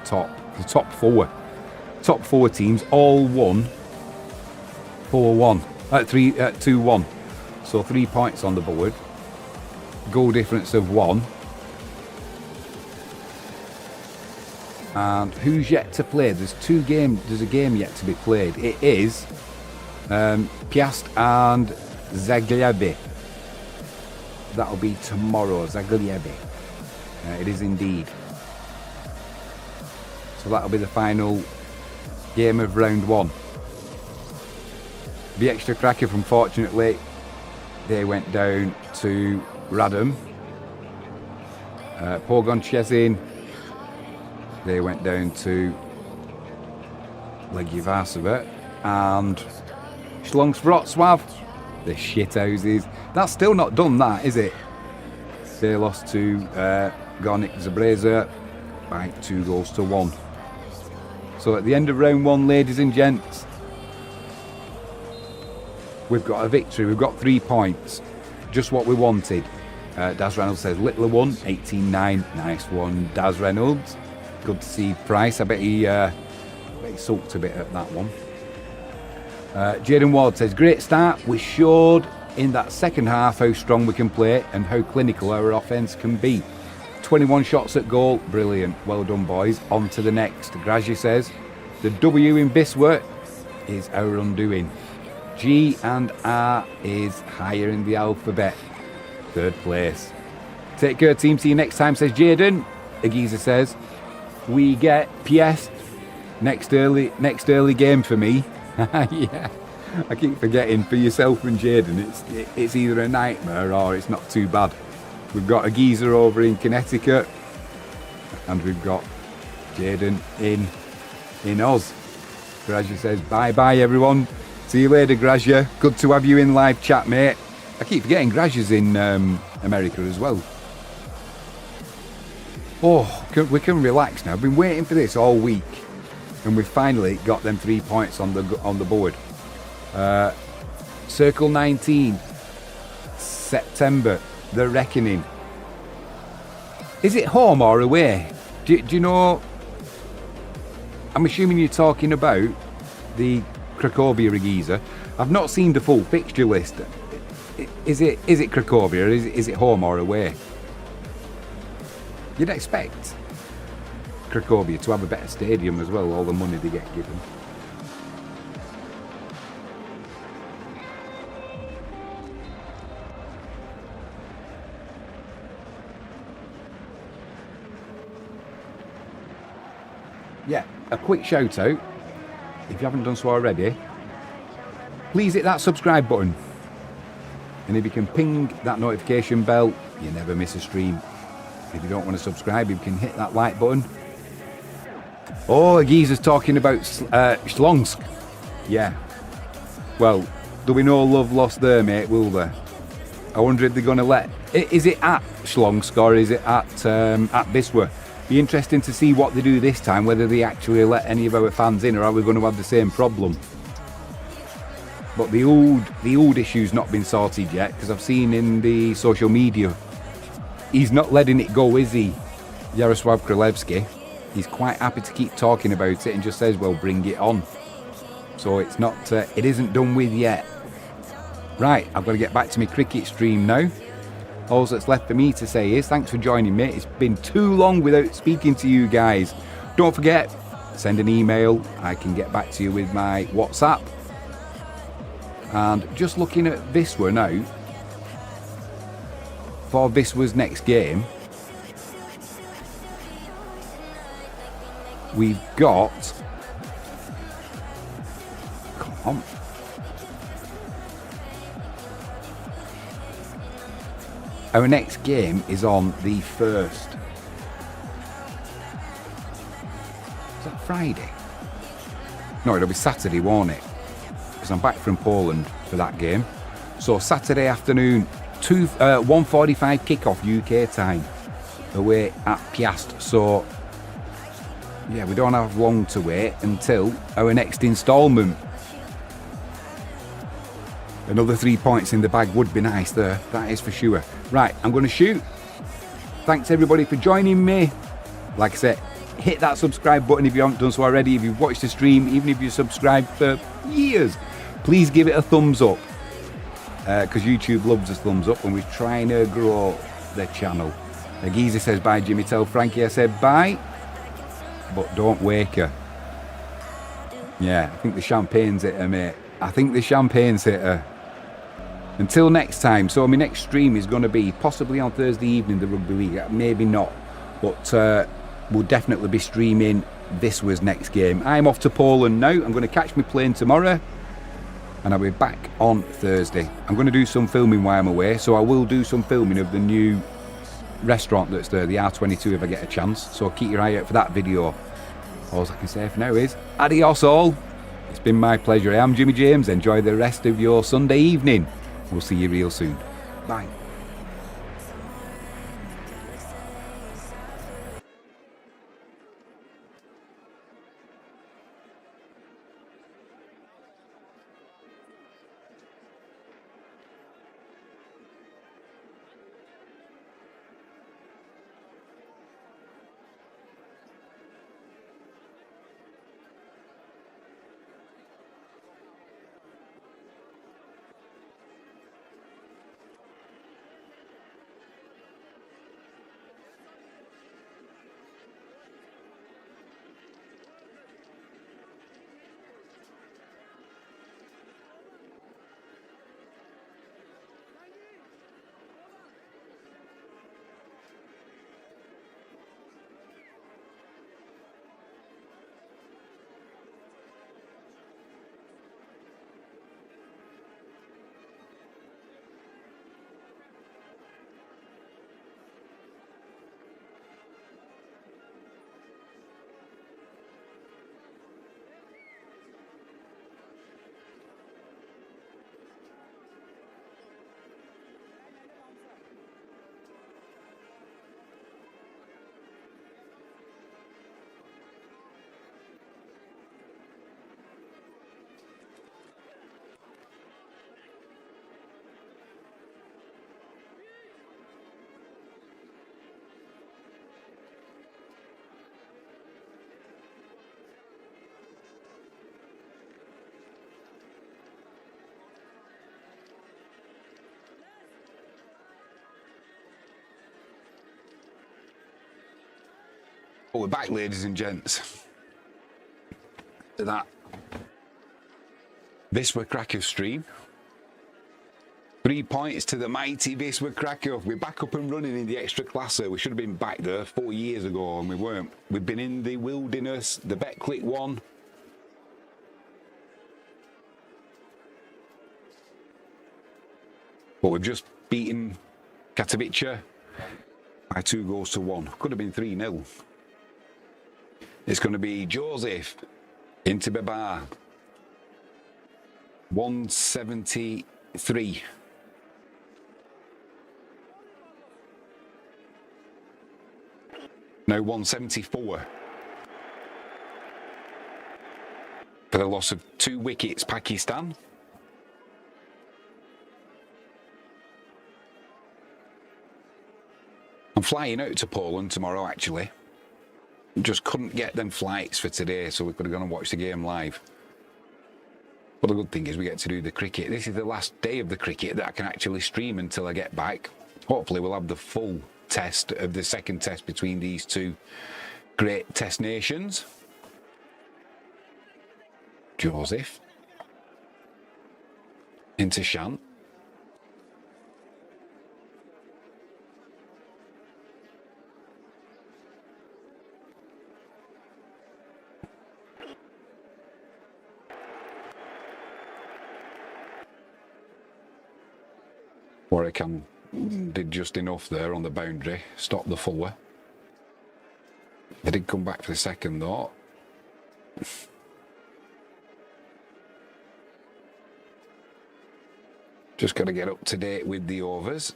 S6: top four teams all won 2-1. So 3 points on the board. Goal difference of 1. And who's yet to play? There's a game yet to be played. It is Piast and Zagłębie. That'll be tomorrow. Zagłębie. It is indeed. So that'll be the final game of round 1. The Extra Krakow, unfortunately, they went down to Radom. Pogoń Szczecin, they went down to Legia Warszawa. And Śląsk Wrocław, the shithouses. That's still not done, that, is it? They lost to Górnik Zabrze by 2-1. So at the end of round 1, ladies and gents, we've got a victory. We've got 3 points. Just what we wanted. Daz Reynolds says, Littler won, 18-9. Nice one, Daz Reynolds. Good to see Price. I bet he sulked a bit at that one. Jaden Ward says, great start. We showed in that second half how strong we can play and how clinical our offence can be. 21 shots at goal. Brilliant. Well done, boys. On to the next. Grazi says, the W in Wisła is our undoing. G and R is higher in the alphabet. Third place. Take care, team. See you next time, says Jaden. Agiza says, we get PS next early game for me. Yeah, I keep forgetting for yourself and Jaden. It's either a nightmare or it's not too bad. We've got a geezer over in Connecticut, and we've got Jaden in Oz. Grazia says, bye everyone. See you later, Grazia. Good to have you in live chat, mate. I keep forgetting Grazia's in America as well. Oh, we can relax now. I've been waiting for this all week, and we've finally got them 3 points on the board. Circle 19, September, the reckoning. Is it home or away? Do you know? I'm assuming you're talking about the Cracovia Regiza. I've not seen the full fixture list. Is it Cracovia? Or is it home or away? You'd expect Cracovia to have a better stadium as well, all the money they get given. Yeah, a quick shout out, if you haven't done so already, please hit that subscribe button. And if you can ping that notification bell, you never miss a stream. If you don't want to subscribe, you can hit that like button. Oh, Geezer's talking about Śląsk. Yeah. Well, there'll be no love lost there, mate, will there? I wonder if they're going to let... Is it at Śląsk or is it at Wisła? Be interesting to see what they do this time, whether they actually let any of our fans in, or are we going to have the same problem? But the old issue's not been sorted yet, because I've seen in the social media, he's not letting it go, is he? Jarosław Królewski. He's quite happy to keep talking about it and just says, well, bring it on. So it's not, it isn't done with yet. Right, I've got to get back to my cricket stream now. All that's left for me to say is thanks for joining me. It's been too long without speaking to you guys. Don't forget, send an email. I can get back to you with my WhatsApp. And just looking at Viswa now, for Viswa's next game, we've got... Come on. Our next game is on the 1st. Is that Friday? No, it'll be Saturday, won't it? Because I'm back from Poland for that game. So Saturday afternoon, 1:45 kickoff UK time, away at Piast. So yeah, we don't have long to wait until our next instalment. Another 3 points in the bag would be nice there, that is for sure. Right, I'm going to shoot. Thanks everybody for joining me. Like I said, hit that subscribe button if you haven't done so already. If you've watched the stream, even if you've subscribed for years, please give it a thumbs up. Because YouTube loves a thumbs up and we're trying to grow the channel. The geezer says bye, Jimmy. Tell Frankie I said bye, but don't wake her. Yeah, I think the champagne's hit her, mate. I think the champagne's hit her. Until next time, so my next stream is going to be possibly on Thursday evening, the Rugby League, maybe not, but we'll definitely be streaming Viswa's next game. I'm off to Poland now. I'm going to catch my plane tomorrow and I'll be back on Thursday. I'm going to do some filming while I'm away, so I will do some filming of the new restaurant that's there, the R22, if I get a chance, so keep your eye out for that video. All I can say for now is adios all. It's been my pleasure. I am Jimmy James. Enjoy the rest of your Sunday evening. We'll see you real soon. Bye. Well, we're back, ladies and gents, to that Viswa Krakow stream. 3 points to the mighty Viswa Krakow. We're back up and running in the extra classer. We should have been back there 4 years ago and we weren't. We've been in the wilderness, the Betclic one. But we've just beaten Katowice by 2-1. Could have been 3-0. It's going to be Joseph into Bebar. 173. No, 174. For the loss of 2 wickets, Pakistan. I'm flying out to Poland tomorrow, actually. Just couldn't get them flights for today, so we could have gone and watched the game live.
S1: But the good thing is we get to do the cricket. This is the last day of the cricket that I can actually stream until I get back. Hopefully we'll have the full test of the second test between these two great test nations. Joseph. Into Shan. Warwick did just enough there on the boundary, stopped the fuller. They did come back for the second though. Just got to get up to date with the overs.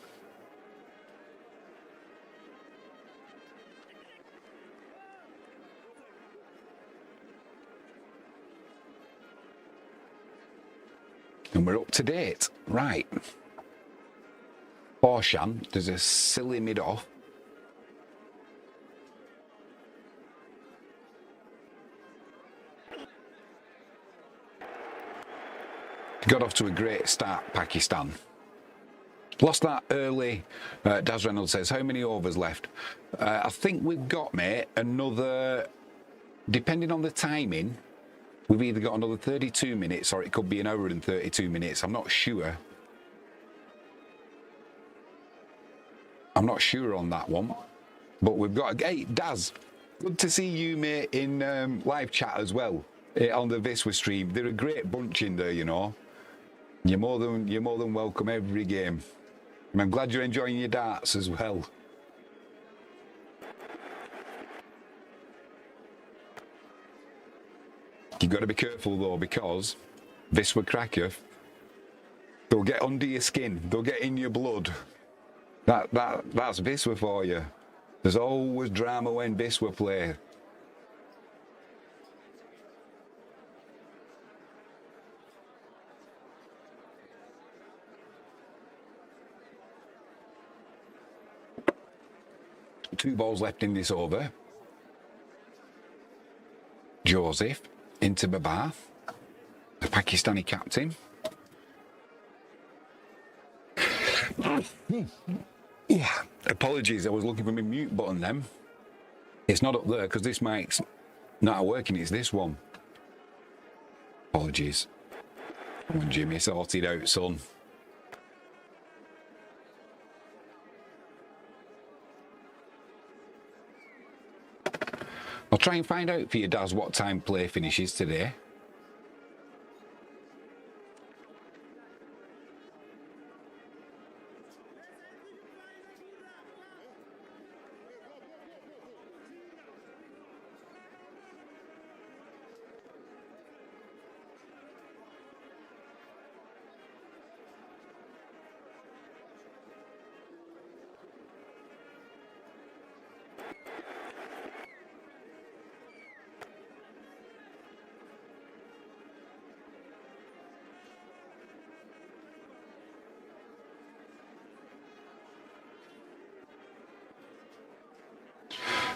S1: And we're up to date. Right. For Shan, there's a silly mid-off. Got off to a great start, Pakistan. Lost that early. Daz Reynolds says, how many overs left? I think we've got, mate, another, depending on the timing, we've either got another 32 minutes or it could be an hour and 32 minutes. I'm not sure. I'm not sure on that one. But we've got, hey, Daz, good to see you, mate, in live chat as well, on the Viswa stream. They're a great bunch in there, you know. You're more than welcome every game. And I'm glad you're enjoying your darts as well. You've got to be careful though, because Viswa Cracker, they'll get under your skin, they'll get in your blood. That's Viswa for you. There's always drama when Viswa play. Two balls left in this over. Joseph into Babar, the Pakistani captain. Yeah, apologies, I was looking for my mute button then. It's not up there because this mic's not working, it's this one. Apologies. Come on, Jimmy, sort it out, son. I'll try and find out for you, Daz, what time play finishes today.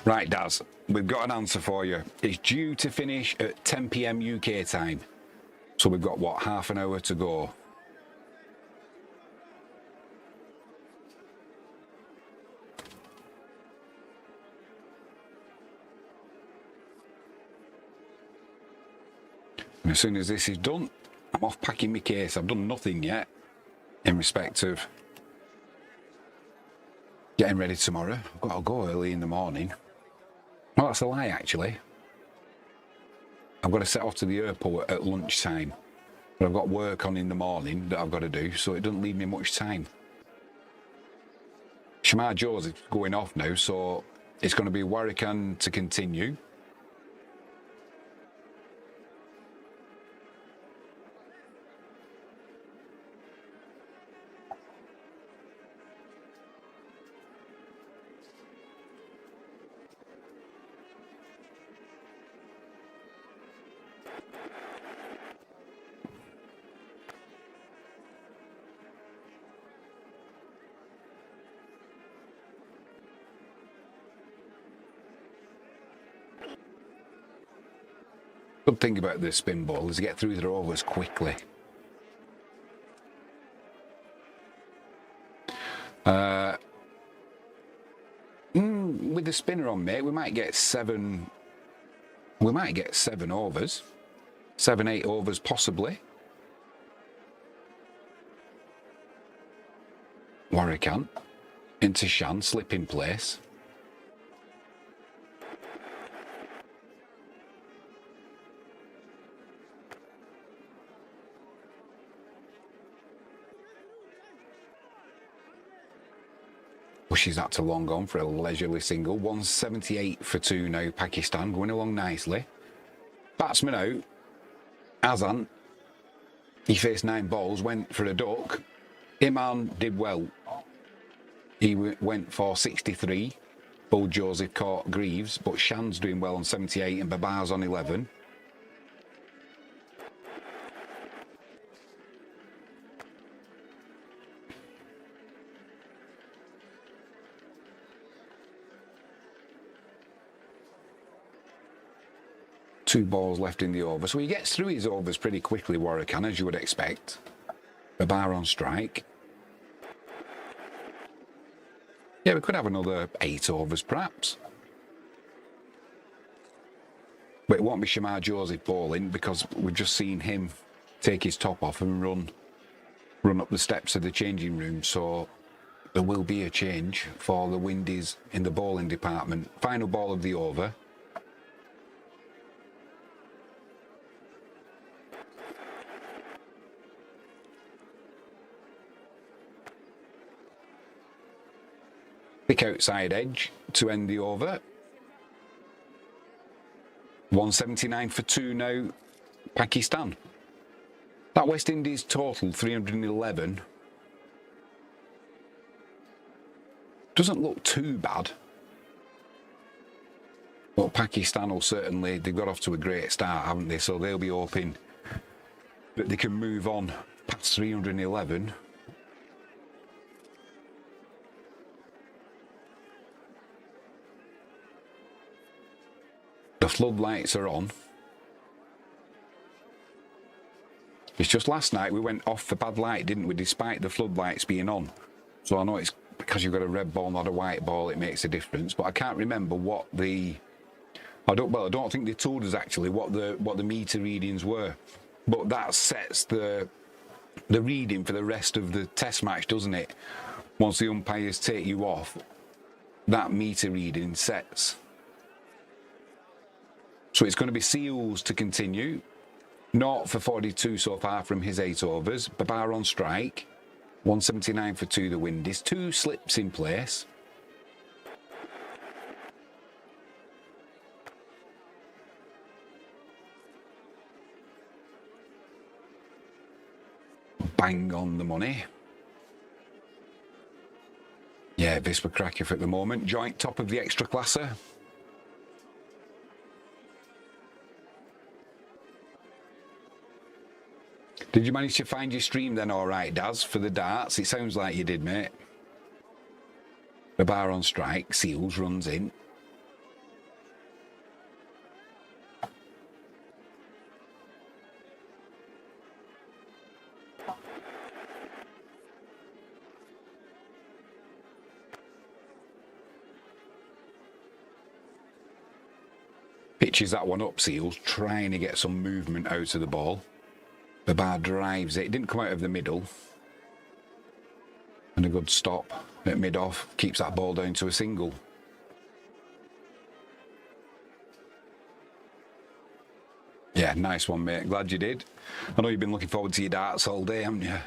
S1: Right, Daz, we've got an answer for you. It's due to finish at 10 PM UK time. So we've got, what, half an hour to go. And as soon as this is done, I'm off packing my case. I've done nothing yet in respect of getting ready tomorrow. I've got to go early in the morning. Well, that's a lie, actually. I've got to set off to the airport at lunchtime. But I've got work on in the morning that I've got to do, so it doesn't leave me much time. Shamar Joseph's going off now, so it's going to be Warwick to continue. Good thing about the spin ball is to get through their overs quickly. With the spinner on, mate, we might get 7. We might get 7 overs, 7, 8 overs possibly. Warwican into Shan, slip in place. Pushes that to long on for a leisurely single. 178 for 2 now, Pakistan, going along nicely. Batsman out. Azan, he faced 9 balls, went for a duck. Iman did well. He went for 63. Bull Joseph caught Greaves, but Shan's doing well on 78 and Babar's on 11. Two balls left in the over, so he gets through his overs pretty quickly, Warwican, as you would expect. Babar on strike. Yeah, we could have another 8 overs, perhaps. But it won't be Shamar Joseph bowling because we've just seen him take his top off and run up the steps of the changing room. So there will be a change for the Windies in the bowling department. Final ball of the over. Thick outside edge to end the over. 179 for 2 now, Pakistan. That West Indies total, 311. Doesn't look too bad. But Pakistan will certainly, they've got off to a great start, haven't they? So they'll be hoping that they can move on past 311. The floodlights are on. It's just last night we went off for bad light, didn't we, despite the floodlights being on. So I know it's because you've got a red ball, not a white ball, it makes a difference. But I can't remember what the... I don't think they told us actually what the meter readings were. But that sets the reading for the rest of the test match, doesn't it? Once the umpires take you off, that meter reading sets. So it's going to be Seals to continue. Not for 42 so far from his 8 overs. Babar on strike. 179 for 2 the Windies. 2 slips in place. Bang on the money. Yeah, Vispa Krakow at the moment. Joint top of the extra classer. Did you manage to find your stream then all right, Daz, for the darts? It sounds like you did, mate. Babar on strike. Seals runs in. Pitches that one up, Seals, trying to get some movement out of the ball. Babar drives it. It didn't come out of the middle. And a good stop at mid-off. Keeps that ball down to a single. Yeah, nice one, mate. Glad you did. I know you've been looking forward to your darts all day, haven't you?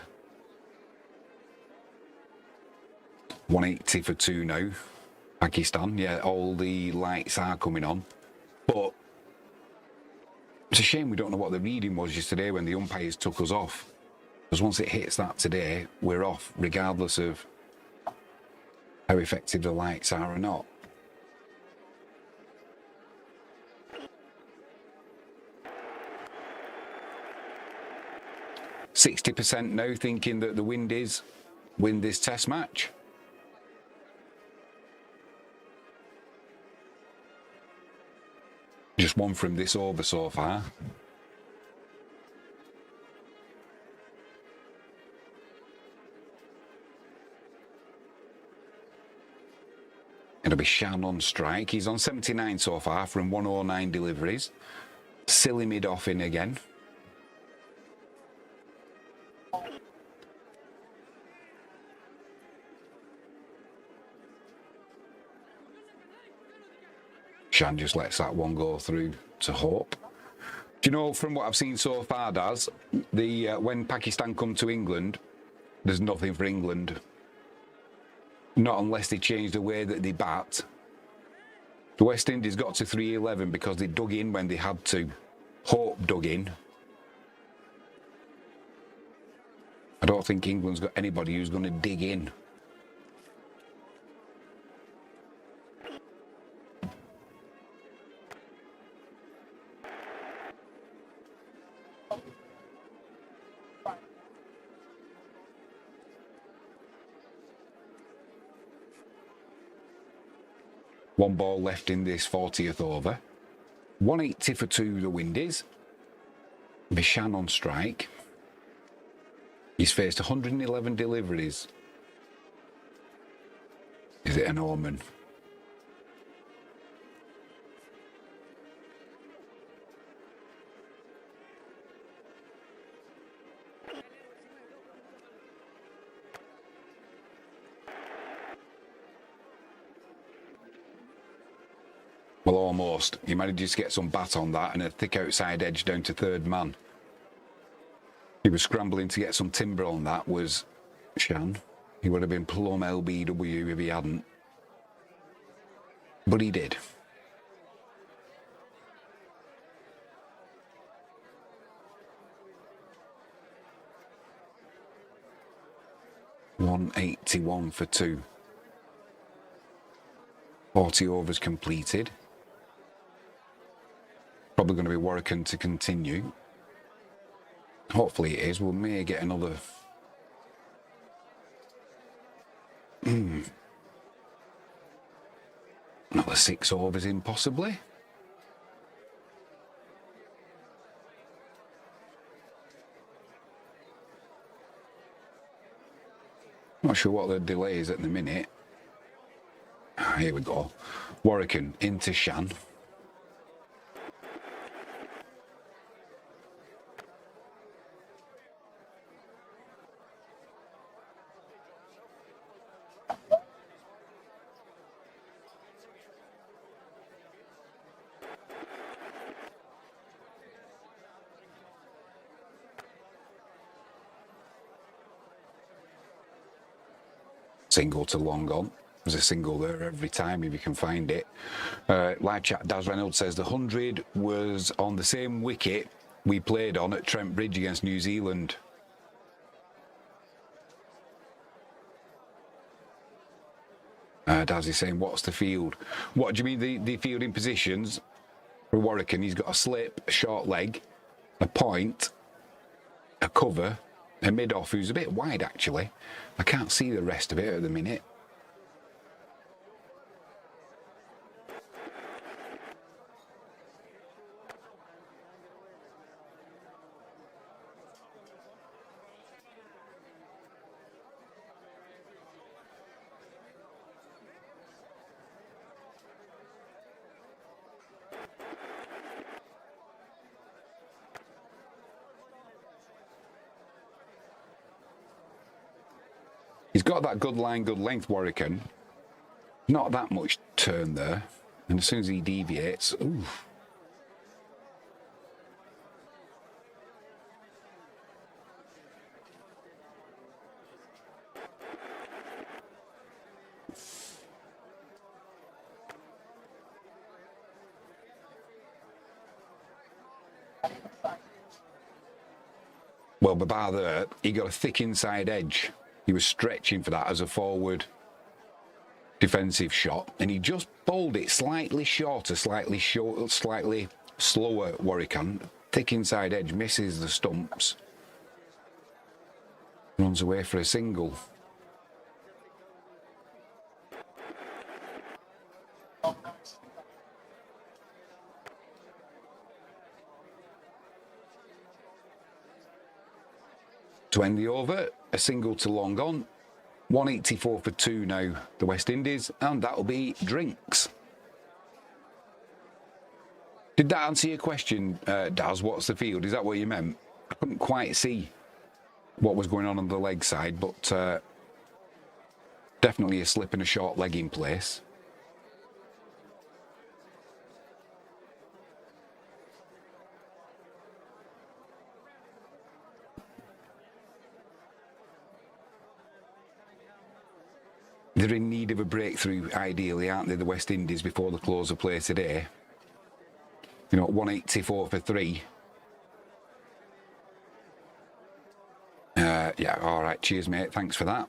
S1: 180 for 2 now. Pakistan. Yeah, all the lights are coming on. But it's a shame we don't know what the reading was yesterday when the umpires took us off. Because once it hits that today, we're off, regardless of how effective the lights are or not. %60 now thinking that the Windies win this test match. Just one from this over so far. It'll be Shan on strike. He's on 79 so far from 109 deliveries. Silly mid off in again. Shan just lets that one go through to Hope. Do you know, from what I've seen so far, Daz, when Pakistan come to England, there's nothing for England. Not unless they change the way that they bat. The West Indies got to 311 because they dug in when they had to. Hope dug in. I don't think England's got anybody who's going to dig in. One ball left in this 40th over. 180 for 2 the Windies. Bishan on strike. He's faced 111 deliveries. Is it an omen? Well, almost. He managed to get some bat on that and a thick outside edge down to third man. He was scrambling to get some timber on that, was Shan. He would have been plumb LBW if he hadn't. But he did. $181 for 2. 40 overs completed. Probably going to be Warrican to continue. Hopefully it is. We may get another... Another 6 overs in, possibly. Not sure what the delay is at the minute. Here we go. Warrican into Shan. Single to long on. There's a single there every time if you can find it. Live chat, Daz Reynolds says the 100 was on the same wicket we played on at Trent Bridge against New Zealand. Daz is saying, what's the field? What do you mean the fielding positions? For Warrican, he's got a slip, a short leg, a point, a cover, a mid-off who's a bit wide actually. I can't see the rest of it at the minute. He's got that good line, good length, Warrican. Not that much turn there. And as soon as he deviates, ooh. Well, the bar there, he got a thick inside edge. He was stretching for that as a forward defensive shot, and he just bowled it slightly shorter, slightly slower. Warrican, thick inside edge, misses the stumps, runs away for a single. To end the over, a single to long on. 184 for 2 now, the West Indies, and that'll be drinks. Did that answer your question, Daz? What's the field? Is that what you meant? I couldn't quite see what was going on the leg side, but definitely a slip and a short leg in place. They're in need of a breakthrough, ideally, aren't they, the West Indies, before the close of play today? You know, 184 for 3. Yeah, all right. Cheers, mate. Thanks for that.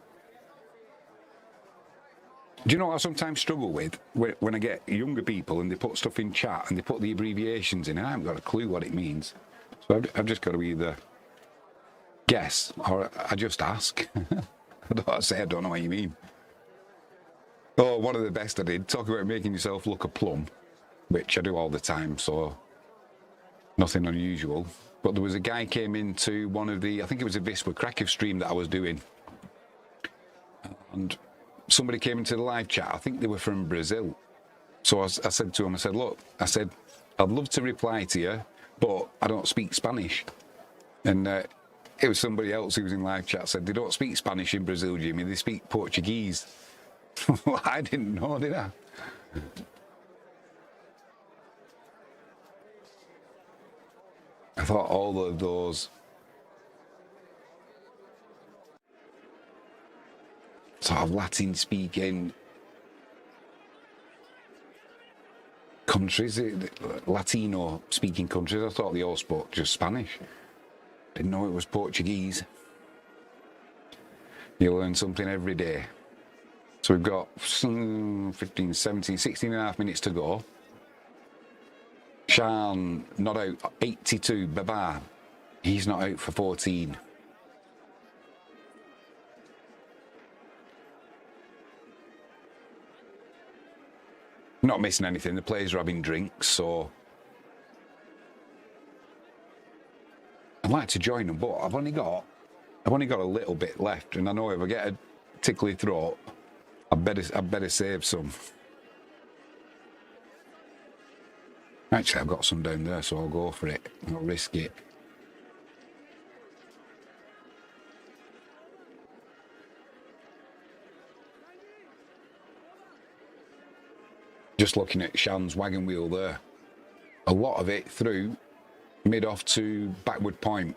S1: Do you know what I sometimes struggle with? When I get younger people and they put stuff in chat and they put the abbreviations in and I haven't got a clue what it means. So I've just got to either guess or I just ask. I don't know what you mean. Oh, one of the best I did, talk about making yourself look a plum, which I do all the time, so nothing unusual. But there was a guy came into one of the, I think it was a Viswa Krakow stream that I was doing. And somebody came into the live chat, I think they were from Brazil. So I said to him, I said, look, I said, I'd love to reply to you, but I don't speak Spanish. And it was somebody else who was in live chat said, they don't speak Spanish in Brazil, Jimmy, they speak Portuguese. I didn't know, did I? I thought all of those sort of Latin speaking countries, Latino speaking countries, I thought they all spoke just Spanish. Didn't know it was Portuguese. You learn something every day. So we've got 15, 17, 16 and a half minutes to go. Shan not out, 82, Baba. He's not out for 14. Not missing anything, the players are having drinks, so I'd like to join them, but I've only got a little bit left, and I know if I get a tickly throat, I'd better save some. Actually, I've got some down there, so I'll go for it. I'll risk it. Just looking at Shan's wagon wheel there. A lot of it through mid-off to backward point.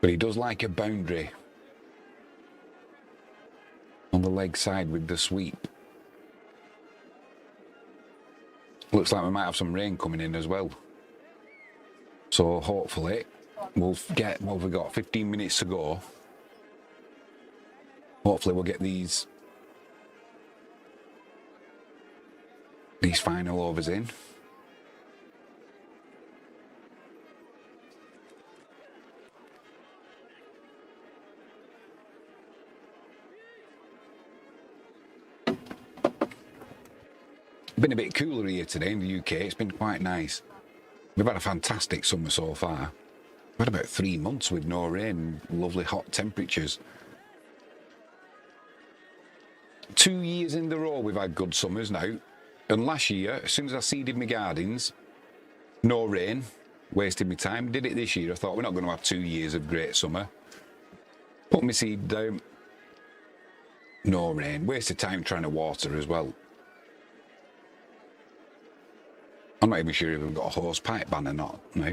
S1: But he does like a boundary on the leg side with the sweep. Looks like we might have some rain coming in as well. So hopefully we'll get, what have we got, 15 minutes to go. Hopefully we'll get these final overs in. Been a bit cooler here today in the UK. It's been quite nice. We've had a fantastic summer so far. We've had about 3 months with no rain, lovely hot temperatures. 2 years in the row we've had good summers now. And last year, as soon as I seeded my gardens, no rain, wasted my time. Did it this year. I thought we're not going to have 2 years of great summer. Put my seed down, no rain. Wasted time trying to water as well. I'm not even sure if we've got a hose pipe ban or not now.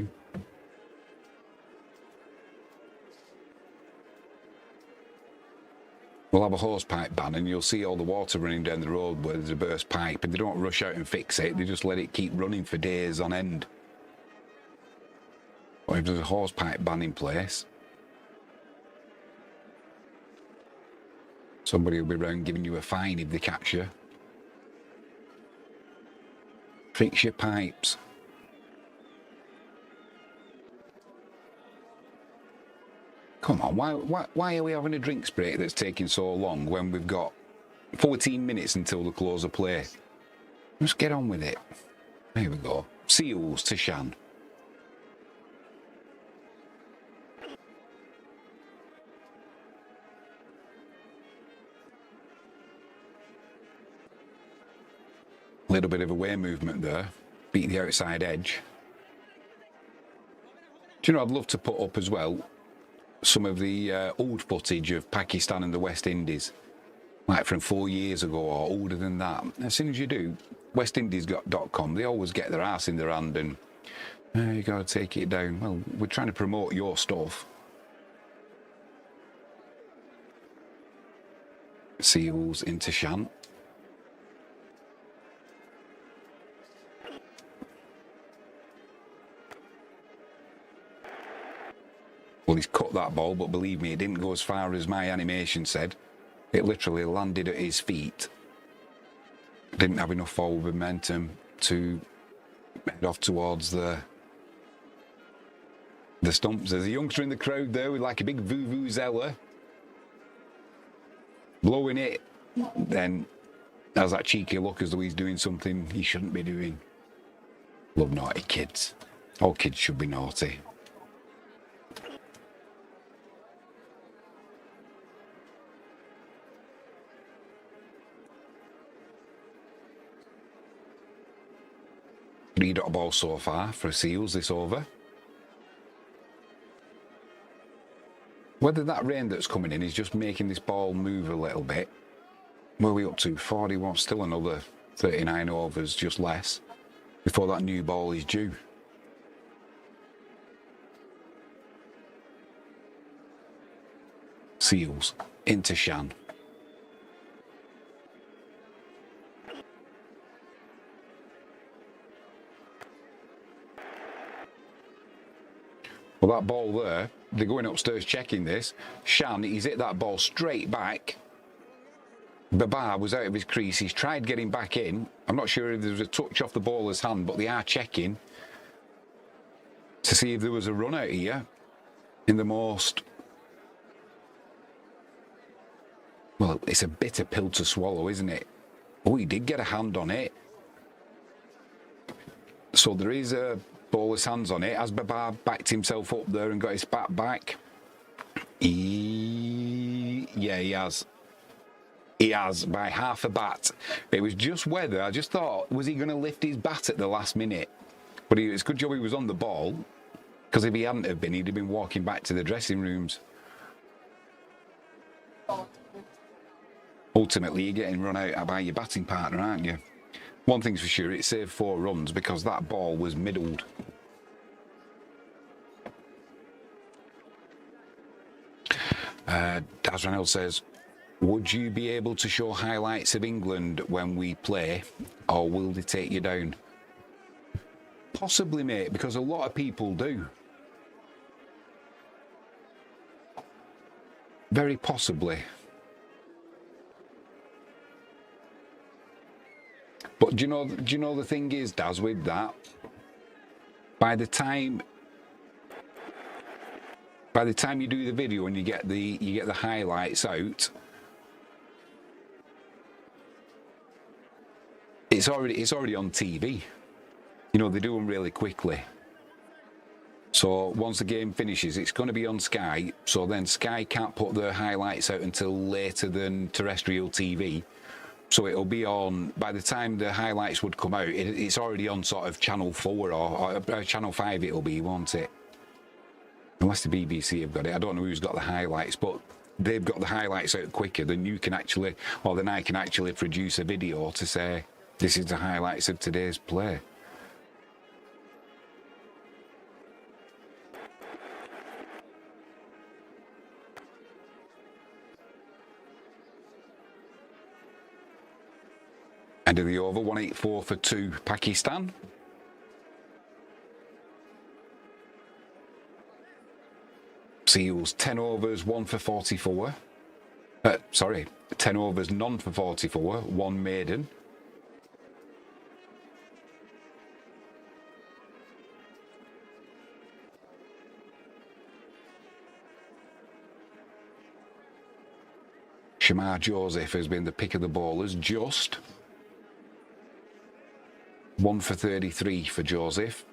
S1: We'll have a hose pipe ban and you'll see all the water running down the road where there's a burst pipe, and they don't rush out and fix it, they just let it keep running for days on end. But if there's a hose pipe ban in place, somebody will be round giving you a fine if they catch you. Fix your pipes. Come on, why are we having a drinks break that's taking so long when we've got 14 minutes until the close of play? Just get on with it. There we go. Seals to Shan. Little bit of away movement there. Beat the outside edge. Do you know, I'd love to put up as well some of the old footage of Pakistan and the West Indies, like from 4 years ago or older than that. As soon as you do, westindies.com, they always get their ass in their hand and you got to take it down. Well, we're trying to promote your stuff. Seals into Shan. Well, he's cut that ball, but believe me, it didn't go as far as my animation said. It literally landed at his feet. Didn't have enough forward momentum to head off towards the stumps. There's a youngster in the crowd there with like a big vuvuzela. Blowing it. Then has that cheeky look as though he's doing something he shouldn't be doing. Love naughty kids. All kids should be naughty. Three-dot ball so far for Seals this over. Whether that rain that's coming in is just making this ball move a little bit. Where are we up to? 41, still another 39 overs, just less, before that new ball is due. Seals into Shan. Well, that ball there, they're going upstairs checking this. Shan, he's hit that ball straight back. Babar was out of his crease. He's tried getting back in. I'm not sure if there was a touch off the bowler's hand, but they are checking to see if there was a run out here in the most... Well, it's a bitter pill to swallow, isn't it? Oh, he did get a hand on it. So there is a bowler's hands on it as Babar backed himself up there and got his bat back. Yeah, he has. He has by half a bat. It was just weather. I just thought, was he going to lift his bat at the last minute? But it's a good job he was on the ball, because if he hadn't have been, he'd have been walking back to the dressing rooms. Ultimately, you're getting run out by your batting partner, aren't you? One thing's for sure, it saved 4 runs because that ball was middled. Daz Ranel says, would you be able to show highlights of England when we play, or will they take you down? Possibly, mate, because a lot of people do. Very possibly. But do you know the thing is, Daz, with that, by the time you do the video and you get the highlights out, it's already on TV. You know, they do them really quickly. So once the game finishes, it's going to be on Sky. So then Sky can't put their highlights out until later than terrestrial TV. So it'll be on, by the time the highlights would come out, it's already on sort of Channel 4 or Channel 5 it'll be, won't it? Unless the BBC have got it. I don't know who's got the highlights, but they've got the highlights out quicker than you can actually, or than I can actually produce a video to say, this is the highlights of today's play. End of the over, 184 for 2, Pakistan. Seals, 10 overs, 1 for 44. 10 overs, none for 44, 1 maiden. Shamar Joseph has been the pick of the bowlers, just 1 for 33 for Joseph,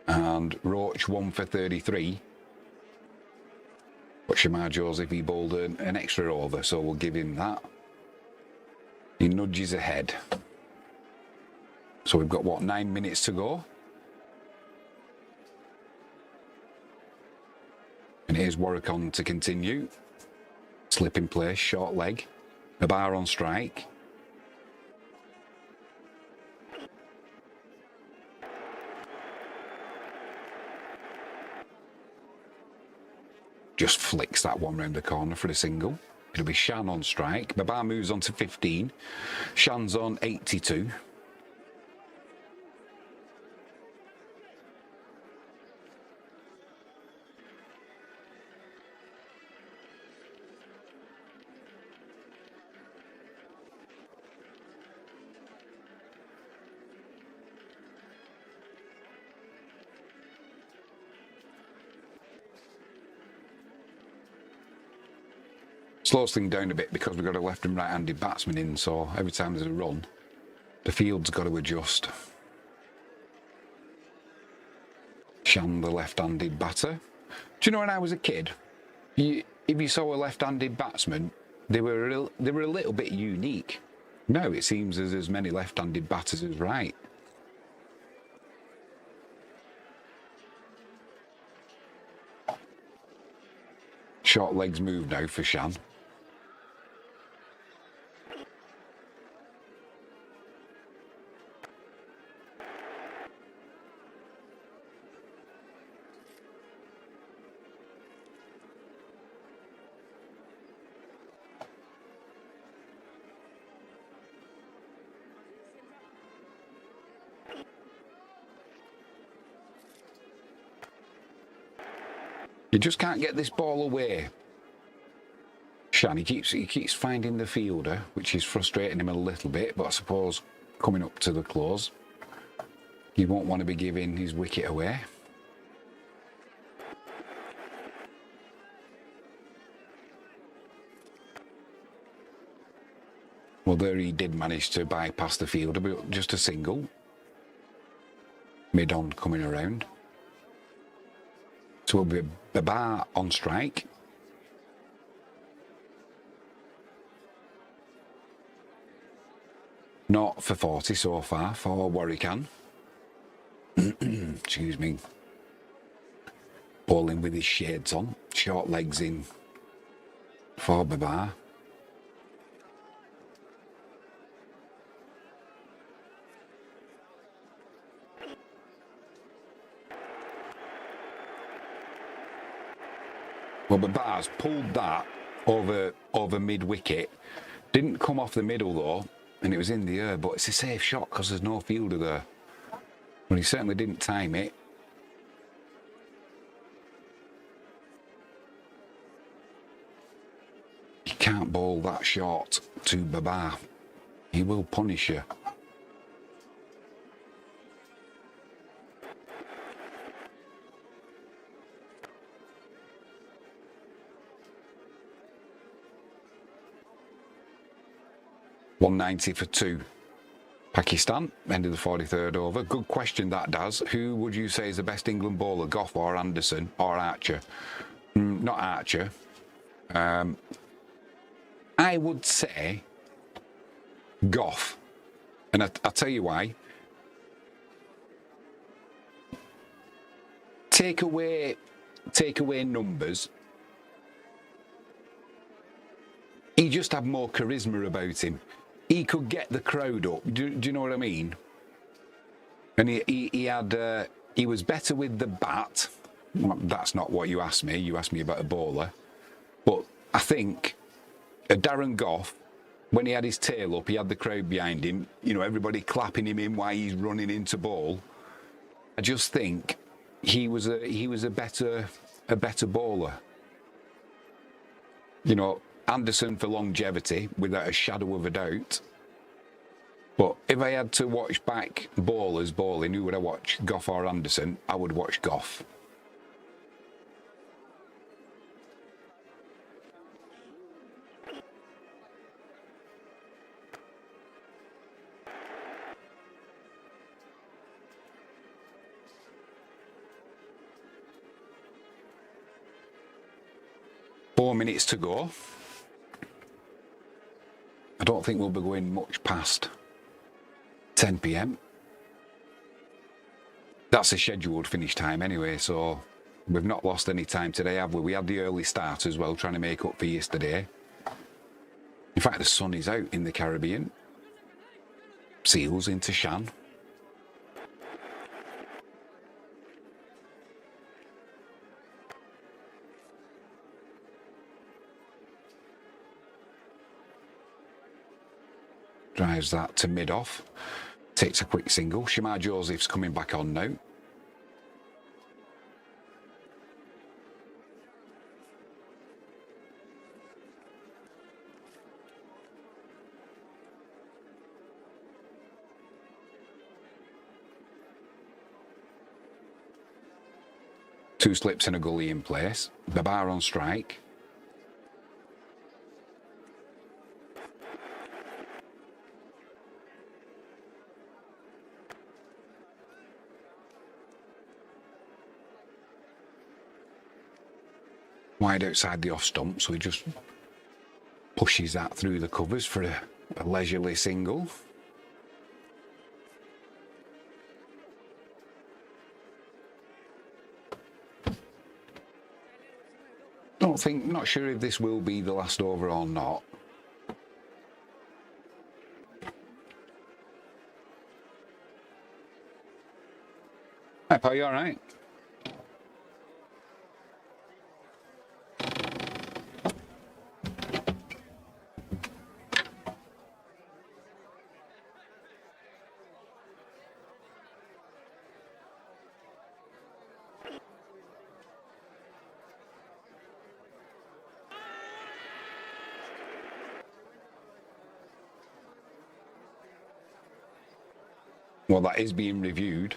S1: and Roach 1 for 33. But Shamar Joseph, he bowled an extra over, so we'll give him that. He nudges ahead. So we've got, what, 9 minutes to go? And here's Warwick on to continue. Slip in place, short leg. The bar on strike. Just flicks that one round the corner for a single. It'll be Shan on strike. Babar moves on to 15. Shan's on 82. Slows things down a bit because we've got a left and right-handed batsman in, so every time there's a run, the field's got to adjust. Shan, the left-handed batter. Do you know when I was a kid, if you saw a left-handed batsman, they were a little bit unique. Now it seems there's as many left-handed batters as right. Short legs move now for Shan. You just can't get this ball away. Shan, he keeps finding the fielder, which is frustrating him a little bit, but I suppose coming up to the close, he won't want to be giving his wicket away. Well, there he did manage to bypass the fielder, but just a single. Mid-on coming around. So it'll be Babar on strike. Not for 40 so far for Warwican. Excuse me. Bowling with his shades on. Short legs in for Babar. Well, Babar's pulled that over mid-wicket. Didn't come off the middle though, and it was in the air, but it's a safe shot because there's no fielder there. Well, he certainly didn't time it. You can't bowl that short to Babar. He will punish you. .190 for 2. Pakistan, end of the 43rd over. Good question that, Daz. Who would you say is the best England bowler, Goff or Anderson or Archer? Not Archer. I would say Goff. And I'll tell you why. Take away numbers. He just had more charisma about him. He could get the crowd up. Do you know what I mean? And he was better with the bat. Well, that's not what you asked me. You asked me about a bowler. But I think Darren Goff, when he had his tail up, he had the crowd behind him. You know, everybody clapping him in while he's running into bowl. I just think he was a better bowler. You know, Anderson for longevity, without a shadow of a doubt. But if I had to watch back bowlers bowling, who would I watch? Goff or Anderson? I would watch Goff. Four minutes to go. I don't think we'll be going much past 10 p.m. That's a scheduled finish time anyway, so we've not lost any time today, have we? We had the early start as well, trying to make up for yesterday. In fact, the sun is out in the Caribbean. Seals into Shan. Drives that to mid-off. Takes a quick single. Shamar Joseph's coming back on now. Two slips and a gully in place. Babar on strike. Wide outside the off stump, so he just pushes that through the covers for a leisurely single. Not sure if this will be the last over or not. Hi, pal, you all right? Well, that is being reviewed.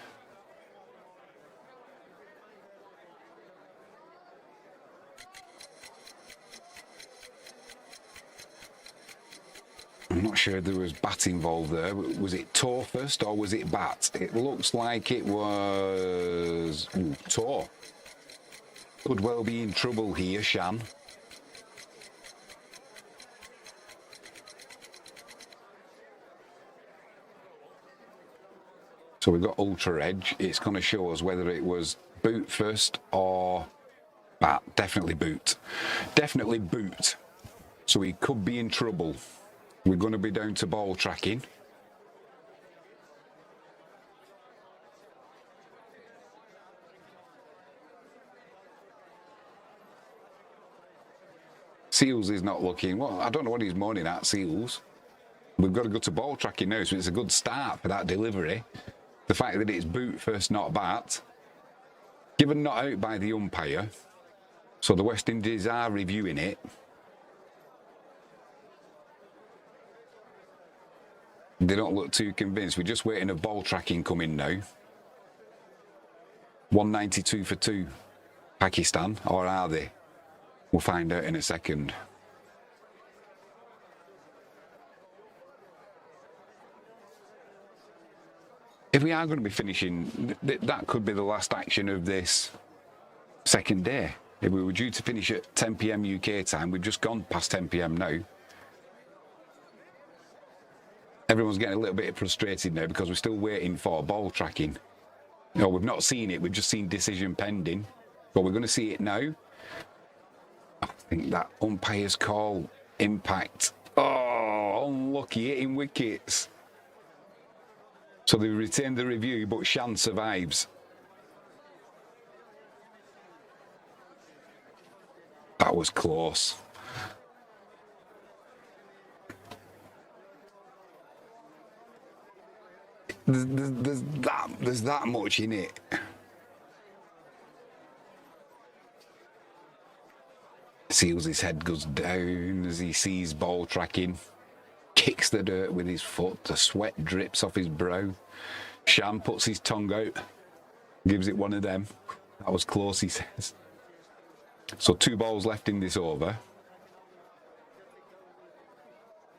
S1: I'm not sure if there was bat involved there. Was it toe first or was it bat? It looks like it was toe. Could well be in trouble here, Shan. So we've got Ultra Edge. It's going to show us whether it was boot first or bat. Definitely boot. Definitely boot. So he could be in trouble. We're going to be down to ball tracking. Seals is not looking... Well, I don't know what he's moaning at, Seals. We've got to go to ball tracking now, so it's a good start for that delivery. The fact that it's boot first, not bat. Given not out by the umpire. So the West Indies are reviewing it. They don't look too convinced. We're just waiting for ball tracking coming now. 192 for 2. Pakistan, or are they? We'll find out in a second. If we are going to be finishing, that could be the last action of this second day. If we were due to finish at 10 PM UK time, we've just gone past 10 PM now. Everyone's getting a little bit frustrated now because we're still waiting for ball tracking. No, we've not seen it, we've just seen decision pending. But we're going to see it now. I think that umpire's call, impact. Oh, unlucky, hitting wickets. So they retained the review, but Shan survives. That was close. There's that much in it. Seals, his head goes down as he sees ball tracking. Kicks the dirt with his foot. The sweat drips off his brow. Shan puts his tongue out. Gives it one of them. That was close, he says. So 2 balls left in this over.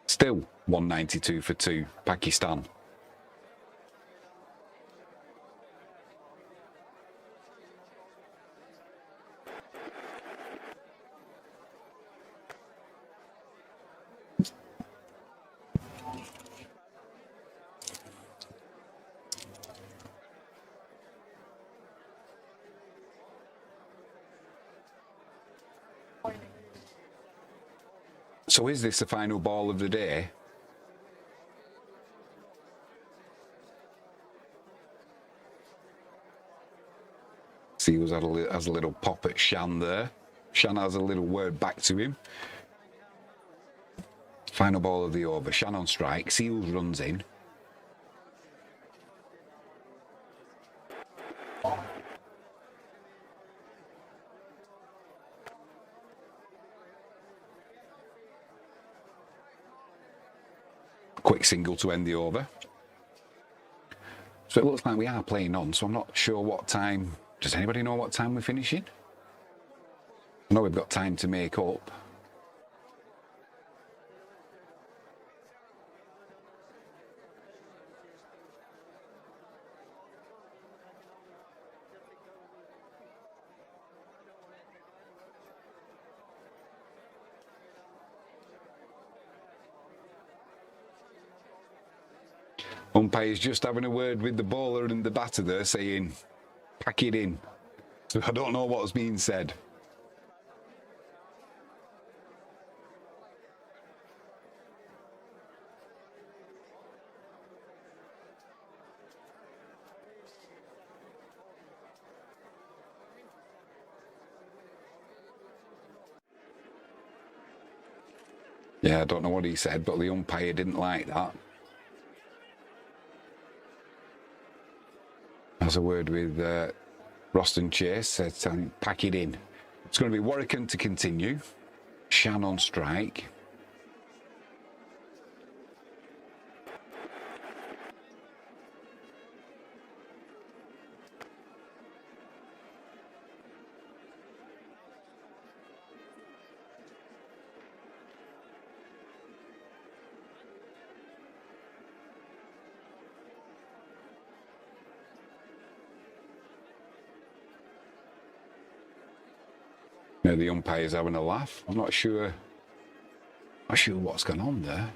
S1: Still 192 for 2. Pakistan. So is this the final ball of the day? Seals has a little pop at Shan there. Shan has a little word back to him. Final ball of the over. Shan on strike. Seals runs in. Quick single to end the over. So it looks like we are playing on, so I'm not sure what time. Does anybody know what time we're finishing? I know we've got time to make up. Umpire's just having a word with the bowler and the batter there, saying, pack it in. So I don't know what's being said. Yeah, I don't know what he said, but the umpire didn't like that. Has a word with Roston Chase, said, pack it in. It's going to be Warwican to continue. Shan on strike. Now the umpire's having a laugh. I'm not sure what's going on there.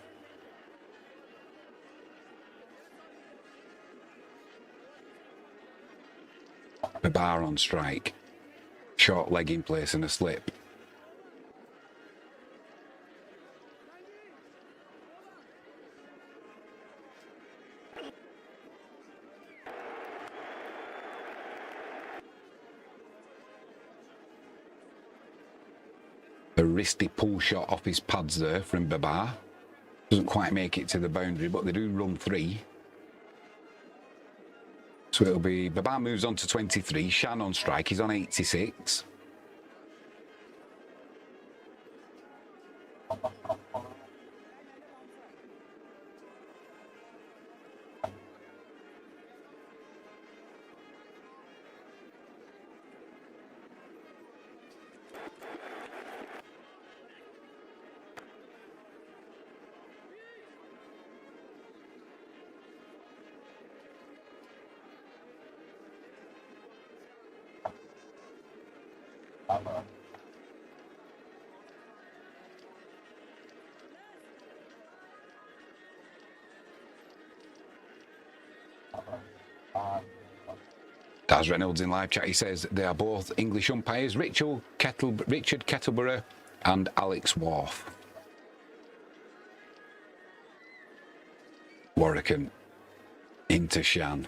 S1: The bar on strike. Short leg in place and a slip. A wristy pull shot off his pads there from Babar. Doesn't quite make it to the boundary, but they do run 3. So it'll be Babar moves on to 23. Shan on strike. He's on 86. Daz Reynolds in live chat, he says they are both English umpires, Richard Kettleborough and Alex Wharf. Warwican into Shan.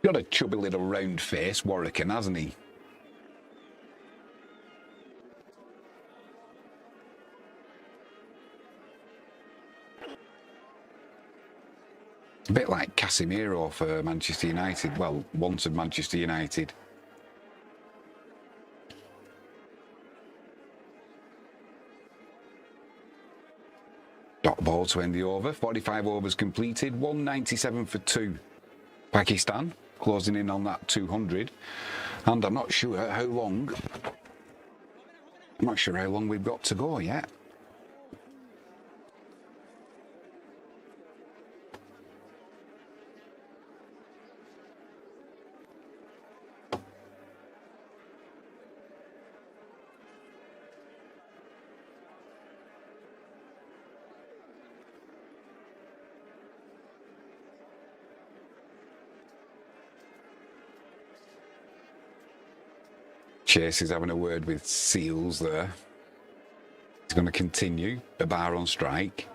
S1: Got a chubby little round face, Warwican, hasn't he? A bit like Casemiro for Manchester United. Well, once of Manchester United. Dot ball to end the over. 45 overs completed. 197 for 2. Pakistan closing in on that 200. And I'm not sure how long we've got to go yet. Chase is having a word with Seals there. He's going to continue. Babar on strike.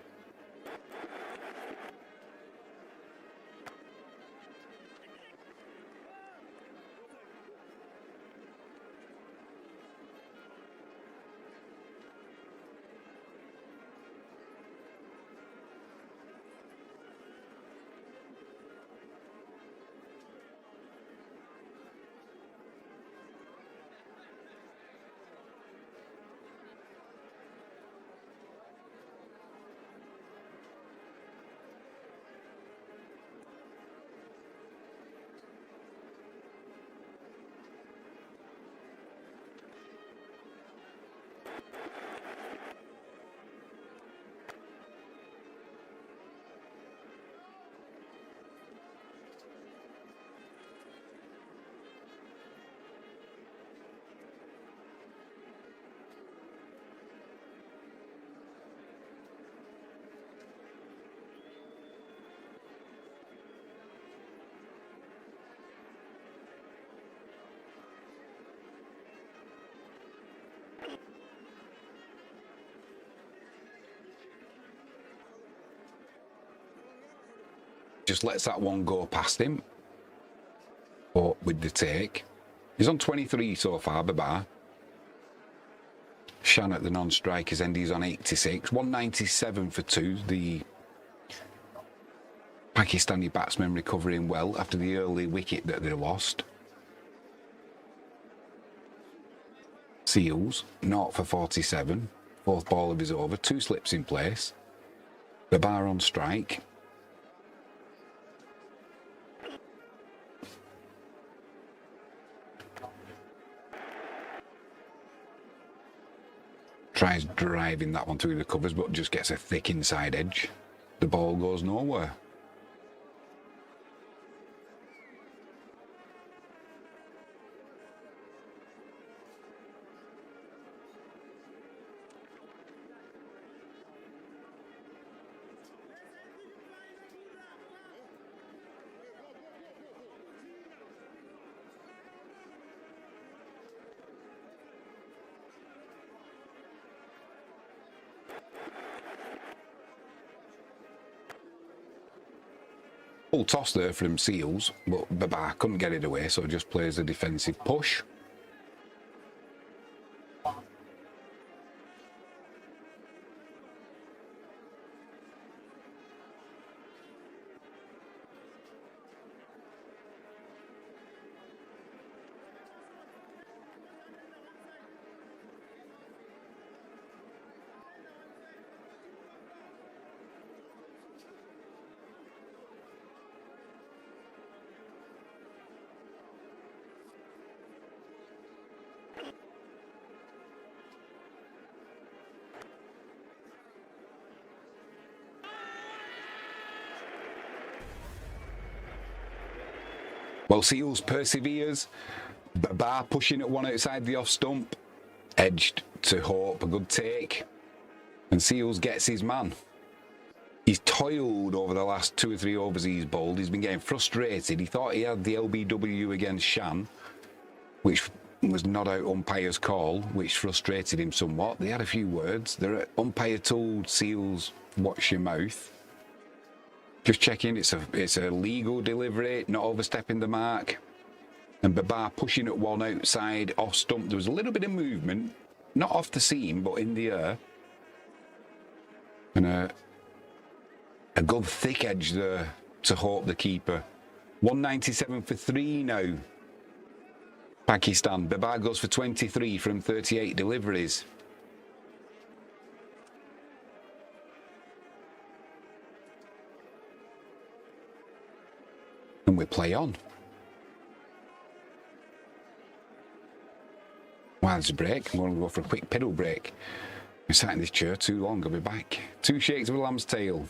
S1: Just lets that one go past him. But with the take. He's on 23 so far, Babar. Shan at the non-strikers end, he's on 86. 197 for 2. The Pakistani batsmen recovering well after the early wicket that they lost. Seals, 0 for 47. Fourth ball of his over. 2 slips in place. Babar on strike. Tries driving that one through the covers, but just gets a thick inside edge. The ball goes nowhere. Full toss there from Seals, but Babar couldn't get it away, so just plays a defensive push. Well, Seals perseveres. Babar pushing at one outside the off stump. Edged to Hope, a good take. And Seals gets his man. He's toiled over the last 2 or 3 overs he's bowled. He's been getting frustrated. He thought he had the LBW against Shan, which was not out umpire's call, which frustrated him somewhat. They had a few words. The umpire told Seals, watch your mouth. Just checking, it's a legal delivery, not overstepping the mark. And Babar pushing at one outside, off stump. There was a little bit of movement, not off the seam, but in the air. And a good thick edge there to Hope, the keeper. 197 for 3 now. Pakistan. Babar goes for 23 from 38 deliveries. And we play on. While there's a break, I'm going to go for a quick pedal break. I've sat in this chair too long, I'll be back. 2 shakes of a lamb's tail.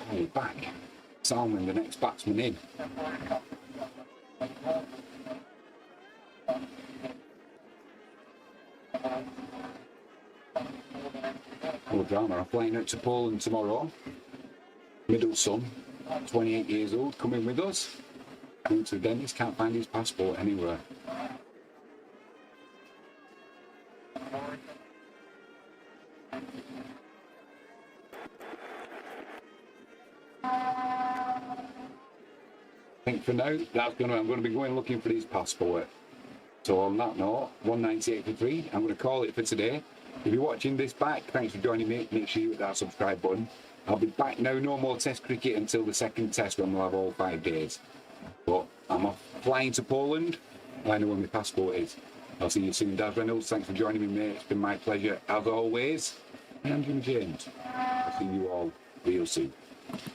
S6: Hey, back. Salmon, the next batsman in. Oh, drama. I'm flying out to Poland tomorrow. Middle son, 28 years old, coming with us. Going to the dentist, can't find his passport anywhere. I think for now, I'm going to be going looking for his passport. So on that note, 198 for 3, I'm going to call it for today. If you're watching this back, thanks for joining me. Make sure you hit that subscribe button. I'll be back now, no more test cricket until the second test when we'll have all 5 days. But I'm off flying to Poland. I know where my passport is. I'll see you soon, Daz Reynolds. Thanks for joining me, mate. It's been my pleasure, as always. I'm Jim James. I'll see you all real soon.